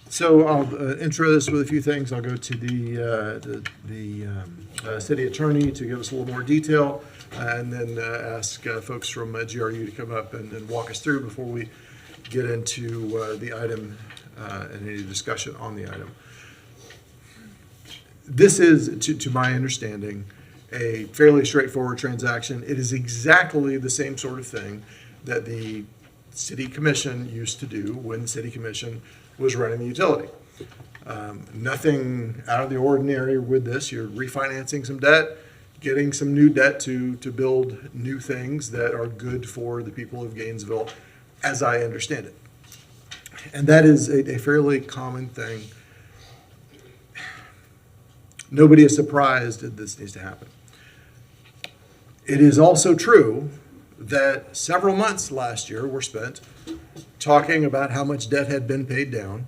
So I'll intro this with a few things. I'll go to the City Attorney to give us a little more detail, and then ask folks from GRU to come up and walk us through before we get into the item and any discussion on the item. This is, to my understanding, a fairly straightforward transaction. It is exactly the same sort of thing that the City Commission used to do when the City Commission was running the utility. Nothing out of the ordinary with this. You're refinancing some debt, getting some new debt to build new things that are good for the people of Gainesville, as I understand it. And that is a fairly common thing. Nobody is surprised that this needs to happen. It is also true that several months last year were spent talking about how much debt had been paid down,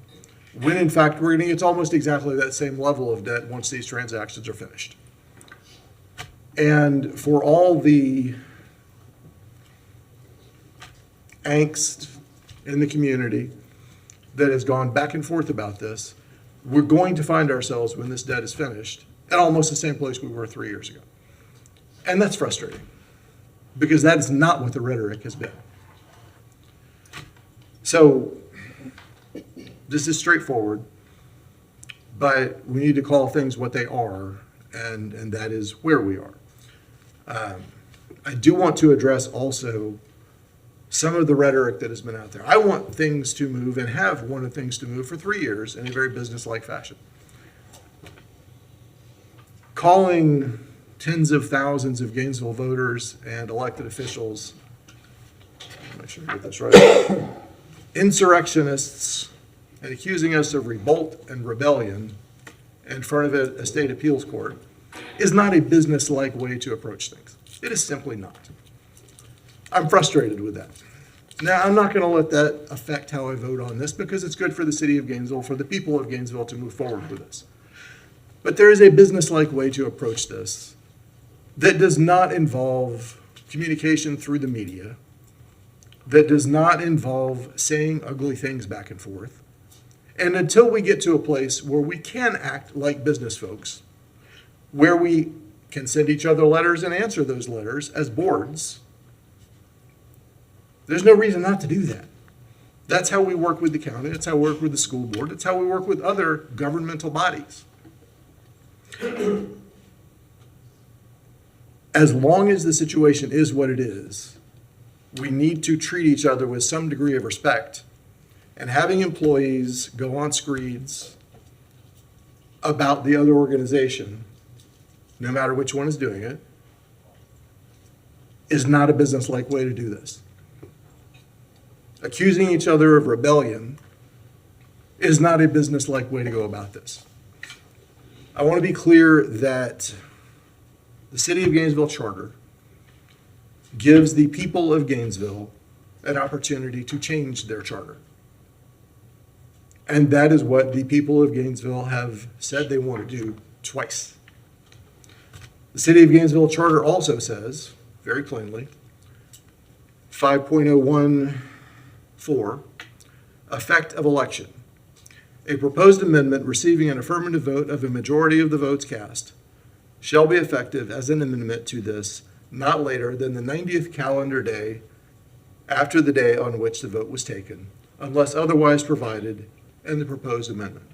when in fact we're going to get to almost exactly that same level of debt once these transactions are finished. And for all the angst in the community that has gone back and forth about this, we're going to find ourselves, when this debt is finished, at almost the same place we were 3 years ago. And that's frustrating, because that is not what the rhetoric has been. So this is straightforward, but we need to call things what they are, and that is where we are. I do want to address also some of the rhetoric that has been out there. I want things to move, and have wanted things to move for 3 years in a very business-like fashion. Calling tens of thousands of Gainesville voters and elected officials, make sure I get this right, insurrectionists, and accusing us of revolt and rebellion in front of a state appeals court is not a business-like way to approach things. It is simply not. I'm frustrated with that. Now, I'm not going to let that affect how I vote on this, because it's good for the city of Gainesville, for the people of Gainesville to move forward with this. But there is a business-like way to approach this that does not involve communication through the media, that does not involve saying ugly things back and forth. And until we get to a place where we can act like business folks, where we can send each other letters and answer those letters as boards, there's no reason not to do that. That's how we work with the county. That's how we work with the school board. That's how we work with other governmental bodies. As long as the situation is what it is, we need to treat each other with some degree of respect. And having employees go on screeds about the other organization, no matter which one is doing it, is not a business-like way to do this. Accusing each other of rebellion is not a business-like way to go about this. I want to be clear that the City of Gainesville Charter gives the people of Gainesville an opportunity to change their charter. And that is what the people of Gainesville have said they want to do twice. The City of Gainesville Charter also says, very plainly, 5.014, effect of election. A proposed amendment receiving an affirmative vote of a majority of the votes cast shall be effective as an amendment to this not later than the 90th calendar day after the day on which the vote was taken, unless otherwise provided in the proposed amendment.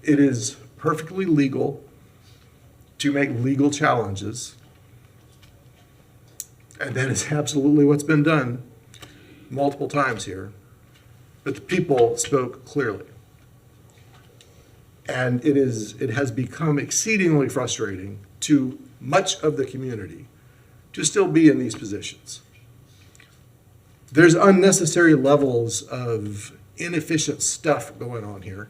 It is perfectly legal to make legal challenges, and that is absolutely what's been done multiple times here. But the people spoke clearly. And it has become exceedingly frustrating to much of the community to still be in these positions. There's unnecessary levels of inefficient stuff going on here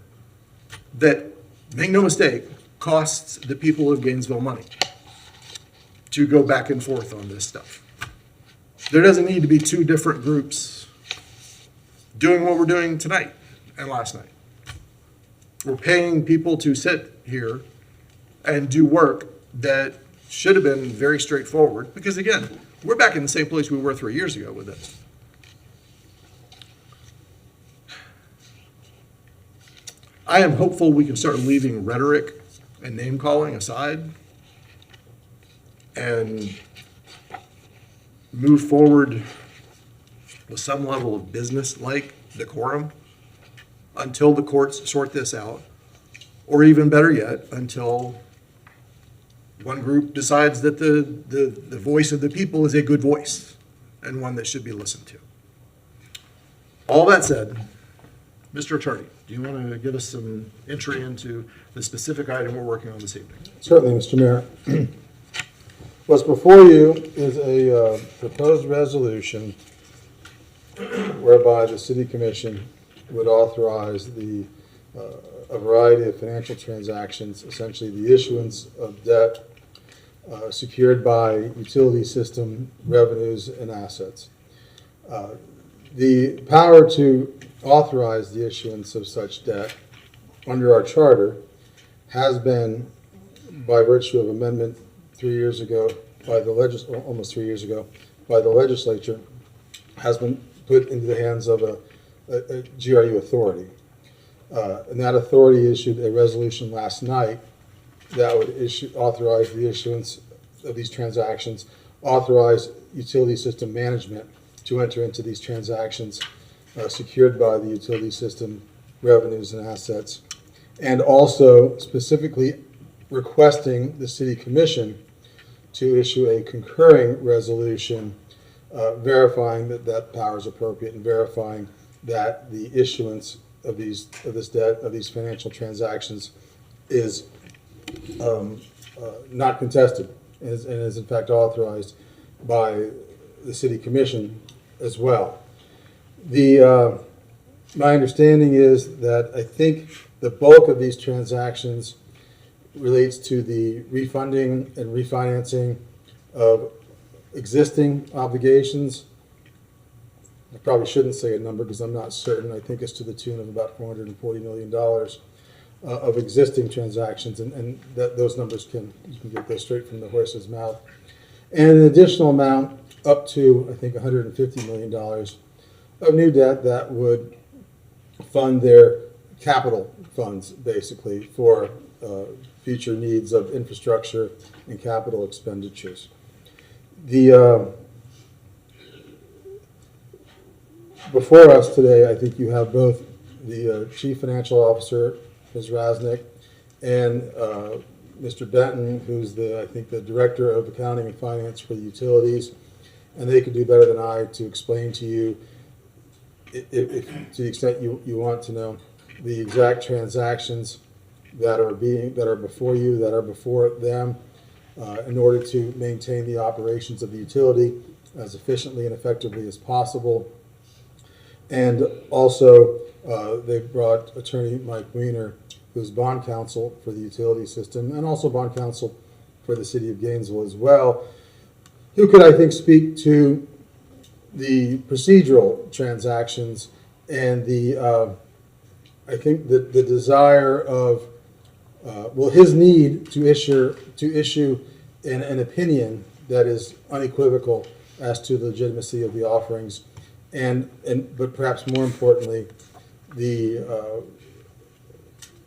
that, make no mistake, costs the people of Gainesville money to go back and forth on this stuff. There doesn't need to be two different groups doing what we're doing tonight and last night. We're paying people to sit here and do work that should have been very straightforward, because again, we're back in the same place we were 3 years ago with this. I am hopeful we can start leaving rhetoric and name calling aside and move forward with some level of business-like decorum until the courts sort this out, or even better yet, until one group decides that the voice of the people is a good voice and one that should be listened to. All that said, Mr. Attorney, do you want to give us some entry into the specific item we're working on this evening? Certainly, Mr. Mayor. What's before you is a proposed resolution whereby the City Commission would authorize a variety of financial transactions, essentially the issuance of debt secured by utility system revenues and assets. The power to authorize the issuance of such debt under our charter has been, by virtue of amendment 3 years ago, by the almost 3 years ago, by the legislature, has been put into the hands of a GRU authority. And that authority issued a resolution last night that would authorize the issuance of these transactions, authorize utility system management to enter into these transactions secured by the utility system revenues and assets, and also specifically requesting the City Commission to issue a concurring resolution verifying that that power is appropriate and verifying that the issuance of this debt, of these financial transactions, is not contested and is in fact authorized by the City Commission as well. My understanding is that I think the bulk of these transactions relates to the refunding and refinancing of existing obligations. I probably shouldn't say a number because I'm not certain. I think it's to the tune of about $440 million of existing transactions, and those numbers you can get those straight from the horse's mouth. And an additional amount up to, I think, $150 million of new debt that would fund their capital funds, basically, for future needs of infrastructure and capital expenditures. Before us today, I think you have both the Chief Financial Officer, Ms. Rasnick, and Mr. Benton, who's I think the Director of Accounting and Finance for the utilities, and they could do better than I to explain to you, if to the extent you want to know, the exact transactions that are before you, that are before them, in order to maintain the operations of the utility as efficiently and effectively as possible. And also, they brought Attorney Mike Weiner, who's bond counsel for the utility system, and also bond counsel for the city of Gainesville as well, who could, I think, speak to the procedural transactions and the, I think, the desire of, his need to issue an opinion that is unequivocal as to the legitimacy of the offerings, but perhaps more importantly, the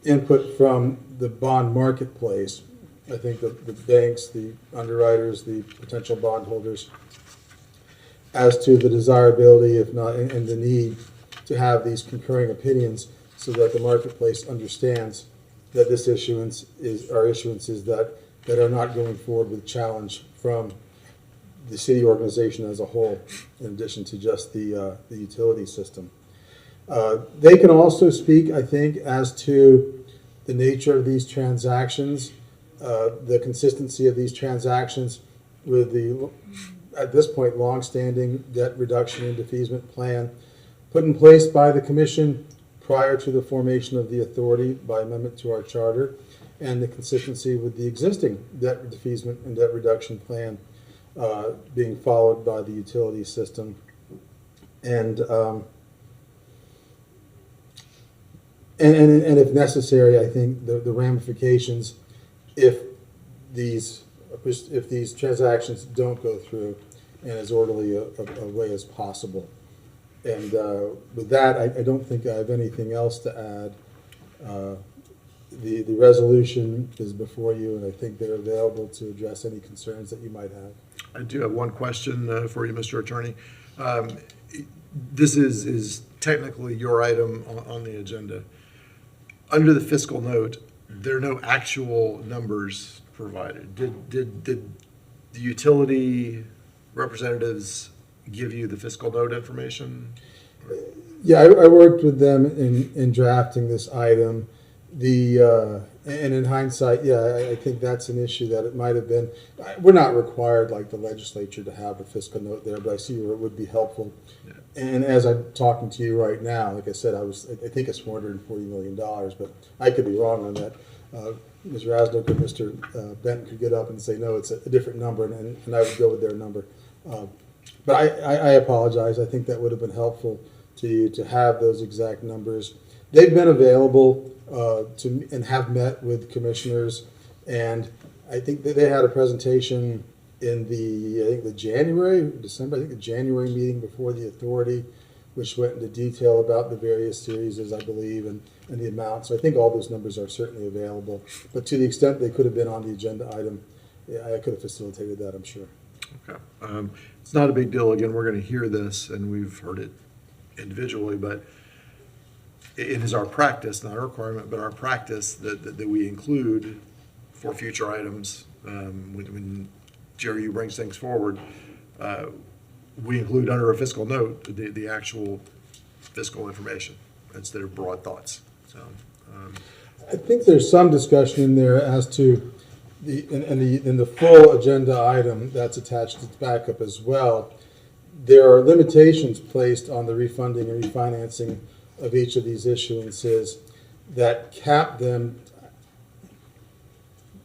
input from the bond marketplace. I think the banks, the underwriters, the potential bondholders, as to the desirability, if not, and the need to have these concurring opinions so that the marketplace understands that this issuance are issuances that are not going forward with challenge from the city organization as a whole, in addition to just the utility system. They can also speak, I think, as to the nature of these transactions, the consistency of these transactions with the, at this point, long-standing debt reduction and defeasance plan put in place by the commission prior to the formation of the authority by amendment to our charter, and the consistency with the existing debt defeasance and debt reduction plan being followed by the utility system. And if necessary, I think the ramifications if these transactions don't go through in as orderly a way as possible. And with that, I don't think I have anything else to add. The resolution is before you, and I think they're available to address any concerns that you might have. I do have one question for you, Mr. Attorney. This is technically your item on the agenda. Under the fiscal note, there are no actual numbers provided. Did the utility representatives give you the fiscal note information? Yeah, I worked with them in drafting this item. And in hindsight, yeah, I think that's an issue that it might have been. We're not required, like the legislature, to have a fiscal note there, but I see where it would be helpful. Yeah. And as I'm talking to you right now, like I said, I think it's $440 million, but I could be wrong on that. Ms. Rasnick or Mr. Benton could get up and say, no, it's a different number, and I would go with their number. But I apologize. I think that would have been helpful to you to have those exact numbers. They've been available and have met with commissioners, and I think that they had a presentation in the January meeting before the authority, which went into detail about the various series, I believe, and the amount. So I think all those numbers are certainly available. But to the extent they could have been on the agenda item, I could have facilitated that, I'm sure. Okay. It's not a big deal. Again, we're going to hear this, and we've heard it individually, but it is our practice, not a requirement, but our practice that we include for future items when GRU brings things forward. We include under a fiscal note the actual fiscal information instead of broad thoughts. So, I think there's some discussion in there as to in the full agenda item that's attached to the backup as well. There are limitations placed on the refunding and refinancing of each of these issuances that cap them.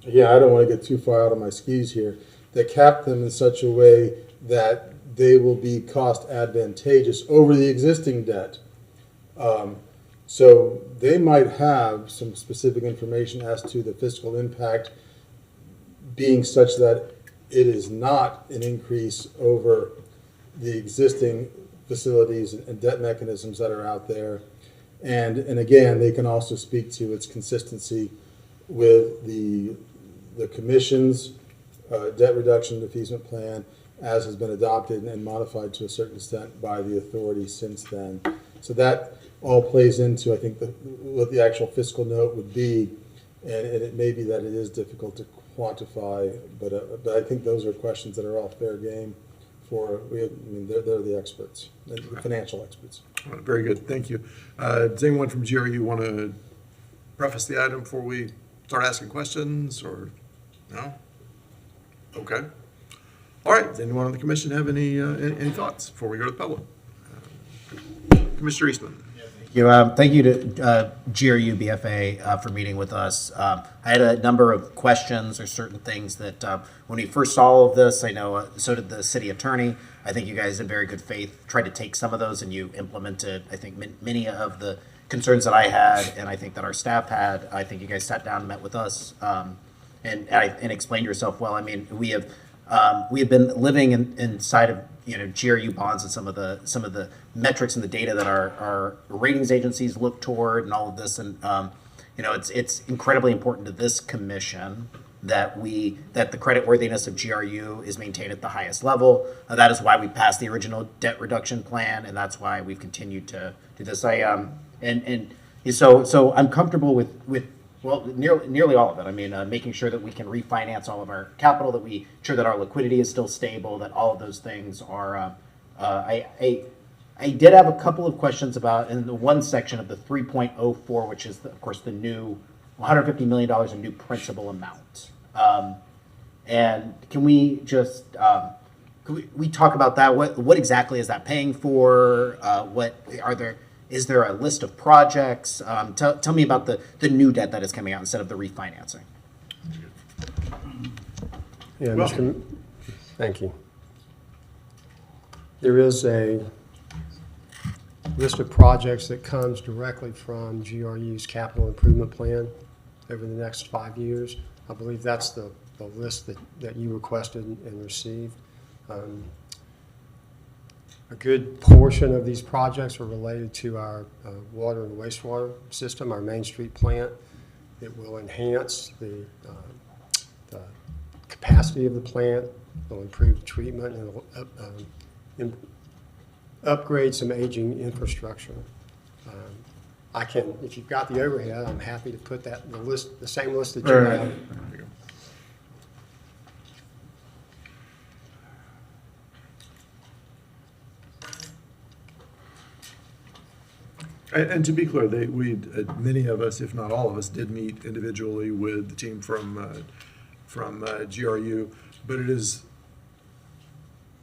Yeah, I don't want to get too far out of my skis here. That cap them in such a way that they will be cost advantageous over the existing debt. So they might have some specific information as to the fiscal impact being such that it is not an increase over the existing facilities and debt mechanisms that are out there. And again, they can also speak to its consistency with the commission's debt reduction defeasance plan as has been adopted and modified to a certain extent by the authority since then. So that all plays into, I think, what the actual fiscal note would be, and it may be that it is difficult to quantify, but I think those are questions that are all fair game They're the experts, the financial experts. All right, very good, thank you. Does anyone from GRU want to preface the item before we start asking questions, or no? Okay. All right, does anyone on the commission have any thoughts before we go to the public? Commissioner Eastman. Thank you to GRU BFA for meeting with us. I had a number of questions or certain things that when we first saw all of this, I know so did the city attorney. I think you guys in very good faith tried to take some of those and you implemented, I think, many of the concerns that I had and I think that our staff had. I think you guys sat down and met with us and explained yourself well. I mean, we have been living inside of GRU bonds and some of the metrics and the data that our ratings agencies look toward and all of this, and it's incredibly important to this commission that the creditworthiness of GRU is maintained at the highest level. That is why we passed the original debt reduction plan, and that's why we've continued to do this. So I'm comfortable with nearly all of it. I mean, making sure that we can refinance all of our capital, that we ensure that our liquidity is still stable, that all of those things are. I did have a couple of questions about in the one section of the 3.04, which is of course the new $150 million in new principal amount. And can we just we talk about that? What exactly is that paying for? Is there a list of projects? Tell me about the new debt that is coming out instead of the refinancing. Yeah, thank you. There is a list of projects that comes directly from GRU's capital improvement plan over the next 5 years. I believe that's the list that you requested and received. A good portion of these projects are related to our water and wastewater system, our Main Street plant. It will enhance the capacity of the plant, it will improve treatment, and it will upgrade some aging infrastructure. If you've got the overhead, I'm happy to put the same list that you have. And to be clear, many of us, if not all of us, did meet individually with the team from GRU. But it is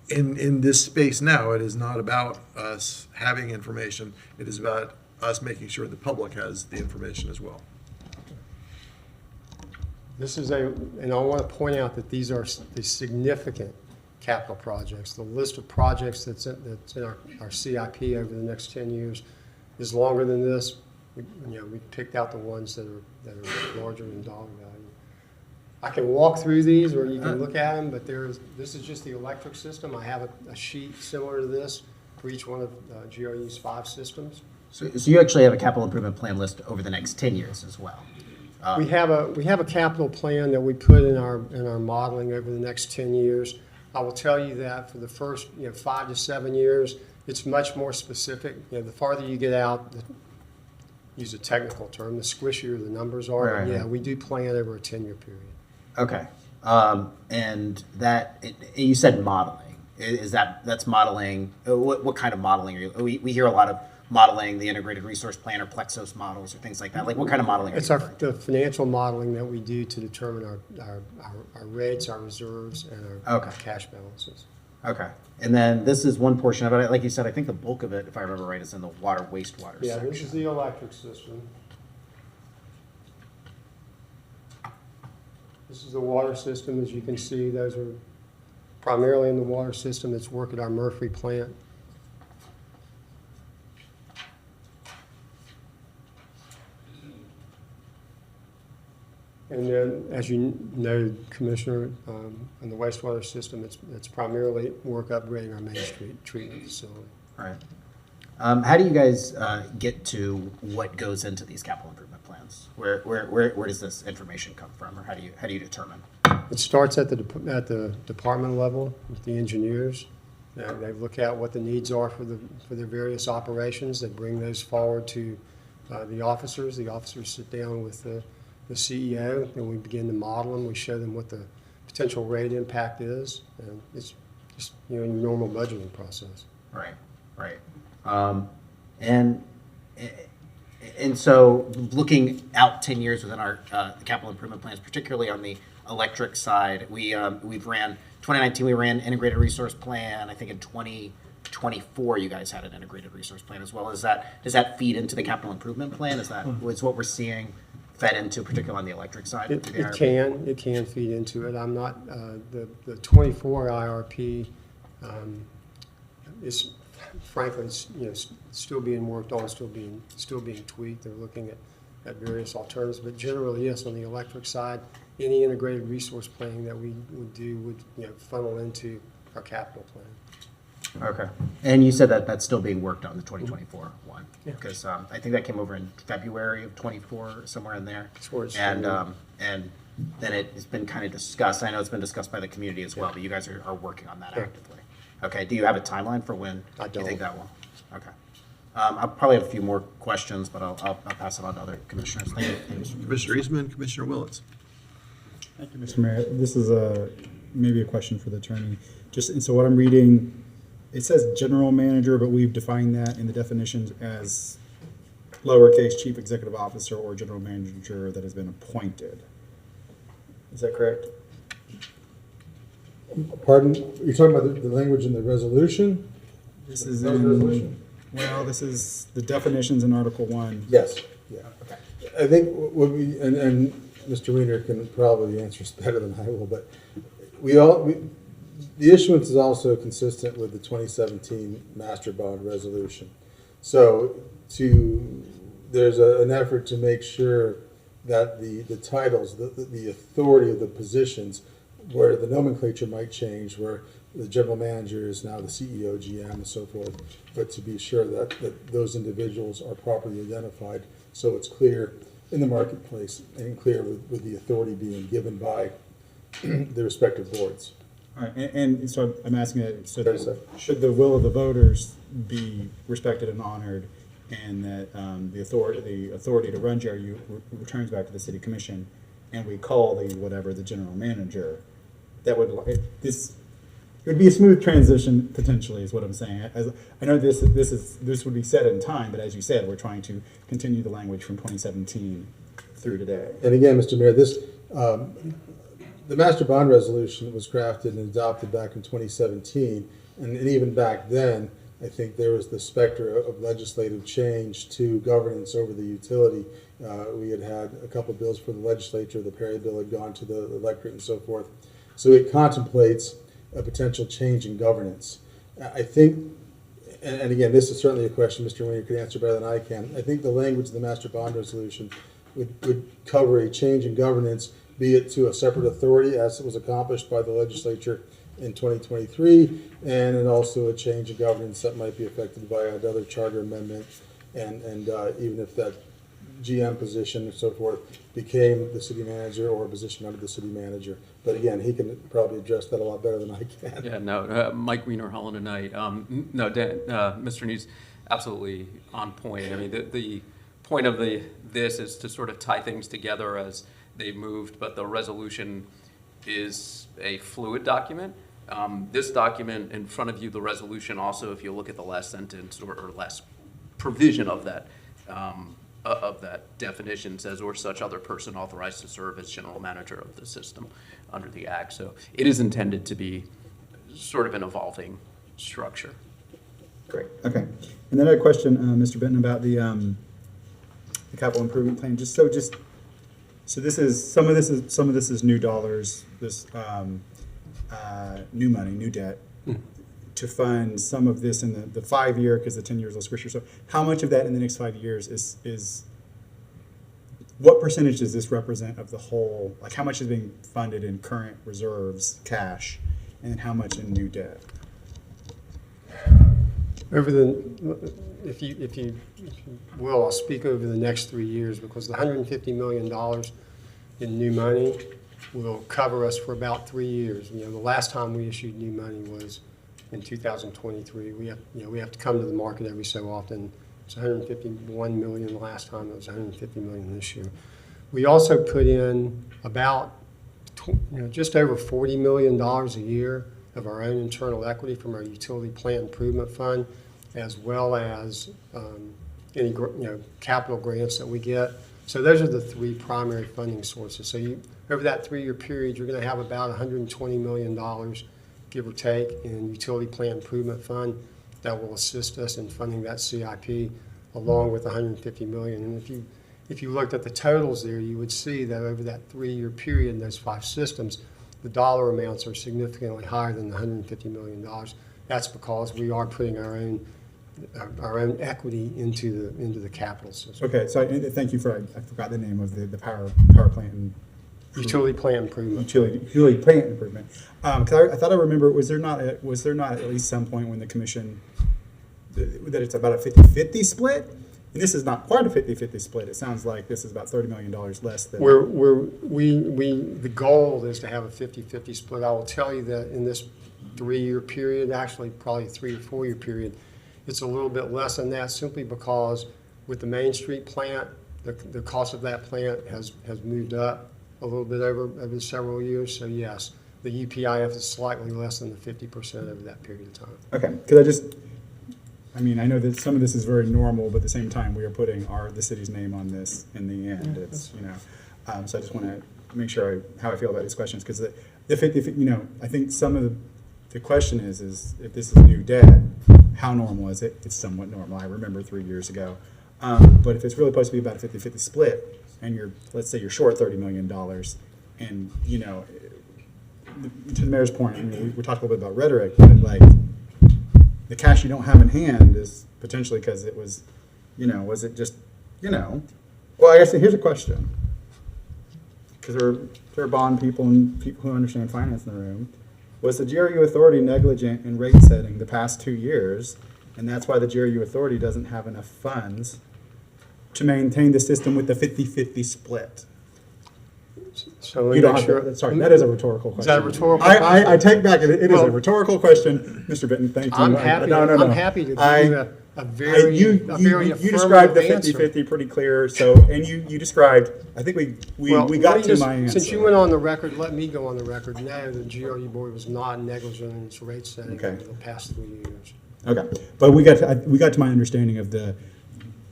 in this space now. It is not about us having information. It is about us making sure the public has the information as well. And I want to point out that these are the significant capital projects. The list of projects that's in our CIP over the next 10 years is longer than this. We picked out the ones that are larger in dollar value. I can walk through these, or you can look at them, but this is just the electric system. I have a sheet similar to this for each one of GRU's 5 systems. So you actually have a capital improvement plan list over the next 10 years as well. We have a capital plan that we put in our modeling over the next 10 years. I will tell you that for the first 5 to 7 years, it's much more specific. The farther you get out, use a technical term, the squishier the numbers are. Right. Yeah, we do plan over a 10-year period. Okay, and that you said modeling. That's modeling? What kind of modeling are you? We hear a lot of modeling, the integrated resource plan or Plexos models or things like that. Like what kind of modeling? It's the financial modeling that we do to determine our rates, our reserves, and our cash balances. Okay, and then this is one portion of it. Like you said, I think the bulk of it, if I remember right, is in the water wastewater Yeah, section. this is the electric system. This is the water system. As you can see, those are primarily in the water system that's work at our Murphy plant. And then, as you know, Commissioner, in the wastewater system, it's primarily work upgrading our Main Street treatment facility. All right. How do you guys get to what goes into these capital improvement plans? Where does this information come from, or how do you determine? It starts at the department level with the engineers. They look at what the needs are for their various operations. They bring those forward to the officers. The officers sit down with the CEO, and we begin to model them. We show them what the potential rate impact is. And it's just, in your normal budgeting process. Right, right. And so looking out 10 years within our capital improvement plans, particularly on the electric side, we've ran 2019. We ran integrated resource plan. I think in 2024 you guys had an integrated resource plan as well. Does that feed into the capital improvement plan? Is what we're seeing fed into, particularly on the electric side? It can feed into it. I'm not the 24 IRP is frankly still being worked on, still being tweaked. They're looking at various alternatives, but generally yes, on the electric side, any integrated resource planning that we would do would funnel into our capital plan. Okay. And you said that that's still being worked on, the 2024 one, because I think that came over in February of 24, somewhere in there. And then it's been kind of discussed. I know it's been discussed by the community as well, but you guys are working on that actively. Okay. Do you have a timeline for when you think that will? Okay. I'll probably have a few more questions, but I'll pass it on to other commissioners. Thank you. Commissioner Eastman, Commissioner Willits. Thank you, Mr. Mayor. This is maybe a question for the attorney. And so what I'm reading, it says general manager, but we've defined that in the definitions as lowercase chief executive officer or general manager that has been appointed. Is that correct? Pardon? You're talking about the language in the resolution? This is this is the definitions in Article 1. Yes. Yeah. Okay. I think what we and Mr. Wiener can probably answer this better than I will, but the issuance is also consistent with the 2017 master bond resolution. So there's an effort to make sure that the titles, the authority of the positions, where the nomenclature might change, where the general manager is now the CEO, GM, and so forth, but to be sure that those individuals are properly identified so it's clear in the marketplace and clear with the authority being given by the respective boards. All right, and so I'm asking that, should the will of the voters be respected and honored, and that the authority to run GRU returns back to the city commission, and we call the general manager, that would it would be a smooth transition potentially, is what I'm saying. I know this would be set in time, but as you said, we're trying to continue the language from 2017 through today. And again, Mr. Mayor, the master bond resolution was crafted and adopted back in 2017, and even back then, I think there was the specter of legislative change to governance over the utility. We had a couple bills for the legislature. The Perry bill had gone to the electorate and so forth. So it contemplates a potential change in governance. I think, and again, this is certainly a question Mr. Wayne could answer better than I can. I think the language of the master bond resolution would cover a change in governance, be it to a separate authority as it was accomplished by the legislature in 2023, and then also a change in governance that might be affected by another charter amendment, and even if that GM position and so forth became the city manager or a position under the city manager. But again, he can probably address that a lot better than I can. Yeah, no, Mike Wiener, Holland tonight. No, Dan, Mr. News, absolutely on point. I mean, the point of this is to sort of tie things together as they've moved, but the resolution is a fluid document. This document in front of you, the resolution also, if you look at the last sentence or last provision of that definition, says, or such other person authorized to serve as general manager of the system under the Act. So it is intended to be sort of an evolving structure. Great. Okay. And then I had a question, Mr. Benton, about the capital improvement plan. So this is some of this is new dollars, this new money, new debt, to fund some of this in the 5 year, because the 10 years is squisher. So how much of that in the next 5 years is what percentage does this represent of the whole? Like, how much is being funded in current reserves, cash, and how much in new debt? If you will, I'll speak over the next 3 years, because the $150 million in new money will cover us for about 3 years. The last time we issued new money was in 2023. We have to come to the market every so often. It's $151 million the last time. It was $150 million this year. We also put in about just over $40 million a year of our own internal equity from our utility plant improvement fund, as well as any capital grants that we get. So those are the three primary funding sources. So over that 3-year period, you're going to have about $120 million, give or take, in utility plant improvement fund that will assist us in funding that CIP, along with $150 million. And if you looked at the totals there, you would see that over that 3-year period in those 5 systems, the dollar amounts are significantly higher than the $150 million. That's because we are putting our own equity into the capital system. Okay, so thank you for, I forgot the name of the power plant and Utility plant improvement. Utility plant improvement. 'Cause I thought I remember, was there not at least some point when the commission, that it's about a 50-50 split? And this is not quite a 50-50 split. It sounds like this is about $30 million less than. The goal is to have a 50-50 split. I will tell you that in this 3-year period, actually probably 3 or 4-year period, it's a little bit less than that, simply because with the Main Street plant, the cost of that plant has moved up a little bit over several years. So yes, the UPIF is slightly less than the 50% over that period of time. Okay, because I know that some of this is very normal, but at the same time, we are putting the city's name on this in the end. It's, so I just want to make sure how I feel about these questions, because I think some of the question is if this is new debt, how normal is it? It's somewhat normal. I remember 3 years ago. But if it's really supposed to be about a 50-50 split, and let's say you're short $30 million, and to the mayor's point, we talked a little bit about rhetoric, but like the cash you don't have in hand is potentially because it was, was it just, well, I guess here's a question, because there are bond people and people who understand finance in the room. Was the GRU authority negligent in rate setting the past 2 years, and that's why the GRU authority doesn't have enough funds to maintain the system with the 50-50 split? So you don't have sorry, that is a rhetorical question. Is that a rhetorical question? I take back it is a rhetorical question, Mr. Benton. Thank you. I'm happy. I'm happy to give you a very you described the answer. 50-50 pretty clear. So, and you described. I think we got to my answer. Since you went on the record, let me go on the record. No, the GRU board was not negligent in its rate setting over the past 3 years. Okay, but we got to my understanding of the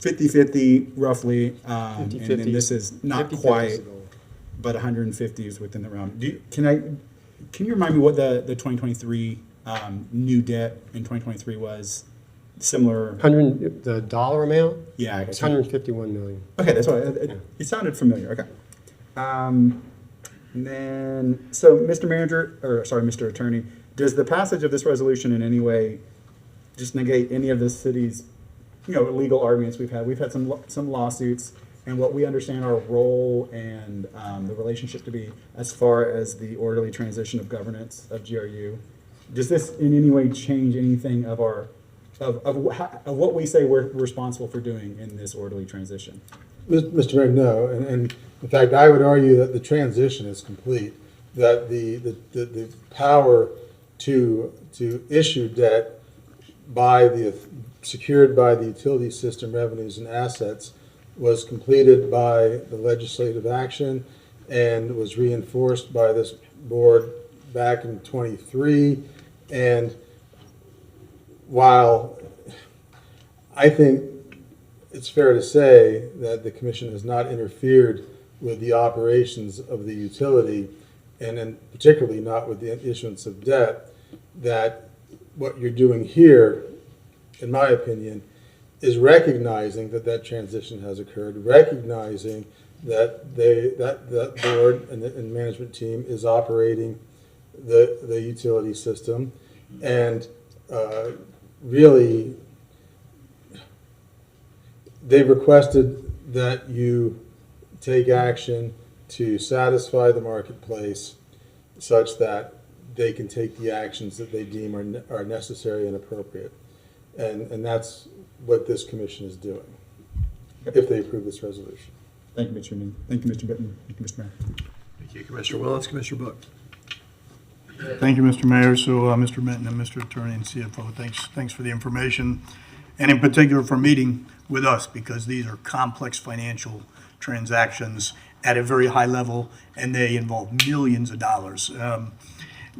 50-50 roughly, and then this is not quite, but 150 is within the realm. Can you remind me what the 2023 new debt in 2023 was? Similar. The dollar amount? Yeah, it's $151 million. Okay, that's what it sounded familiar. Okay. And then, so Mr. Attorney, does the passage of this resolution in any way just negate any of the city's, legal arguments we've had? We've had some lawsuits, and what we understand our role and the relationship to be as far as the orderly transition of governance of GRU. Does this in any way change anything of what we say we're responsible for doing in this orderly transition? Mr. Mayor, no, and in fact, I would argue that the transition is complete. That the power to issue debt secured by the utility system revenues and assets was completed by the legislative action and was reinforced by this board back in 23. And while I think it's fair to say that the commission has not interfered with the operations of the utility, and then particularly not with the issuance of debt, that what you're doing here, in my opinion, is recognizing that transition has occurred, recognizing that that board and management team is operating the utility system, and really they've requested that you take action to satisfy the marketplace such that they can take the actions that they deem are necessary and appropriate. And that's what this commission is doing, if they approve this resolution. Thank you, Mr. Newman. Thank you, Mr. Benton. Thank you, Mr. Mayor. Thank you, Commissioner Willis. Commissioner Book. Thank you, Mr. Mayor. So, Mr. Benton and Mr. Attorney and CFO, thanks for the information, and in particular for meeting with us, because these are complex financial transactions at a very high level, and they involve millions of dollars.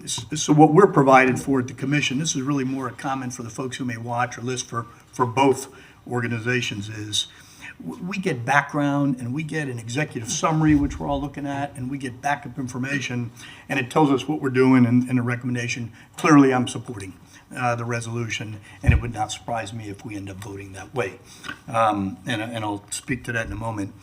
So what we're provided for at the commission, this is really more a comment for the folks who may watch or listen for both organizations, is we get background and we get an executive summary, which we're all looking at, and we get backup information, and it tells us what we're doing and a recommendation. Clearly, I'm supporting the resolution, and it would not surprise me if we end up voting that way. And I'll speak to that in a moment.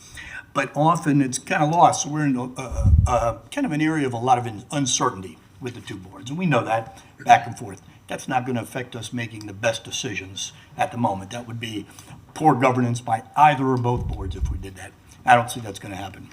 But often it's kind of lost. So we're in kind of an area of a lot of uncertainty with the two boards, and we know that back and forth. That's not going to affect us making the best decisions at the moment. That would be poor governance by either or both boards if we did that. I don't see that's going to happen.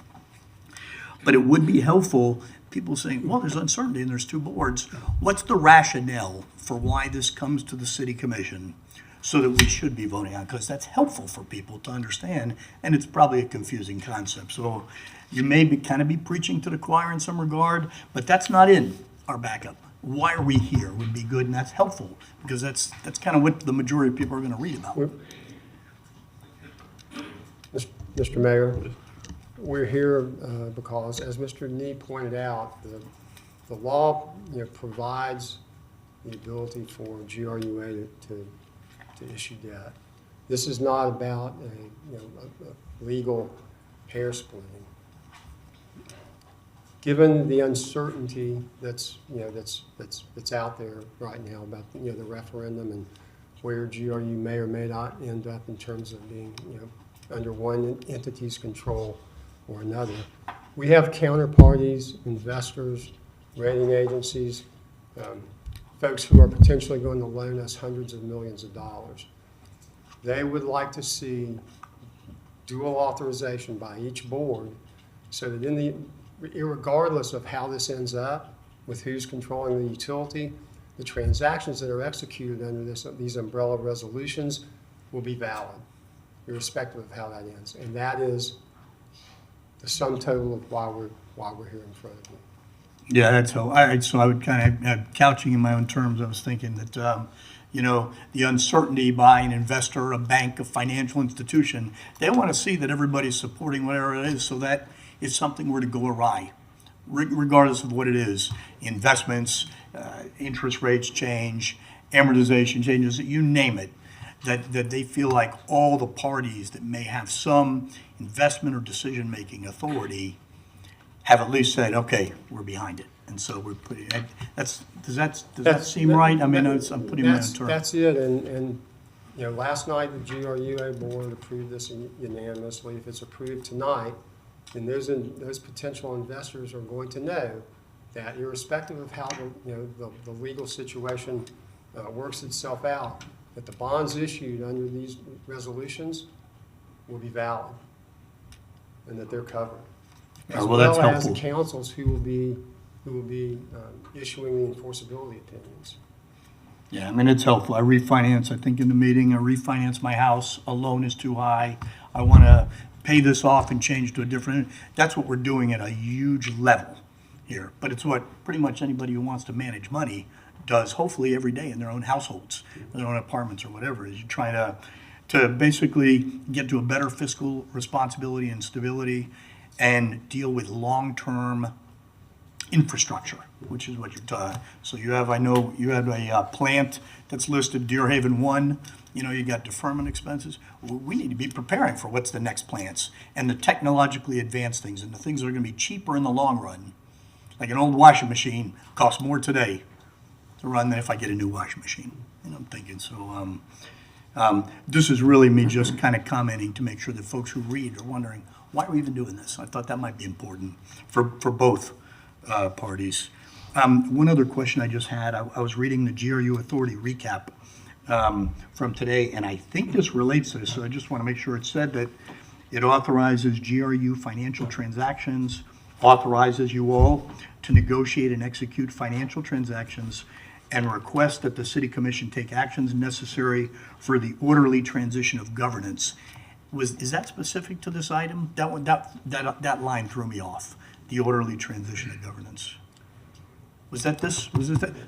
But it would be helpful, people saying, well, there's uncertainty and there's two boards. What's the rationale for why this comes to the city commission so that we should be voting on? Because that's helpful for people to understand, and it's probably a confusing concept. So you may kind of be preaching to the choir in some regard, but that's not in our backup. Why are we here would be good, and that's helpful, because that's kind of what the majority of people are going to read about. Mr. Mayor, we're here because, as Mr. Nee pointed out, the law provides the ability for GRUA to issue debt. This is not about a legal hair splitting. Given the uncertainty that's out there right now about the referendum and where GRU may or may not end up in terms of being under one entity's control or another, we have counterparties, investors, rating agencies, folks who are potentially going to loan us hundreds of millions of dollars. They would like to see dual authorization by each board so that irregardless of how this ends up, with who's controlling the utility, the transactions that are executed under these umbrella resolutions will be valid, irrespective of how that ends. And that is the sum total of why we're here in front of you. Yeah, that's how I would kind of, couching in my own terms, I was thinking that, the uncertainty by an investor, a bank, a financial institution, they want to see that everybody's supporting whatever it is, so that if something were to go awry, regardless of what it is, investments, interest rates change, amortization changes, you name it, that they feel like all the parties that may have some investment or decision-making authority have at least said, okay, we're behind it. And so we're putting, does that seem right? I mean, I'm putting my own terms. That's it, and last night the GRUA board approved this unanimously. If it's approved tonight, then those potential investors are going to know that irrespective of how the legal situation works itself out, that the bonds issued under these resolutions will be valid and that they're covered. As well as the councils who will be issuing the enforceability opinions. Yeah, I mean, it's helpful. I refinance, I think in the meeting, I refinance my house, a loan is too high, I want to pay this off and change to a different, that's what we're doing at a huge level here. But it's what pretty much anybody who wants to manage money does, hopefully every day in their own households, their own apartments or whatever, is you try to basically get to a better fiscal responsibility and stability and deal with long-term infrastructure, which is what you're talking. So you have, I know you have a plant that's listed Deer Haven 1, you got deferment expenses. We need to be preparing for what's the next plants and the technologically advanced things and the things that are going to be cheaper in the long run. Like an old washing machine costs more today to run than if I get a new washing machine. And I'm thinking, so this is really me just kind of commenting to make sure that folks who read are wondering, why are we even doing this? I thought that might be important for both parties. One other question I just had, I was reading the GRU Authority recap from today, and I think this relates to this, so I just want to make sure it said that it authorizes GRU financial transactions, authorizes you all to negotiate and execute financial transactions, and request that the City Commission take actions necessary for the orderly transition of governance. Is that specific to this item? That line threw me off. The orderly transition of governance. Was that this?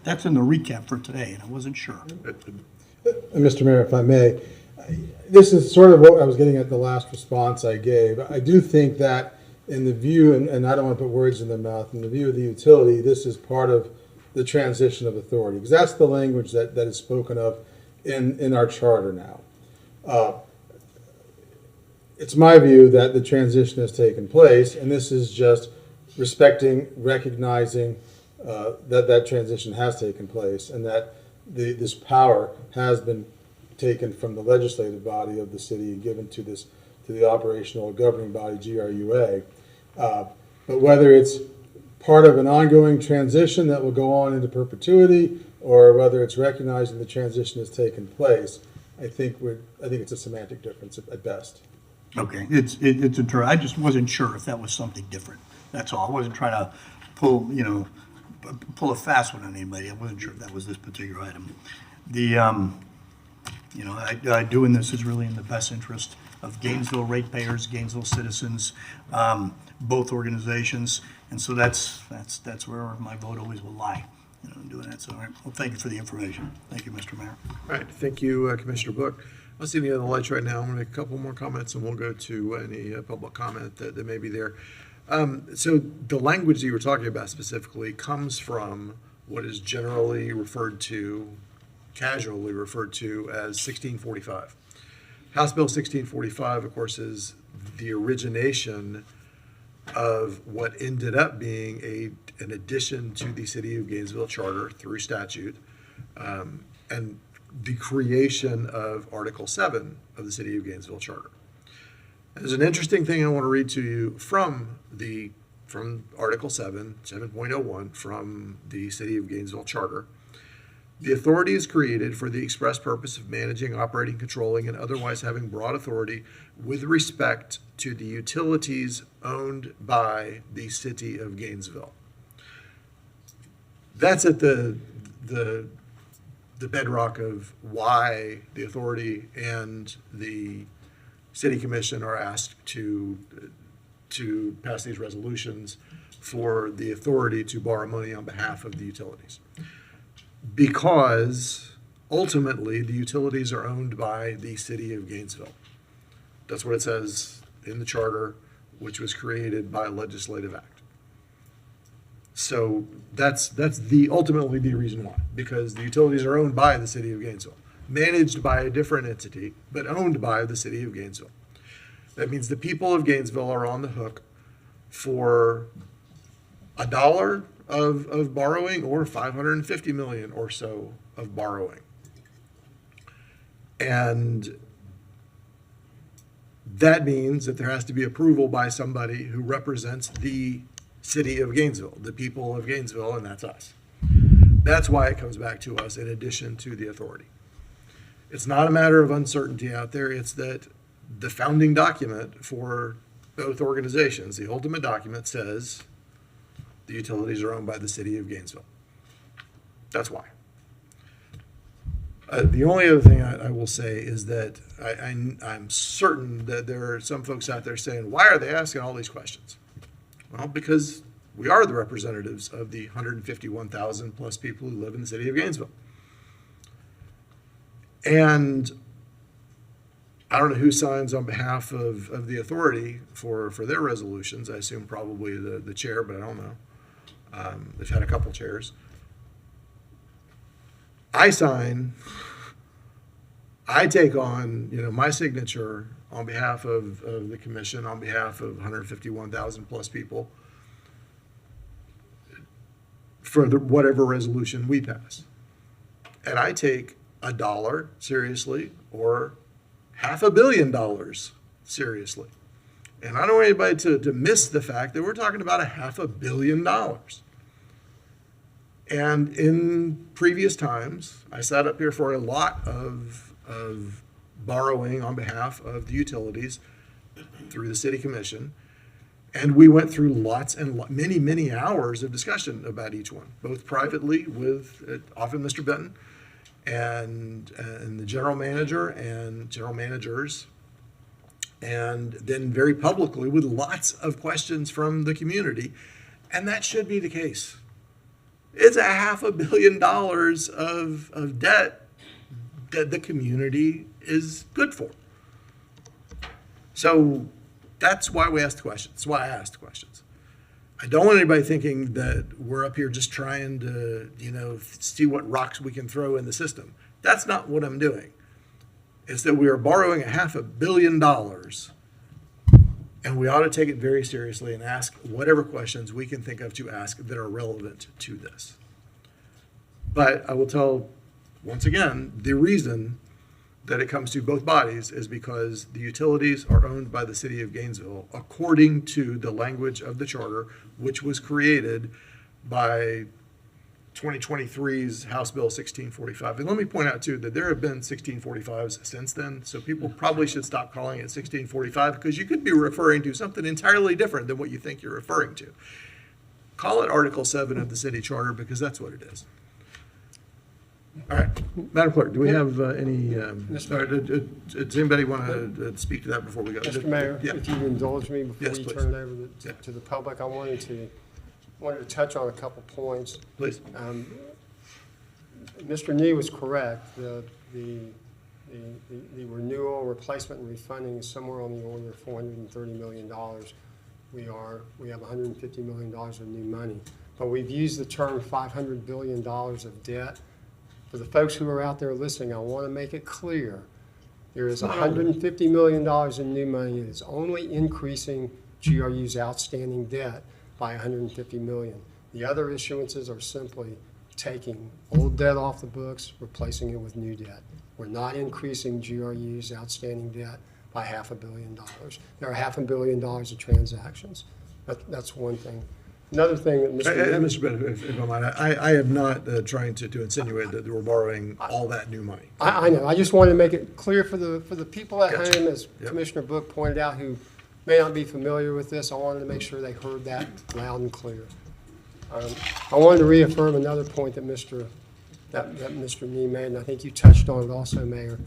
That's in the recap for today, and I wasn't sure. Mr. Mayor, if I may, this is sort of what I was getting at the last response I gave. I do think that in the view, and I don't want to put words in their mouth, in the view of the utility, this is part of the transition of authority, because that's the language that is spoken of in our charter now. It's my view that the transition has taken place, and this is just respecting, recognizing that transition has taken place, and that this power has been taken from the legislative body of the city and given to the operational governing body, GRUA. But whether it's part of an ongoing transition that will go on into perpetuity, or whether it's recognizing the transition has taken place, I think it's a semantic difference at best. Okay, I just wasn't sure if that was something different. That's all. I wasn't trying to pull a fast one on anybody. I wasn't sure if that was this particular item. Doing this is really in the best interest of Gainesville ratepayers, Gainesville citizens, both organizations, and so that's where my vote always will lie. Doing that. So, all right. Well, thank you for the information. Thank you, Mr. Mayor. All right, thank you, Commissioner Book. I don't see any other lights right now. I'm going to make a couple more comments, and we'll go to any public comment that may be there. So the language that you were talking about specifically comes from what is generally referred to, casually referred to as 1645. House Bill 1645, of course, is the origination of what ended up being an addition to the City of Gainesville Charter through statute, and the creation of Article 7 of the City of Gainesville Charter. There's an interesting thing I want to read to you from Article 7, 7.01, from the City of Gainesville Charter. The authority is created for the express purpose of managing, operating, controlling, and otherwise having broad authority with respect to the utilities owned by the City of Gainesville. That's at the bedrock of why the authority and the City Commission are asked to pass these resolutions for the authority to borrow money on behalf of the utilities. Because ultimately the utilities are owned by the City of Gainesville. That's what it says in the charter, which was created by a legislative act. So that's ultimately the reason why, because the utilities are owned by the City of Gainesville, managed by a different entity, but owned by the City of Gainesville. That means the people of Gainesville are on the hook for $1 of borrowing or $550 million or so of borrowing. And that means that there has to be approval by somebody who represents the City of Gainesville, the people of Gainesville, and that's us. That's why it comes back to us in addition to the authority. It's not a matter of uncertainty out there. It's that the founding document for both organizations, the ultimate document, says the utilities are owned by the City of Gainesville. That's why. The only other thing I will say is that I'm certain that there are some folks out there saying, why are they asking all these questions? Well, because we are the representatives of the 151,000 plus people who live in the City of Gainesville. And I don't know who signs on behalf of the authority for their resolutions. I assume probably the chair, but I don't know. They've had a couple chairs. I take on, my signature on behalf of the commission, on behalf of 151,000 plus people for whatever resolution we pass. And I take $1 seriously or $500 million seriously. And I don't want anybody to miss the fact that we're talking about $500 million. And in previous times, I sat up here for a lot of borrowing on behalf of the utilities through the City Commission. And we went through lots and many hours of discussion about each one, both privately with often Mr. Benton and the general manager and general managers, and then very publicly with lots of questions from the community. And that should be the case. It's $500 million of debt that the community is good for. So that's why we asked the questions. That's why I asked the questions. I don't want anybody thinking that we're up here just trying to, see what rocks we can throw in the system. That's not what I'm doing. It's that we are borrowing $500 million, and we ought to take it very seriously and ask whatever questions we can think of to ask that are relevant to this. But I will tell, once again, the reason that it comes to both bodies is because the utilities are owned by the city of Gainesville according to the language of the charter, which was created by 2023's House Bill 1645. And let me point out too that there have been 1645s since then, so people probably should stop calling it 1645 because you could be referring to something entirely different than what you think you're referring to. Call it Article 7 of the city charter because that's what it is. All right, Madam Clerk, do we have any, does anybody want to speak to that before we go? Mr. Mayor, Yeah. if you indulge me before Yes, you please. turn it over to the public, I wanted to touch on a couple points. Please. Mr. Nee was correct. The renewal, replacement, and refunding is somewhere on the order of $430 million. We have $150 million of new money. But we've used the term $500 billion of debt. For the folks who are out there listening, I want to make it clear. There is $150 million in new money that is only increasing GRU's outstanding debt by $150 million. The other issuances are simply taking old debt off the books, replacing it with new debt. We're not increasing GRU's outstanding debt by $500 million. There are $500 million of transactions. That's one thing. Another thing that Mr. Bennett, if I might, I am not trying to insinuate that we're borrowing all that new money. I know. I just wanted to make it clear for the people at Gotcha. home, as Yep. Commissioner Book pointed out, who may not be familiar with this. I wanted to make sure they heard that loud and clear. I wanted to reaffirm another point that Mr. Nee made, and I think you touched on it also, Mayor.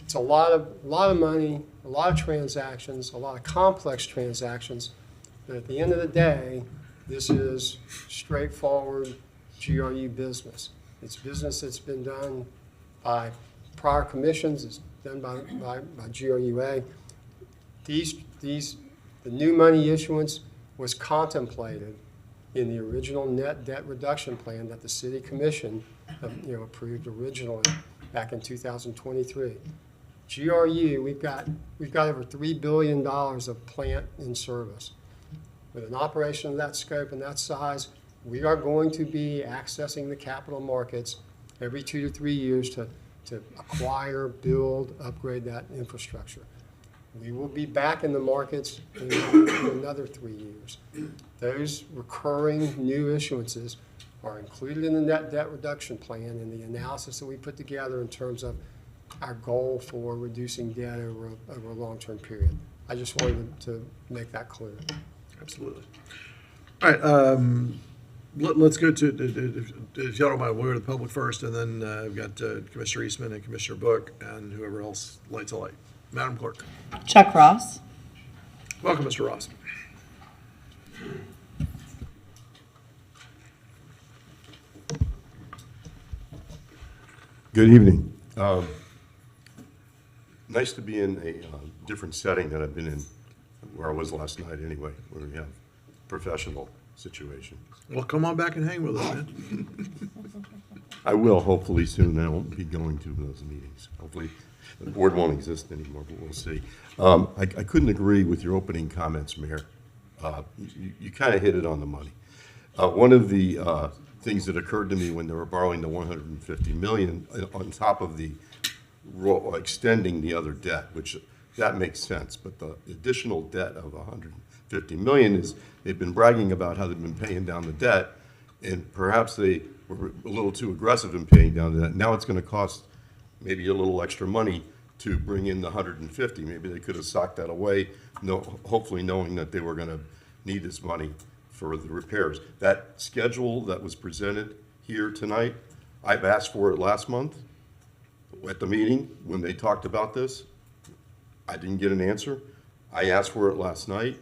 It's a lot of money, a lot of transactions, a lot of complex transactions. But at the end of the day, this is straightforward GRU business. It's business that's been done by prior commissions. It's done by GRUA. The new money issuance was contemplated in the original net debt reduction plan that the city commission approved originally back in 2023. GRU, we've got over $3 billion of plant in service. With an operation of that scope and that size, we are going to be accessing the capital markets every 2 to 3 years to acquire, build, upgrade that infrastructure. We will be back in the markets in another 3 years. Those recurring new issuances are included in the net debt reduction plan and the analysis that we put together in terms of our goal for reducing debt over a long-term period. I just wanted to make that clear. Absolutely. All right, let's go to, if y'all don't mind, we'll go to the public first, and then we've got Commissioner Eastman and Commissioner Book and whoever else lights a light. Madam Clerk. Chuck Ross. Welcome, Mr. Ross. Good evening. Nice to be in a different setting than I've been in, where I was last night anyway, where we have professional situation. Well, come on back and hang with us, man. I will, hopefully soon. I won't be going to those meetings. Hopefully, the board won't exist anymore, but we'll see. I couldn't agree with your opening comments, Mayor. You kind of hit it on the money. One of the things that occurred to me when they were borrowing the $150 million on top of the extending the other debt, which that makes sense, but the additional debt of $150 million is, they've been bragging about how they've been paying down the debt, and perhaps they were a little too aggressive in paying down the debt. Now it's going to cost maybe a little extra money to bring in the 150. Maybe they could have socked that away, hopefully knowing that they were going to need this money for the repairs. That schedule that was presented here tonight, I've asked for it last month at the meeting when they talked about this. I didn't get an answer. I asked for it last night.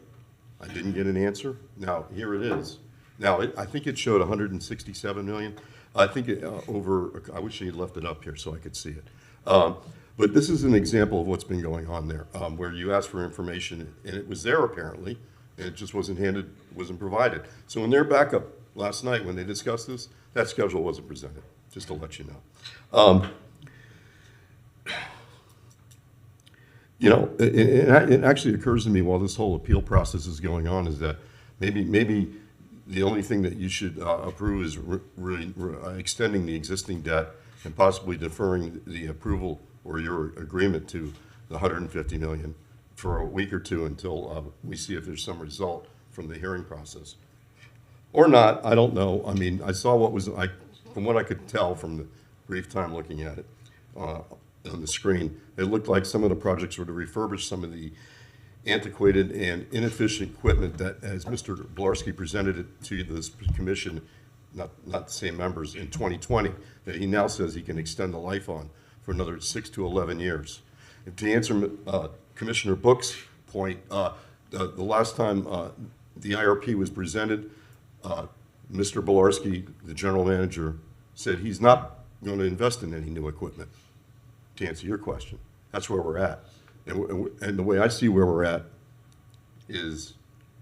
I didn't get an answer. Now, here it is. Now, I think it showed 167 million. I think I wish he had left it up here so I could see it. But this is an example of what's been going on there, where you asked for information, and it was there apparently, and it just wasn't provided. So in their backup last night, when they discussed this, that schedule wasn't presented, just to let you know. You know, it actually occurs to me while this whole appeal process is going on is that maybe the only thing that you should approve is extending the existing debt and possibly deferring the approval or your agreement to the $150 million for a week or two until we see if there's some result from the hearing process. Or not, I don't know. I mean, I saw from what I could tell from the brief time looking at it on the screen, it looked like some of the projects were to refurbish some of the antiquated and inefficient equipment that, as Mr. Blarski presented it to this commission, not the same members, in 2020, that he now says he can extend the life on for another 6 to 11 years. And to answer Commissioner Book's point, the last time the IRP was presented, Mr. Blarski, the general manager, said he's not going to invest in any new equipment, to answer your question. That's where we're at. And the way I see where we're at is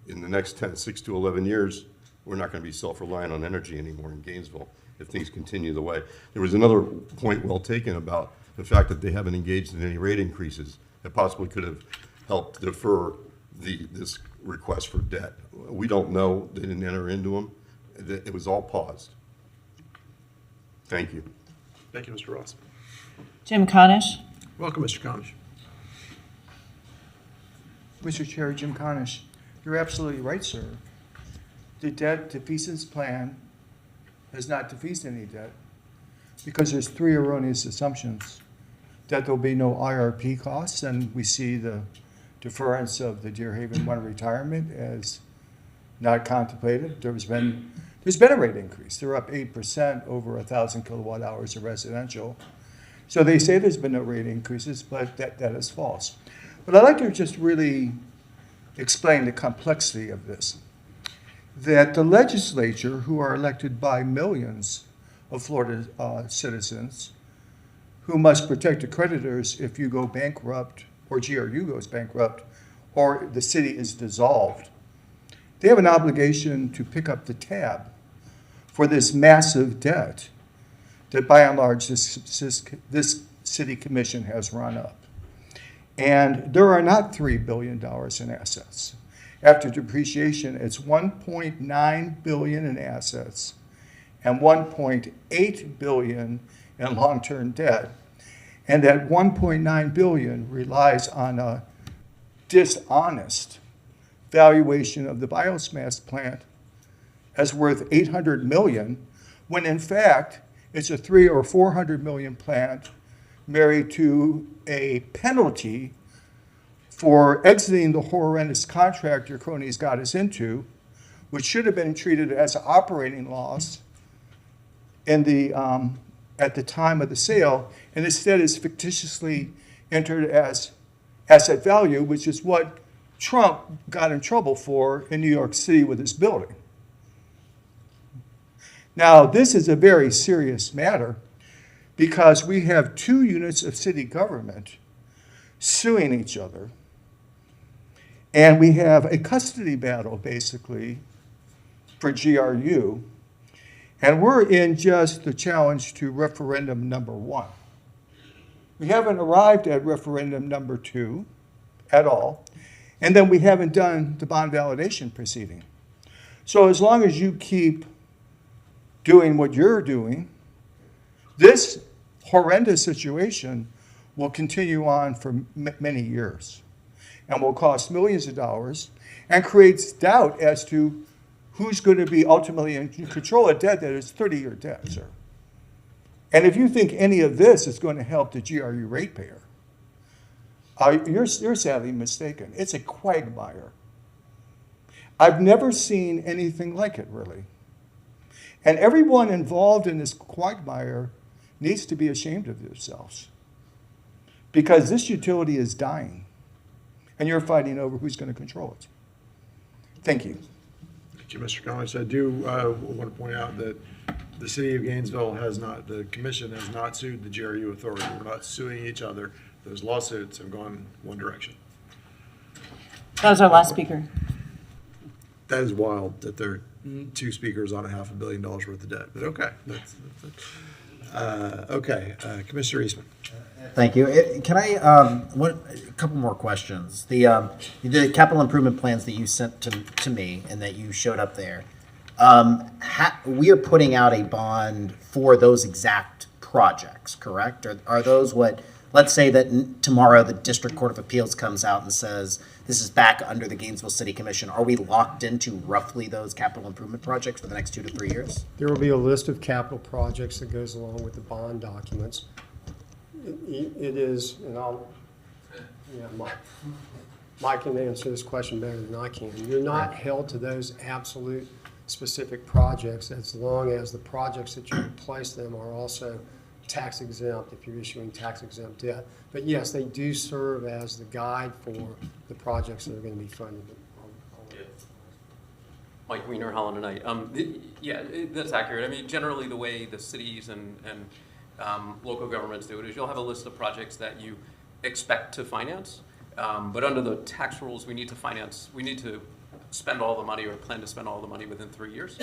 in the next 6 to 11 years, we're not going to be self-reliant on energy anymore in Gainesville if things continue the way. There was another point well taken about the fact that they haven't engaged in any rate increases that possibly could have helped defer this request for debt. We don't know. They didn't enter into them. It was all paused. Thank you. Thank you, Mr. Ross. Jim Conish? Welcome, Mr. Conish. Mr. Chair, Jim Conish, you're absolutely right, sir. The debt defeasance plan does not defease any debt because there's 3 erroneous assumptions. That there'll be no IRP costs, and we see the deference of the Deer Haven 1 retirement as not contemplated. There's been a rate increase. They're up 8% over 1,000 kilowatt hours of residential. So they say there's been no rate increases, but that is false. But I'd like to just really explain the complexity of this. That the legislature, who are elected by millions of Florida citizens, who must protect the creditors if you go bankrupt, or GRU goes bankrupt, or the city is dissolved, they have an obligation to pick up the tab for this massive debt that by and large this city commission has run up. And there are not $3 billion in assets. After depreciation, it's $1.9 billion in assets and $1.8 billion in long-term debt. And that $1.9 billion relies on a dishonest valuation of the biomass plant as worth $800 million, when in fact it's a $300 or $400 million plant married to a penalty for exiting the horrendous contract your cronies got us into, which should have been treated as an operating loss in the at the time of the sale, and instead is fictitiously entered as asset value, which is what Trump got in trouble for in New York City with his building. Now, this is a very serious matter because we have 2 units of city government suing each other, and we have a custody battle, basically, for GRU, and we're in just the challenge to referendum number 1. We haven't arrived at referendum number 2 at all, and then we haven't done the bond validation proceeding. So as long as you keep doing what you're doing, this horrendous situation will continue on for many years and will cost millions of dollars and creates doubt as to who's going to be ultimately in control of debt that is 30-year debt, sir. And if you think any of this is going to help the GRU ratepayer, you're sadly mistaken. It's a quagmire. I've never seen anything like it, really. And everyone involved in this quagmire needs to be ashamed of themselves because this utility is dying, and you're fighting over who's going to control it. Thank you. Thank you, Mr. Collins. I do want to point out that the city of Gainesville has not, the commission has not sued the GRU authority. We're not suing each other. Those lawsuits have gone one direction. That was our last speaker. That is wild that there are two speakers on $500 million worth of debt, but okay. Okay, Commissioner Eastman. Thank you. Can I, a couple more questions. The capital improvement plans that you sent to me and that you showed up there, we are putting out a bond for those exact projects, correct? Are those what, let's say that tomorrow the District Court of Appeals comes out and says, this is back under the Gainesville City Commission. Are we locked into roughly those capital improvement projects for the next 2 to 3 years? There will be a list of capital projects that goes along with the bond documents. It is, and Mike can answer this question better than I can. You're not held to those absolute specific projects as long as the projects that you replace them are also tax exempt if you're issuing tax exempt debt. But yes, they do serve as the guide for the projects that are going to be funded. Mike Wiener, Holland and Knight. Yeah, that's accurate. I mean, generally the way the cities and local governments do it is you'll have a list of projects that you expect to finance, but under the tax rules, we need to spend all the money or plan to spend all the money within 3 years,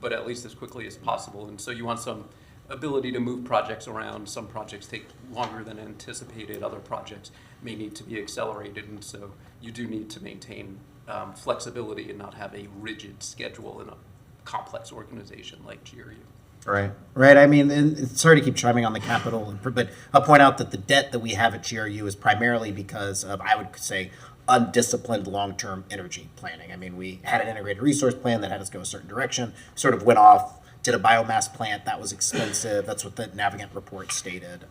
but at least as quickly as possible. And so you want some ability to move projects around. Some projects take longer than anticipated. Other projects may need to be accelerated. And so you do need to maintain flexibility and not have a rigid schedule in a complex organization like GRU. Right. I mean, and sorry to keep chiming on the capital, but I'll point out that the debt that we have at GRU is primarily because of, I would say, undisciplined long-term energy planning. I mean, we had an integrated resource plan that had us go a certain direction, sort of went off, did a biomass plant that was expensive. That's what the Navigant report stated.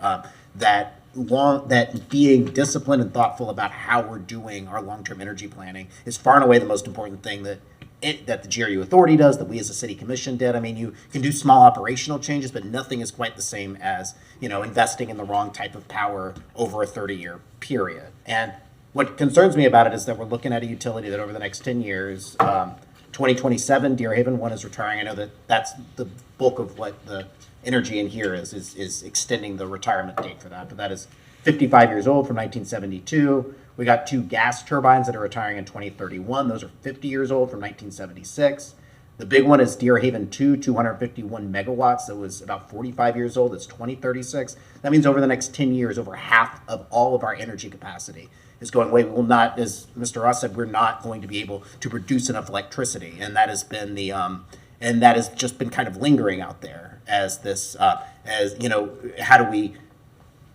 That being disciplined and thoughtful about how we're doing our long-term energy planning is far and away the most important thing that the GRU authority does, that we as a city commission did. I mean, you can do small operational changes, but nothing is quite the same as, investing in the wrong type of power over a 30-year period. And what concerns me about it is that we're looking at a utility that over the next 10 years, 2027, Deer Haven 1 is retiring. I know that that's the bulk of what the energy in here is extending the retirement date for that, but that is 55 years old from 1972. We got 2 gas turbines that are retiring in 2031. Those are 50 years old from 1976. The big one is Deer Haven 2, 251 megawatts. That was about 45 years old. It's 2036. That means over the next 10 years, over half of all of our energy capacity is going away. We will not, as Mr. Ross said, we're not going to be able to produce enough electricity. And that has been and that has just been kind of lingering out there as this, how do we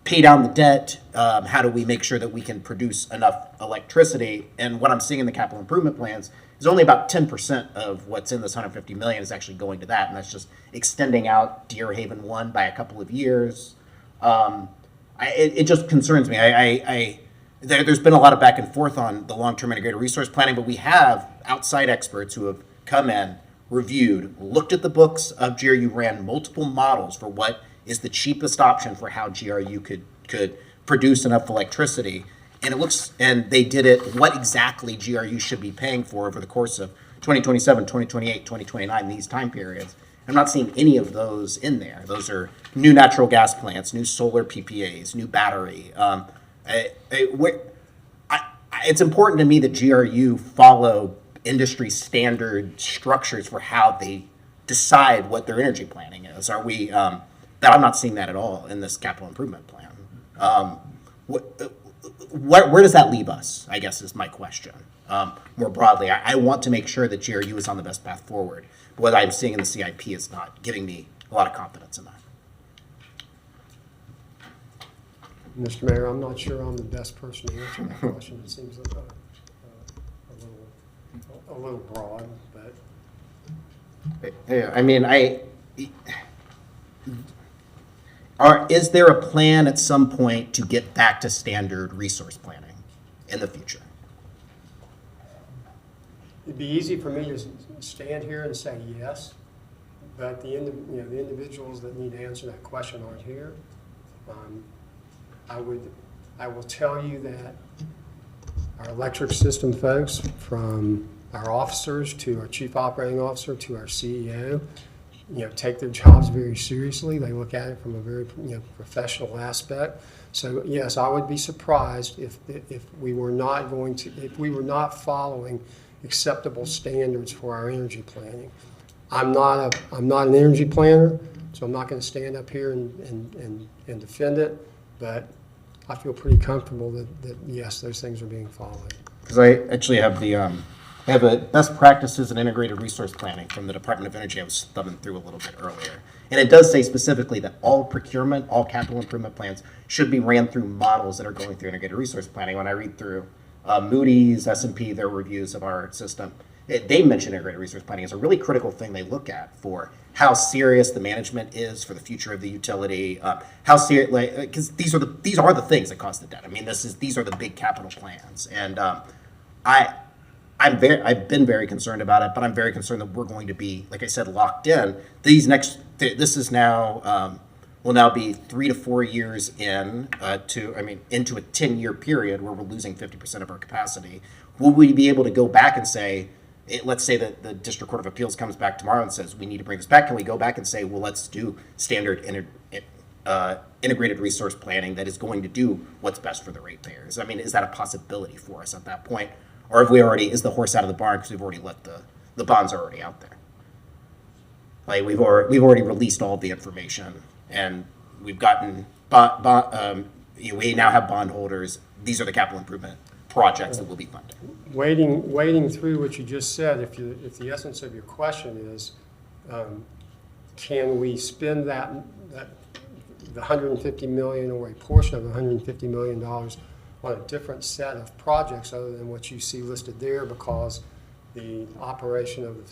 pay down the debt? How do we make sure that we can produce enough electricity? And what I'm seeing in the capital improvement plans is only about 10% of what's in this 150 million is actually going to that. And that's just extending out Deer Haven 1 by a couple of years. It just concerns me. There's been a lot of back and forth on the long-term integrated resource planning, but we have outside experts who have come in, reviewed, looked at the books of GRU, ran multiple models for what is the cheapest option for how GRU could produce enough electricity. And they did it, what exactly GRU should be paying for over the course of 2027, 2028, 2029, these time periods. I'm not seeing any of those in there. Those are new natural gas plants, new solar PPAs, new battery. It's important to me that GRU follow industry standard structures for how they decide what their energy planning is. I'm not seeing that at all in this capital improvement plan. Where does that leave us, I guess, is my question. More broadly, I want to make sure that GRU is on the best path forward. But what I'm seeing in the CIP is not giving me a lot of confidence in that. Mr. Mayor, I'm not sure I'm the best person to answer that question. It seems a little broad, but. Yeah, I mean, is there a plan at some point to get back to standard resource planning in the future? It'd be easy for me to stand here and say yes, but the individuals that need to answer that question aren't here. I will tell you that our electric system folks, from our officers to our chief operating officer to our CEO, take their jobs very seriously. They look at it from a very professional aspect. So yes, I would be surprised if we were not following acceptable standards for our energy planning. I'm not an energy planner, so I'm not going to stand up here and defend it, but I feel pretty comfortable that yes, those things are being followed. Because I actually have I have a best practices and integrated resource planning from the Department of Energy I was thumbing through a little bit earlier. And it does say specifically that all procurement, all capital improvement plans should be ran through models that are going through integrated resource planning. When I read through Moody's, S&P, their reviews of our system, they mention integrated resource planning as a really critical thing they look at for how serious the management is for the future of the utility, how serious, because these are the things that cause the debt. I mean, these are the big capital plans, and I've been very concerned about it, but I'm very concerned that we're going to be, like I said, locked in. This is now will now be 3 to 4 years into a 10-year period where we're losing 50% of our capacity. Will we be able to go back and say, let's say that the District Court of Appeals comes back tomorrow and says we need to bring this back? Can we go back and say, well, let's do standard integrated resource planning that is going to do what's best for the ratepayers? I mean, is that a possibility for us at that point? Or is the horse out of the barn because we've already let the bonds are already out there? Like we've already released all of the information, and we've gotten we now have bondholders. These are the capital improvement projects that will be funded. Wading through what you just said, if the essence of your question is, can we spend the $150 million or a portion of the $150 million on a different set of projects other than what you see listed there, because the operation of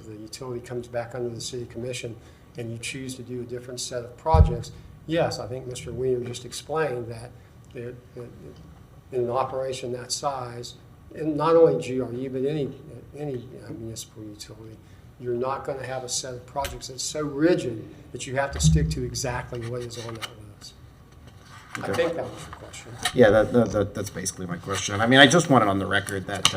the utility comes back under the City Commission and you choose to do a different set of projects? Yes, I think Mr. Weiner just explained that in an operation that size, and not only GRE, but any municipal utility, you're not going to have a set of projects that's so rigid that you have to stick to exactly what is on that list. I think that was your question. Yeah, that's basically my question. I mean, I just want it on the record that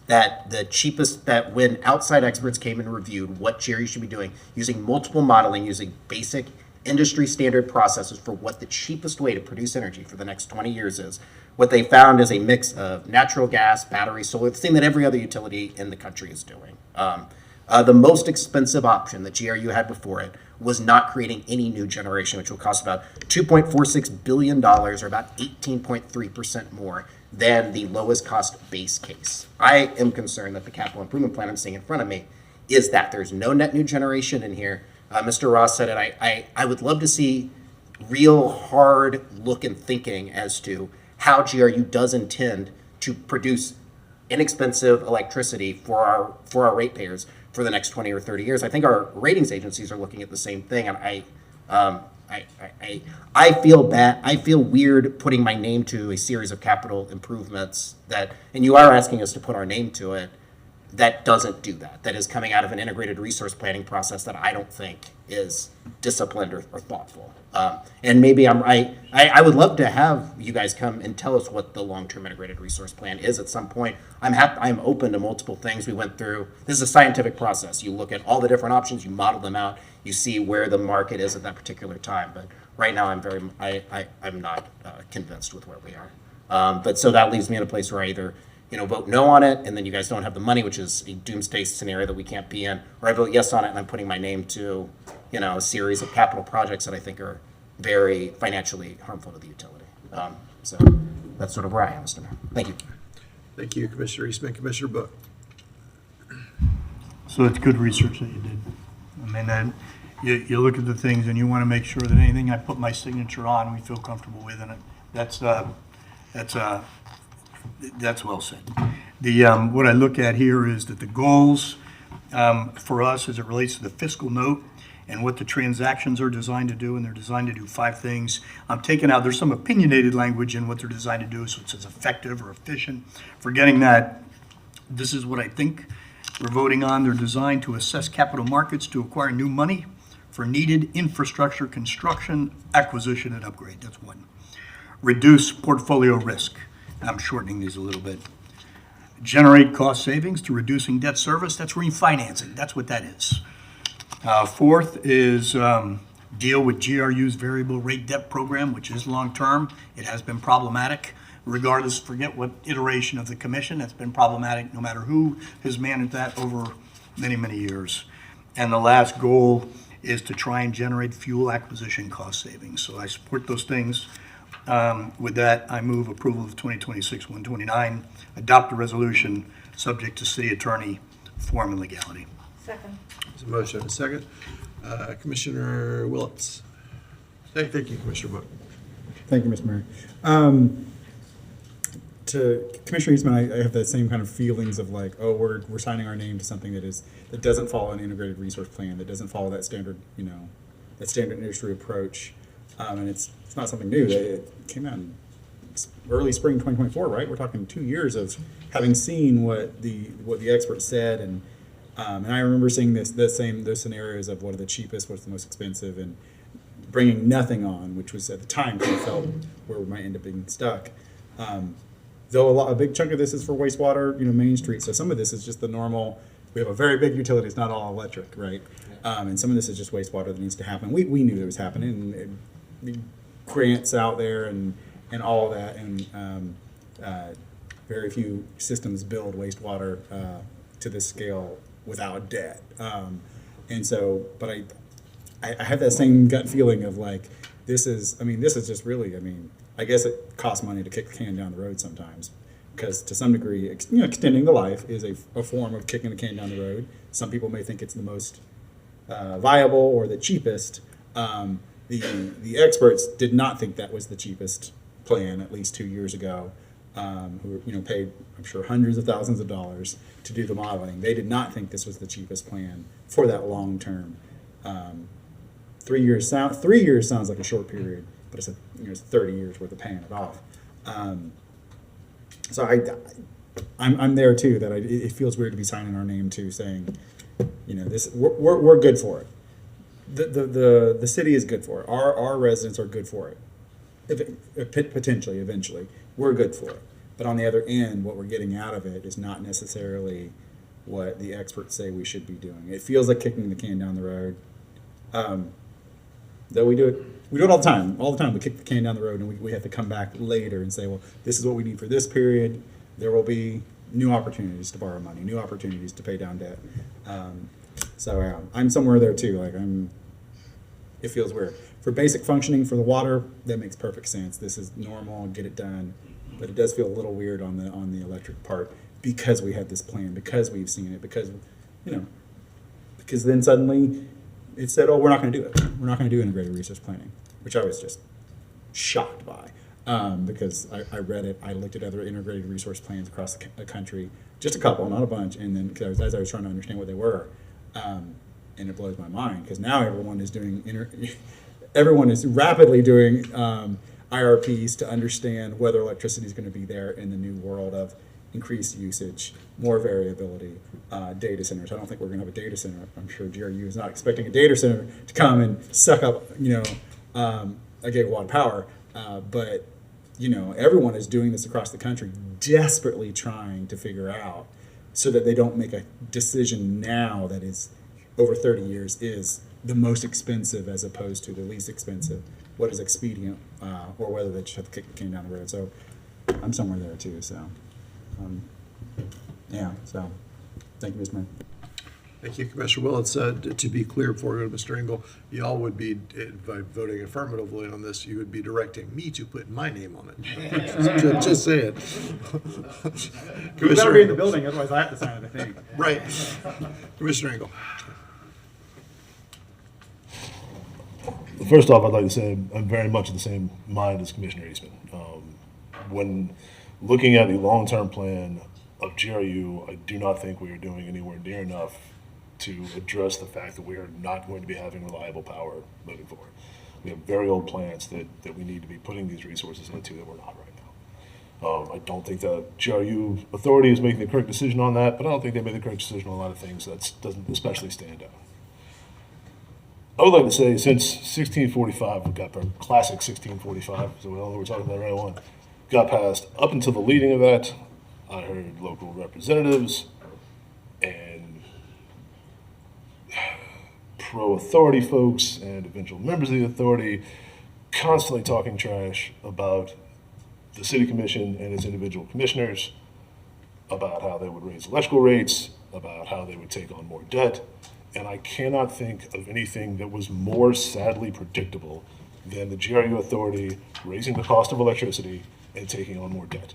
that when outside experts came and reviewed what GRE should be doing, using multiple modeling, using basic industry standard processes for what the cheapest way to produce energy for the next 20 years is, what they found is a mix of natural gas, battery, solar, the thing that every other utility in the country is doing. The most expensive option that GRU had before it was not creating any new generation, which will cost about $2.46 billion, or about 18.3% more than the lowest cost base case. I am concerned that the capital improvement plan I'm seeing in front of me is that there's no net new generation in here. Mr. Ross said it. I would love to see real hard look and thinking as to how GRU does intend to produce inexpensive electricity for our ratepayers for the next 20 or 30 years. I think our ratings agencies are looking at the same thing, and I feel bad. I feel weird putting my name to a series of capital improvements and you are asking us to put our name to it, that doesn't do that. That is coming out of an integrated resource planning process that I don't think is disciplined or thoughtful. And maybe I'm right. I would love to have you guys come and tell us what the long-term integrated resource plan is at some point. I'm open to multiple things we went through. This is a scientific process. You look at all the different options, you model them out, you see where the market is at that particular time. But right now, I'm not convinced with where we are. But so that leaves me in a place where I either vote no on it, and then you guys don't have the money, which is a doomsday scenario that we can't be in, or I vote yes on it, and I'm putting my name to, a series of capital projects that I think are very financially harmful to the utility. So that's sort of where I am, Mr. Mayor. Thank you. Thank you, Commissioner Eastman. Commissioner Book. So it's good research that you did. I mean, you look at the things and you want to make sure that anything I put my signature on, we feel comfortable with, and that's well said. What I look at here is that the goals for us as it relates to the fiscal note and what the transactions are designed to do, and they're designed to do 5 things. I'm taking out, there's some opinionated language in what they're designed to do, so it says effective or efficient. Forgetting that, this is what I think we're voting on. They're designed to assess capital markets to acquire new money for needed infrastructure construction, acquisition, and upgrade. That's 1. Reduce portfolio risk. I'm shortening these a little bit. Generate cost savings through reducing debt service. That's refinancing. That's what that is. 4th is deal with GRU's variable rate debt program, which is long-term. It has been problematic. regardless, forget what iteration of the commission, that's been problematic no matter who has managed that over many, many years. And the last goal is to try and generate fuel acquisition cost savings. So I support those things. With that, I move approval of 2026-129, adopt a resolution subject to city attorney form and legality. Second. There's a motion and a second. Commissioner Willetts. Thank you, Commissioner Book. Thank you, Mr. Mayor. To Commissioner Eastman, I have that same kind of feelings of like, oh, we're signing our name to something that doesn't follow an integrated resource plan, that doesn't follow that standard, that standard industry approach, and it's not something new. It came out in early spring 2024, right? We're talking 2 years of having seen what the experts said, and I remember seeing those scenarios of what are the cheapest, what's the most expensive, and bringing nothing on, which was at the time kind of felt where we might end up being stuck. Though a big chunk of this is for wastewater, Main Street. So some of this is just the normal. We have a very big utility. It's not all electric, right? And some of this is just wastewater that needs to happen. We knew that was happening, and grants out there and all of that, and very few systems build wastewater to this scale without debt. And so, but I have that same gut feeling of like, this is just really, I guess it costs money to kick the can down the road sometimes, because to some degree, extending the life is a form of kicking the can down the road. Some people may think it's the most viable or the cheapest. The experts did not think that was the cheapest plan at least 2 years ago, who paid, I'm sure, hundreds of thousands of dollars to do the modeling. They did not think this was the cheapest plan for that long term. 3 years sounds like a short period, but it's 30 years worth of paying it off. So I'm there too. That it feels weird to be signing our name to saying, this we're good for it. The city is good for it. Our residents are good for it. Potentially, eventually, we're good for it. But on the other end, what we're getting out of it is not necessarily what the experts say we should be doing. It feels like kicking the can down the road. Though we do it all the time. All the time, we kick the can down the road, and we have to come back later and say, well, this is what we need for this period. There will be new opportunities to borrow money, new opportunities to pay down debt. So I'm somewhere there too. Like it feels weird. For basic functioning for the water, that makes perfect sense. This is normal, get it done. But it does feel a little weird on the electric part because we had this plan, because we've seen it, because then suddenly it said, oh, we're not going to do it. We're not going to do integrated resource planning, which I was just shocked by because I read it. I looked at other integrated resource plans across the country, just a couple, not a bunch, and then as I was trying to understand what they were, and it blows my mind because now everyone is rapidly doing IRPs to understand whether electricity is going to be there in the new world of increased usage, more variability, data centers. I don't think we're going to have a data center. I'm sure GRU is not expecting a data center to come and suck up, a gigawatt of power. But everyone is doing this across the country, desperately trying to figure out so that they don't make a decision now that is over 30 years is the most expensive as opposed to the least expensive, what is expedient, or whether they just have to kick the can down the road. So I'm somewhere there too. So. So thank you, Mr. Mayor. Thank you, Commissioner Willetts. To be clear before we go to Mr. Engel, y'all would be, by voting affirmatively on this, you would be directing me to put my name on it. Just say it. You better be in the building, otherwise I have to sign it, I think. Right. Commissioner Engel. First off, I'd like to say I'm very much of the same mind as Commissioner Eastman. When looking at the long-term plan of GRU, I do not think we are doing anywhere near enough to address the fact that we are not going to be having reliable power moving forward. We have very old plants that we need to be putting these resources into that we're not right now. I don't think the GRU authority is making the correct decision on that, but I don't think they made the correct decision on a lot of things that doesn't especially stand out. I would like to say since 1645, we got the classic 1645, so we know we're talking about right one, got passed. Up until the leading of that, I heard local representatives and pro-authority folks and eventual members of the authority constantly talking trash about the city commission and its individual commissioners about how they would raise electrical rates, about how they would take on more debt. And I cannot think of anything that was more sadly predictable than the GRU authority raising the cost of electricity and taking on more debt.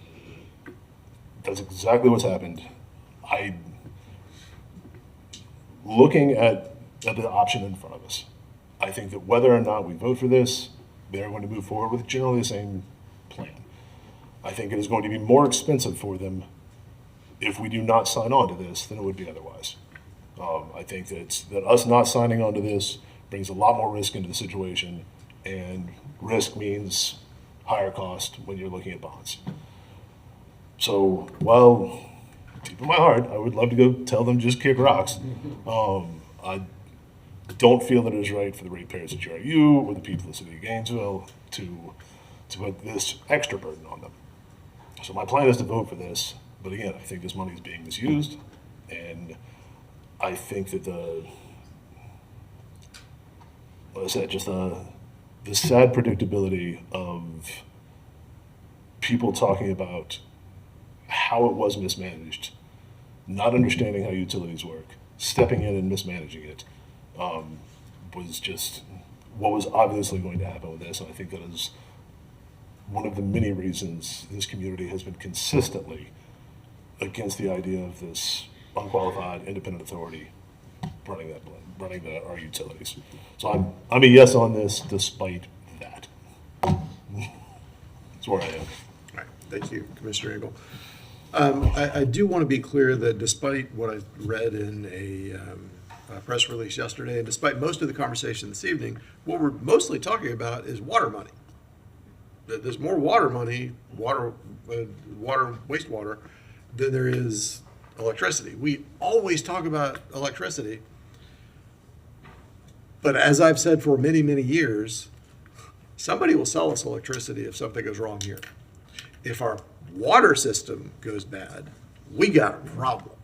That's exactly what's happened. Looking at the option in front of us, I think that whether or not we vote for this, they're going to move forward with generally the same plan. I think it is going to be more expensive for them if we do not sign on to this than it would be otherwise. I think that us not signing on to this brings a lot more risk into the situation, and risk means higher cost when you're looking at bonds. So while deep in my heart, I would love to go tell them just kick rocks, I don't feel that it is right for the ratepayers of GRU or the people of the city of Gainesville to put this extra burden on them. So my plan is to vote for this, but again, I think this money is being misused, and I think that just the sad predictability of people talking about how it was mismanaged, not understanding how utilities work, stepping in and mismanaging it, was just what was obviously going to happen with this. And I think that is one of the many reasons this community has been consistently against the idea of this unqualified independent authority running our utilities. So I'm a yes on this despite that. That's where I am. All right, thank you, Commissioner Engel. I do want to be clear that despite what I read in a press release yesterday, and despite most of the conversation this evening, what we're mostly talking about is water money. That there's more water money, wastewater, than there is electricity. We always talk about electricity, but as I've said for many, many years, somebody will sell us electricity if something goes wrong here. If our water system goes bad, we got a problem.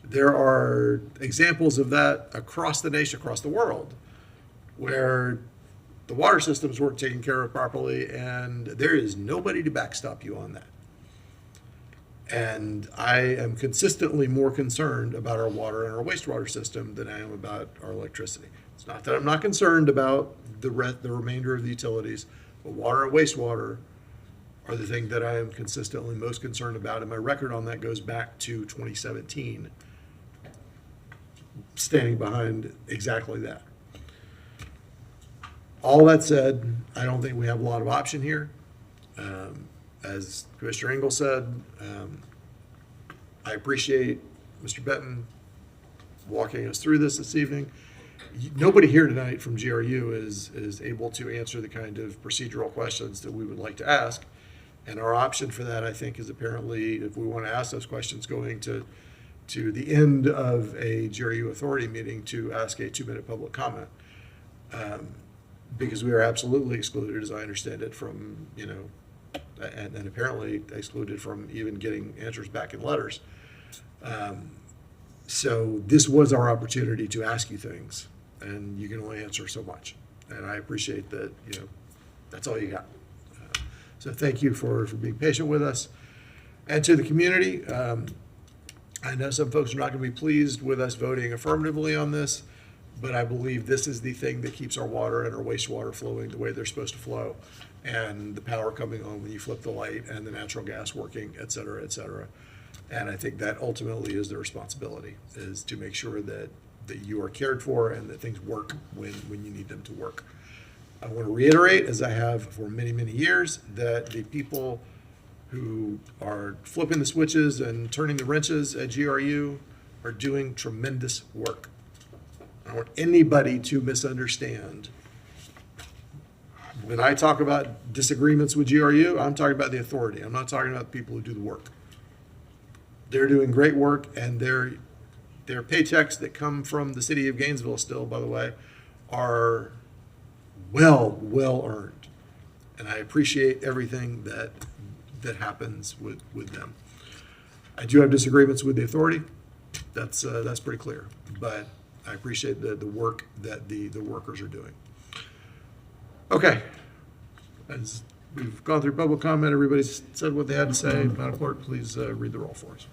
There are examples of that across the nation, across the world, where the water systems weren't taken care of properly, and there is nobody to backstop you on that. And I am consistently more concerned about our water and our wastewater system than I am about our electricity. It's not that I'm not concerned about the remainder of the utilities, but water and wastewater are the thing that I am consistently most concerned about. And my record on that goes back to 2017, standing behind exactly that. All that said, I don't think we have a lot of option here. As Commissioner Engel said, I appreciate Mr. Benton walking us through this evening. Nobody here tonight from GRU is able to answer the kind of procedural questions that we would like to ask. And our option for that, I think, is apparently, if we want to ask those questions, going to the end of a GRU authority meeting to ask a 2-minute public comment. Because we are absolutely excluded, as I understand it, from, and apparently excluded from even getting answers back in letters. So this was our opportunity to ask you things, and you can only answer so much. And I appreciate that, that's all you got. So thank you for being patient with us. And to the community, I know some folks are not going to be pleased with us voting affirmatively on this, but I believe this is the thing that keeps our water and our wastewater flowing the way they're supposed to flow, and the power coming on when you flip the light, and the natural gas working, et cetera, et cetera. And I think that ultimately is the responsibility, is to make sure that you are cared for and that things work when you need them to work. I want to reiterate, as I have for many, many years, that the people who are flipping the switches and turning the wrenches at GRU are doing tremendous work. I don't want anybody to misunderstand. When I talk about disagreements with GRU, I'm talking about the authority. I'm not talking about the people who do the work. They're doing great work, and their paychecks that come from the city of Gainesville still, by the way, are well earned. And I appreciate everything that happens with them. I do have disagreements with the authority. That's pretty clear. But I appreciate the work that the workers are doing. Okay. As We've gone through public comment. Everybody's said what they had to say. Madam Clerk, please read the roll for us.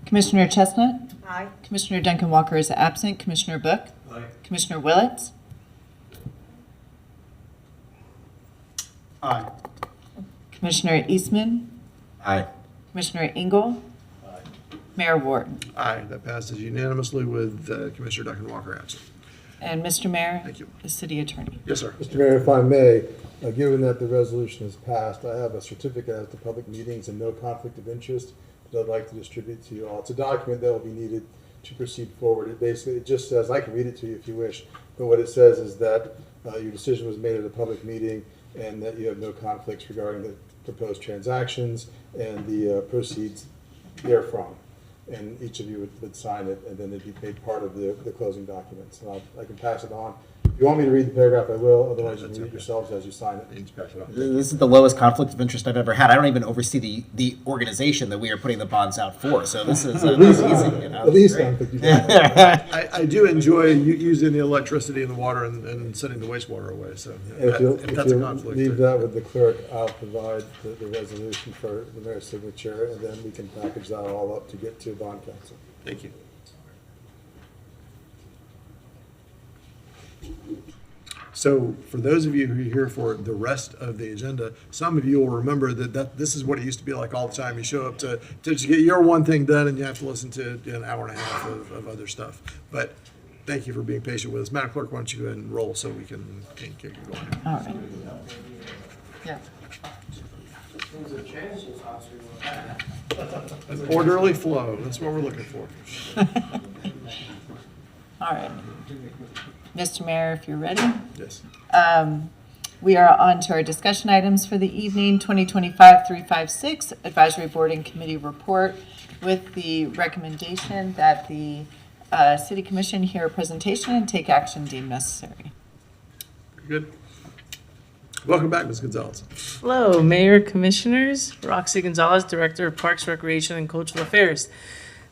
Commissioner Chestnut? Aye. Commissioner Duncan Walker is absent. Commissioner Book? Aye. Commissioner Willets? Aye. Commissioner Eastman? Aye. Commissioner Engel? Mayor Wharton? Aye, that passes unanimously with Commissioner Duncan Walker absent. And Mr. Mayor? Thank you. The city attorney. Yes, sir. Mr. Mayor, if I may, given that the resolution is passed, I have a certificate as to public meetings and no conflict of interest that I'd like to distribute to you all. It's a document that will be needed to proceed forward. It just says, I can read it to you if you wish, but what it says is that your decision was made at a public meeting and that you have no conflicts regarding the proposed transactions and the proceeds therefrom. And each of you would sign it, and then it'd be made part of the closing documents. And I can pass it on. If you want me to read the paragraph, I will. Otherwise, you can read it yourselves as you sign it. This is the lowest conflict of interest I've ever had. I don't even oversee the organization that we are putting the bonds out for. So this is easy. You know, The least great. conflict you've had. I do enjoy using the electricity and the water and sending the wastewater away, so If you'll that's a conflict. leave that with the clerk, I'll provide the resolution for the mayor's signature, and then we can package that all up to get to bond council. Thank you. So for those of you who are here for the rest of the agenda, some of you will remember that this is what it used to be like all the time. You show up to get your one thing done and you have to listen to an hour and a half of other stuff. But thank you for being patient with us. Madam Clerk, why don't you go ahead and roll so we can get you going. All right. Yeah. An orderly flow, that's what we're looking for. All right. Mr. Mayor, if you're ready. Yes. We are on to our discussion items for the evening, 2025-356 Advisory Board and Committee Report, with the recommendation that the City Commission hear a presentation and take action deemed necessary. Very good. Welcome back, Ms. Gonzalez. Hello, Mayor, Commissioners. Roxy Gonzalez, Director of Parks, Recreation, and Cultural Affairs.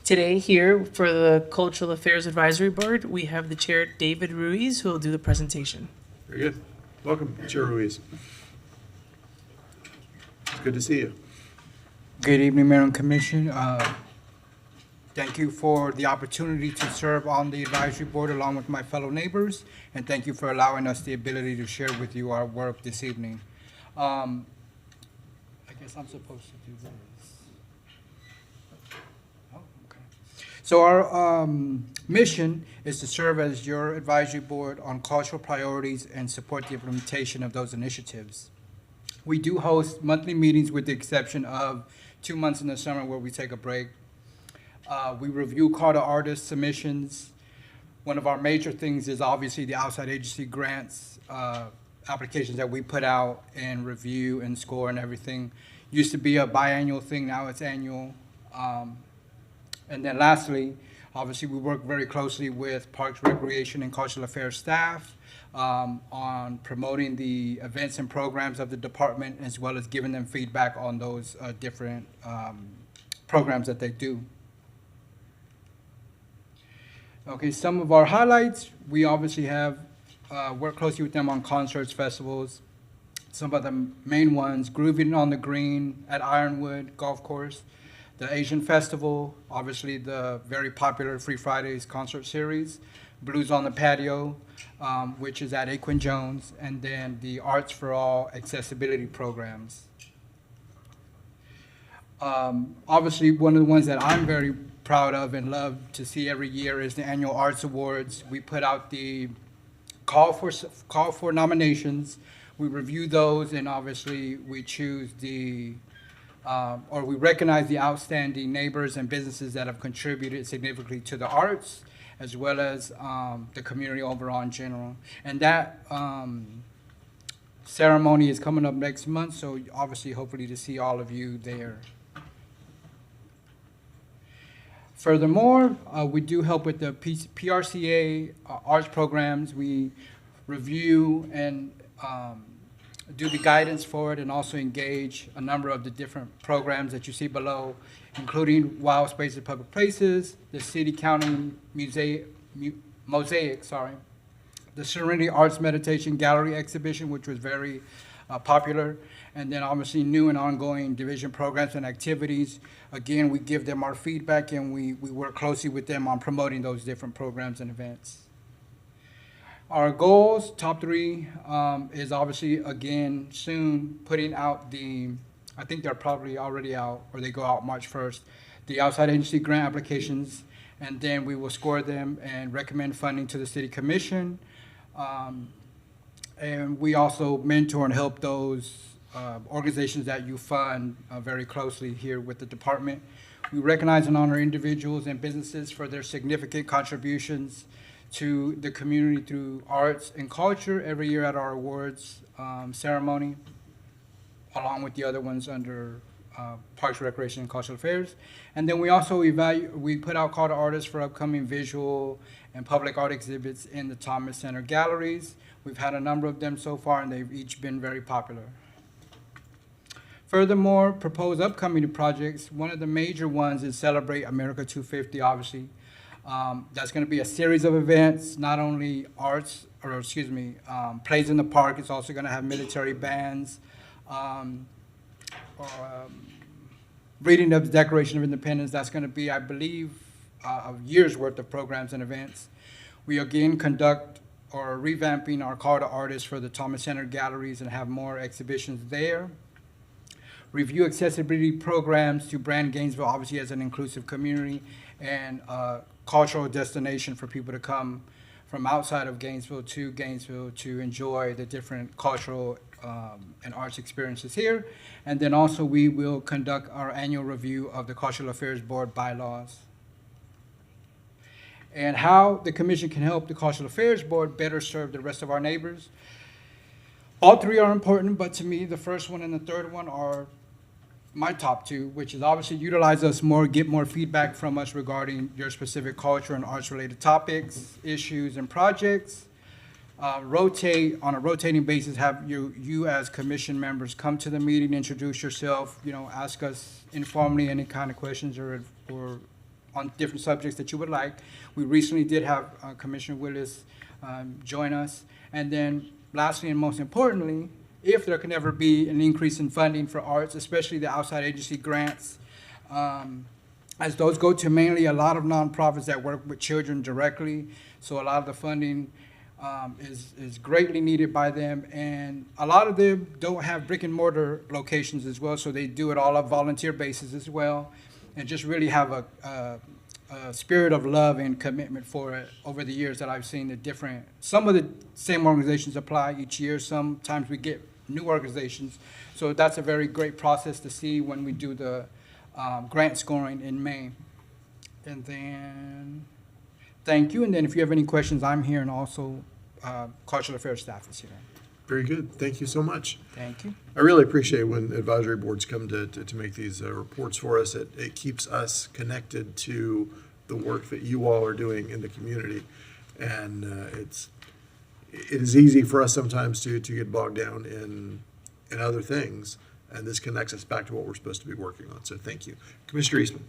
Today, here for the Cultural Affairs Advisory Board, we have the Chair, David Ruiz, who will do the presentation. Very good. Welcome, Chair Ruiz. It's good to see you. Good evening, Mayor and Commission. Thank you for the opportunity to serve on the advisory board along with my fellow neighbors, and thank you for allowing us the ability to share with you our work this evening. I guess I'm supposed to do this. Oh, okay. So our mission is to serve as your advisory board on cultural priorities and support the implementation of those initiatives. We do host monthly meetings with the exception of 2 months in the summer where we take a break. We review call to artist submissions. One of our major things is obviously the outside agency grants, applications that we put out and review and score and everything. Used to be a biannual thing, now it's annual. And then lastly, obviously we work very closely with Parks, Recreation, and Cultural Affairs staff on promoting the events and programs of the department, as well as giving them feedback on those different programs that they do. Okay, some of our highlights, we obviously have worked closely with them on concerts, festivals. Some of the main ones, Grooving on the Green at Ironwood Golf Course, the Asian Festival, obviously the very popular Free Fridays concert series, Blues on the Patio, which is at Aquin Jones, and then the Arts for All accessibility programs. Obviously, one of the ones that I'm very proud of and love to see every year is the annual Arts Awards. We put out the call for nominations. We review those, and obviously we choose we recognize the outstanding neighbors and businesses that have contributed significantly to the arts, as well as the community overall in general. And that ceremony is coming up next month, so obviously, hopefully to see all of you there. Furthermore, we do help with the PRCA arts programs. We review and do the guidance for it, and also engage a number of the different programs that you see below, including Wild Spaces Public Places, the City County Mosaic, the Serenity Arts Meditation Gallery exhibition, which was very popular. And then obviously new and ongoing division programs and activities. Again, we give them our feedback and we work closely with them on promoting those different programs and events. Our goals, top three, is obviously, again, soon putting out I think they're probably already out, or they go out March 1st, the outside agency grant applications, and then we will score them and recommend funding to the city commission. And we also mentor and help those organizations that you fund very closely here with the department. We recognize and honor individuals and businesses for their significant contributions to the community through arts and culture every year at our awards ceremony, along with the other ones under Parks, Recreation, and Cultural Affairs. And then we also we put out call to artists for upcoming visual and public art exhibits in the Thomas Center galleries. We've had a number of them so far, and they've each been very popular. Furthermore, proposed upcoming projects, one of the major ones is Celebrate America 250, obviously. That's going to be a series of events, not only plays in the park. It's also going to have military bands, reading of the Declaration of Independence. That's going to be, I believe, a year's worth of programs and events. We again conduct or revamping our call to artists for the Thomas Center galleries and have more exhibitions there. Review accessibility programs to brand Gainesville, obviously, as an inclusive community and cultural destination for people to come from outside of Gainesville to enjoy the different cultural and arts experiences here. And then also we will conduct our annual review of the Cultural Affairs Board bylaws. And how the commission can help the Cultural Affairs Board better serve the rest of our neighbors. All three are important, but to me, the first one and the third one are my top two, which is obviously utilize us more, get more feedback from us regarding your specific culture and arts-related topics, issues, and projects. Rotate on a rotating basis, have you as commission members come to the meeting, introduce yourself, ask us informally any kind of questions or on different subjects that you would like. We recently did have Commissioner Willis join us. And then lastly and most importantly, if there can ever be an increase in funding for arts, especially the outside agency grants, as those go to mainly a lot of nonprofits that work with children directly. So a lot of the funding is greatly needed by them. And a lot of them don't have brick and mortar locations as well, so they do it all on volunteer basis as well. And just really have a spirit of love and commitment for it over the years that I've seen some of the same organizations apply each year. Sometimes we get new organizations. So that's a very great process to see when we do the grant scoring in May. And then, thank you. And then if you have any questions, I'm here, and also Cultural Affairs staff is here. Very good. Thank you so much. Thank you. I really appreciate when advisory boards come to make these reports for us. It keeps us connected to the work that you all are doing in the community. And it is easy for us sometimes to get bogged down in other things. And this connects us back to what we're supposed to be working on. So thank you. Commissioner Eastman.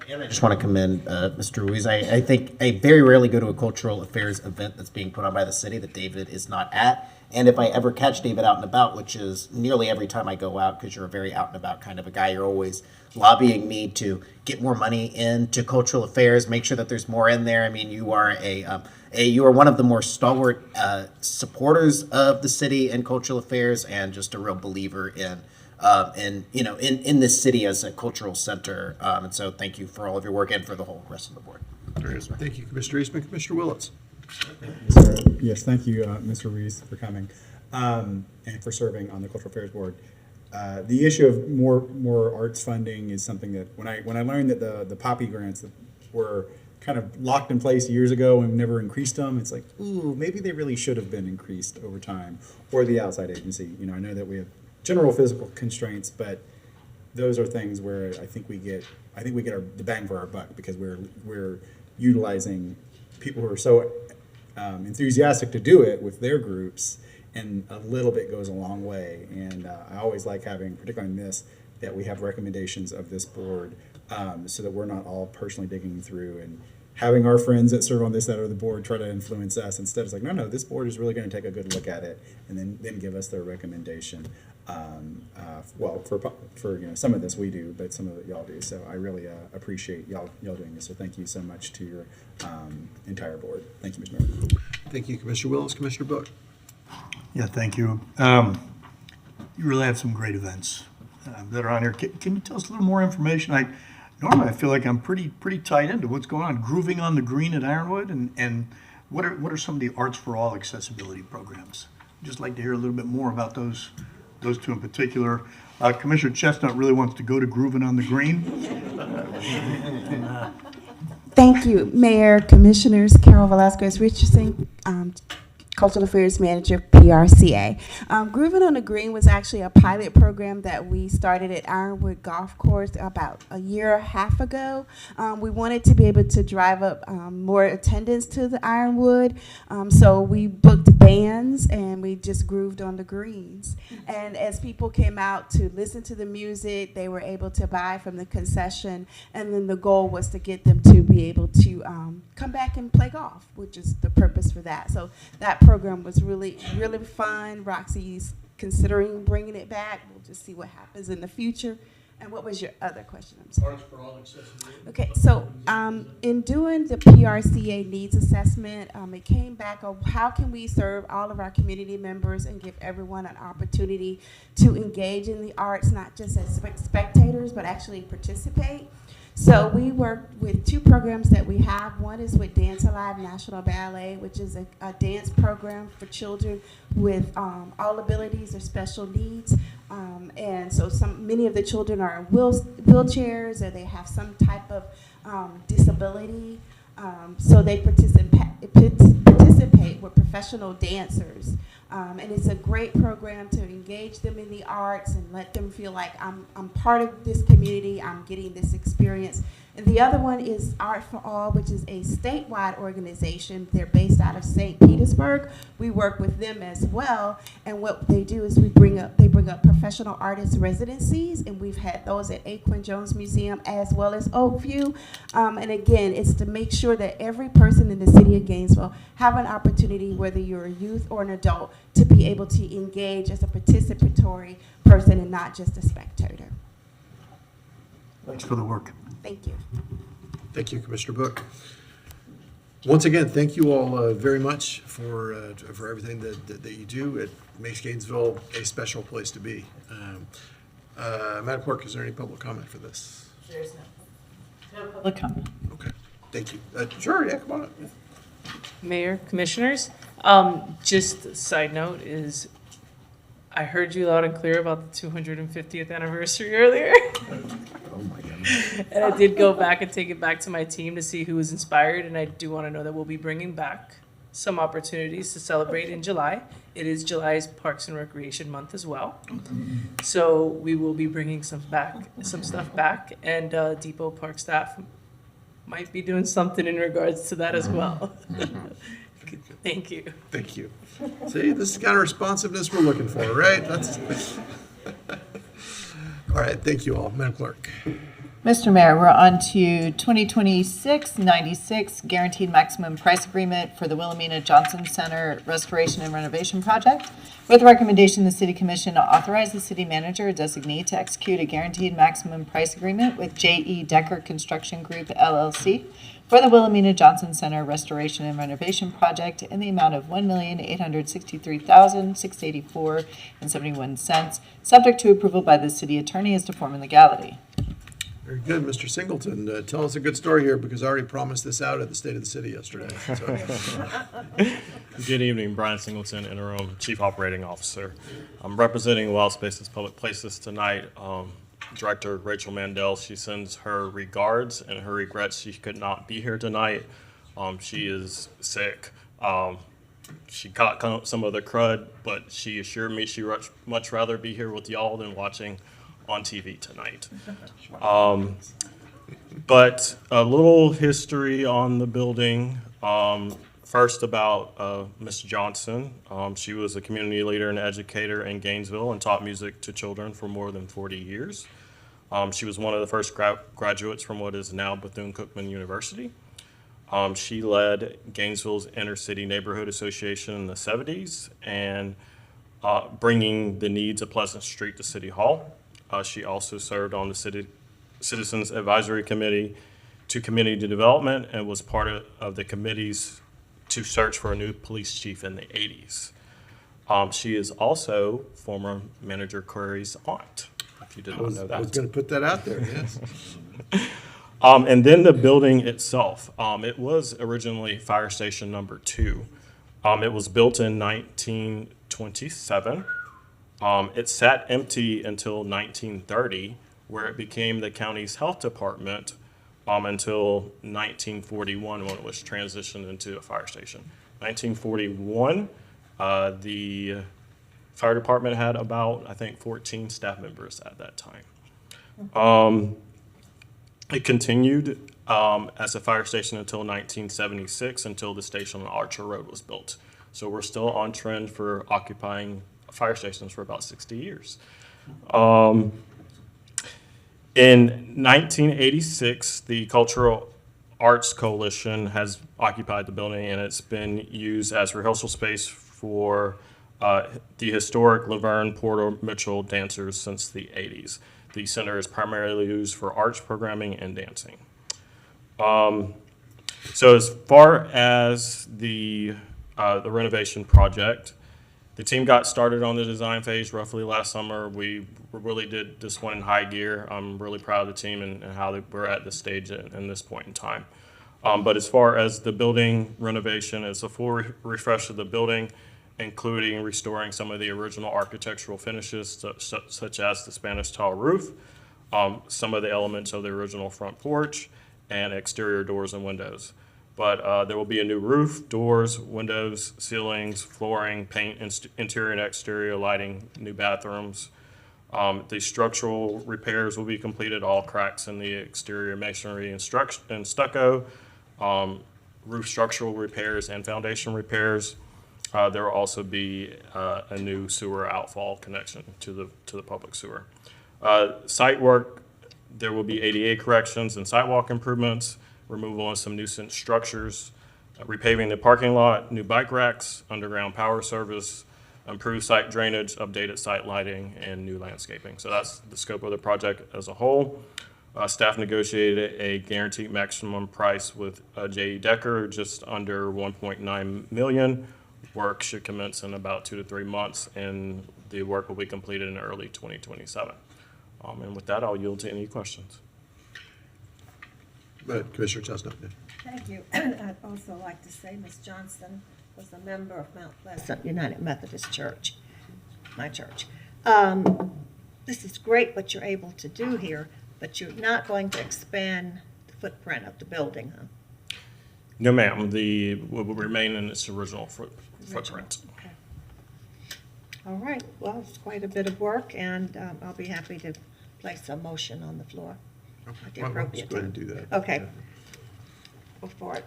And I just want to commend Mr. Ruiz. I think I very rarely go to a cultural affairs event that's being put on by the city that David is not at. And if I ever catch David out and about, which is nearly every time I go out, because you're a very out and about kind of a guy, you're always lobbying me to get more money into cultural affairs, make sure that there's more in there. I mean, you are you are one of the more stalwart supporters of the city and cultural affairs, and just a real believer in this city as a cultural center. And so thank you for all of your work and for the whole rest of the board. Thank you, Commissioner Eastman. Commissioner Willis. Yes, thank you, Mr. Reese, for coming and for serving on the Cultural Affairs Board. The issue of more arts funding is something that when I learned that the POPI grants were kind of locked in place years ago and never increased them, it's like, ooh, maybe they really should have been increased over time, or the outside agency. I know that we have general physical constraints, but those are things where I think we get the bang for our buck, because we're utilizing people who are so enthusiastic to do it with their groups, and a little bit goes a long way. And I always like having, particularly in this, that we have recommendations of this board, so that we're not all personally digging through and having our friends that serve on this side of the board try to influence us. Instead, it's like, no, this board is really going to take a good look at it and then give us their recommendation. Well, for some of this we do, but some of it y'all do. So I really appreciate y'all doing this. So thank you so much to your entire board. Thank you, Mr. Mayor. Thank you, Commissioner Willis. Commissioner Book. Yeah, thank you. You really have some great events that are on here. Can you tell us a little more information? Normally I feel like I'm pretty tied into what's going on. Grooving on the Green at Ironwood, and what are some of the Arts for All accessibility programs? I'd just like to hear a little bit more about those two in particular. Commissioner Chestnut really wants to go to Grooving on the Green. Thank you, Mayor, Commissioners. Carol Velasquez Richardson, Cultural Affairs Manager, PRCA. Grooving on the Green was actually a pilot program that we started at Ironwood Golf Course about a year and a half ago. We wanted to be able to drive up more attendance to the Ironwood, so we booked bands and we just grooved on the greens. And as people came out to listen to the music, they were able to buy from the concession, and then the goal was to get them to be able to come back and play golf, which is the purpose for that. So that program was really fun. Roxy's considering bringing it back. We'll just see what happens in the future. And what was your other question? I'm sorry. Arts for All accessibility. Okay, so in doing the PRCA needs assessment, it came back of how can we serve all of our community members and give everyone an opportunity to engage in the arts, not just as spectators, but actually participate. So we work with two programs that we have. One is with Dance Alive National Ballet, which is a dance program for children with all abilities or special needs. And so many of the children are in wheelchairs, or they have some type of disability. So they participate with professional dancers. And it's a great program to engage them in the arts and let them feel like I'm part of this community, I'm getting this experience. And the other one is Art for All, which is a statewide organization. They're based out of St. Petersburg. We work with them as well. And what they do is they bring up professional artist residencies, and we've had those at Aquin Jones Museum as well as Oakview. And again, it's to make sure that every person in the city of Gainesville have an opportunity, whether you're a youth or an adult, to be able to engage as a participatory person and not just a spectator. Thanks for the work. Thank you. Thank you, Commissioner Book. Once again, thank you all very much for everything that you do. It makes Gainesville a special place to be. Madam Clerk, is there any public comment for this? There's no public comment. Okay, thank you. Sure, yeah, come on up. Yeah. Mayor, Commissioners, just a side note is I heard you loud and clear about the 250th anniversary earlier. Oh, my goodness. And I did go back and take it back to my team to see who was inspired, and I do want to know that we'll be bringing back some opportunities to celebrate in July. It is July's Parks and Recreation Month as well. So we will be bringing some stuff back, and Depot Park staff might be doing something in regards to that as well. Thank you. Thank you. See, this is the kind of responsiveness we're looking for, right? All right, thank you all. Madam Clerk. Mr. Mayor, we're on to 2026-96 Guaranteed Maximum Price Agreement for the Wilhelmina Johnson Center Restoration and Renovation Project. With the recommendation, the City Commission authorize the city manager or designee to execute a Guaranteed Maximum Price Agreement with J.E. Decker Construction Group, LLC, for the Wilhelmina Johnson Center Restoration and Renovation Project in the amount of $1,863,684.71, subject to approval by the city attorney as to form and legality. Very good. Mr. Singleton, tell us a good story here, because I already promised this out at the State of the City yesterday. So. Good evening, Brian Singleton, Interim Chief Operating Officer. I'm representing Wild Spaces Public Places tonight. Director Rachel Mandel, she sends her regards and her regrets she could not be here tonight. She is sick. She caught some of the crud, but she assured me she would much rather be here with y'all than watching on TV tonight. But a little history on the building. First about Ms. Johnson. She was a community leader and educator in Gainesville and taught music to children for more than 40 years. She was one of the first graduates from what is now Bethune-Cookman University. She led Gainesville's Inner City Neighborhood Association in the 70s and bringing the needs of Pleasant Street to City Hall. She also served on the Citizens Advisory Committee to Community Development and was part of the committees to search for a new police chief in the 80s. She is also former Manager Curry's aunt, if you did not know that. I was going to put that out there, yes. And then the building itself, it was originally Fire Station number 2. It was built in 1927. It sat empty until 1930, where it became the county's health department until 1941 when it was transitioned into a fire station. 1941, the fire department had about, I think, 14 staff members at that time. It continued as a fire station until 1976, until the station on Archer Road was built. So we're still on trend for occupying fire stations for about 60 years. In 1986, the Cultural Arts Coalition has occupied the building, and it's been used as rehearsal space for the historic Laverne Porter Mitchell dancers since the 80s. The center is primarily used for arts programming and dancing. So as far as the renovation project, the team got started on the design phase roughly last summer. We really did this one in high gear. I'm really proud of the team and how we're at this stage in this point in time. But as far as the building renovation, it's a full refresh of the building, including restoring some of the original architectural finishes, such as the Spanish tile roof, some of the elements of the original front porch, and exterior doors and windows. But there will be a new roof, doors, windows, ceilings, flooring, paint, interior and exterior lighting, new bathrooms. The structural repairs will be completed, all cracks in the exterior masonry and stucco, roof structural repairs and foundation repairs. There will also be a new sewer outfall connection to the public sewer. Site work, there will be ADA corrections and sidewalk improvements, removal of some nuisance structures, repaving the parking lot, new bike racks, underground power service, improved site drainage, updated site lighting, and new landscaping. So that's the scope of the project as a whole. Staff negotiated a guaranteed maximum price with J.E. Decker, just under $1.9 million. Work should commence in about 2 to 3 months, and the work will be completed in early 2027. And with that, I'll yield to any questions. Commissioner Chestnut. Thank you. I'd also like to say Ms. Johnson was a member of Mount Pleasant United Methodist Church, my church. This is great what you're able to do here, but you're not going to expand the footprint of the building, huh? No, ma'am. The will remain in its original footprint. Okay. All right. Well, it's quite a bit of work, and I'll be happy to place a motion on the floor at the Let's appropriate go ahead time. and do that. Okay. Yeah. Go for it.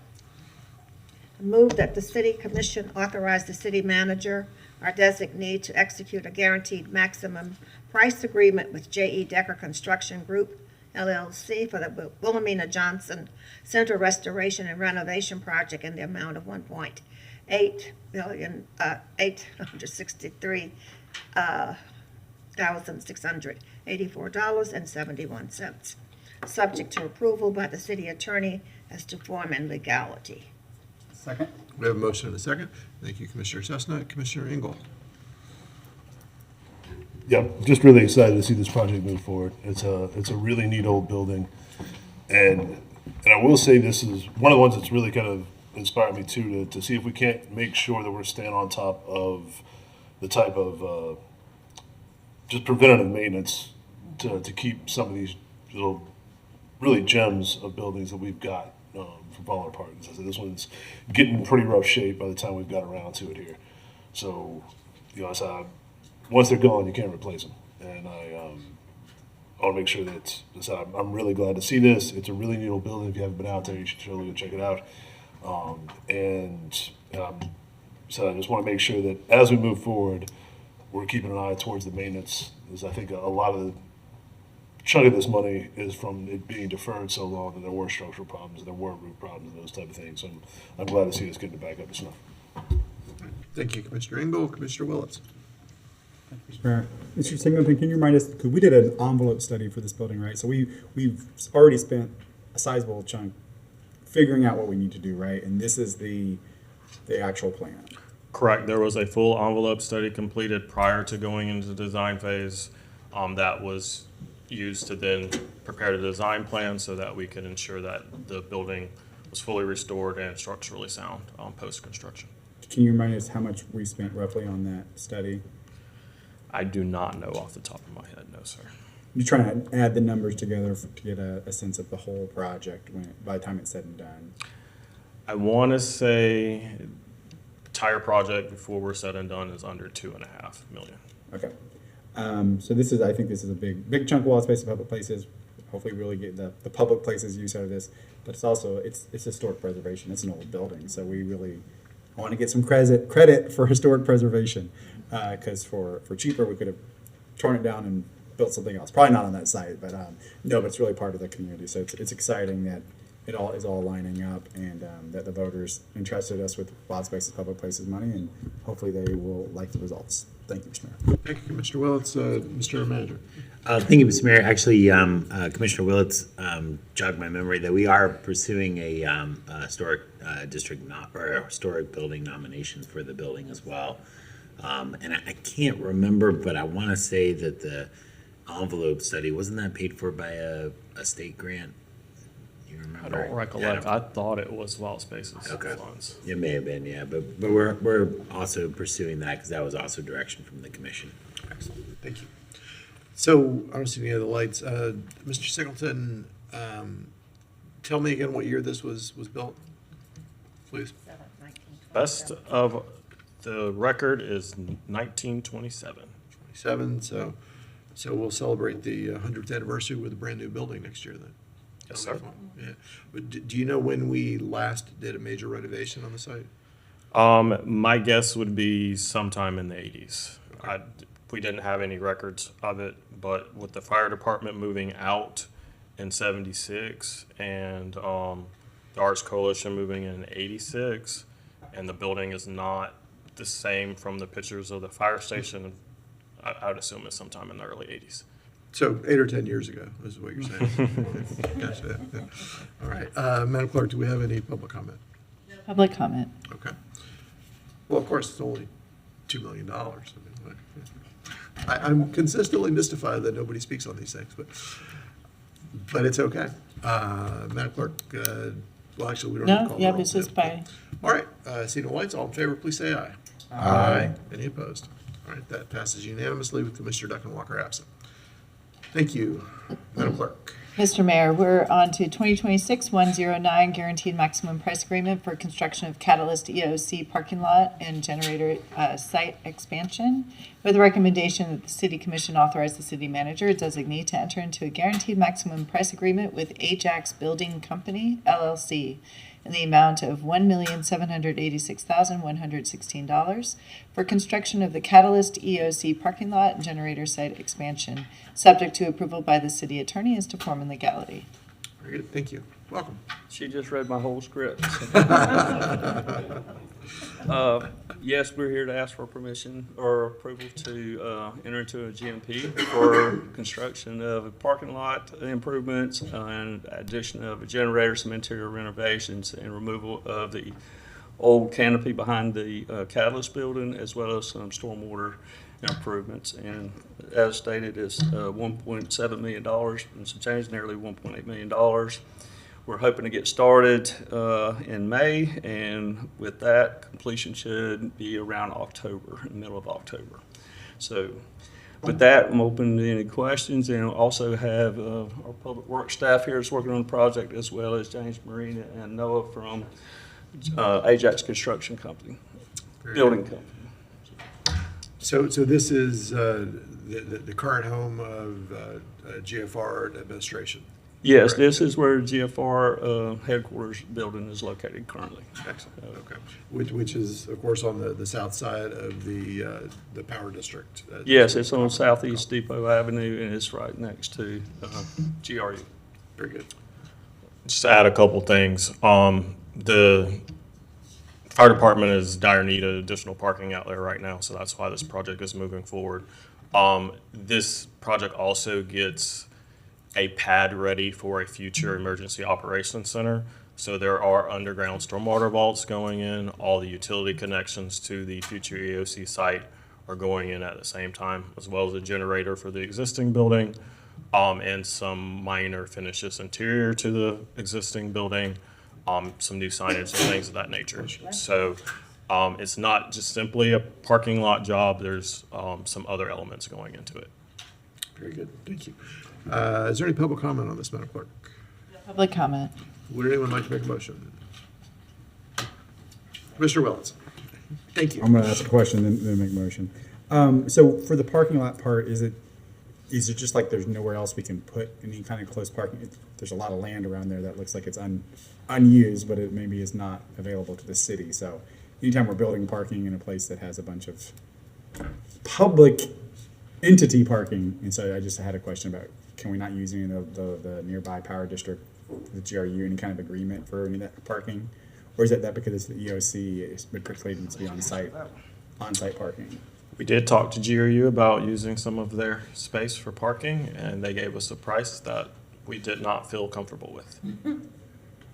I move that the city commission authorize the city manager or designee to execute a guaranteed maximum price agreement with J.E. Decker Construction Group, LLC, for the Wilhelmina Johnson Center Restoration and Renovation Project in the amount of $8,684,071, subject to approval by the city attorney as to form and legality. Second. We have a motion and a second. Thank you, Commissioner Chestnut. Commissioner Engel. Yeah, just really excited to see this project move forward. It's a really neat old building, and I will say this is one of the ones that's really kind of inspired me too to see if we can't make sure that we're staying on top of the type of just preventative maintenance to keep some of these little really gems of buildings that we've got from falling apart. As I said, this one's getting pretty rough shape by the time we've got around to it here. So, once they're gone, you can't replace them. And I want to make sure that I'm really glad to see this. It's a really neat old building. If you haven't been out there, you should totally go check it out. So I just want to make sure that as we move forward, we're keeping an eye towards the maintenance. Because I think a lot of the chunk of this money is from it being deferred so long that there were structural problems, there were roof problems, and those type of things. So I'm glad to see us getting it back up to snuff. Thank you, Commissioner Engel. Commissioner Willetts. Mr. Singleton, can you remind us, because we did an envelope study for this building, right? So we've already spent a sizable chunk figuring out what we need to do, right? And this is the actual plan. Correct. There was a full envelope study completed prior to going into the design phase that was used to then prepare the design plan so that we could ensure that the building was fully restored and structurally sound post-construction. Can you remind us how much we spent roughly on that study? I do not know off the top of my head, no, sir. You're trying to add the numbers together to get a sense of the whole project by the time it's said and done. I want to say the entire project before we're said and done is under $2.5 million. Okay. So I think this is a big chunk of wall space in public places. Hopefully really get the public places use out of this, but it's historic preservation. It's an old building. So I want to get some credit for historic preservation, because for cheaper, we could have torn it down and built something else. Probably not on that site, but no, but it's really part of the community. So it's exciting that it all is all lining up, and that the voters entrusted us with wild spaces, public places money, and hopefully they will like the results. Thank you, Mr. Mayor. Thank you, Commissioner Willetts. Mr. Manager. Thank you, Mr. Mayor. Actually, Commissioner Willets jogged my memory that we are pursuing a historic district or historic building nomination for the building as well. And I can't remember, but I want to say that the envelope study, wasn't that paid for by a state grant? You remember? I don't recollect. I thought it was Wild Spaces funds. It may have been, yeah, but we're also pursuing that because that was also direction from the commission. Excellent. Thank you. So I don't see any other lights. Mr. Singleton, tell me again what year this was built, please. Best of the record is 1927. 27. So we'll celebrate the 100th anniversary with a brand new building next year then. Yes, sir. Yeah. But do you know when we last did a major renovation on the site? My guess would be sometime in the 80s. Okay. We didn't have any records of it, but with the fire department moving out in 76 and the Arts Coalition moving in 86, and the building is not the same from the pictures of the fire station, I would assume it's sometime in the early 80s. So 8 or 10 years ago is what you're saying. Gotcha. All right. Madam Clerk, do we have any public comment? Public comment. Okay. Well, of course, it's only $2 million. I'm consistently mystified that nobody speaks on these things, but it's okay. Madam Clerk, well, actually, we don't have to call the roll. This is by. All right. Seeing no lights, all in favor, please say aye. Aye. Any opposed? All right, that passes unanimously with Commissioner Duckenwalker absent. Thank you, Madam Clerk. Mr. Mayor, we're on to 2026-109 guaranteed maximum price agreement for construction of Catalyst EOC parking lot and generator site expansion, with a recommendation that the City Commission authorize the city manager designee to enter into a guaranteed maximum price agreement with Ajax Building Company, LLC, in the amount of $1,786,116 for construction of the Catalyst EOC parking lot and generator site expansion, subject to approval by the city attorney as to form and legality. Very good. Thank you. Welcome. She just read my whole script. Yes, we're here to ask for permission or approval to enter into a GMP for construction of a parking lot improvements and addition of a generator, some interior renovations, and removal of the old canopy behind the Catalyst building, as well as some stormwater improvements. And as stated, it's $1.7 million and some change, nearly $1.8 million. We're hoping to get started in May, and with that, completion should be around October, in the middle of October. So with that, I'm open to any questions, and also have our public works staff here that's working on the project, as well as James Marina and Noah from Ajax Construction Company, building company. So this is the current home of GFR administration? Yes, this is where GFR headquarters building is located currently. Excellent, okay. Which is, of course, on the south side of the Power District. Yes, it's on Southeast Depot Avenue, and it's right next to GRU. Very good. Just to add a couple things. The fire department is dire need of additional parking out there right now, so that's why this project is moving forward. This project also gets a pad ready for a future emergency operations center. So there are underground stormwater vaults going in. All the utility connections to the future EOC site are going in at the same time, as well as a generator for the existing building, and some minor finishes interior to the existing building, some new signage and things of that nature. So it's not just simply a parking lot job. There's some other elements going into it. Very good, thank you. Is there any public comment on this, Madam Clerk? Public comment. Would anyone like to make a motion? Mr. Willis? Thank you. I'm gonna ask a question, then make a motion. So for the parking lot part, is it just like there's nowhere else we can put any kind of close parking? There's a lot of land around there that looks like it's unused, but it maybe is not available to the city. So anytime we're building parking in a place that has a bunch of public entity parking, and so I just had a question about, can we not use any of the nearby power district, the GRU, any kind of agreement for any of that parking? Or is it that because it's the EOC, it particularly needs to be on-site parking? We did talk to GRU about using some of their space for parking, and they gave us a price that we did not feel comfortable with.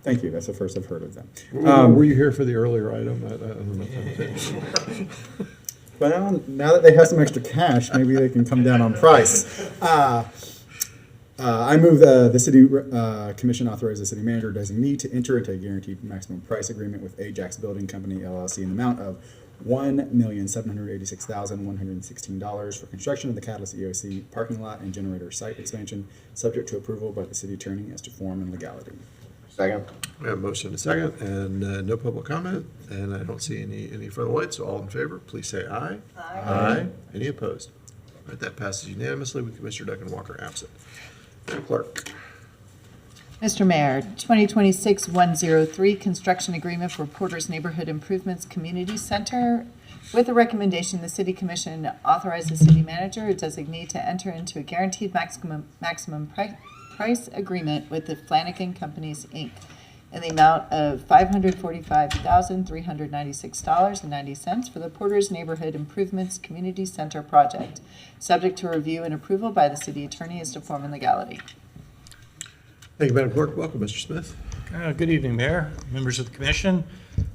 Thank you, that's the first I've heard of that. Were you here for the earlier item? I don't know. Well, now that they have some extra cash, maybe they can come down on price. I move the city commission authorize the city manager designee to enter into a guaranteed maximum price agreement with Ajax Building Company LLC in the amount of $1,786,116 for construction of the Catalyst EOC parking lot and generator site expansion, subject to approval by the city attorney as to form and legality. Second. We have a motion and a second, and no public comment, and I don't see any further lights, so all in favor, please say aye. Aye. Any opposed? All right, that passes unanimously with Commissioner Duncan Walker absent. Madam Clerk. Mr. Mayor, 2026-103, construction agreement for Porter's Neighborhood Improvements Community Center. With the recommendation, the City Commission authorize the city manager or designee to enter into a guaranteed maximum price agreement with the Flanagan Companies, Inc. in the amount of $545,396.90 for the Porter's Neighborhood Improvements Community Center project, subject to review and approval by the city attorney as to form and legality. Thank you, Madam Clerk. Welcome, Mr. Smith. Good evening, Mayor, members of the commission.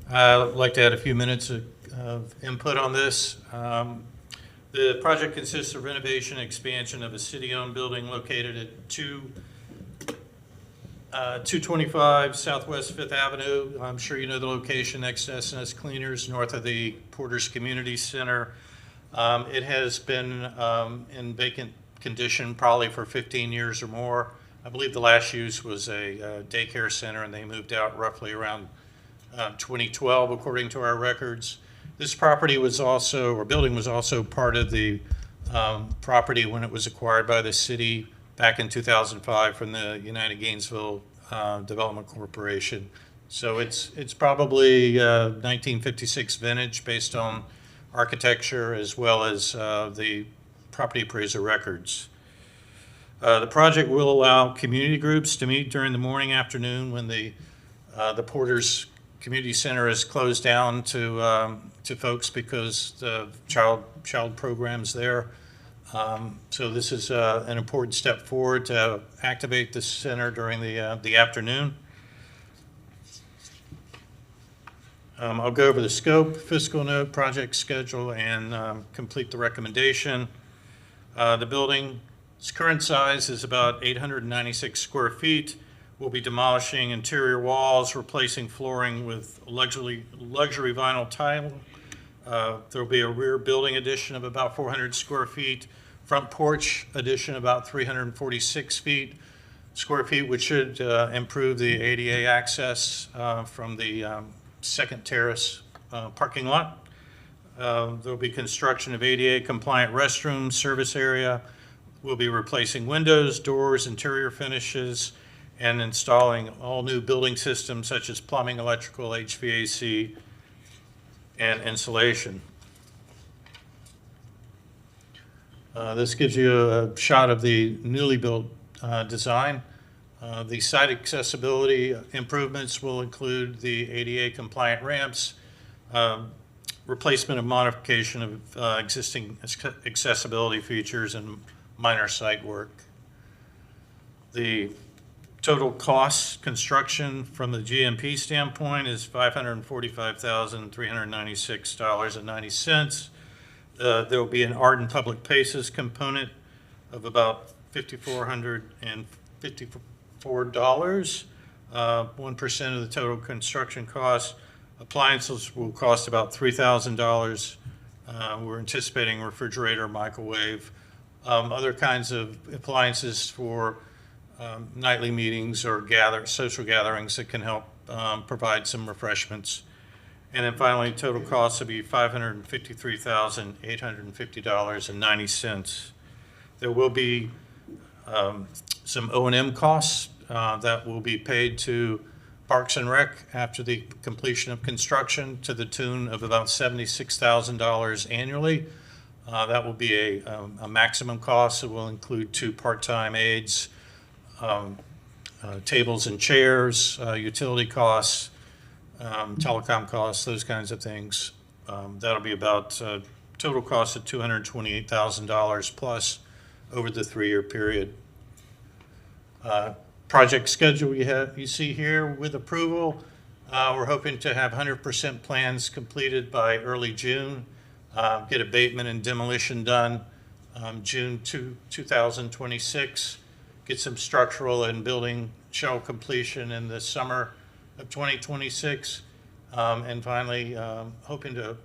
I'd like to add a few minutes of input on this. The project consists of renovation and expansion of a city-owned building located at 225 Southwest 5th Avenue. I'm sure you know the location, next to S&S Cleaners, north of the Porter's Community Center. It has been in vacant condition probably for 15 years or more. I believe the last use was a daycare center, and they moved out roughly around 2012, according to our records. This property was also, or building was also part of the property when it was acquired by the city back in 2005 from the United Gainesville Development Corporation. So it's probably 1956 vintage based on architecture as well as the property appraiser records. The project will allow community groups to meet during the morning, afternoon when the Porter's Community Center is closed down to folks because the child program's there. So this is an important step forward to activate the center during the afternoon. I'll go over the scope, fiscal note, project schedule, and complete the recommendation. The building's current size is about 896 square feet. We'll be demolishing interior walls, replacing flooring with luxury vinyl tile. There'll be a rear building addition of about 400 square feet, front porch addition about 346 square feet, which should improve the ADA access from the second terrace parking lot. There'll be construction of ADA compliant restrooms, service area. We'll be replacing windows, doors, interior finishes, and installing all new building systems such as plumbing, electrical, HVAC, and insulation. This gives you a shot of the newly built design. The site accessibility improvements will include the ADA compliant ramps, replacement and modification of existing accessibility features, and minor site work. The total cost construction from the GMP standpoint is $545,396.90. There will be an art and public places component of about $5,454, 1% of the total construction cost. Appliances will cost about $3,000. We're anticipating refrigerator, microwave, other kinds of appliances for nightly meetings or social gatherings that can help provide some refreshments. And then finally, total cost will be $553,850.90. There will be some O&M costs that will be paid to Parks and Rec after the completion of construction to the tune of about $76,000 annually. That will be a maximum cost. It will include 2 part-time aides, tables and chairs, utility costs, telecom costs, those kinds of things. That'll be about total cost of $228,000 plus over the 3-year period. Project schedule you see here with approval. We're hoping to have 100% plans completed by early June, get abatement and demolition done June 2026, get some structural and building shell completion in the summer of 2026, and finally hoping to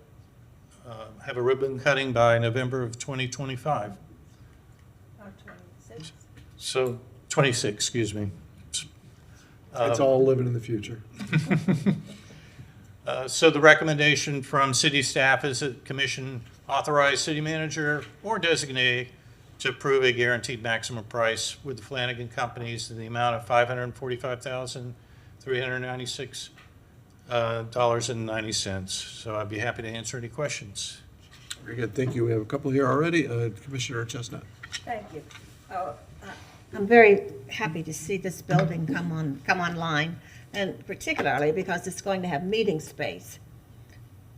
have a ribbon cutting by November of 2025. So 26, excuse me. It's all living in the future. So the recommendation from city staff is that commission authorize city manager or designate to approve a guaranteed maximum price with the Flanagan Companies in the amount of $545,396.90. So I'd be happy to answer any questions. Very good, thank you. We have a couple here already. Commissioner Chestnut. Thank you. I'm very happy to see this building come online, and particularly because it's going to have meeting space.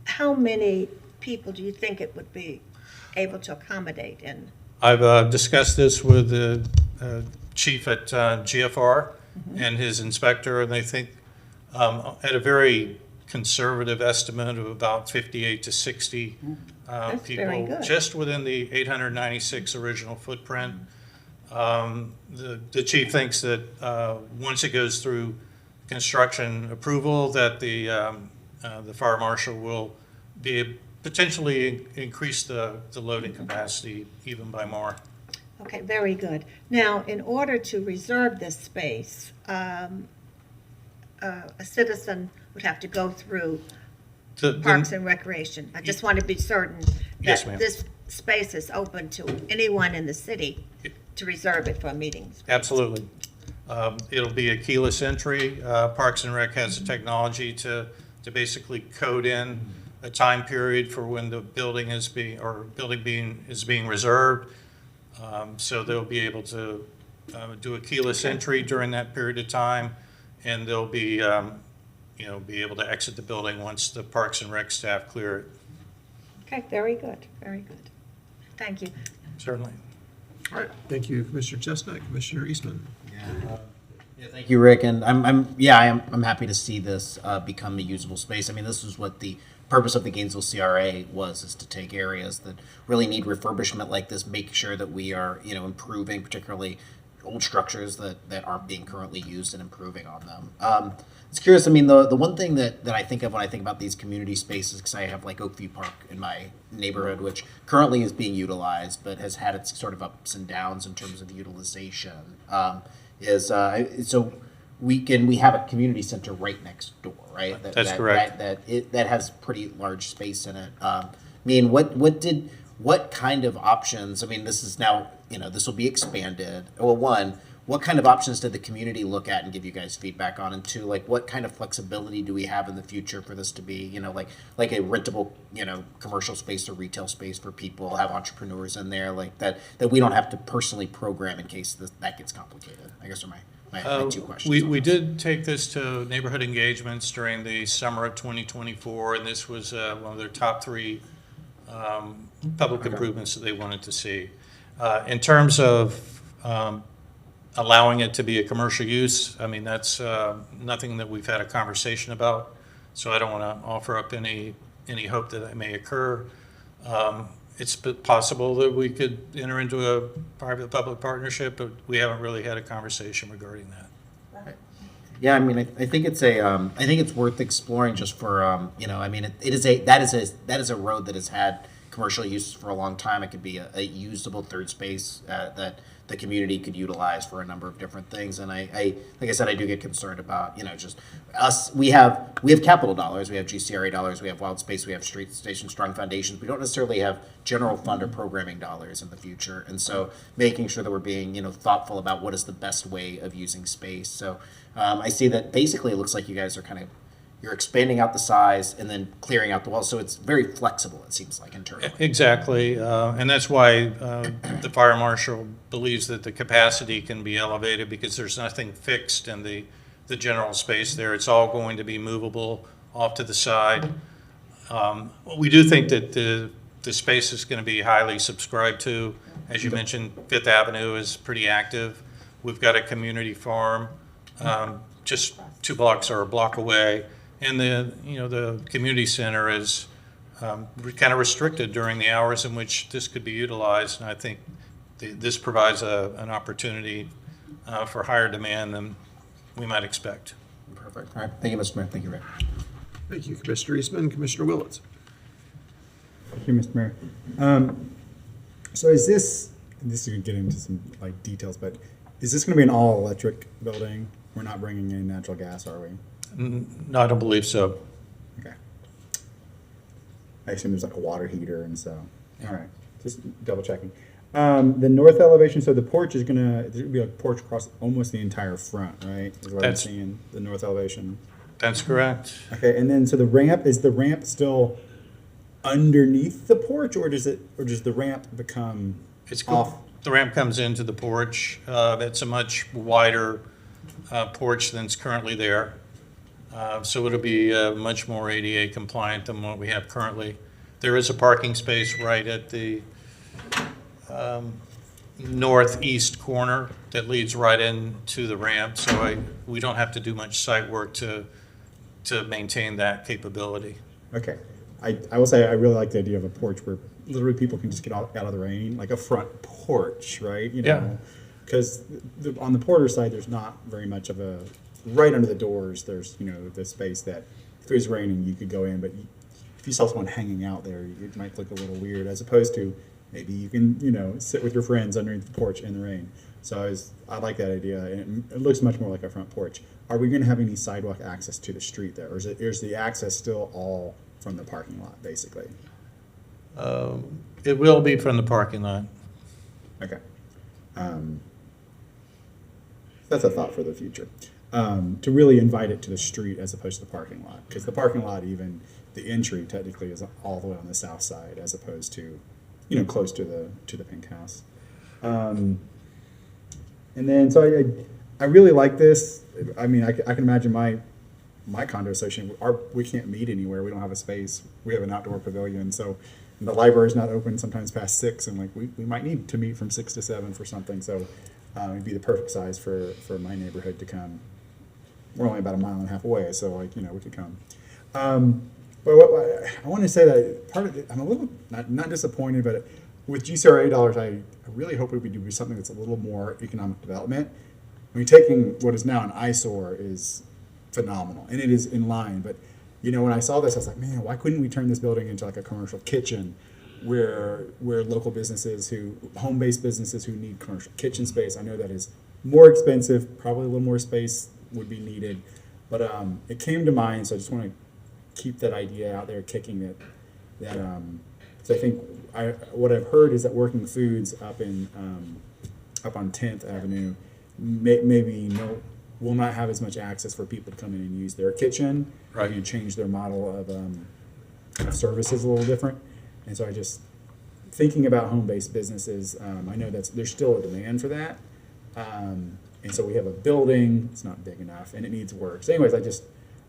How many people do you think it would be able to accommodate in? I've discussed this with the chief at GFR and his inspector, and they think at a very conservative estimate of about 58 to 60 people just within the 896 original footprint. The chief thinks that once it goes through construction approval, that the fire marshal will be potentially increase the loading capacity even by more. Okay, very good. Now, in order to reserve this space, a citizen would have to go through Parks and Recreation. I just want to be certain that this space is open to anyone in the city to reserve it for meetings. Absolutely. It'll be a keyless entry. Parks and Rec has the technology to basically code in a time period for when the building is being reserved. So they'll be able to do a keyless entry during that period of time, and they'll be be able to exit the building once the Parks and Rec staff clear it. Okay, very good, very good. Thank you. Certainly. All right, thank you, Commissioner Chestnut. Commissioner Eastman. Yeah, thank you, Rick. And I'm happy to see this become a usable space. I mean, this is what the purpose of the Gainesville CRA was, is to take areas that really need refurbishment like this, make sure that we are, improving, particularly old structures that aren't being currently used, and improving on them. It's curious. I mean, the one thing that I think of when I think about these community spaces, because I have like Oakview Park in my neighborhood, which currently is being utilized, but has had its sort of ups and downs in terms of the utilization. So we have a community center right next door, right? That's correct. That has pretty large space in it. I mean, what kind of options? I mean, this is now, this will be expanded. Well, what kind of options did the community look at and give you guys feedback on? And two, like, what kind of flexibility do we have in the future for this to be, you know, like a rentable, you know, commercial space or retail space for people, have entrepreneurs in there, like that we don't have to personally program in case that gets complicated, I guess are my two questions. We did take this to neighborhood engagements during the summer of 2024, and this was one of their top 3 public improvements that they wanted to see. In terms of allowing it to be a commercial use, I mean, that's nothing that we've had a conversation about, so I don't want to offer up any hope that may occur. It's possible that we could enter into a private-public partnership, but we haven't really had a conversation regarding that. Yeah, I mean, I think it's I think it's worth exploring just for, you know, I mean, that is a road that has had commercial use for a long time. It could be a usable third space that the community could utilize for a number of different things. And like I said, I do get concerned about, you know, just us. We have capital dollars, we have GCRA dollars, we have wild space, we have street station strong foundations. We don't necessarily have general fund or programming dollars in the future. And so making sure that we're being, you know, thoughtful about what is the best way of using space. So I see that basically it looks like you guys are you're expanding out the size and then clearing out the walls. So it's very flexible, it seems like, internally. Exactly, and that's why the fire marshal believes that the capacity can be elevated, because there's nothing fixed in the general space there. It's all going to be movable off to the side. We do think that the space is going to be highly subscribed to. As you mentioned, Fifth Avenue is pretty active. We've got a community farm just 2 blocks or a block away. And the community center is kind of restricted during the hours in which this could be utilized. And I think this provides an opportunity for higher demand than we might expect. Perfect. All right. Thank you, Mr. Mayor. Thank you, Rick. Thank you, Commissioner Eastman. Commissioner Willets. Thank you, Mr. Mayor. So is this is going to get into some like details, but is this going to be an all-electric building? We're not bringing in natural gas, are we? No, I don't believe so. Okay. I assume there's like a water heater and so. All right, just double checking. The north elevation, so the porch is there's gonna be a porch across almost the entire front, right? Is what I'm seeing, the north elevation. That's correct. Okay, and then so the ramp, is the ramp still underneath the porch, or does the ramp become off? The ramp comes into the porch. It's a much wider porch than's currently there. So it'll be much more ADA compliant than what we have currently. There is a parking space right at the northeast corner that leads right into the ramp, so we don't have to do much site work to maintain that capability. Okay. I will say I really like the idea of a porch where literally people can just get out of the rain, like a front porch, right? You know, because on the Porter side, there's not very much of a, right under the doors, there's, you know, the space that if it was raining, you could go in, but if you saw someone hanging out there, it might look a little weird, as opposed to maybe you can, you know, sit with your friends underneath the porch in the rain. So I like that idea, and it looks much more like a front porch. Are we going to have any sidewalk access to the street there, or is the access still all from the parking lot, basically? It will be from the parking lot. Okay. That's a thought for the future. To really invite it to the street as opposed to the parking lot, because the parking lot, even the entry technically is all the way on the south side, as opposed to, you know, close to the pink house. And then so I really like this. I mean, I can imagine my condo association, we can't meet anywhere. We don't have a space. We have an outdoor pavilion, so the library's not open sometimes past 6, and like we might need to meet from 6 to 7 for something. So it'd be the perfect size for my neighborhood to come. We're only about a mile and a half away, so like, you know, we could come. But I want to say that part of it, I'm a little not disappointed, but with GCRA dollars, I really hope we would do something that's a little more economic development. I mean, taking what is now an eyesore is phenomenal, and it is in line. But you know, when I saw this, I was like, man, why couldn't we turn this building into like a commercial kitchen, where local businesses, home-based businesses who need commercial kitchen space, I know that is more expensive, probably a little more space would be needed, but it came to mind, so I just want to keep that idea out there, kicking it. So I think what I've heard is that Working Foods up on 10th Avenue maybe will not have as much access for people to come in and use their kitchen. Right. And change their model of services a little different. And so I just, thinking about home-based businesses, I know there's still a demand for that. And so we have a building, it's not big enough, and it needs work. So anyways,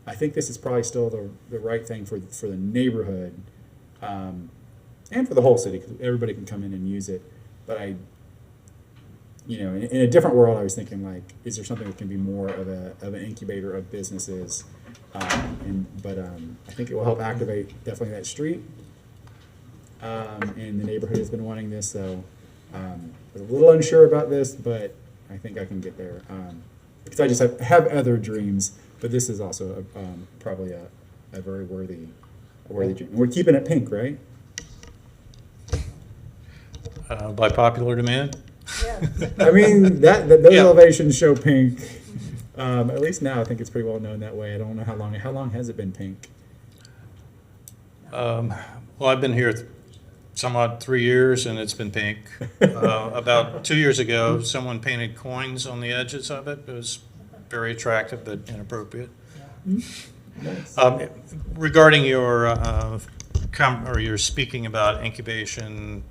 I think this is probably still the right thing for the neighborhood, and for the whole city, because everybody can come in and use it. But in a different world, I was thinking, like, is there something that can be more of an incubator of businesses? But I think it will help activate definitely that street. And the neighborhood has been wanting this, so I'm a little unsure about this, but I think I can get there. Because I just have other dreams, but this is also probably a very worthy dream. And we're keeping it pink, right? By popular demand? I mean, those Yeah. elevations show pink. At least now, I think it's pretty well known that way. I don't know how long. How long has it been pink? Well, I've been here somewhat 3 years, and it's been pink. About 2 years ago, someone painted coins on the edges of it. It was very attractive but inappropriate. Nice. Regarding your you're speaking about incubation,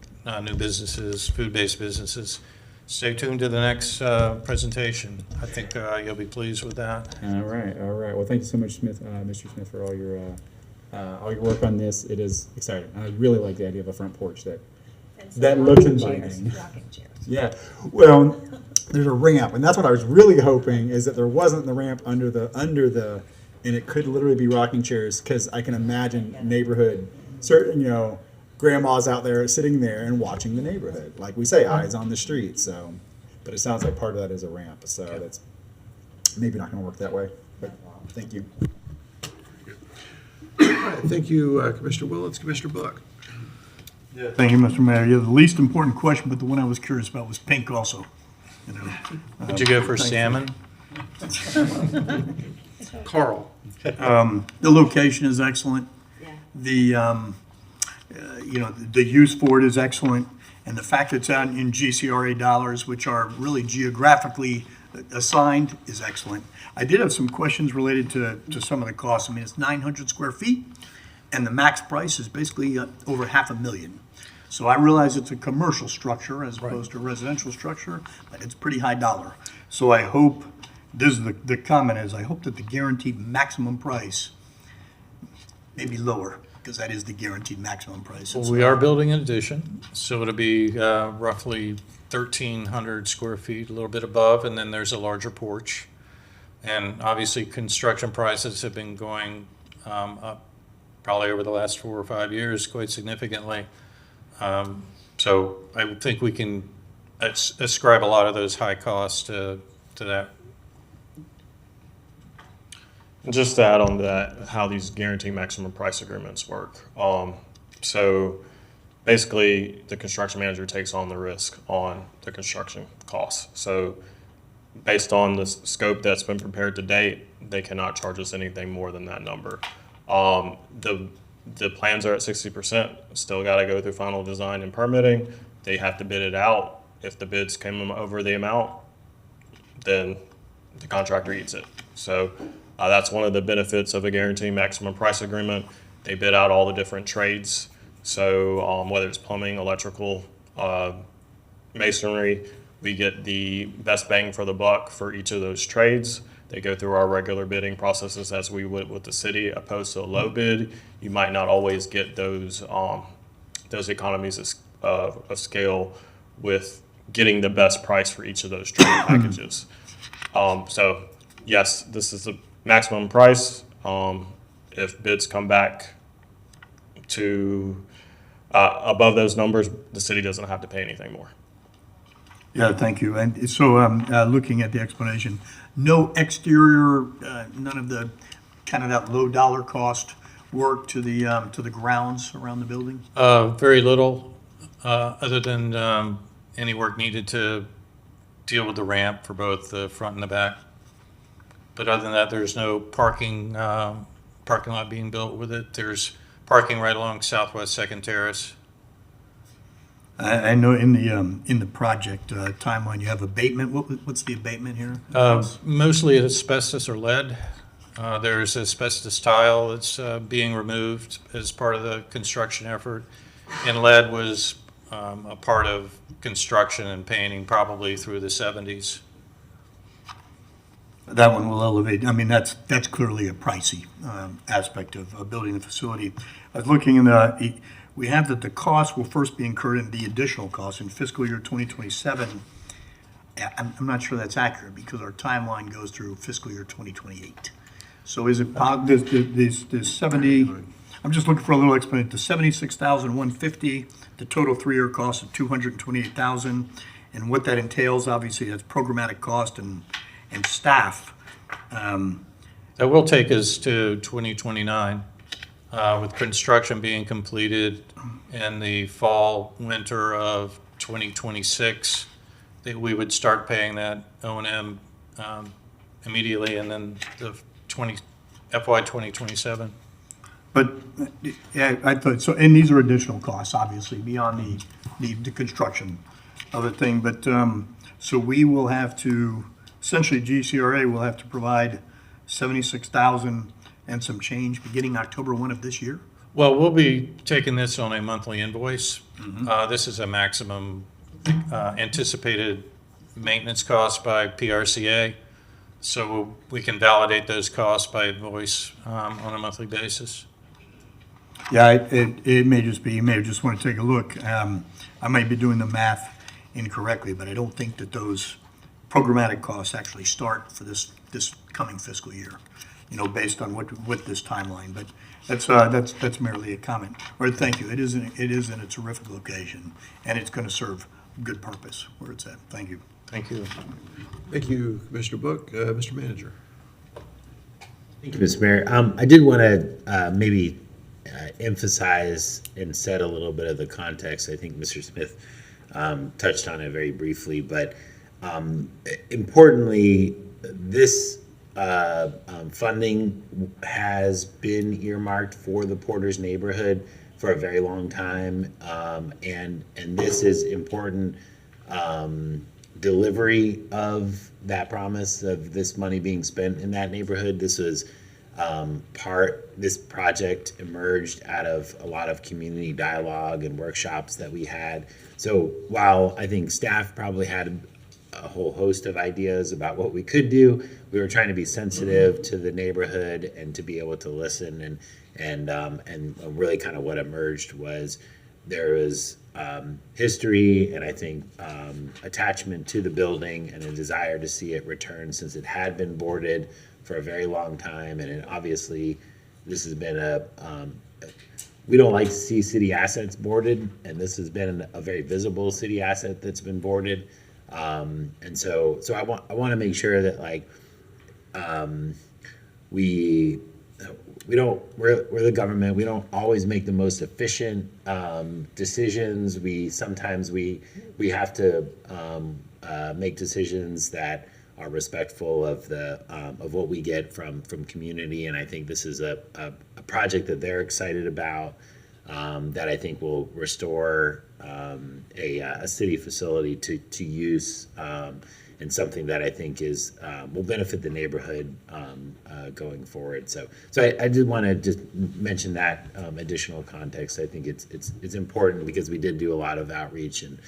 new businesses, food-based businesses. Stay tuned to the next presentation. I think you'll be pleased with that. All right. Well, thank you so much, Mr. Smith, for all your work on this. It is exciting. I really like the idea of a front porch that looks inviting. Yeah. Well, there's a ramp, and that's what I was really hoping, is that there wasn't the ramp under the, and it could literally be rocking chairs, because I can imagine neighborhood, certain, grandmas out there sitting there and watching the neighborhood. Like we say, eyes on the street. So, but it sounds like part of that is a ramp. So that's maybe not going to work that way. But thank you. All right, thank you, Commissioner Willits. Commissioner Buck. Yeah, thank you, Mr. Mayor. Yeah, the least important question, but the one I was curious about was pink also. Did you go for salmon? Carl. The location is excellent. The the use for it is excellent, and the fact that it's out in GCRA dollars, which are really geographically assigned, is excellent. I did have some questions related to some of the costs. I mean, it's 900 square feet, and the max price is basically over $500,000. So I realize it's a commercial structure as opposed to a residential structure, but it's pretty high dollar. So I hope, this is the comment is, I hope that the guaranteed maximum price may be lower, because that is the guaranteed maximum price. Well, we are building an addition, so it'll be roughly 1,300 square feet, a little bit above, and then there's a larger porch. And obviously, construction prices have been going up probably over the last 4 or 5 years quite significantly. So I think we can ascribe a lot of those high costs to that. Just to add on to that, how these guaranteed maximum price agreements work. So basically, the construction manager takes on the risk on the construction costs. So based on the scope that's been prepared to date, they cannot charge us anything more than that number. The plans are at 60%, still got to go through final design and permitting. They have to bid it out. If the bids came over the amount, then the contractor eats it. So that's one of the benefits of a guaranteed maximum price agreement. They bid out all the different trades. So whether it's plumbing, electrical, masonry, we get the best bang for the buck for each of those trades. They go through our regular bidding processes as we would with the city. Opposed to a low bid, you might not always get those economies of scale with getting the best price for each of those trade packages. So yes, this is the maximum price. If bids come back to above those numbers, the city doesn't have to pay anything more. Yeah, thank you. And so looking at the explanation, no exterior, none of the kind of that low dollar cost work to the grounds around the building? Very little, other than any work needed to deal with the ramp for both the front and the back. But other than that, there's no parking lot being built with it. There's parking right along Southwest 2nd Terrace. I know in the project timeline, you have abatement. What's the abatement here? Mostly asbestos or lead. There's asbestos tile that's being removed as part of the construction effort. And lead was a part of construction and painting probably through the 70s. That one will elevate. I mean, that's clearly a pricey aspect of building the facility. I was looking in we have that the cost will first be incurred in the additional costs in fiscal year 2027. I'm not sure that's accurate because our timeline goes through fiscal year 2028. So is it, there's 70, I'm just looking for a little explanation, the 76,150, the total 3-year cost of 228,000, and what that entails, obviously, that's programmatic cost and staff. That will take us to 2029, with construction being completed in the fall, winter of 2026. That we would start paying that O&M immediately, and then the FY 2027. But, yeah, I thought, so, and these are additional costs, obviously, beyond the construction of the thing, but, so we will have to, essentially GCRA will have to provide 76,000 and some change beginning October 1 of this year? Well, we'll be taking this on a monthly invoice. This is a maximum anticipated maintenance cost by PRCA. So we can validate those costs by invoice on a monthly basis. Yeah, it may just be, you may just want to take a look. I might be doing the math incorrectly, but I don't think that those programmatic costs actually start for this coming fiscal year, you know, based on what this timeline, but that's merely a comment. Or thank you, it is in a terrific location, and it's going to serve good purpose where it's at. Thank you. Thank you. Thank you, Commissioner Book. Mr. Manager. Thank you, Mr. Mayor. I did want to maybe emphasize and set a little bit of the context. I think Mr. Smith touched on it very briefly, but importantly, this funding has been earmarked for the Porter's neighborhood for a very long time, and this is important delivery of that promise of this money being spent in that neighborhood. This was this project emerged out of a lot of community dialogue and workshops that we had. So while I think staff probably had a whole host of ideas about what we could do, we were trying to be sensitive to the neighborhood and to be able to listen, and really kind of what emerged was there was history and I think attachment to the building and a desire to see it return since it had been boarded for a very long time. And obviously this has been we don't like to see city assets boarded, and this has been a very visible city asset that's been boarded. And so I want to make sure that like we're the government. We don't always make the most efficient decisions. Sometimes we have to make decisions that are respectful of what we get from community. And I think this is a project that they're excited about, that I think will restore a city facility to use, and something that I think will benefit the neighborhood going forward. So I did want to just mention that additional context. I think it's important because we did do a lot of outreach and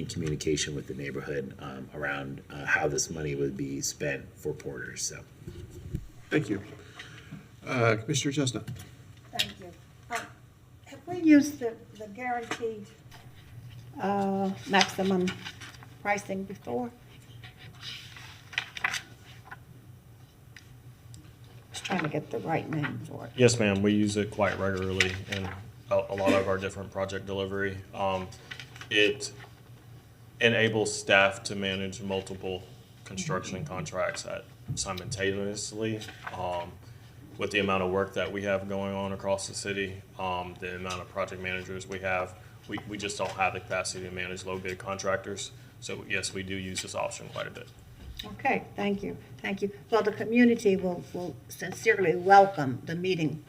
communication with the neighborhood around how this money would be spent for Porters. So, Thank you. Commissioner Chestnut. Thank you. Have we used the guaranteed maximum pricing before? Just trying to get the right name for it. Yes, ma'am. We use it quite regularly in a lot of our different project delivery. It enables staff to manage multiple construction contracts simultaneously. With the amount of work that we have going on across the city, the amount of project managers we have, we just don't have the capacity to manage low bid contractors. So yes, we do use this option quite a bit. Okay, thank you, thank you. Well, the community will sincerely welcome the meeting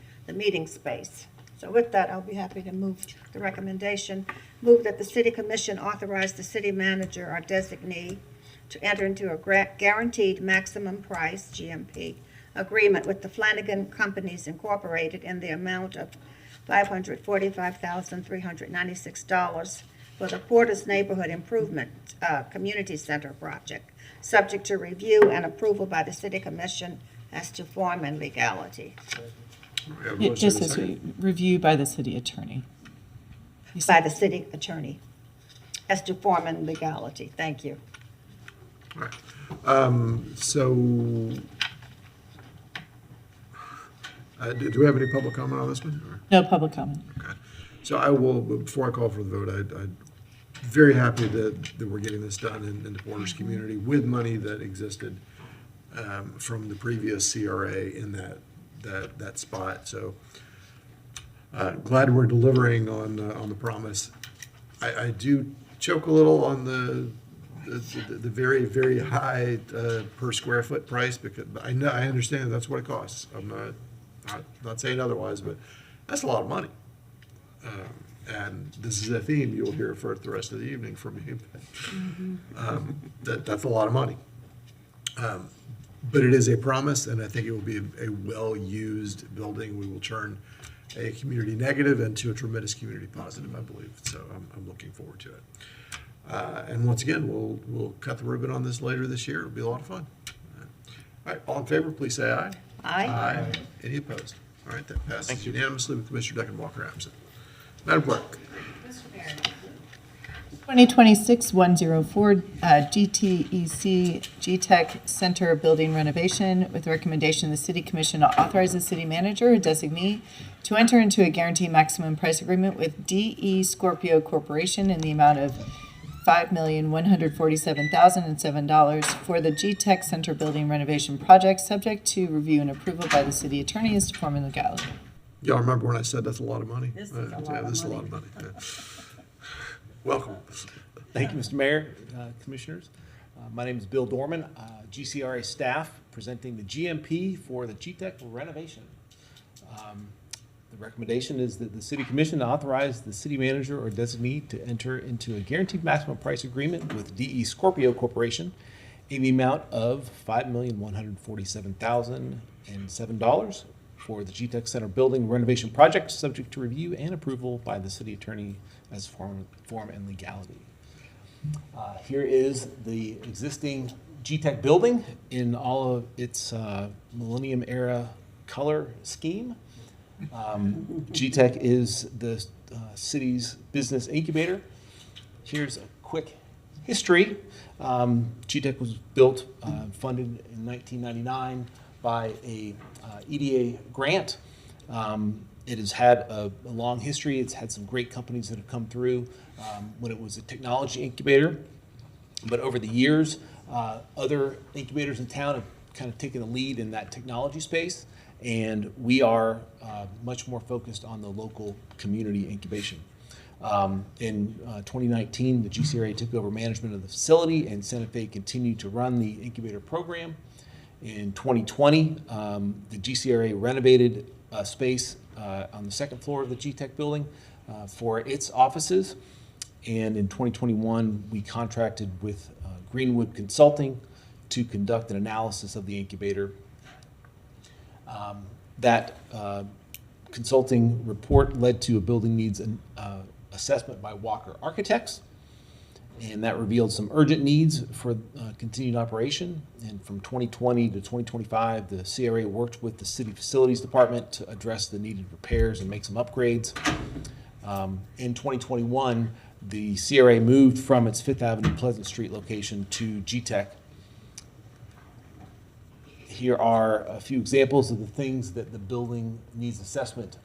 space. So with that, I'll be happy to move the recommendation. Move that the city commission authorize the city manager or designee to enter into a guaranteed maximum price, GMP, agreement with the Flanagan Companies Incorporated in the amount of $545,396 for the Porter's Neighborhood Improvement Community Center project, subject to review and approval by the city commission as to form and legality. We have a It motion just and a says second. review by the city attorney. By the city attorney as to form and legality. Thank you. All right. So, do we have any public comment on this one? Or- No public comment. Okay. So I will, before I call for the vote, I'm very happy that we're getting this done in the Porter's community with money that existed from the previous CRA in that spot. So glad we're delivering on the promise. I do choke a little on the very, very high per square foot price, because I understand that's what it costs. I'm not saying otherwise, but that's a lot of money. And this is a theme you'll hear for the rest of the evening from me. That's a lot of money. But it is a promise, and I think it will be a well-used building. We will turn a community negative into a tremendous community positive, I believe. So I'm looking forward to it. And once again, we'll cut the ribbon on this later this year. It'll be a lot of fun. All right, all in favor, please say aye. Aye. Aye. Any opposed? All right, that passes unanimously with Commissioner Duckenwalker absent. Madam Clerk. 2026-104 GTEC GTEC Center Building Renovation, with recommendation the City Commission authorize the city manager or designee to enter into a guaranteed maximum price agreement with DE Scorpio Corporation in the amount of $5,147,007 for the GTEC Center Building Renovation Project, subject to review and approval by the city attorney as to form and legality. Y'all remember when I said that's a lot of money? This is a lot Yeah, of this is a money. lot of money. Yeah. Welcome. Thank you, Mr. Mayor, Commissioners. My name is Bill Dorman, GCRA staff, presenting the GMP for the GTEC renovation. The recommendation is that the City Commission authorize the city manager or designee to enter into a guaranteed maximum price agreement with DE Scorpio Corporation in the amount of $5,147,007 for the GTEC Center Building Renovation Project, subject to review and approval by the city attorney as form and legality. Here is the existing GTEC building in all of its Millennium Era color scheme. GTEC is the city's business incubator. Here's a quick history. GTEC was built, funded in 1999 by a EDA grant. It has had a long history. It's had some great companies that have come through when it was a technology incubator. But over the years, other incubators in town have kind of taken a lead in that technology space, and we are much more focused on the local community incubation. In 2019, the GCRA took over management of the facility, and Santa Fe continued to run the incubator program. In 2020, the GCRA renovated space on the second floor of the GTEC building for its offices. And in 2021, we contracted with Greenwood Consulting to conduct an analysis of the incubator. That consulting report led to a building needs assessment by Walker Architects, and that revealed some urgent needs for continued operation. And from 2020 to 2025, the CRA worked with the City Facilities Department to address the needed repairs and make some upgrades. In 2021, the CRA moved from its Fifth Avenue Pleasant Street location to GTEC. Here are a few examples of the things that the building needs assessment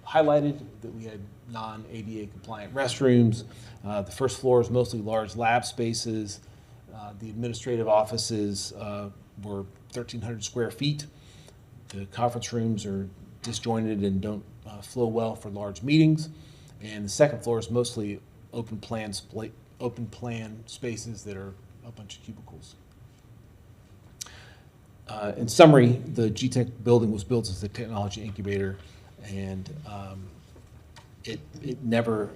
highlighted, that we had non-ADA compliant restrooms. The first floor is mostly large lab spaces. The administrative offices were 1,300 square feet. The conference rooms are disjointed and don't flow well for large meetings. And the second floor is mostly open plan spaces that are a bunch of cubicles. In summary, the GTEC building was built as a technology incubator, and it never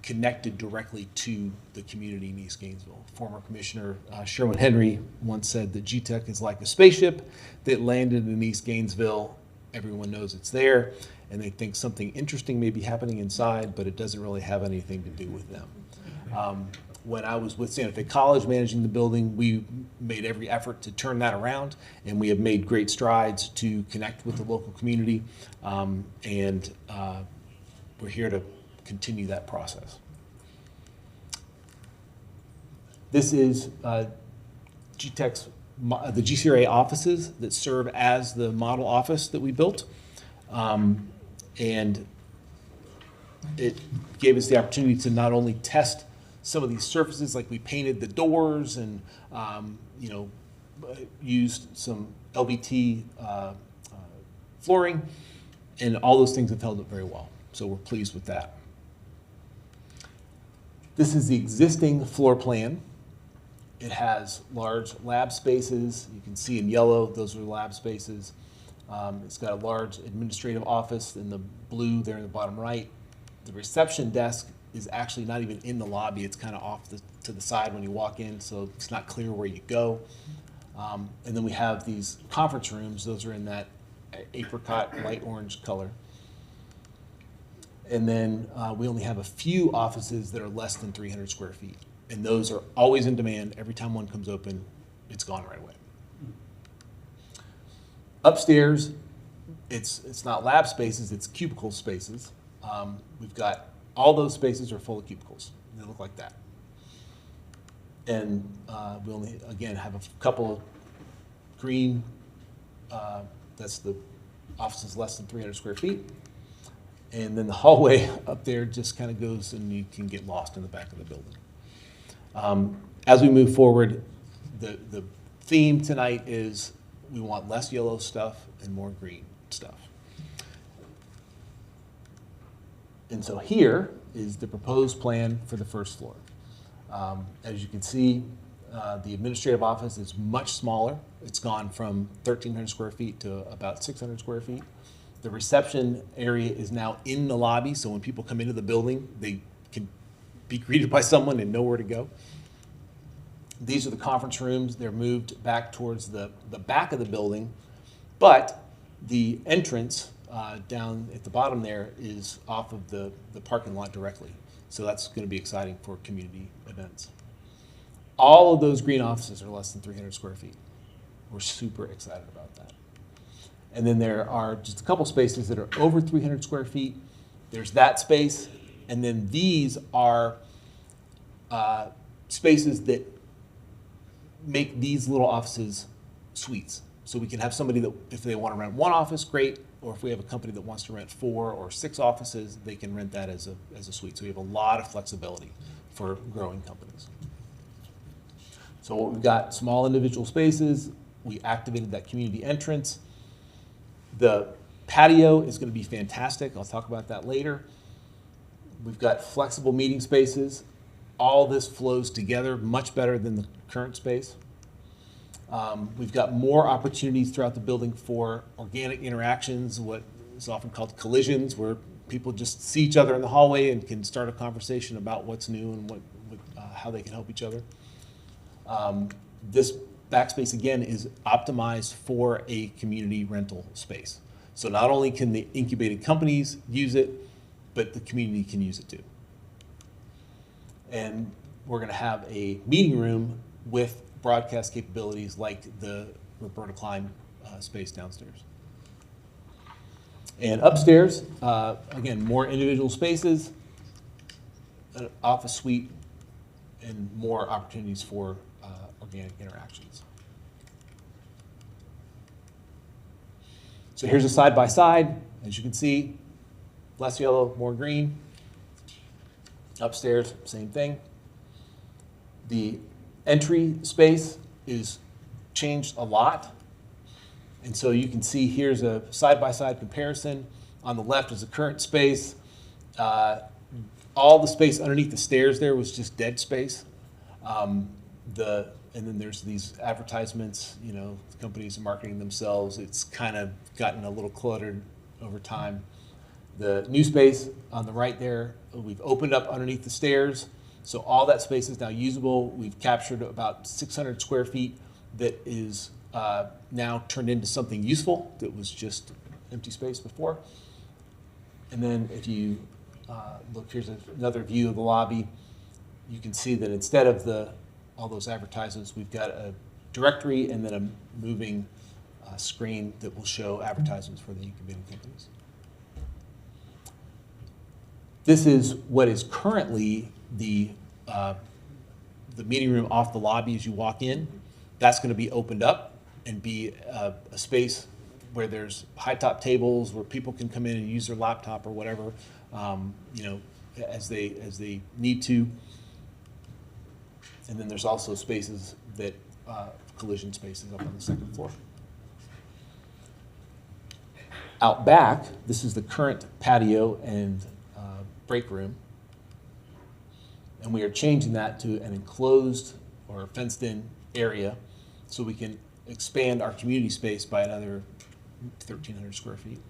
connected directly to the community in East Gainesville. Former Commissioner Sherwin Henry once said that GTEC is like a spaceship that landed in East Gainesville. Everyone knows it's there, and they think something interesting may be happening inside, but it doesn't really have anything to do with them. When I was with Santa Fe College managing the building, we made every effort to turn that around, and we have made great strides to connect with the local community, and we're here to continue that process. This is GTEC's, the GCRA offices that serve as the model office that we built. And it gave us the opportunity to not only test some of these surfaces, like we painted the doors and used some LVT flooring, and all those things have held up very well. So we're pleased with that. This is the existing floor plan. It has large lab spaces. You can see in yellow, those are lab spaces. It's got a large administrative office in the blue there in the bottom right. The reception desk is actually not even in the lobby. It's kind of off to the side when you walk in, so it's not clear where you go. And then we have these conference rooms. Those are in that apricot light orange color. And then we only have a few offices that are less than 300 square feet. And those are always in demand. Every time one comes open, it's gone right away. Upstairs, it's not lab spaces, it's cubicle spaces. We've got, all those spaces are full of cubicles. They look like that. And we only, again, have a couple of green, that's the offices less than 300 square feet. And then the hallway up there just kind of goes and you can get lost in the back of the building. As we move forward, the theme tonight is we want less yellow stuff and more green stuff. And so here is the proposed plan for the first floor. As you can see, the administrative office is much smaller. It's gone from 1,300 square feet to about 600 square feet. The reception area is now in the lobby, so when people come into the building, they can be greeted by someone and know where to go. These are the conference rooms. They're moved back towards the back of the building, but the entrance down at the bottom there is off of the parking lot directly. So that's going to be exciting for community events. All of those green offices are less than 300 square feet. We're super excited about that. And then there are just a couple spaces that are over 300 square feet. There's that space, and then these are spaces that make these little offices suites. So we can have somebody that, if they want to rent one office, great, or if we have a company that wants to rent 4 or 6 offices, they can rent that as a suite. So we have a lot of flexibility for growing companies. So what we've got, small individual spaces. We activated that community entrance. The patio is going to be fantastic. I'll talk about that later. We've got flexible meeting spaces. All this flows together much better than the current space. We've got more opportunities throughout the building for organic interactions, what is often called collisions, where people just see each other in the hallway and can start a conversation about what's new and how they can help each other. This backspace, again, is optimized for a community rental space. So not only can the incubated companies use it, but the community can use it too. And we're going to have a meeting room with broadcast capabilities like the Roberta Klein space downstairs. And upstairs, again, more individual spaces, an office suite, and more opportunities for organic interactions. So here's a side-by-side. As you can see, less yellow, more green. Upstairs, same thing. The entry space is changed a lot. And so you can see here's a side-by-side comparison. On the left is the current space. All the space underneath the stairs there was just dead space. And then there's these advertisements, you know, companies are marketing themselves. It's kind of gotten a little cluttered over time. The new space on the right there, we've opened up underneath the stairs. So all that space is now usable. We've captured about 600 square feet that is now turned into something useful that was just empty space before. And then if you look, here's another view of the lobby. You can see that instead of all those advertisements, we've got a directory and then a moving screen that will show advertisements for the incubating companies. This is what is currently the meeting room off the lobby as you walk in. That's going to be opened up and be a space where there's high top tables where people can come in and use their laptop or whatever, as they need to. And then there's also spaces that collision spaces up on the second floor. Out back, this is the current patio and break room. And we are changing that to an enclosed or fenced-in area so we can expand our community space by another 1,300 square feet.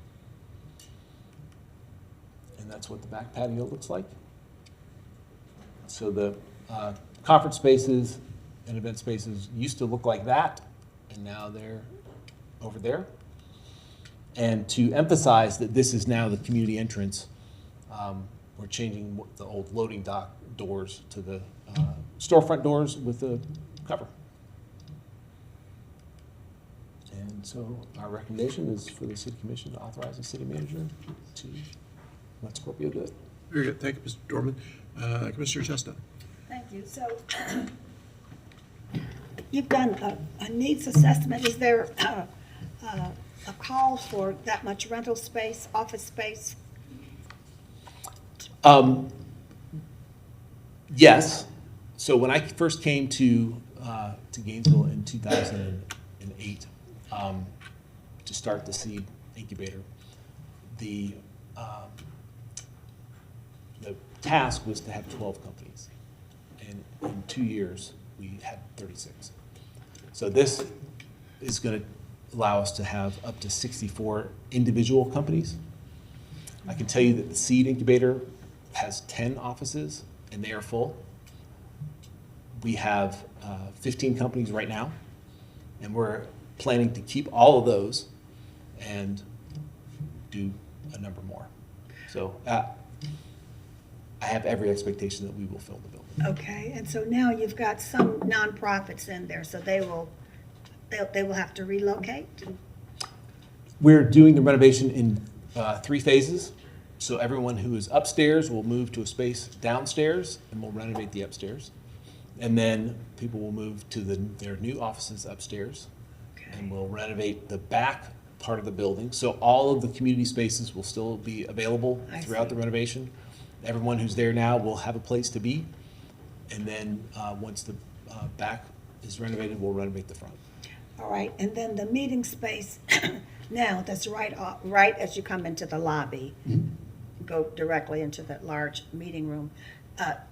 And that's what the back patio looks like. So the conference spaces and event spaces used to look like that, and now they're over there. And to emphasize that this is now the community entrance, we're changing the old loading dock doors to the storefront doors with a cover. And so our recommendation is for the city commission to authorize the city manager to let Scorpio do it. Very good. Thank you, Mr. Dorman. Commissioner Chestnut. Thank you. So you've done a needs assessment. Is there a call for that much rental space, office space? Yes. So when I first came to Gainesville in 2008 to start the seed incubator, the task was to have 12 companies. And in 2 years, we had 36. So this is going to allow us to have up to 64 individual companies. I can tell you that the seed incubator has 10 offices, and they are full. We have 15 companies right now, and we're planning to keep all of those and do a number more. So I have every expectation that we will fill the building. Okay, and so now you've got some nonprofits in there, so they will have to relocate? We're doing the renovation in 3 phases. So everyone who is upstairs will move to a space downstairs, and we'll renovate the upstairs. And then people will move to their new offices upstairs, and we'll renovate the back part of the building. So all of the community spaces will still be available throughout the renovation. Everyone who's there now will have a place to be. And then once the back is renovated, we'll renovate the front. All right, and then the meeting space now that's right as you come into the lobby, go directly into that large meeting room.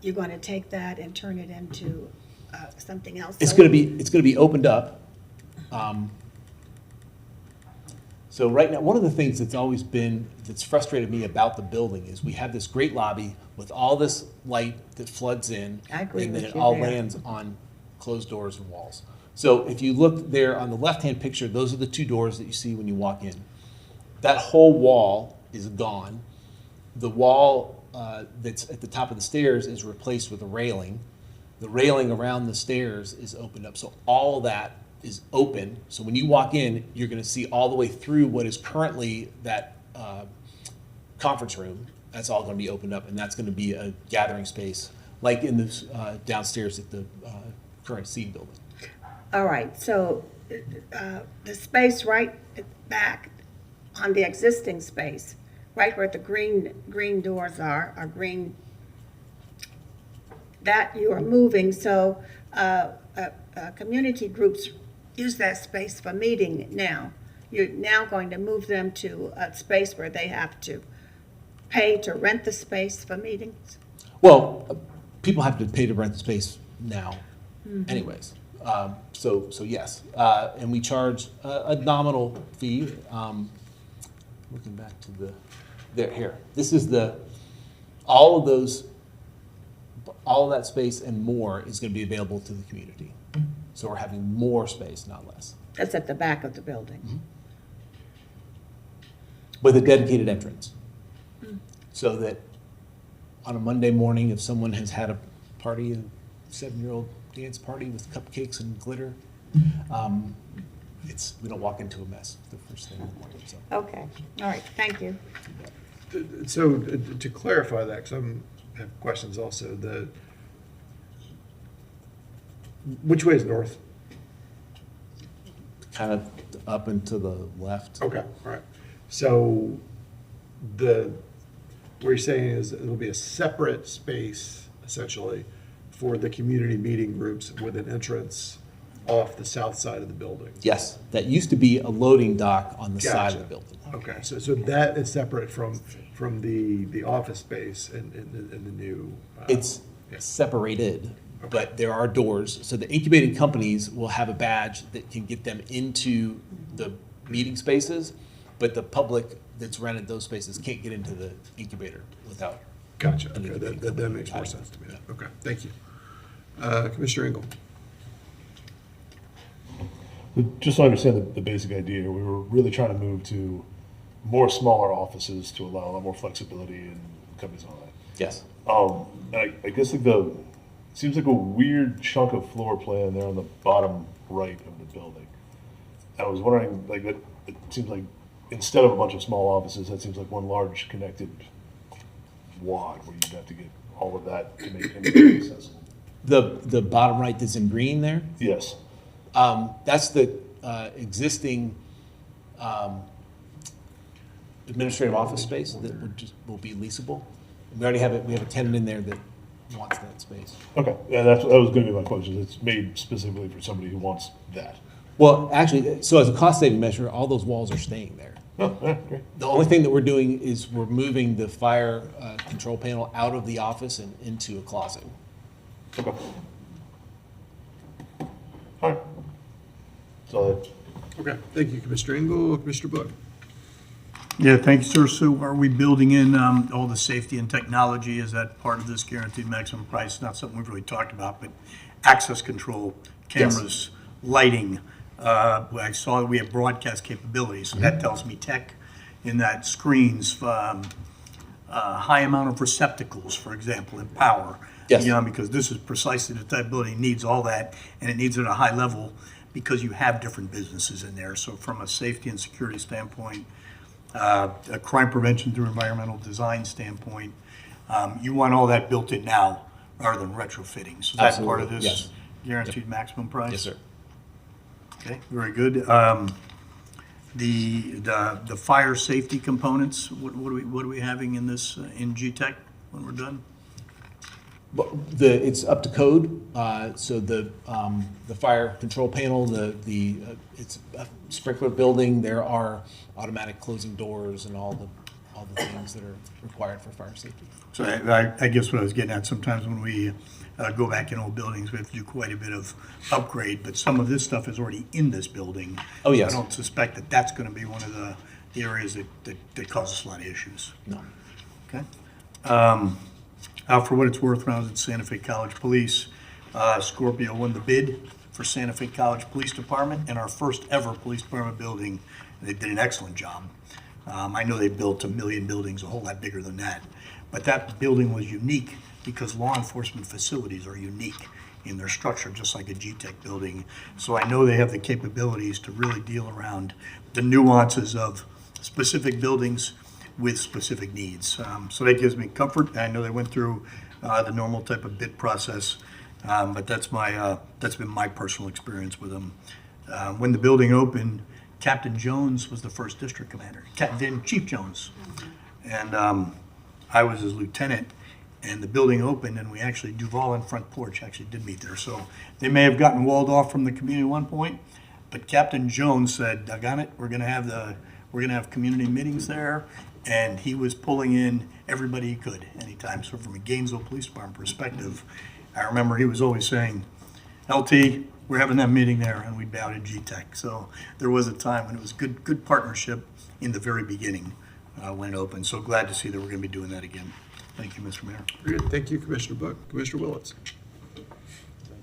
You're going to take that and turn it into something else? It's going to be opened up. So right now, one of the things that's frustrated me about the building is we have this great lobby with all this light that floods in. I agree and then with it you all there. lands on closed doors and walls. So if you look there on the left-hand picture, those are the 2 doors that you see when you walk in. That whole wall is gone. The wall that's at the top of the stairs is replaced with a railing. The railing around the stairs is opened up. So all that is open. So when you walk in, you're going to see all the way through what is currently that conference room. That's all going to be opened up, and that's going to be a gathering space, like in this downstairs at the current seed building. All right, so the space right back on the existing space, right where the green doors are green, that you are moving, so community groups use that space for meeting now. You're now going to move them to a space where they have to pay to rent the space for meetings? Well, people have to pay to rent the space now anyways. So yes, and we charge a nominal fee. Looking back to the There, here. This is all of that space and more is going to be available to the community. So we're having more space, not less, That's at the back of the building. with a dedicated entrance. So that on a Monday morning, if someone has had a party, a 7-year-old dance party with cupcakes and glitter, we don't walk into a mess the first thing in the morning. So. Okay, all right, thank you. So to clarify that, because I have questions also, which way is north? Kind of up and to the left. Okay, all right. So what you're saying is it'll be a separate space, essentially, for the community meeting groups with an entrance off the south side of the building? Yes, that used to be a loading dock on the side of the building. Okay, so that is separate from the office space and the new. It's separated, but there are doors. So the incubating companies will have a badge that can get them into the meeting spaces, but the public that's rented those spaces can't get into the incubator without. Gotcha. Okay, that makes more sense to me. Okay, thank you. Commissioner Engel. Just to understand the basic idea, we were really trying to move to more smaller offices to allow a lot more flexibility in companies and all that. Yes. And I guess it seems like a weird chunk of floor plan there on the bottom right of the building. I was wondering, it seems like instead of a bunch of small offices, that seems like one large connected wad where you'd have to get all of that to make anything accessible. The bottom right that's in green there? Yes. That's the existing administrative office space that will be leasable. We already have we have a tenant in there that wants that space. Okay, yeah, that was going to be my question. It's made specifically for somebody who wants that. Well, actually, so as a cost-saving measure, all those walls are staying there. Oh, yeah, great. The only thing that we're doing is we're moving the fire control panel out of the office and into a closet. Okay. All right. So, Okay, thank you, Commissioner Engel. Commissioner Book. Yeah, thank you, sir. So are we building in all the safety and technology? Is that part of this guaranteed maximum price? Not something we've really talked about, but access control, cameras, lighting. I saw that we have broadcast capabilities, so that tells me tech in that screens, high amount of receptacles, for example, and power. Yes. Because this is precisely the type of building that needs all that, and it needs it at a high level because you have different businesses in there. So from a safety and security standpoint, a crime prevention through environmental design standpoint, you want all that built in now rather than retrofitting. So that's part of this Yes. guaranteed maximum price? Yes, sir. Okay, very good. The fire safety components, what are we having in this, in GTEC when we're done? Well, it's up to code, so the fire control panel, it's a sprinkler building, there are automatic closing doors and all the things that are required for fire safety. So I guess what I was getting at, sometimes when we go back in old buildings, we have to do quite a bit of upgrade, but some of this stuff is already in this building. Oh, yes. I don't suspect that that's gonna be one of the areas that causes a lot of issues. No. Okay. For what it's worth, when I was at Santa Fe College Police, Scorpio won the bid for Santa Fe College Police Department and our first ever police department building. They did an excellent job. I know they built 1 million buildings, a whole lot bigger than that. But that building was unique because law enforcement facilities are unique in their structure, just like a GTEC building. So I know they have the capabilities to really deal around the nuances of specific buildings with specific needs. So that gives me comfort. I know they went through the normal type of bid process, but that's been my personal experience with them. When the building opened, Captain Jones was the first district commander, then Chief Jones. And I was his lieutenant, and the building opened, and we actually, Duval and Front Porch actually did meet there. So they may have gotten walled off from the community at one point, but Captain Jones said, "Doggone it, we're gonna have community meetings there," and he was pulling in everybody he could anytime. So from a Gainesville Police Department perspective, I remember he was always saying, "LT, we're having that meeting there," and we'd bow to GTEC. So there was a time when it was good partnership in the very beginning when it opened. So glad to see that we're going to be doing that again. Thank you, Mr. Mayor. Very good. Thank you, Commissioner Book. Commissioner Willetts. Thank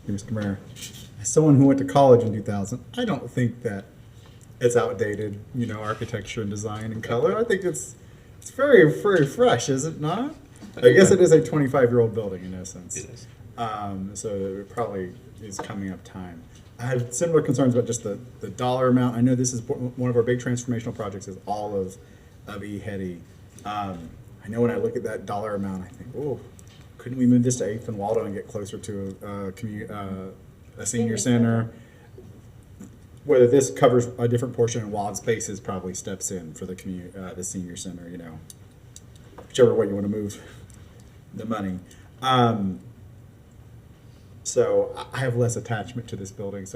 you, Mr. Mayor. As someone who went to college in 2000, I don't think that it's outdated, architecture and design and color. I think it's very, very fresh, is it not? I guess it is a 25-year-old building in essence. It is. So it probably is coming up time. I have similar concerns about just the dollar amount. I know this is one of our big transformational projects is all of E-Heady. I know when I look at that dollar amount, I think, oh, couldn't we move this to 8th and Waldo and get closer to a senior center? Whether this covers a different portion and Wild Spaces probably steps in for the senior center, whichever way you want to move the money. So I have less attachment to this building,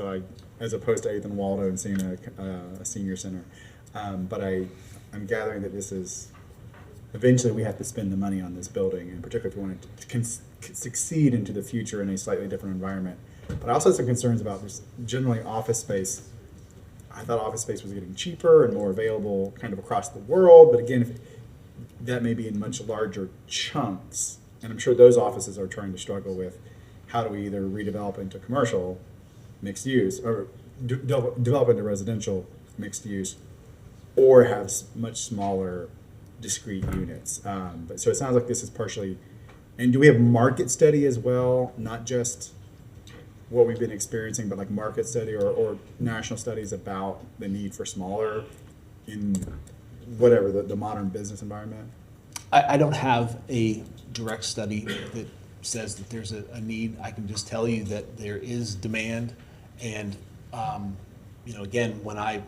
as opposed to 8th and Waldo and seeing a senior center. But I'm gathering that this is, eventually we have to spend the money on this building, and particularly if we want it to succeed into the future in a slightly different environment. But I also have some concerns about just generally office space. I thought office space was getting cheaper and more available kind of across the world, but again, that may be in much larger chunks. And I'm sure those offices are trying to struggle with how do we either redevelop into commercial mixed use or develop into residential mixed use, or have much smaller discrete units. But so it sounds like this is partially, and do we have market study as well? Not just what we've been experiencing, but like market study or national studies about the need for smaller in whatever the modern business environment? I don't have a direct study that says that there's a need. I can just tell you that there is demand. And, again, when I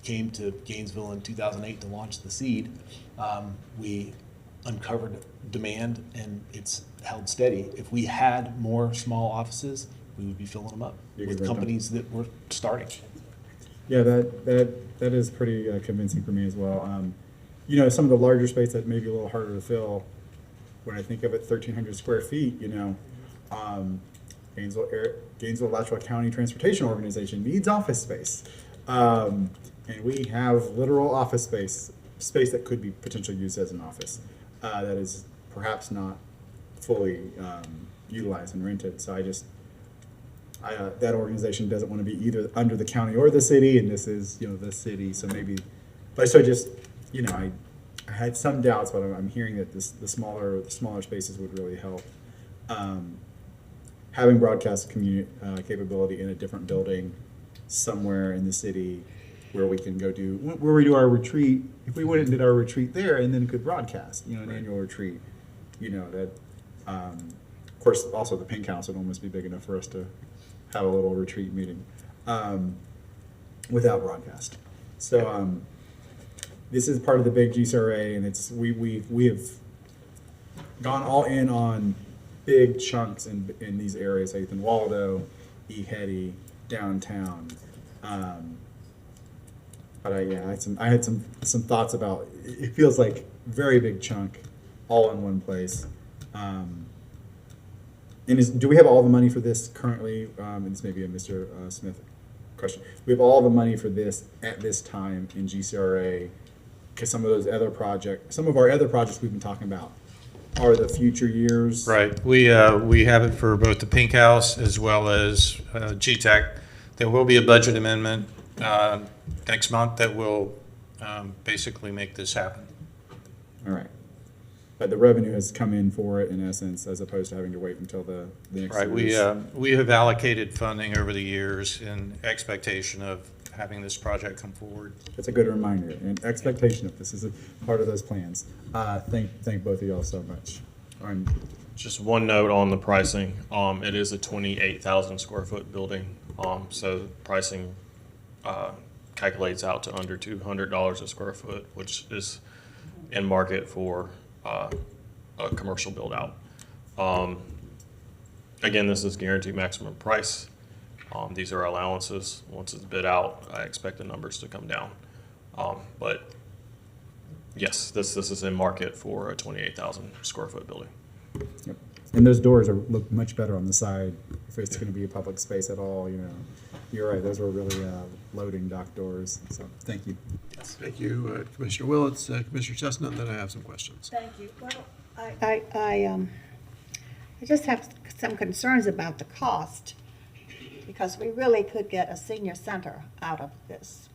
came to Gainesville in 2008 to launch the seed, we uncovered demand and it's held steady. If we had more small offices, we would be filling them up with companies that were starting. Yeah, that is pretty convincing for me as well. Some of the larger space that may be a little harder to fill, when I think of it, 1,300 square feet, Gainesville-Alachua County Transportation Organization needs office space. And we have literal office space that could be potentially used as an office that is perhaps not fully utilized and rented. So that organization doesn't want to be either under the county or the city, and this is, the city. So maybe, but so just, I had some doubts, but I'm hearing that the smaller spaces would really help. Having broadcast capability in a different building somewhere in the city where we can go where we do our retreat. If we went and did our retreat there and then could broadcast, an annual retreat, that, of course, also the Pink House would almost be big enough for us to have a little retreat meeting without broadcast. So this is part of the big GCRA, and we have gone all in on big chunks in these areas, 8th and Waldo, E-Heady, downtown. But I had some thoughts about it. Feels like very big chunk, all in one place. And do we have all the money for this currently? And this may be a Mr. Smith question. We have all the money for this at this time in GCRA, because some of our other projects we've been talking about are the future years. Right. We have it for both the Pink House as well as GTEC. There will be a budget amendment next month that will basically make this happen. All right. But the revenue has come in for it in essence, as opposed to having to wait until the next Right. We have allocated funding over the years in expectation of having this project come forward. That's a good reminder and expectation of this is a part of those plans. Thank both of y'all so much. Just one note on the pricing. It is a 28,000 square foot building. So pricing calculates out to under $200 a square foot, which is in market for a commercial build out. Again, this is guaranteed maximum price. These are allowances. Once it's bid out, I expect the numbers to come down. But yes, this is in market for a 28,000 square foot building. Yep. And those doors look much better on the side if it's going to be a public space at all, You're right, those were really loading dock doors, so thank you. Thank you, Commissioner Willetts, Commissioner Chestnut, and then I have some questions. Thank you. Well, I just have some concerns about the cost, because we really could get a senior center out of this.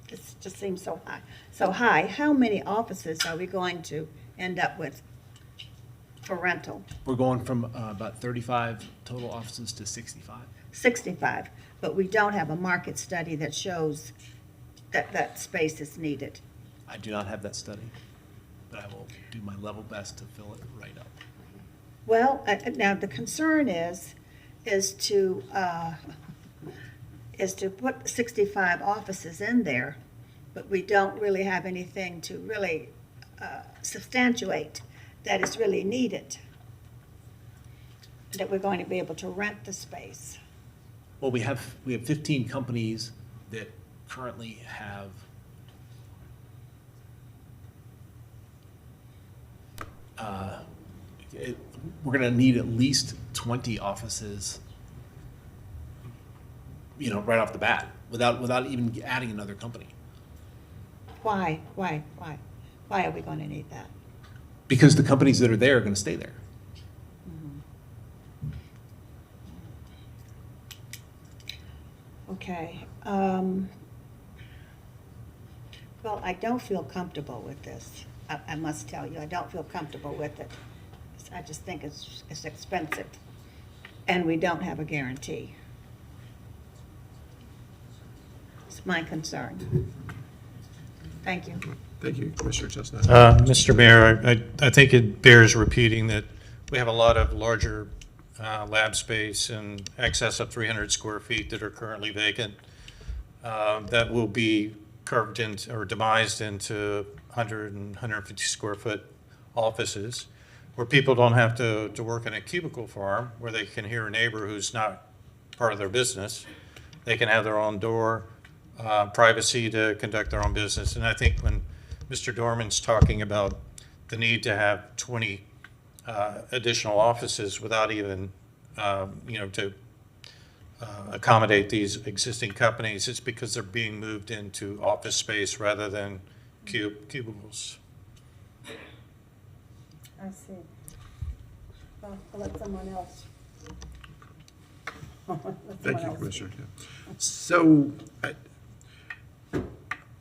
It just seems so high. So high. How many offices are we going to end up with for rental? We're going from about 35 total offices to 65. 65, but we don't have a market study that shows that that space is needed. I do not have that study, but I will do my level best to fill it right up. Well, now the concern is to put 65 offices in there, but we don't really have anything to really substantiate that is really needed, that we're going to be able to rent the space. Well, we have 15 companies that currently have we're going to need at least 20 offices, right off the bat, without even adding another company. Why are we going to need that? Because the companies that are there are going to stay there. Okay. Well, I don't feel comfortable with this. I must tell you, I don't feel comfortable with it. I just think it's expensive, and we don't have a guarantee. It's my concern. Thank you. Thank you, Commissioner Chestnut. Mr. Mayor, I think it bears repeating that we have a lot of larger lab space in excess of 300 square feet that are currently vacant, that will be curved into or demised into 100 and 150 square foot offices where people don't have to work in a cubicle farm where they can hear a neighbor who's not part of their business. They can have their own door, privacy to conduct their own business. And I think when Mr. Dorman's talking about the need to have 20 additional offices without even, to accommodate these existing companies, it's because they're being moved into office space rather than cubicles. I see. Well, I'll let someone else. Thank you, Commissioner. Yeah. So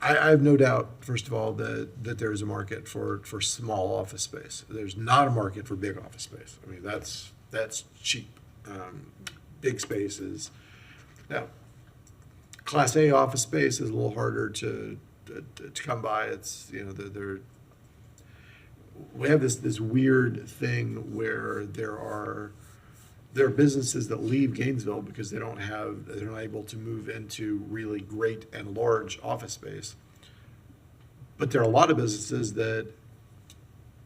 I have no doubt, first of all, that there is a market for small office space. There's not a market for big office space. I mean, that's cheap. Big spaces. Now, Class A office space is a little harder to come by. It's, we have this weird thing where there are businesses that leave Gainesville because they're not able to move into really great and large office space. But there are a lot of businesses that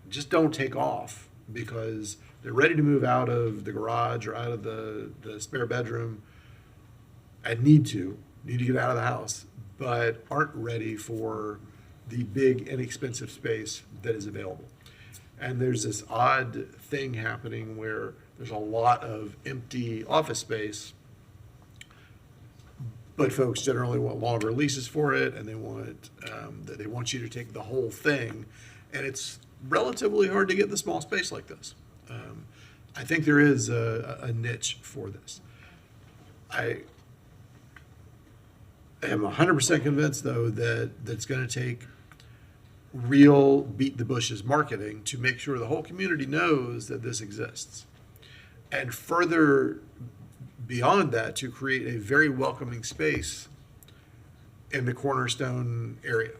just don't take off because they're ready to move out of the garage or out of the spare bedroom and need to get out of the house, but aren't ready for the big, inexpensive space that is available. And there's this odd thing happening where there's a lot of empty office space, but folks generally want longer leases for it, and they want you to take the whole thing, and it's relatively hard to get the small space like this. I think there is a niche for this. I am 100% convinced, though, that it's going to take real beat the bushes marketing to make sure the whole community knows that this exists. And further beyond that, to create a very welcoming space in the Cornerstone area.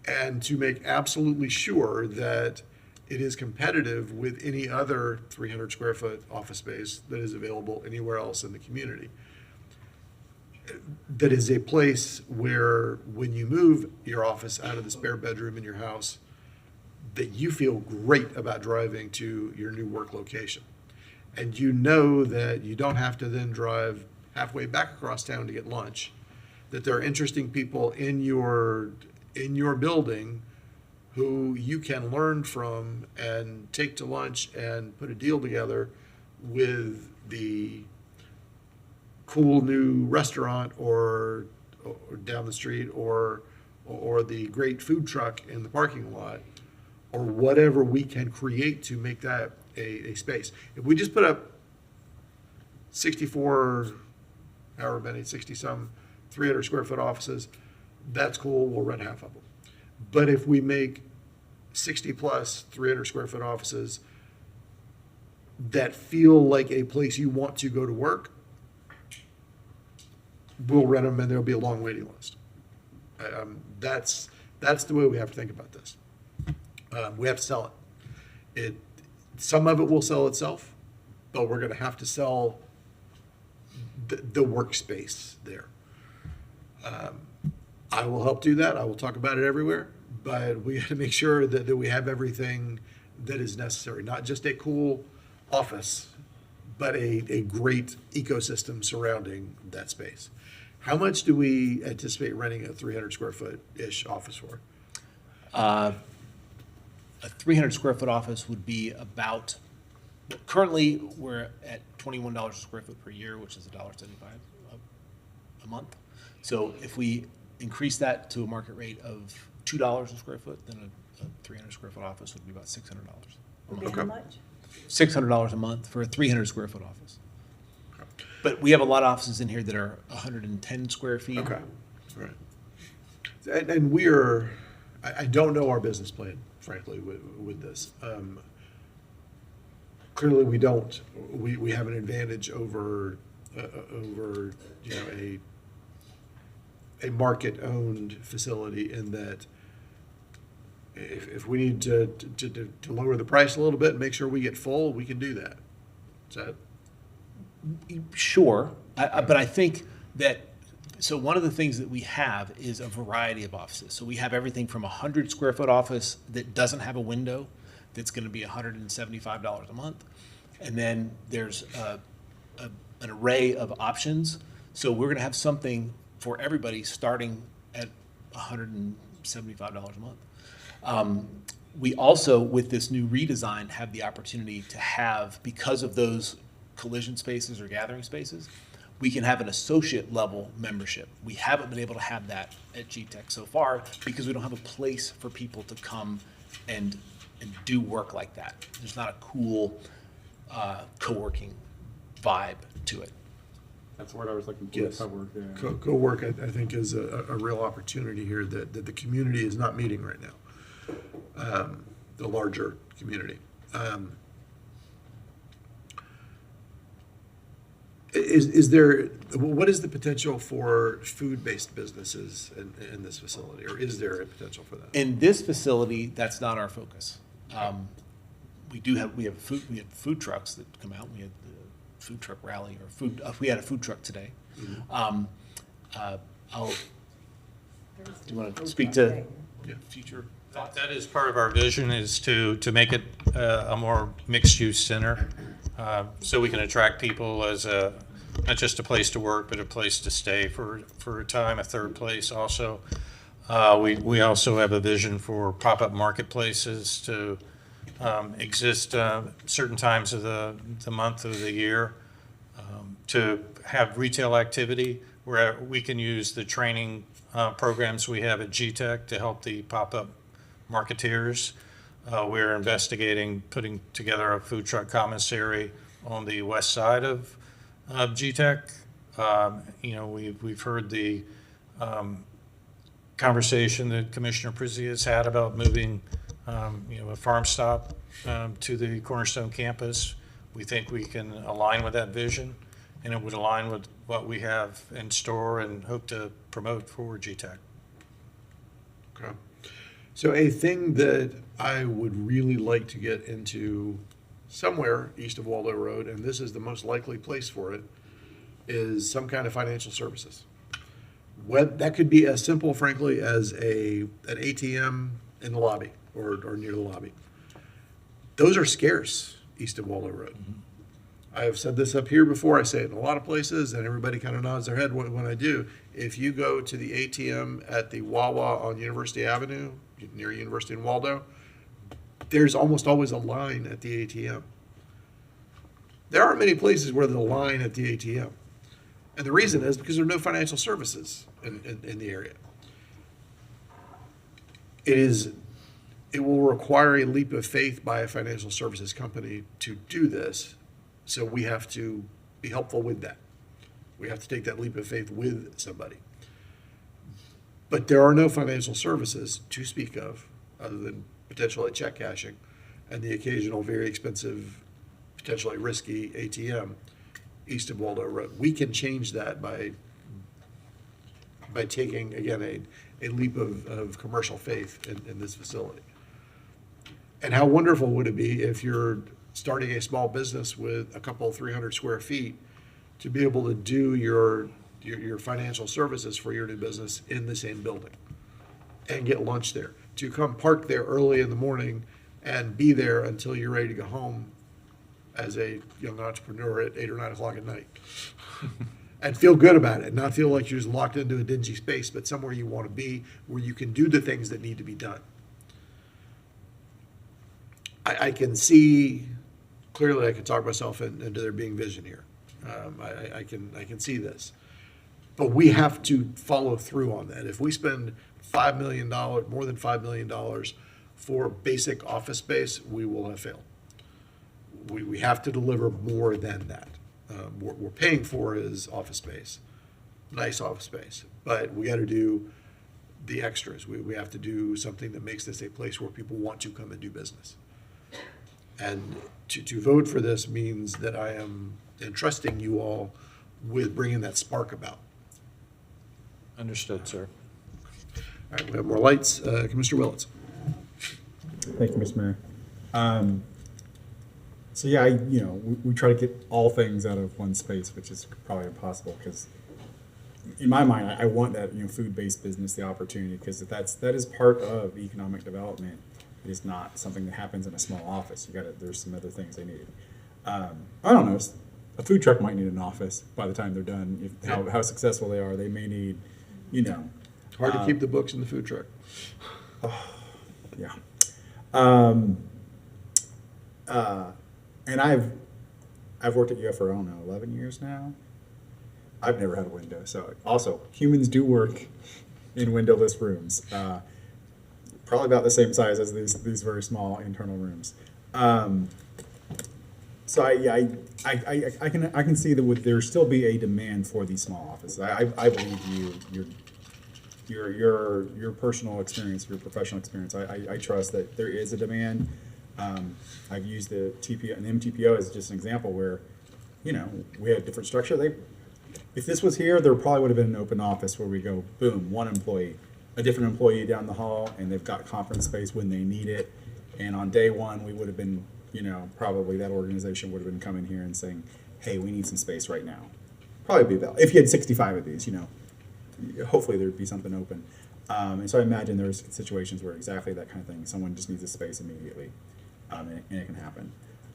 And to make absolutely sure that it is competitive with any other 300 square foot office space that is available anywhere else in the community. That is a place where when you move your office out of the spare bedroom in your house, that you feel great about driving to your new work location. And you know that you don't have to then drive halfway back across town to get lunch, that there are interesting people in your building who you can learn from and take to lunch and put a deal together with the cool new restaurant or down the street or the great food truck in the parking lot, or whatever we can create to make that a space. If we just put up 64, however many, 60-some, 300 square foot offices, that's cool, we'll rent half of them. But if we make 60 plus 300 square foot offices that feel like a place you want to go to work, we'll rent them and there'll be a long waiting list. That's the way we have to think about this. We have to sell it. Some of it will sell itself, but we're going to have to sell the workspace there. I will help do that. I will talk about it everywhere, but we have to make sure that we have everything that is necessary, not just a cool office, but a great ecosystem surrounding that space. How much do we anticipate renting a 300 square foot-ish office for? A 300 square foot office would be about, currently, we're at $21 a square foot per year, which is $1.75 a month. So if we increase that to a market rate of $2 a square foot, then a 300 square foot office would be about $600 a month. How much? $600 a month for a 300 square foot office. But we have a lot of offices in here that are 110 square feet. Okay, all right. And I don't know our business plan, frankly, with this. Clearly, we don't. We have an advantage over a market-owned facility in that if we need to lower the price a little bit and make sure we get full, we can do that. Is that? Sure, but I think that, so one of the things that we have is a variety of offices. So we have everything from a 100 square foot office that doesn't have a window, that's going to be $175 a month. And then there's an array of options. So we're going to have something for everybody starting at $175 a month. We also, with this new redesign, have the opportunity to have, because of those collision spaces or gathering spaces, we can have an associate level membership. We haven't been able to have that at GTEC so far because we don't have a place for people to come and do work like that. There's not a cool co-working vibe to it. That's the word I was looking for. Yes. Co-work, I think, is a real opportunity here that the community is not meeting right now, the larger community. What is the potential for food-based businesses in this facility, or is there a potential for that? In this facility, that's not our focus. We have food trucks that come out. We had the food truck rally, or we had a food truck today. Mm-hmm. Do you want to speak to future thoughts? That is part of our vision, is to make it a more mixed-use center, so we can attract people as not just a place to work, but a place to stay for a time, a third place also. We also have a vision for pop-up marketplaces to exist certain times of the month of the year, to have retail activity where we can use the training programs we have at GTEC to help the pop-up marketeers. We're investigating putting together a food truck commissary on the west side of GTEC. We've heard the conversation that Commissioner Prizzi has had about moving a farm stop to the Cornerstone campus. We think we can align with that vision, and it would align with what we have in store and hope to promote for GTEC. Okay. So a thing that I would really like to get into somewhere east of Waldo Road, and this is the most likely place for it, is some kind of financial services. That could be as simple, frankly, as an ATM in the lobby or near the lobby. Those are scarce east of Waldo Road. Mm-hmm. I have said this up here before. I say it in a lot of places, and everybody kind of nods their head when I do. If you go to the ATM at the Wawa on University Avenue, near University in Waldo, there's almost always a line at the ATM. There aren't many places where there's a line at the ATM. And the reason is because there are no financial services in the area. It will require a leap of faith by a financial services company to do this. So we have to be helpful with that. We have to take that leap of faith with somebody. But there are no financial services to speak of other than potentially check cashing and the occasional very expensive, potentially risky ATM east of Waldo Road. We can change that by taking, again, a leap of commercial faith in this facility. And how wonderful would it be if you're starting a small business with a couple, 300 square feet to be able to do your financial services for your new business in the same building and get lunch there, to come park there early in the morning and be there until you're ready to go home as a young entrepreneur at 8 or 9 o'clock at night. And feel good about it, not feel like you're just locked into a dingy space, but somewhere you want to be where you can do the things that need to be done. I can see, clearly I can talk myself into there being vision here. I can see this. But we have to follow through on that. If we spend $5 million, more than $5 million for basic office space, we will have failed. We have to deliver more than that. What we're paying for is office space, nice office space, but we got to do the extras. We have to do something that makes this a place where people want to come and do business. And to vote for this means that I am entrusting you all with bringing that spark about. Understood, sir. All right, we have more lights. Commissioner Willits. Thank you, Mr. Mayor. So yeah, we try to get all things out of one space, which is probably impossible because in my mind, I want that, food-based business, the opportunity, because that is part of economic development. It is not something that happens in a small office. There's some other things they need. I don't know. A food truck might need an office by the time they're done. How successful they are, they may need, Hard to keep the books in the food truck. Yeah. And I've worked at UF for, 11 years now. I've never had a window. So also, humans do work in windowless rooms. Probably about the same size as these very small internal rooms. So I can see that there still be a demand for these small offices. I believe your personal experience, your professional experience. I trust that there is a demand. I've used the TPO and MTPO as just an example where, we had different structure. If this was here, there probably would have been an open office where we go, boom, one employee, a different employee down the hall, and they've got conference space when they need it. And on day one, we would have been, probably that organization would have been coming here and saying, hey, we need some space right now. Probably be about, if you had 65 of these, hopefully there'd be something open. And so I imagine there's situations where exactly that kind of thing, someone just needs a space immediately, and it can happen.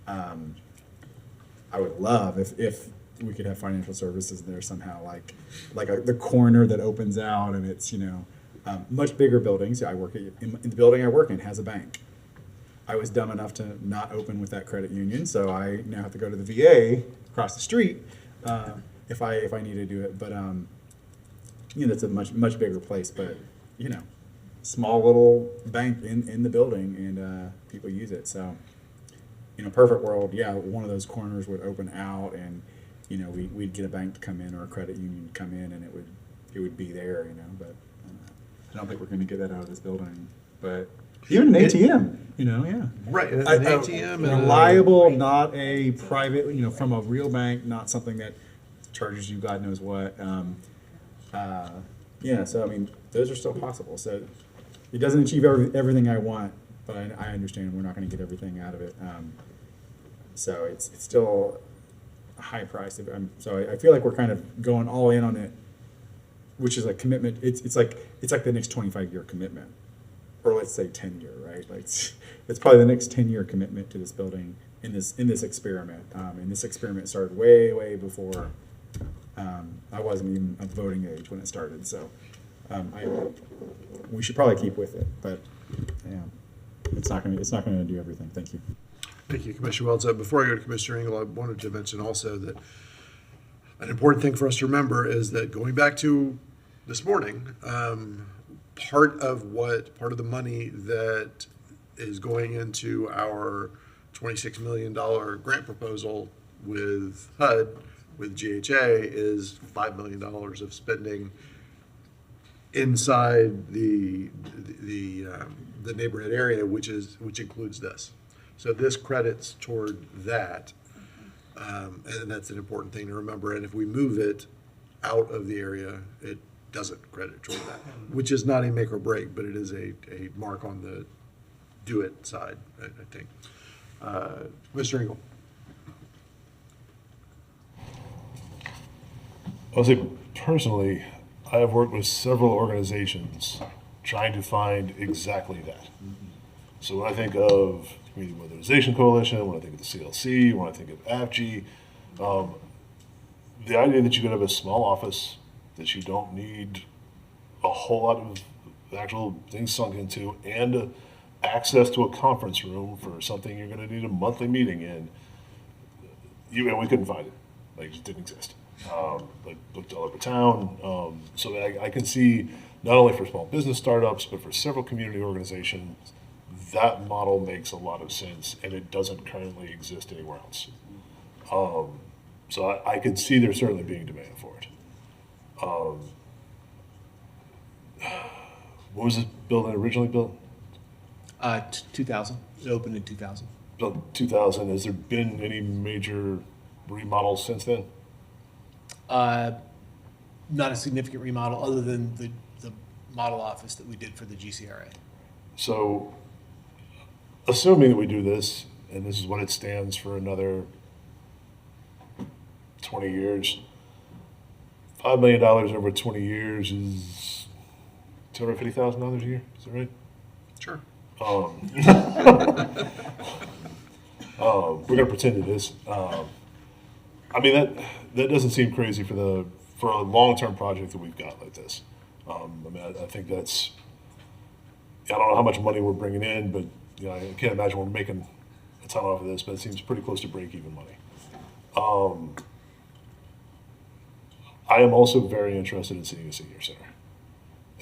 I would love if we could have financial services there somehow, like the corner that opens out, and it's much bigger buildings. I work in the building I work in has a bank. I was dumb enough to not open with that credit union, so I now have to go to the VA across the street if I need to do it. But that's a much bigger place. But small little bank in the building, and people use it. So in a perfect world, yeah, one of those corners would open out, and we'd get a bank to come in or a credit union to come in, and it would be there. But I don't think we're going to get that out of this building. But even an ATM, yeah. Right, an ATM. Reliable, not a private, from a real bank, not something that charges you God knows what. So, those are still possible. So it doesn't achieve everything I want, but I understand we're not going to get everything out of it. So it's still a high price. So I feel like we're kind of going all in on it, which is a commitment. It's like the next 25-year commitment, or let's say 10-year, right? Like it's probably the next 10-year commitment to this building in this experiment. And this experiment started way before I wasn't even of voting age when it started. So we should probably keep with it, but yeah, it's not going to do everything. Thank you. Thank you, Commissioner Wells. Before I go to Commissioner Engel, I wanted to mention also that an important thing for us to remember is that going back to this morning, part of the money that is going into our $26 million grant proposal with HUD, with GHA, is $5 million of spending inside the neighborhood area, which includes this. So this credits toward that, and that's an important thing to remember. And if we move it out of the area, it doesn't credit toward that, which is not a make or break, but it is a mark on the do it side, I think. Mr. Engel. I'll say personally, I have worked with several organizations trying to find exactly that. So when I think of Community Modernization Coalition, when I think of the CLC, when I think of AFG, the idea that you could have a small office that you don't need a whole lot of actual things sunk into, and access to a conference room for something you're going to need a monthly meeting in, and we couldn't find it. Like, it just didn't exist. Like, looked all over town. So I can see, not only for small business startups, but for several community organizations, that model makes a lot of sense, and it doesn't currently exist anywhere else. So I could see there certainly being demand for it. What was this building originally built? 2000. It opened in 2000. Built in 2000. Has there been any major remodels since then? Not a significant remodel, other than the model office that we did for the GCRA. So, assuming that we do this, and this is what it stands for another 20 years, $5 million over 20 years is $250,000 a year. Is that right? Sure. We're gonna pretend it is. I mean, that doesn't seem crazy for a long-term project that we've got like this. I mean, I think that's, I don't know how much money we're bringing in, but I can't imagine we're making a ton off of this, but it seems pretty close to break-even money. I am also very interested in seeing a senior center,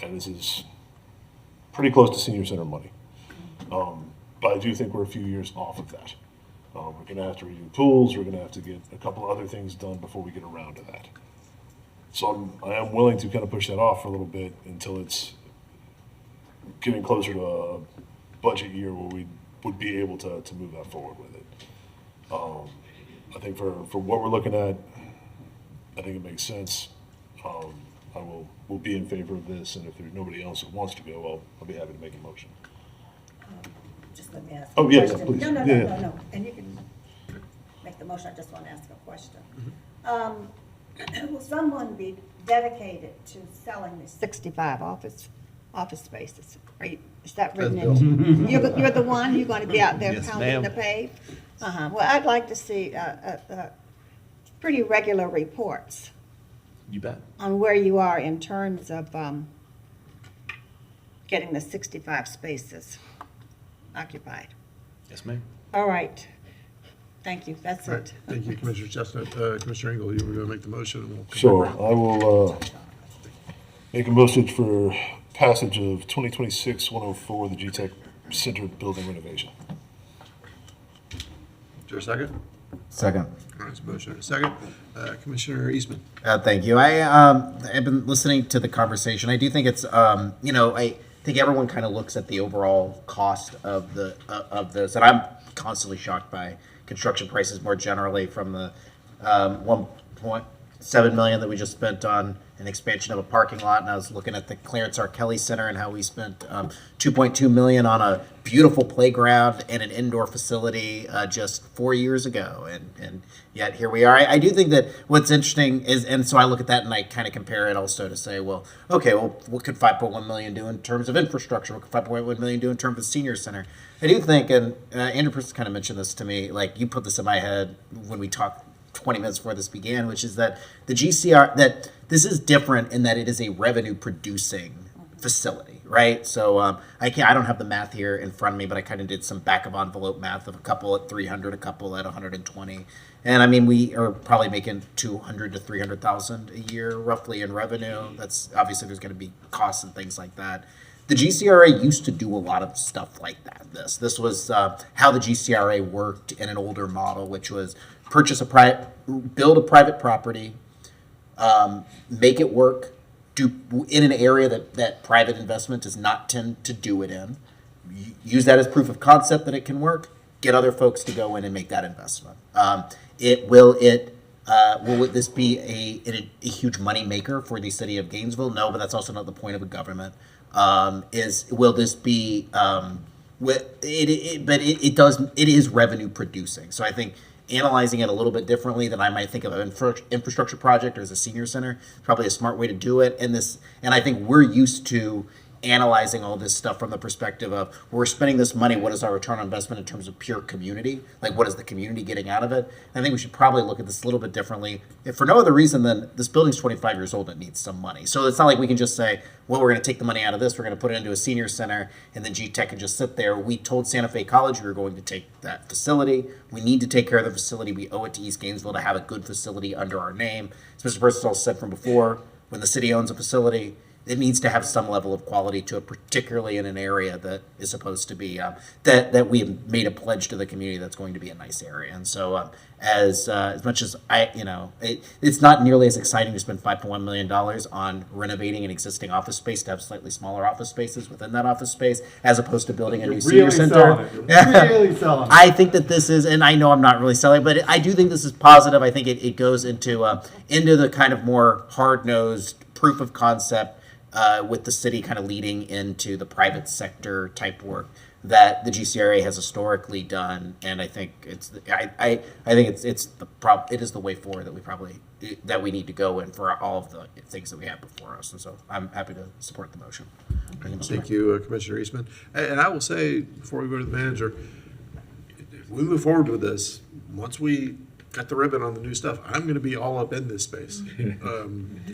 and this is pretty close to senior center money. But I do think we're a few years off of that. We're going to have to redo pools. We're going to have to get a couple other things done before we get around to that. So I am willing to kind of push that off for a little bit until it's getting closer to a budget year where we would be able to move that forward with it. I think for what we're looking at, I think it makes sense. We'll be in favor of this, and if there's nobody else that wants to go, I'll be happy to make a motion. Just let me ask Oh, a yeah, question. please. No, Yeah. and you can make the motion, I just want to ask a question. Will someone be dedicated to selling the 65 office spaces? Is that written in? You're the one, you're going to be out there Yes, pounding the ma'am. pave? Well, I'd like to see pretty regular reports You bet. on where you are in terms of getting the 65 spaces occupied. Yes, ma'am. All right. Thank you. That's All right. it. Thank you, Commissioner Chestnut. Commissioner Engel, you were going to make the motion, and we'll come Sure, back. I will make a motion for passage of 2026-104, the GTEC Center Building Renovation. Is there a second? Second. All right, so motion and a second. Commissioner Eastman. Thank you. I've been listening to the conversation. I do think it's, I think everyone kind of looks at the overall cost of this, and I'm constantly shocked by construction prices more generally, from the 1.7 million that we just spent on an expansion of a parking lot, and I was looking at the Clarence R. Kelly Center and how we spent 2.2 million on a beautiful playground and an indoor facility just 4 years ago, and yet here we are. I do think that what's interesting is, and so I look at that and I kind of compare it also to say, well, okay, well, what could 5.1 million do in terms of infrastructure? What could 5.1 million do in terms of senior center? I do think, and Andrew Priest kind of mentioned this to me, like you put this in my head when we talked 20 minutes before this began, which is that the GCR, that this is different in that it is a revenue producing facility, right? So I don't have the math here in front of me, but I kind of did some back of envelope math of a couple at 300, a couple at 120. And I mean, we are probably making 200 to 300,000 a year roughly in revenue. That's obviously there's going to be costs and things like that. The GCRA used to do a lot of stuff like that. This was how the GCRA worked in an older model, which was build a private property, make it work, do in an area that private investment does not tend to do it in. Use that as proof of concept that it can work. Get other folks to go in and make that investment. Will this be a huge money maker for the city of Gainesville? No, but that's also not the point of a government. Will this be? It is revenue producing. So I think analyzing it a little bit differently than I might think of an infrastructure project or as a senior center is probably a smart way to do it. And I think we're used to analyzing all this stuff from the perspective of we're spending this money, what is our return on investment in terms of pure community? Like what is the community getting out of it? I think we should probably look at this a little bit differently. If for no other reason than this building's 25 years old, it needs some money. So it's not like we can just say, well, we're going to take the money out of this, we're going to put it into a senior center, and then GTEC can just sit there. We told Santa Fe College we were going to take that facility. We need to take care of the facility. We owe it to East Gainesville to have a good facility under our name. As Mr. Burstall said from before, when the city owns a facility, it needs to have some level of quality to it, particularly in an area that is supposed to be that we have made a pledge to the community that's going to be a nice area. And so, as much as it's not nearly as exciting to spend $5.1 million on renovating an existing office space to have slightly smaller office spaces within that office space, as opposed to building a new senior center. Really selling it. I think that this is, and I know I'm not really selling, but I do think this is positive. I think it goes into the kind of more hard-nosed proof of concept. With the city kind of leading into the private sector type work that the GCRA has historically done, and I think it is the way forward that we need to go in for all of the things that we have before us, and so I'm happy to support the motion. Thank you, Commissioner Eastman. And I will say, before we go to the manager, if we move forward with this, once we cut the ribbon on the new stuff, I'm going to be all up in this space,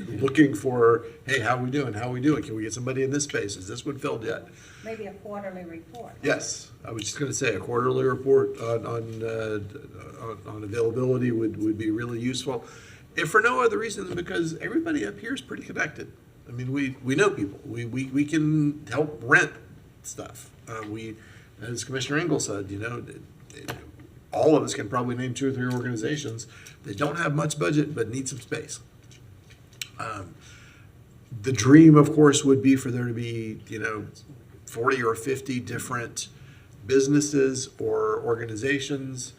looking for, hey, how we doing? How we doing? Can we get somebody in this space? Is this one filled yet? Maybe a quarterly report. Yes, I was just going to say a quarterly report on availability would be really useful, if for no other reason than because everybody up here is pretty connected. I mean, we know people. We can help rent stuff. As Commissioner Engel said, all of us can probably name 2 or 3 organizations that don't have much budget but need some space. The dream, of course, would be for there to be, 40 or 50 different businesses or organizations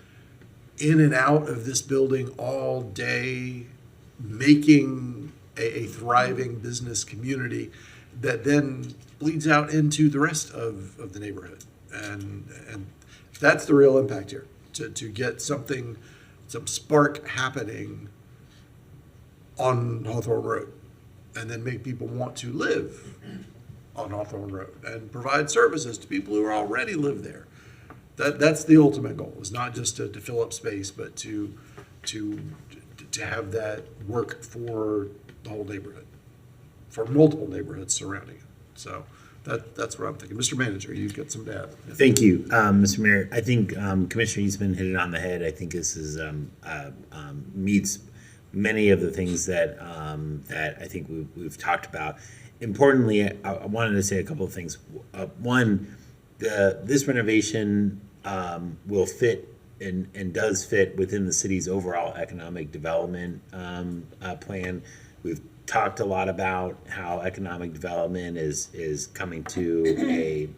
in and out of this building all day, making a thriving business community that then bleeds out into the rest of the neighborhood. And that's the real impact here. To get some spark happening on Hawthorne Road, and then make people want to live on Hawthorne Road and provide services to people who already live there. That's the ultimate goal, is not just to fill up space, but to have that work for the whole neighborhood, for multiple neighborhoods surrounding it. So that's what I'm thinking. Mr. Manager, you've got some to add. Thank you, Mr. Mayor. I think Commissioner Eastman hit it on the head. I think this is meets many of the things that I think we've talked about. Importantly, I wanted to say a couple of things. One, this renovation will fit and does fit within the city's overall economic development plan. We've talked a lot about how economic development is coming to a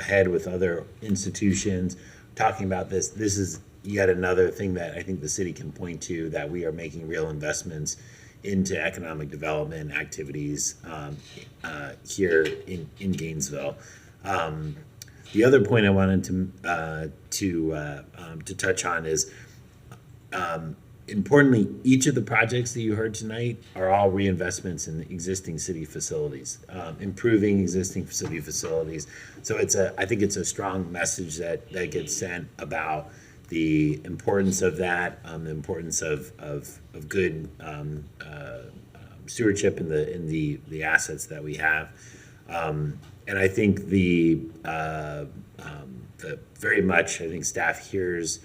head with other institutions. Talking about this is yet another thing that I think the city can point to, that we are making real investments into economic development activities here in Gainesville. The other point I wanted to touch on is, importantly, each of the projects that you heard tonight are all reinvestments in existing city facilities, improving existing city facilities. So I think it's a strong message that gets sent about the importance of that, the importance of good stewardship in the assets that we have. And I think the very much, I think staff hears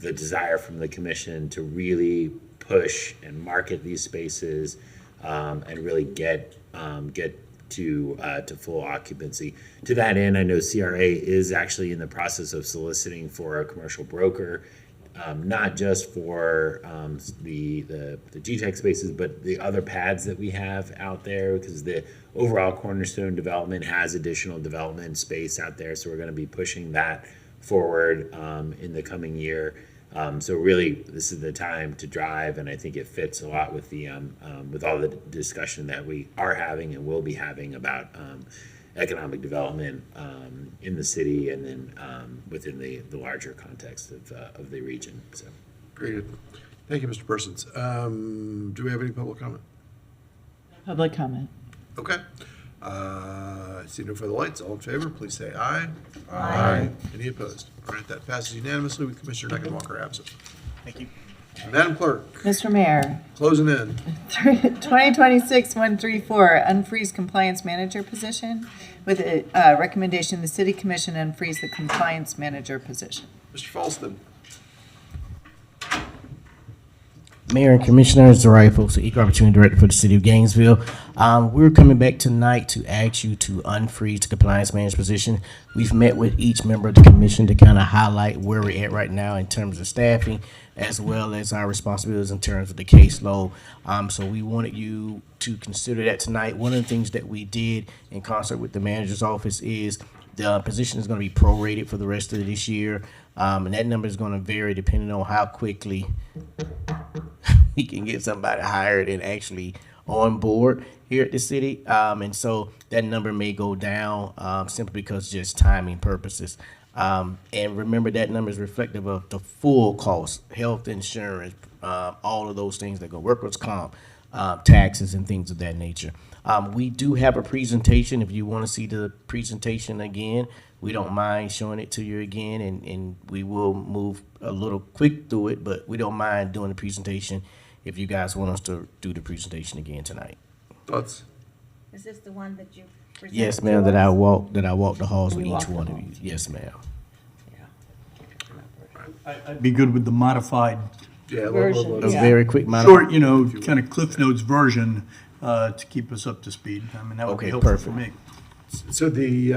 the desire from the commission to really push and market these spaces and really get to full occupancy. To that end, I know CRA is actually in the process of soliciting for a commercial broker, not just for the GTEC spaces, but the other pads that we have out there, because the overall Cornerstone development has additional development space out there. So we're going to be pushing that forward in the coming year. So really, this is the time to drive, and I think it fits a lot with the with all the discussion that we are having and will be having about economic development in the city, and then within the larger context of the region. So, Very good. Thank you, Mr. Persons. Do we have any public comment? Public comment. Okay. I see no further lights. All in favor, please say aye. Aye. Any opposed? All right, that passes unanimously with Commissioner Neckenwalker absent. Thank you. Madam Clerk, Mr. Mayor, closing in. 2026-134, Unfreeze Compliance Manager position, with a recommendation the City Commission unfreeze the Compliance Manager position. Mr. Falston. Mayor and Commissioners, Zariah Folks, the Equal Opportunity Director for the City of Gainesville. We're coming back tonight to ask you to unfreeze the compliance manager position. We've met with each member of the commission to kind of highlight where we're at right now in terms of staffing, as well as our responsibilities in terms of the caseload. So we wanted you to consider that tonight. One of the things that we did in concert with the manager's office is the position is going to be prorated for the rest of this year. And that number is going to vary depending on how quickly we can get somebody hired and actually on board here at the city. And so that number may go down simply because just timing purposes. And remember, that number is reflective of the full cost, health insurance, all of those things that go, workers' comp, taxes and things of that nature. We do have a presentation. If you want to see the presentation again, we don't mind showing it to you again, and we will move a little quick through it, but we don't mind doing the presentation if you guys want us to do the presentation again tonight. Thoughts? Is this the one that you presented? Yes, ma'am, that I walked the halls with each one of you. Yes, ma'am. I'd be good with the modified, Version. A Yeah. very quick short, kind of Cliff Notes version to keep us up to speed. I mean, that would be Okay, helpful perfect. for me. So the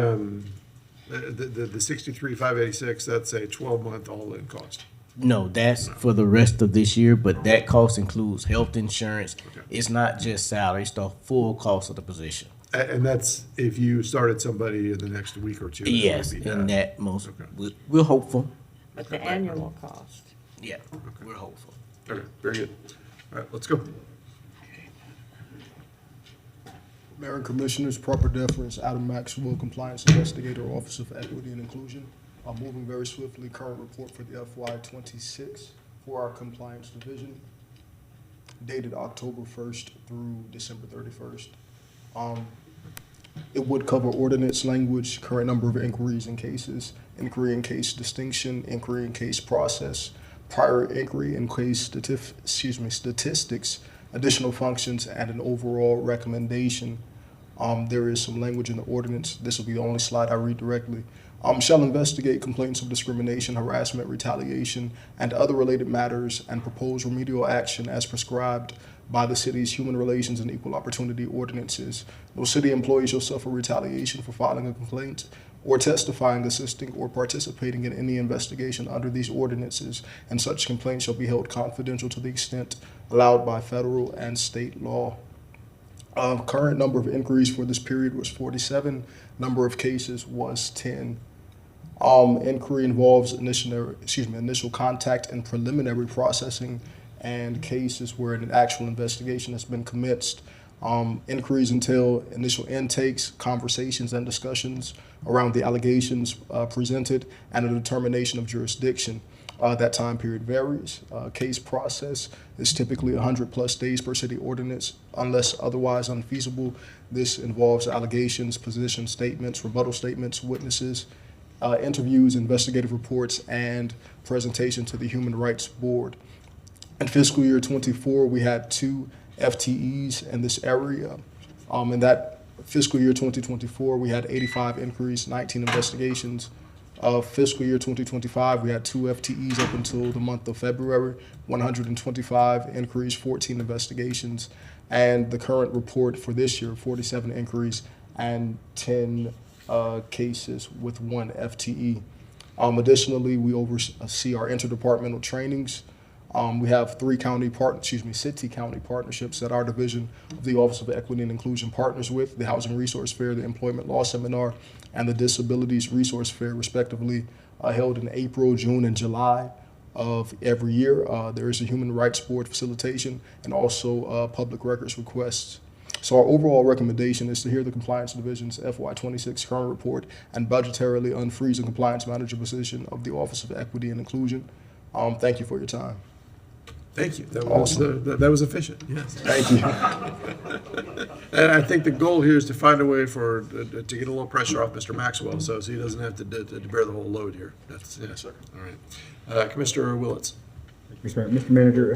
63,586, that's a 12-month all-in cost. No, that's for the rest of this year, but that cost includes health insurance. It's not just salary, it's the full cost of the position. And that's if you started somebody in the next week or two. Yes, that would be and done. that most, Okay. we're hopeful. But the annual cost. Yeah, we're hopeful. Okay, very good. All right, let's go. Mayor and Commissioners, proper deference, Adam Maxwell, Compliance Investigator, Officer for Equity and Inclusion. I'm moving very swiftly. Current report for the FY26 for our Compliance Division, dated October 1st through December 31st. It would cover ordinance language, current number of inquiries and cases, inquiry and case distinction, inquiry and case process, prior inquiry and case statistics, additional functions, and an overall recommendation. There is some language in the ordinance. This will be the only slide I read directly. Shall investigate complaints of discrimination, harassment, retaliation, and other related matters and propose remedial action as prescribed by the city's Human Relations and Equal Opportunity ordinances. No city employee shall suffer retaliation for filing a complaint or testifying, assisting, or participating in any investigation under these ordinances, and such complaints shall be held confidential to the extent allowed by federal and state law. Current number of inquiries for this period was 47. Number of cases was 10. Inquiry involves initial contact and preliminary processing, and cases where an actual investigation has been commenced. Inquiries entail initial intakes, conversations, and discussions around the allegations presented, and a determination of jurisdiction. That time period varies. Case process is typically 100+ days per city ordinance, unless otherwise unfeasible. This involves allegations, position statements, rebuttal statements, witnesses, interviews, investigative reports, and presentation to the Human Rights Board. In fiscal year 24, we had 2 FTEs in this area. In that fiscal year 2024, we had 85 inquiries, 19 investigations. Fiscal year 2025, we had 2 FTEs up until the month of February, 125 inquiries, 14 investigations. And the current report for this year, 47 inquiries and 10 cases with 1 FTE. Additionally, we oversee our interdepartmental trainings. We have 3 city-county partnerships that our division of the Office of Equity and Inclusion partners with, the Housing Resource Fair, the Employment Law Seminar, and the Disabilities Resource Fair, respectively, held in April, June, and July of every year. There is a Human Rights Board facilitation and also public records requests. So our overall recommendation is to hear the Compliance Division's FY26 current report and budgetarily unfreeze the Compliance Manager position of the Office of Equity and Inclusion. Thank you for your time. Thank you. That Awesome. that was efficient, yes. Thank you. And I think the goal here is to find a way to get a little pressure off Mr. Maxwell, so he doesn't have to bear the whole load here. That's, yes, sir. All right. Commissioner Willits. Mr. Manager,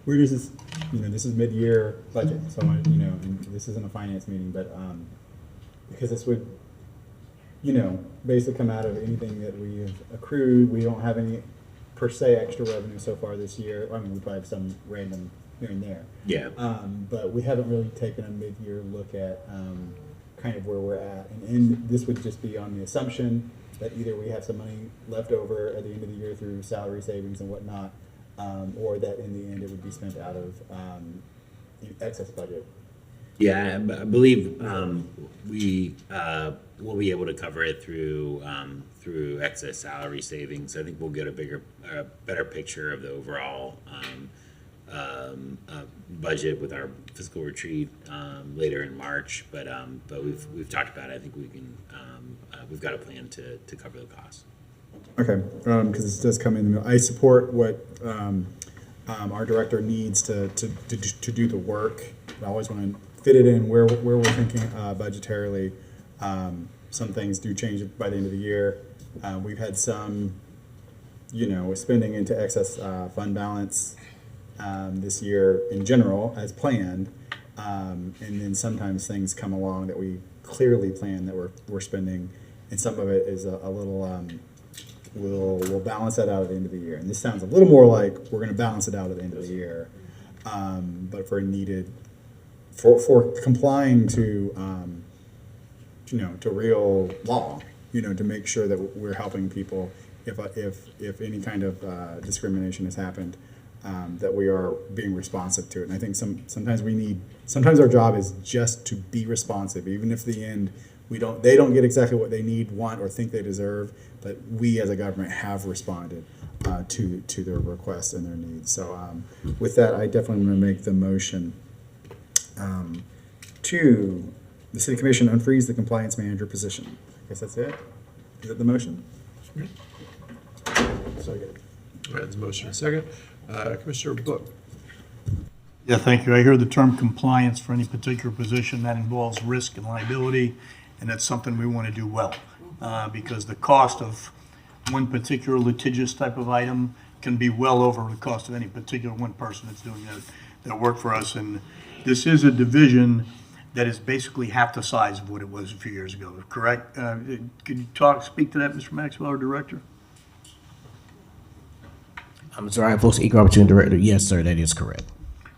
where does this, this is mid-year budget, so, and this isn't a finance meeting, but, because this would, basically come out of anything that we have accrued. We don't have any per se extra revenue so far this year. I mean, we probably have some random here and there. Yeah. But we haven't really taken a mid-year look at kind of where we're at. And this would just be on the assumption that either we have some money left over at the end of the year through salary savings and whatnot, or that in the end it would be spent out of excess budget. Yeah, I believe we will be able to cover it through excess salary savings. I think we'll get a better picture of the overall budget with our fiscal retreat later in March. But we've talked about it. I think we can. We've got a plan to cover the costs. Okay, because this does come in. I support what our director needs to do the work. I always want to fit it in where we're thinking budgetarily. Some things do change by the end of the year. We've had some, spending into excess fund balance this year in general as planned, and then sometimes things come along that we clearly plan that we're spending, and some of it is a little. We'll balance that out at the end of the year, and this sounds a little more like we're going to balance it out at the end of the year, but for complying to to real law, to make sure that we're helping people if any kind of discrimination has happened, that we are being responsive to it. And I think sometimes our job is just to be responsive, even if the end they don't get exactly what they need, want, or think they deserve, but we as a government have responded to their requests and their needs. So with that, I definitely want to make the motion to the City Commission unfreeze the compliance manager position. I guess that's it. Is that the motion? Second. All right, there's a motion and a second. Commissioner Book. Yeah, thank you. I hear the term compliance for any particular position that involves risk and liability, and that's something we want to do well, because the cost of one particular litigious type of item can be well over the cost of any particular one person that's doing that work for us. And this is a division that is basically half the size of what it was a few years ago, correct? Could you speak to that, Mr. Maxwell, our director? I'm sorry, folks, Equal Opportunity Director. Yes, sir, that is correct.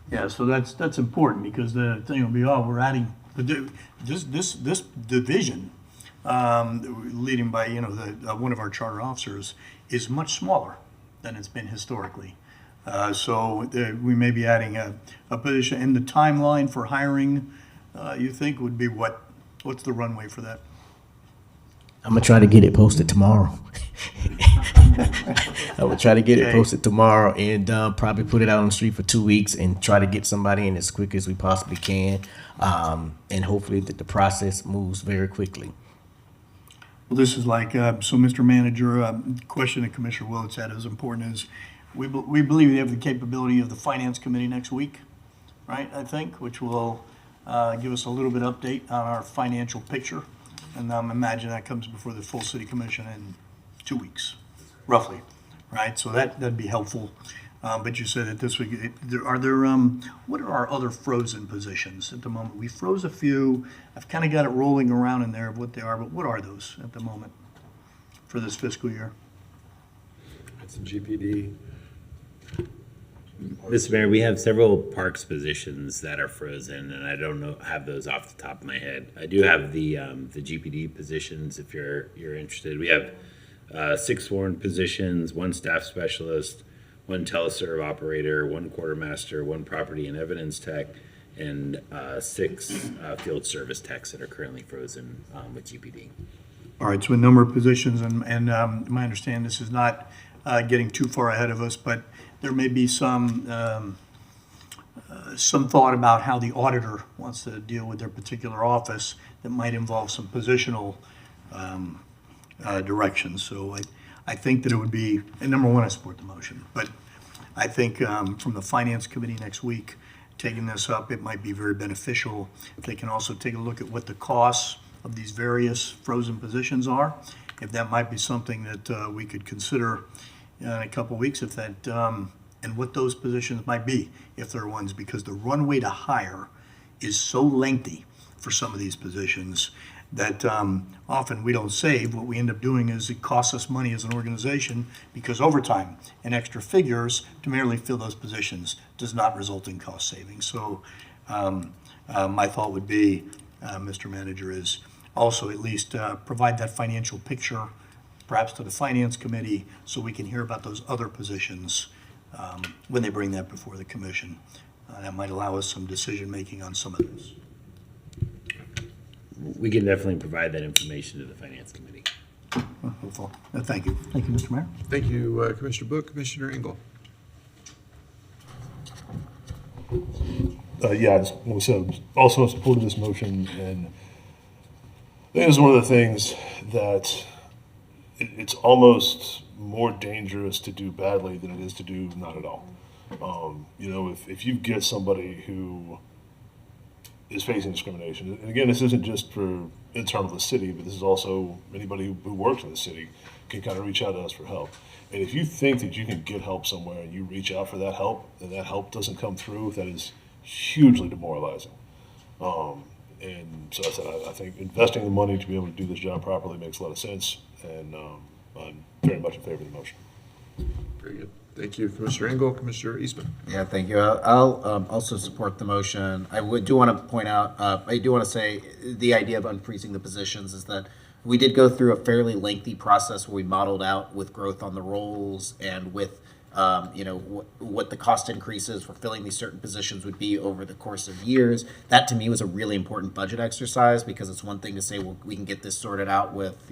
Yeah, so that's important, because the thing will be, we're adding this division, leading by one of our charter officers, is much smaller than it's been historically. So we may be adding a position. And the timeline for hiring, you think would be what? What's the runway for that? I'm gonna try to get it posted tomorrow. I will try to get it posted tomorrow and probably put it out on the street for 2 weeks and try to get somebody in as quick as we possibly can, and hopefully that the process moves very quickly. Well, this is like, so Mr. Manager, question that Commissioner Willits had is important is, we believe we have the capability of the Finance Committee next week, right, I think, which will give us a little bit update on our financial picture. And imagine that comes before the full City Commission in 2 weeks, roughly, right? So that'd be helpful. But you said that this week, what are our other frozen positions at the moment? We froze a few. I've kind of got it rolling around in there of what they are, but what are those at the moment for this fiscal year? It's a GPD. Mr. Mayor, we have several parks positions that are frozen, and I don't have those off the top of my head. I do have the GPD positions if you're interested. We have 6 sworn positions, 1 staff specialist, 1 teleserve operator, 1 quartermaster, 1 property and evidence tech, and 6 field service techs that are currently frozen with GPD. All right, so a number of positions, and my understanding, this is not getting too far ahead of us, but there may be some thought about how the auditor wants to deal with their particular office that might involve some positional directions. So I think that it would be, and number one, I support the motion, but I think from the Finance Committee next week, taking this up, it might be very beneficial. If they can also take a look at what the costs of these various frozen positions are, if that might be something that we could consider in a couple of weeks, if that, and what those positions might be, if there are ones, because the runway to hire is so lengthy for some of these positions that often we don't save. What we end up doing is it costs us money as an organization because overtime and extra figures to merely fill those positions does not result in cost savings. So my thought would be, Mr. Manager, is also at least provide that financial picture perhaps to the Finance Committee so we can hear about those other positions when they bring that before the commission. That might allow us some decision-making on some of this. We can definitely provide that information to the Finance Committee. Hopeful. Thank you. Thank you, Mr. Mayor. Thank you, Commissioner Book. Commissioner Engel. Yeah, I just want to say, also supported this motion, and I think this is one of the things that it's almost more dangerous to do badly than it is to do not at all. You know, if you get somebody who is facing discrimination, and again, this isn't just for internal to the city, but this is also anybody who works in the city can kind of reach out to us for help. And if you think that you can get help somewhere and you reach out for that help, and that help doesn't come through, that is hugely demoralizing. And so I think investing the money to be able to do this job properly makes a lot of sense, and I'm very much in favor of the motion. Very good. Thank you, Commissioner Engel. Commissioner Eastman. Yeah, thank you. I'll also support the motion. I do want to point out, I do want to say the idea of unfreezing the positions is that we did go through a fairly lengthy process where we modeled out with growth on the rolls and with what the cost increases for filling these certain positions would be over the course of years. That to me was a really important budget exercise, because it's one thing to say, well, we can get this sorted out with,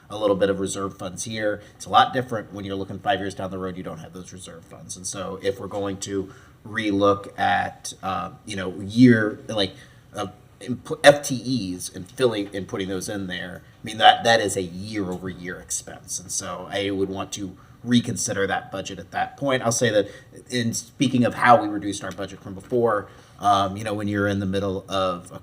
a little bit of reserve funds here. It's a lot different when you're looking 5 years down the road, you don't have those reserve funds. And so if we're going to relook at, FTEs and filling and putting those in there, I mean, that is a year-over-year expense. And so I would want to reconsider that budget at that point. I'll say that in speaking of how we reduced our budget from before, when you're in the middle of,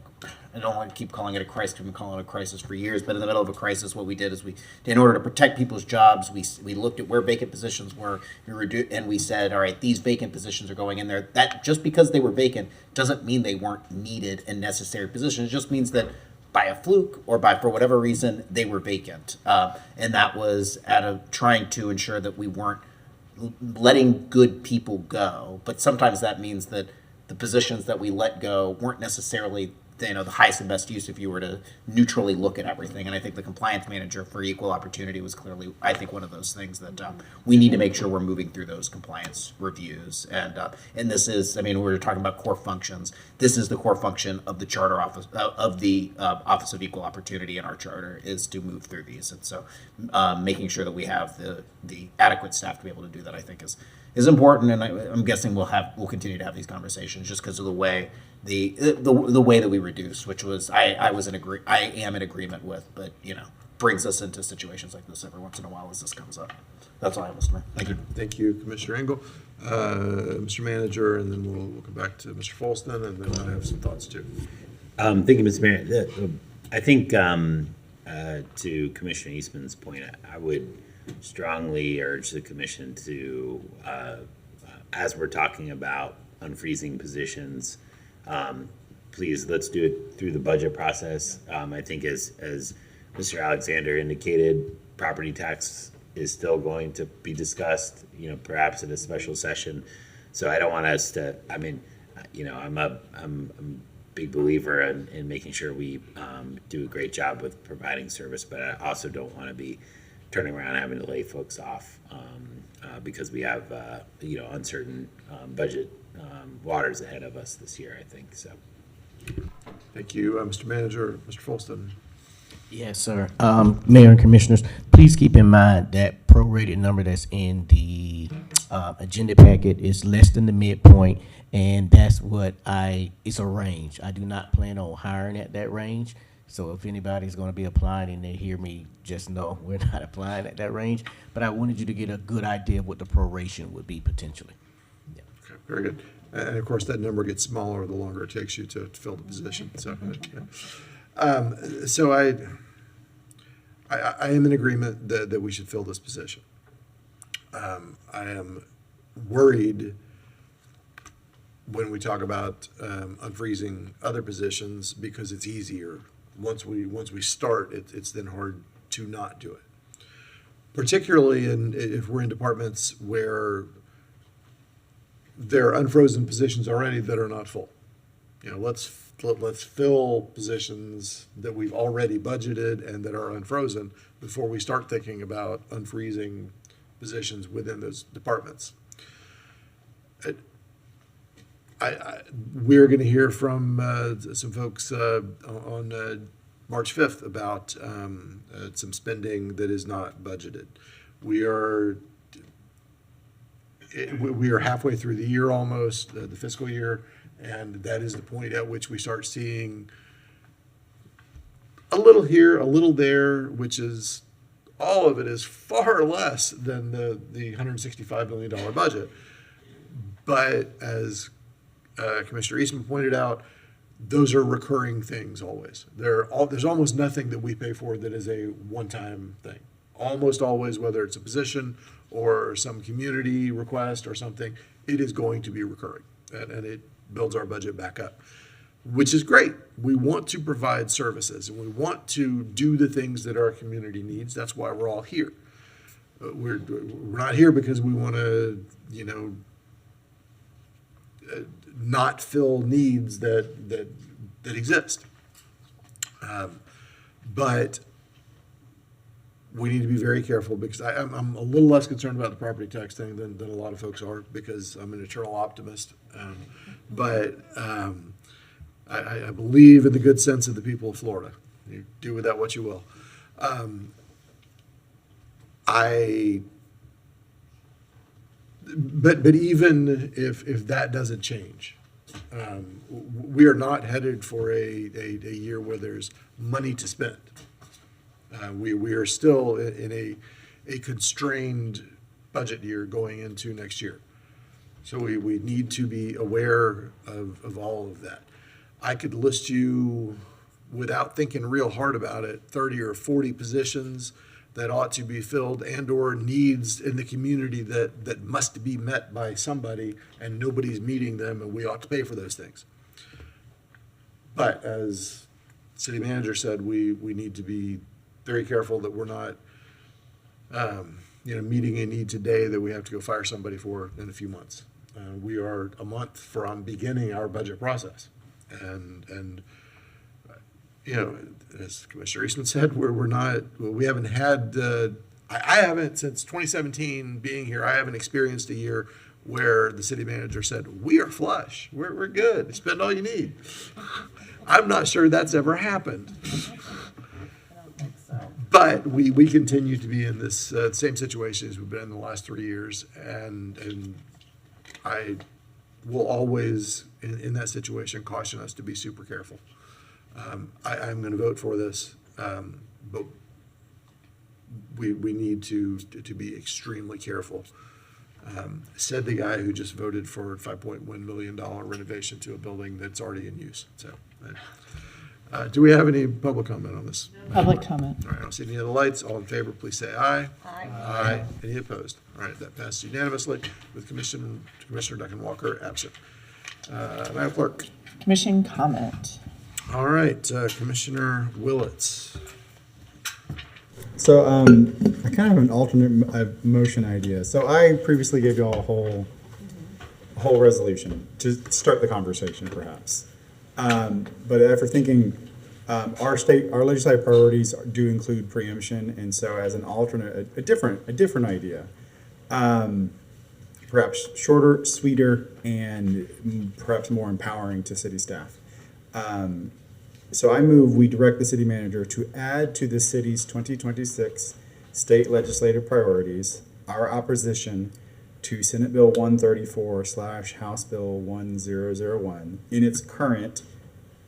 I don't want to keep calling it a crisis, we've been calling it a crisis for years, but in the middle of a crisis, what we did is in order to protect people's jobs, we looked at where vacant positions were, and we said, all right, these vacant positions are going in there. That just because they were vacant doesn't mean they weren't needed and necessary positions. It just means that by a fluke or for whatever reason, they were vacant. And that was out of trying to ensure that we weren't letting good people go. But sometimes that means that the positions that we let go weren't necessarily the highest and best use if you were to neutrally look at everything. And I think the compliance manager for equal opportunity was clearly, I think, one of those things that we need to make sure we're moving through those compliance reviews. And this is, we're talking about core functions. This is the core function of the charter office, of the Office of Equal Opportunity in our charter, is to move through these. And so making sure that we have the adequate staff to be able to do that, I think, is important. And I'm guessing we'll continue to have these conversations just because of the way the way that we reduce, which was I am in agreement with, but brings us into situations like this every once in a while as this comes up. That's all I have, Mr. Mayor. Thank you. Thank you, Commissioner Engel. Mr. Manager, and then we'll come back to Mr. Folston, and then I have some thoughts too. Thank you, Mr. Mayor. I think to Commissioner Eastman's point, I would strongly urge the commission to as we're talking about unfreezing positions, please, let's do it through the budget process. I think as Mr. Alexander indicated, property tax is still going to be discussed, perhaps in a special session. So I don't want us to, I'm a big believer in making sure we do a great job with providing service, but I also don't want to be turning around and having to lay folks off because we have, uncertain budget waters ahead of us this year, I think, so. Thank you, Mr. Manager. Mr. Folston. Yes, sir. Mayor and Commissioners, please keep in mind that prorated number that's in the agenda packet is less than the midpoint, and that's what it's a range. I do not plan on hiring at that range. So if anybody's going to be applying and they hear me, just know we're not applying at that range. But I wanted you to get a good idea of what the proration would be potentially. Yeah. Okay, very good. And of course, that number gets smaller the longer it takes you to fill the position. So, so I am in agreement that we should fill this position. I am worried when we talk about unfreezing other positions because it's easier. Once we start, it's then hard to not do it. Particularly if we're in departments where there are unfrozen positions already that are not full. Let's fill positions that we've already budgeted and that are unfrozen before we start thinking about unfreezing positions within those departments. We're going to hear from some folks on March 5th about some spending that is not budgeted. We are halfway through the year almost, the fiscal year, and that is the point at which we start seeing a little here, a little there, which is all of it is far less than the $165 million budget. But as Commissioner Eastman pointed out, those are recurring things always. There's almost nothing that we pay for that is a one-time thing. Almost always, whether it's a position or some community request or something, it is going to be recurring, and it builds our budget back up, which is great. We want to provide services, and we want to do the things that our community needs. That's why we're all here. We're not here because we want to, not fill needs that exist. But we need to be very careful because I'm a little less concerned about the property tax thing than a lot of folks are because I'm an eternal optimist. But I believe in the good sense of the people of Florida. You do with that what you will. But even if that doesn't change, we are not headed for a year where there's money to spend. We are still in a constrained budget year going into next year. So we need to be aware of all of that. I could list you, without thinking real hard about it, 30 or 40 positions that ought to be filled and or needs in the community that must be met by somebody and nobody's meeting them and we ought to pay for those things. But as city manager said, we need to be very careful that we're not meeting a need today that we have to go fire somebody for in a few months. We are a month from beginning our budget process. And as Commissioner Eastman said, we haven't had, I haven't, since 2017 being here, I haven't experienced a year where the city manager said, we are flush, we're good, spend all you need. I'm not sure that's ever happened. But we continue to be in this same situation as we've been in the last 3 years, and I will always, in that situation, caution us to be super careful. I'm going to vote for this, but we need to be extremely careful. Said the guy who just voted for $5.1 million renovation to a building that's already in use. So Do we have any public comment on this? Public comment. All right, I don't see any other lights. All in favor, please say aye. Aye. Any opposed? All right, that passes unanimously with Commissioner Duncan Walker absent. Madam Clerk. Commission comment. All right, Commissioner Willets. So I kind of have an alternate motion idea. So I previously gave you all a whole resolution to start the conversation, perhaps. But after thinking, our legislative priorities do include preemption, and so as an alternate, a different idea, perhaps shorter, sweeter, and perhaps more empowering to city staff. So I move we direct the city manager to add to the city's 2026 state legislative priorities our opposition to Senate Bill 134/House Bill 1001 in its current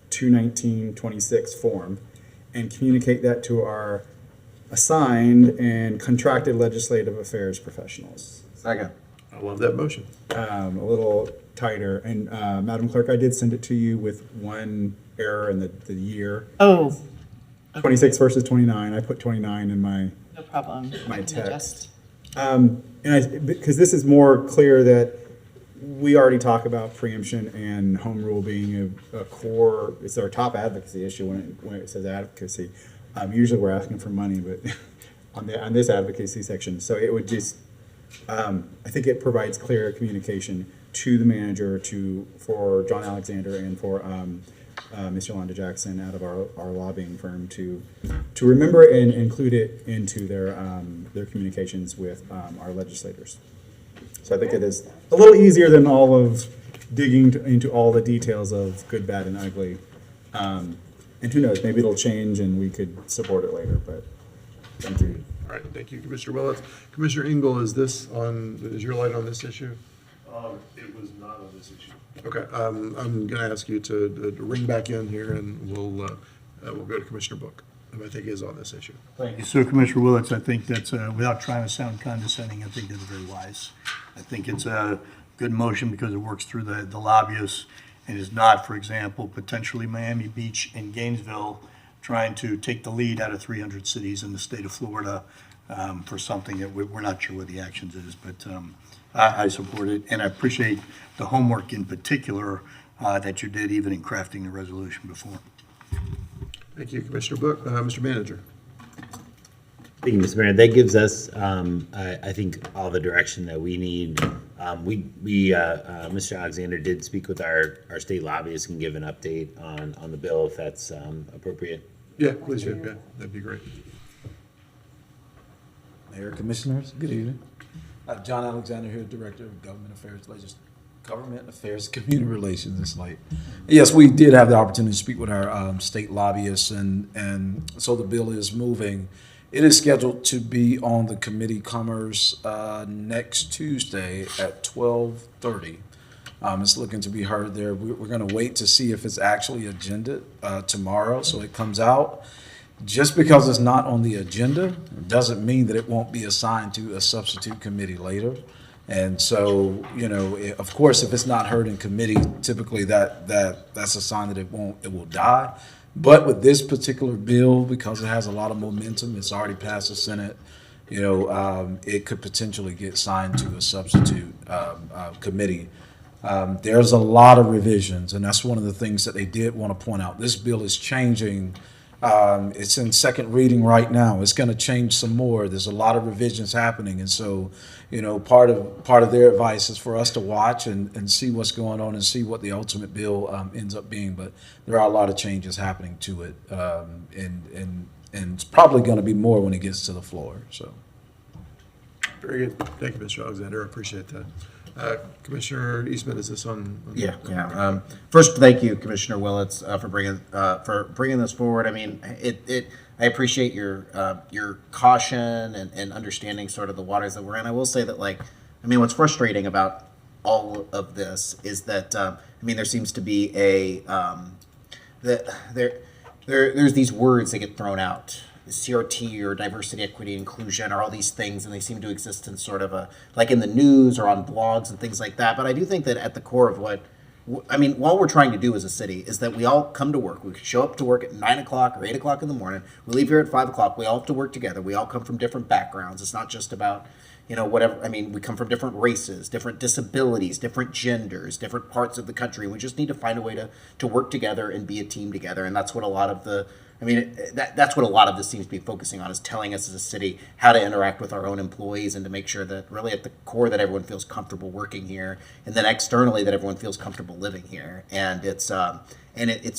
219-26 form, and communicate that to our assigned and contracted legislative affairs professionals. Second. I love that motion. A little tighter. And Madam Clerk, I did send it to you with one error in the year. Oh, 26 versus 29. I put 29 in my no problem. my I can text. adjust. Because this is more clear that we already talk about preemption and home rule being a core. It's our top advocacy issue when it says advocacy. Usually we're asking for money, but on this advocacy section, so it would just. I think it provides clear communication to the manager, for John Alexander and for Ms. Yolanda Jackson out of our lobbying firm to remember and include it into their communications with our legislators. So I think it is a little easier than all of digging into all the details of good, bad, and ugly. And who knows, maybe it'll change and we could support it later, but thank you. All right, thank you, Commissioner Willets. Commissioner Engel, is your light on this issue? It was not on this issue. Okay, I'm going to ask you to ring back in here, and we'll go to Commissioner Book, who I think is on this issue. Thank you. So Commissioner Willets, I think that's, without trying to sound condescending, I think that's very wise. I think it's a good motion because it works through the lobbyists and is not, for example, potentially Miami Beach and Gainesville trying to take the lead out of 300 cities in the state of Florida for something that we're not sure what the actions is, but I support it, and I appreciate the homework in particular that you did even in crafting the resolution before. Thank you, Commissioner Book. Mr. Manager. Thank you, Mr. Mayor. That gives us, I think, all the direction that we need. Mr. Alexander did speak with our state lobbyists and give an update on the bill, if that's appropriate. Yeah, please, yeah, that'd be great. Mayor, Commissioners, good evening. John Alexander here, Director of Government Affairs, Community Relations. It's like, yes, we did have the opportunity to speak with our state lobbyists, and so the bill is moving. It is scheduled to be on the Committee Commerce next Tuesday at 12:30. It's looking to be heard there. We're going to wait to see if it's actually agended tomorrow, so it comes out. Just because it's not on the agenda doesn't mean that it won't be assigned to a substitute committee later. And so, of course, if it's not heard in committee, typically that's a sign that it will die. But with this particular bill, because it has a lot of momentum, it's already passed the Senate, it could potentially get signed to a substitute committee. There's a lot of revisions, and that's one of the things that they did want to point out. This bill is changing. It's in second reading right now. It's going to change some more. There's a lot of revisions happening, and so, part of their advice is for us to watch and see what's going on and see what the ultimate bill ends up being. But there are a lot of changes happening to it, and it's probably going to be more when it gets to the floor. So, very good. Thank you, Mr. Alexander. I appreciate that. Commissioner Eastman, is this on? Yeah. First, thank you, Commissioner Willets, for bringing this forward. I mean, I appreciate your caution and understanding sort of the waters that we're in. I will say that, what's frustrating about all of this is that there seems to be there's these words that get thrown out. CRT or diversity, equity, inclusion, or all these things, and they seem to exist in sort of like in the news or on blogs and things like that. But I do think that at the core of what I mean, all we're trying to do as a city is that we all come to work. We show up to work at 9 o'clock or 8 o'clock in the morning. We leave here at 5 o'clock. We all have to work together. We all come from different backgrounds. It's not just about, whatever. I mean, we come from different races, different disabilities, different genders, different parts of the country. We just need to find a way to work together and be a team together. And that's what a lot of that's what a lot of this seems to be focusing on, is telling us as a city how to interact with our own employees and to make sure that really at the core that everyone feels comfortable working here, and then externally that everyone feels comfortable living here. And it's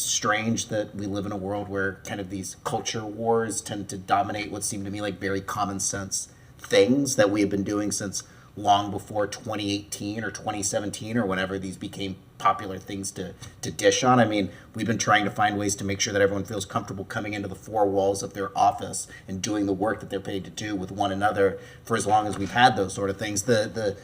strange that we live in a world where kind of these culture wars tend to dominate what seem to me like very common sense things that we have been doing since long before 2018 or 2017 or whenever these became popular things to dish on. I mean, we've been trying to find ways to make sure that everyone feels comfortable coming into the four walls of their office and doing the work that they're paid to do with one another for as long as we've had those sort of things. The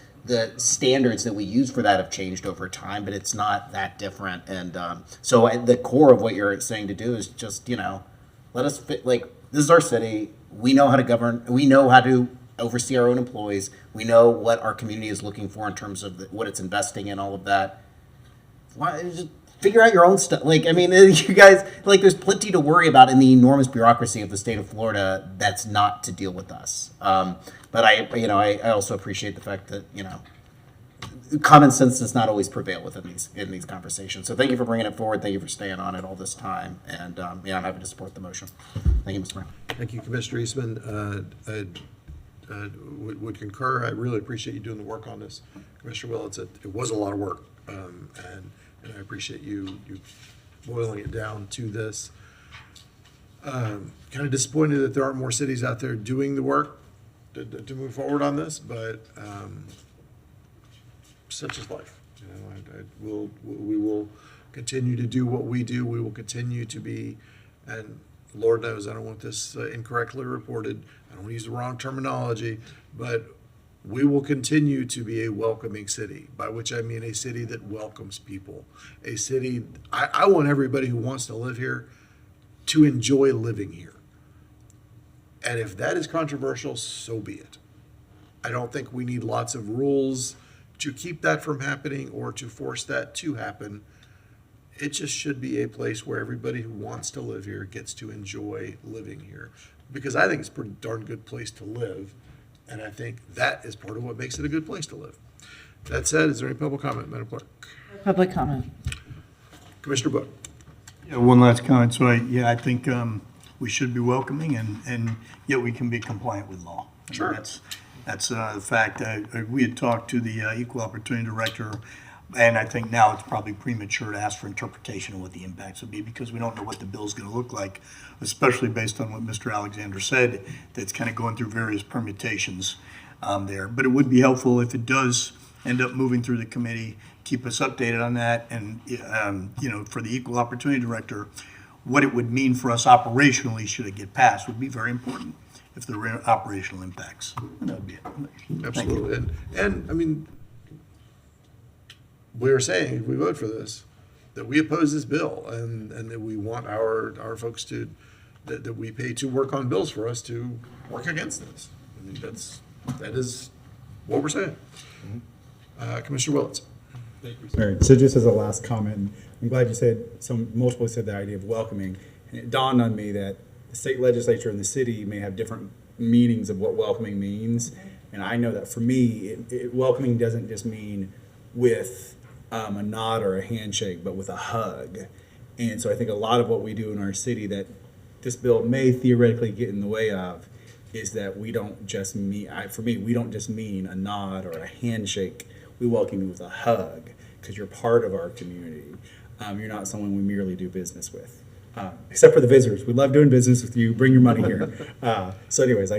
standards that we use for that have changed over time, but it's not that different. And so at the core of what you're saying to do is just, let us fit, like, this is our city. We know how to govern. We know how to oversee our own employees. We know what our community is looking for in terms of what it's investing in, all of that. Why, just figure out your own stuff. Like, I mean, you guys, like, there's plenty to worry about in the enormous bureaucracy of the state of Florida that's not to deal with us. But I also appreciate the fact that, common sense does not always prevail in these conversations. So thank you for bringing it forward. Thank you for staying on it all this time. And I'm happy to support the motion. Thank you, Mr. Mayor. Thank you, Commissioner Eastman. Would concur. I really appreciate you doing the work on this, Commissioner Will. It was a lot of work, and I appreciate you boiling it down to this. Kind of disappointed that there aren't more cities out there doing the work to move forward on this, but such is life. We will continue to do what we do. We will continue to be, and Lord knows I don't want this incorrectly reported. I don't want to use the wrong terminology, but we will continue to be a welcoming city, by which I mean a city that welcomes people. A city, I want everybody who wants to live here to enjoy living here. And if that is controversial, so be it. I don't think we need lots of rules to keep that from happening or to force that to happen. It just should be a place where everybody who wants to live here gets to enjoy living here. Because I think it's a pretty darn good place to live. And I think that is part of what makes it a good place to live. That said, is there any public comment, Madam Clerk? Public comment. Commissioner Book. Yeah, one last comment. So I think we should be welcoming and yet we can be compliant with law. Sure. That's the fact. We had talked to the Equal Opportunity Director, and I think now it's probably premature to ask for interpretation of what the impacts would be because we don't know what the bill's going to look like, especially based on what Mr. Alexander said, that's kind of going through various permutations there. But it would be helpful if it does end up moving through the committee, keep us updated on that, and for the Equal Opportunity Director, what it would mean for us operationally should it get passed would be very important if there were operational impacts. And that would be it. Absolutely. And I mean, we're saying, if we vote for this, that we oppose this bill and that we want our folks that we pay to work on bills for us to work against this. I mean, that is what we're saying. Commissioner Willits. Right. So just as a last comment, I'm glad you said, multiple said the idea of welcoming. And it dawned on me that the state legislature and the city may have different meanings of what welcoming means. And I know that for me, welcoming doesn't just mean with a nod or a handshake, but with a hug. And so I think a lot of what we do in our city that this bill may theoretically get in the way of is that we don't just mean, we don't just mean a nod or a handshake. We welcome you with a hug because you're part of our community. You're not someone we merely do business with. Except for the visitors. We love doing business with you. Bring your money here. So anyways,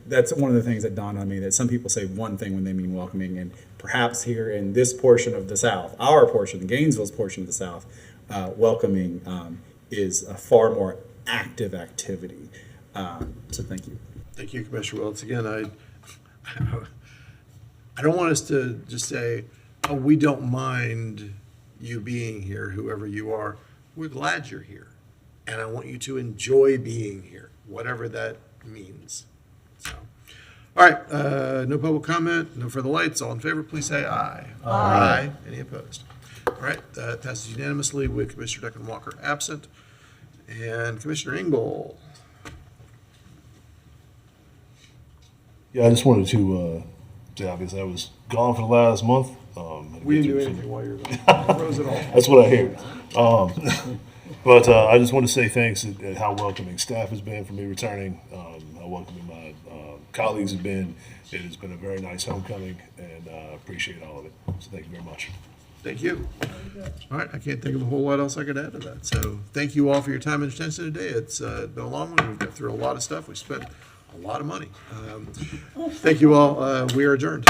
that's one of the things that dawned on me, that some people say one thing when they mean welcoming, and perhaps here in this portion of the South, our portion, Gainesville's portion of the South, welcoming is a far more active activity. So thank you. Thank you, Commissioner Willits. Again, I don't want us to just say, oh, we don't mind you being here, whoever you are. We're glad you're here. And I want you to enjoy being here, whatever that means. So, all right, no public comment, no further lights. All in favor, please say aye. Aye. Any opposed? All right, that passes unanimously with Commissioner Declan Walker absent. And Commissioner Engel. Yeah, I just wanted to say, obviously, I was gone for the last month. We didn't do anything while you were gone. Froze it all. That's what I hear. But I just want to say thanks at how welcoming staff has been for me returning, how welcoming my colleagues have been. It has been a very nice homecoming, and I appreciate all of it. So thank you very much. Thank you. All right, I can't think of a whole lot else I could add to that. So thank you all for your time and attention today. It's been a long one. We've got through a lot of stuff. We spent a lot of money. Thank you all. We are adjourned.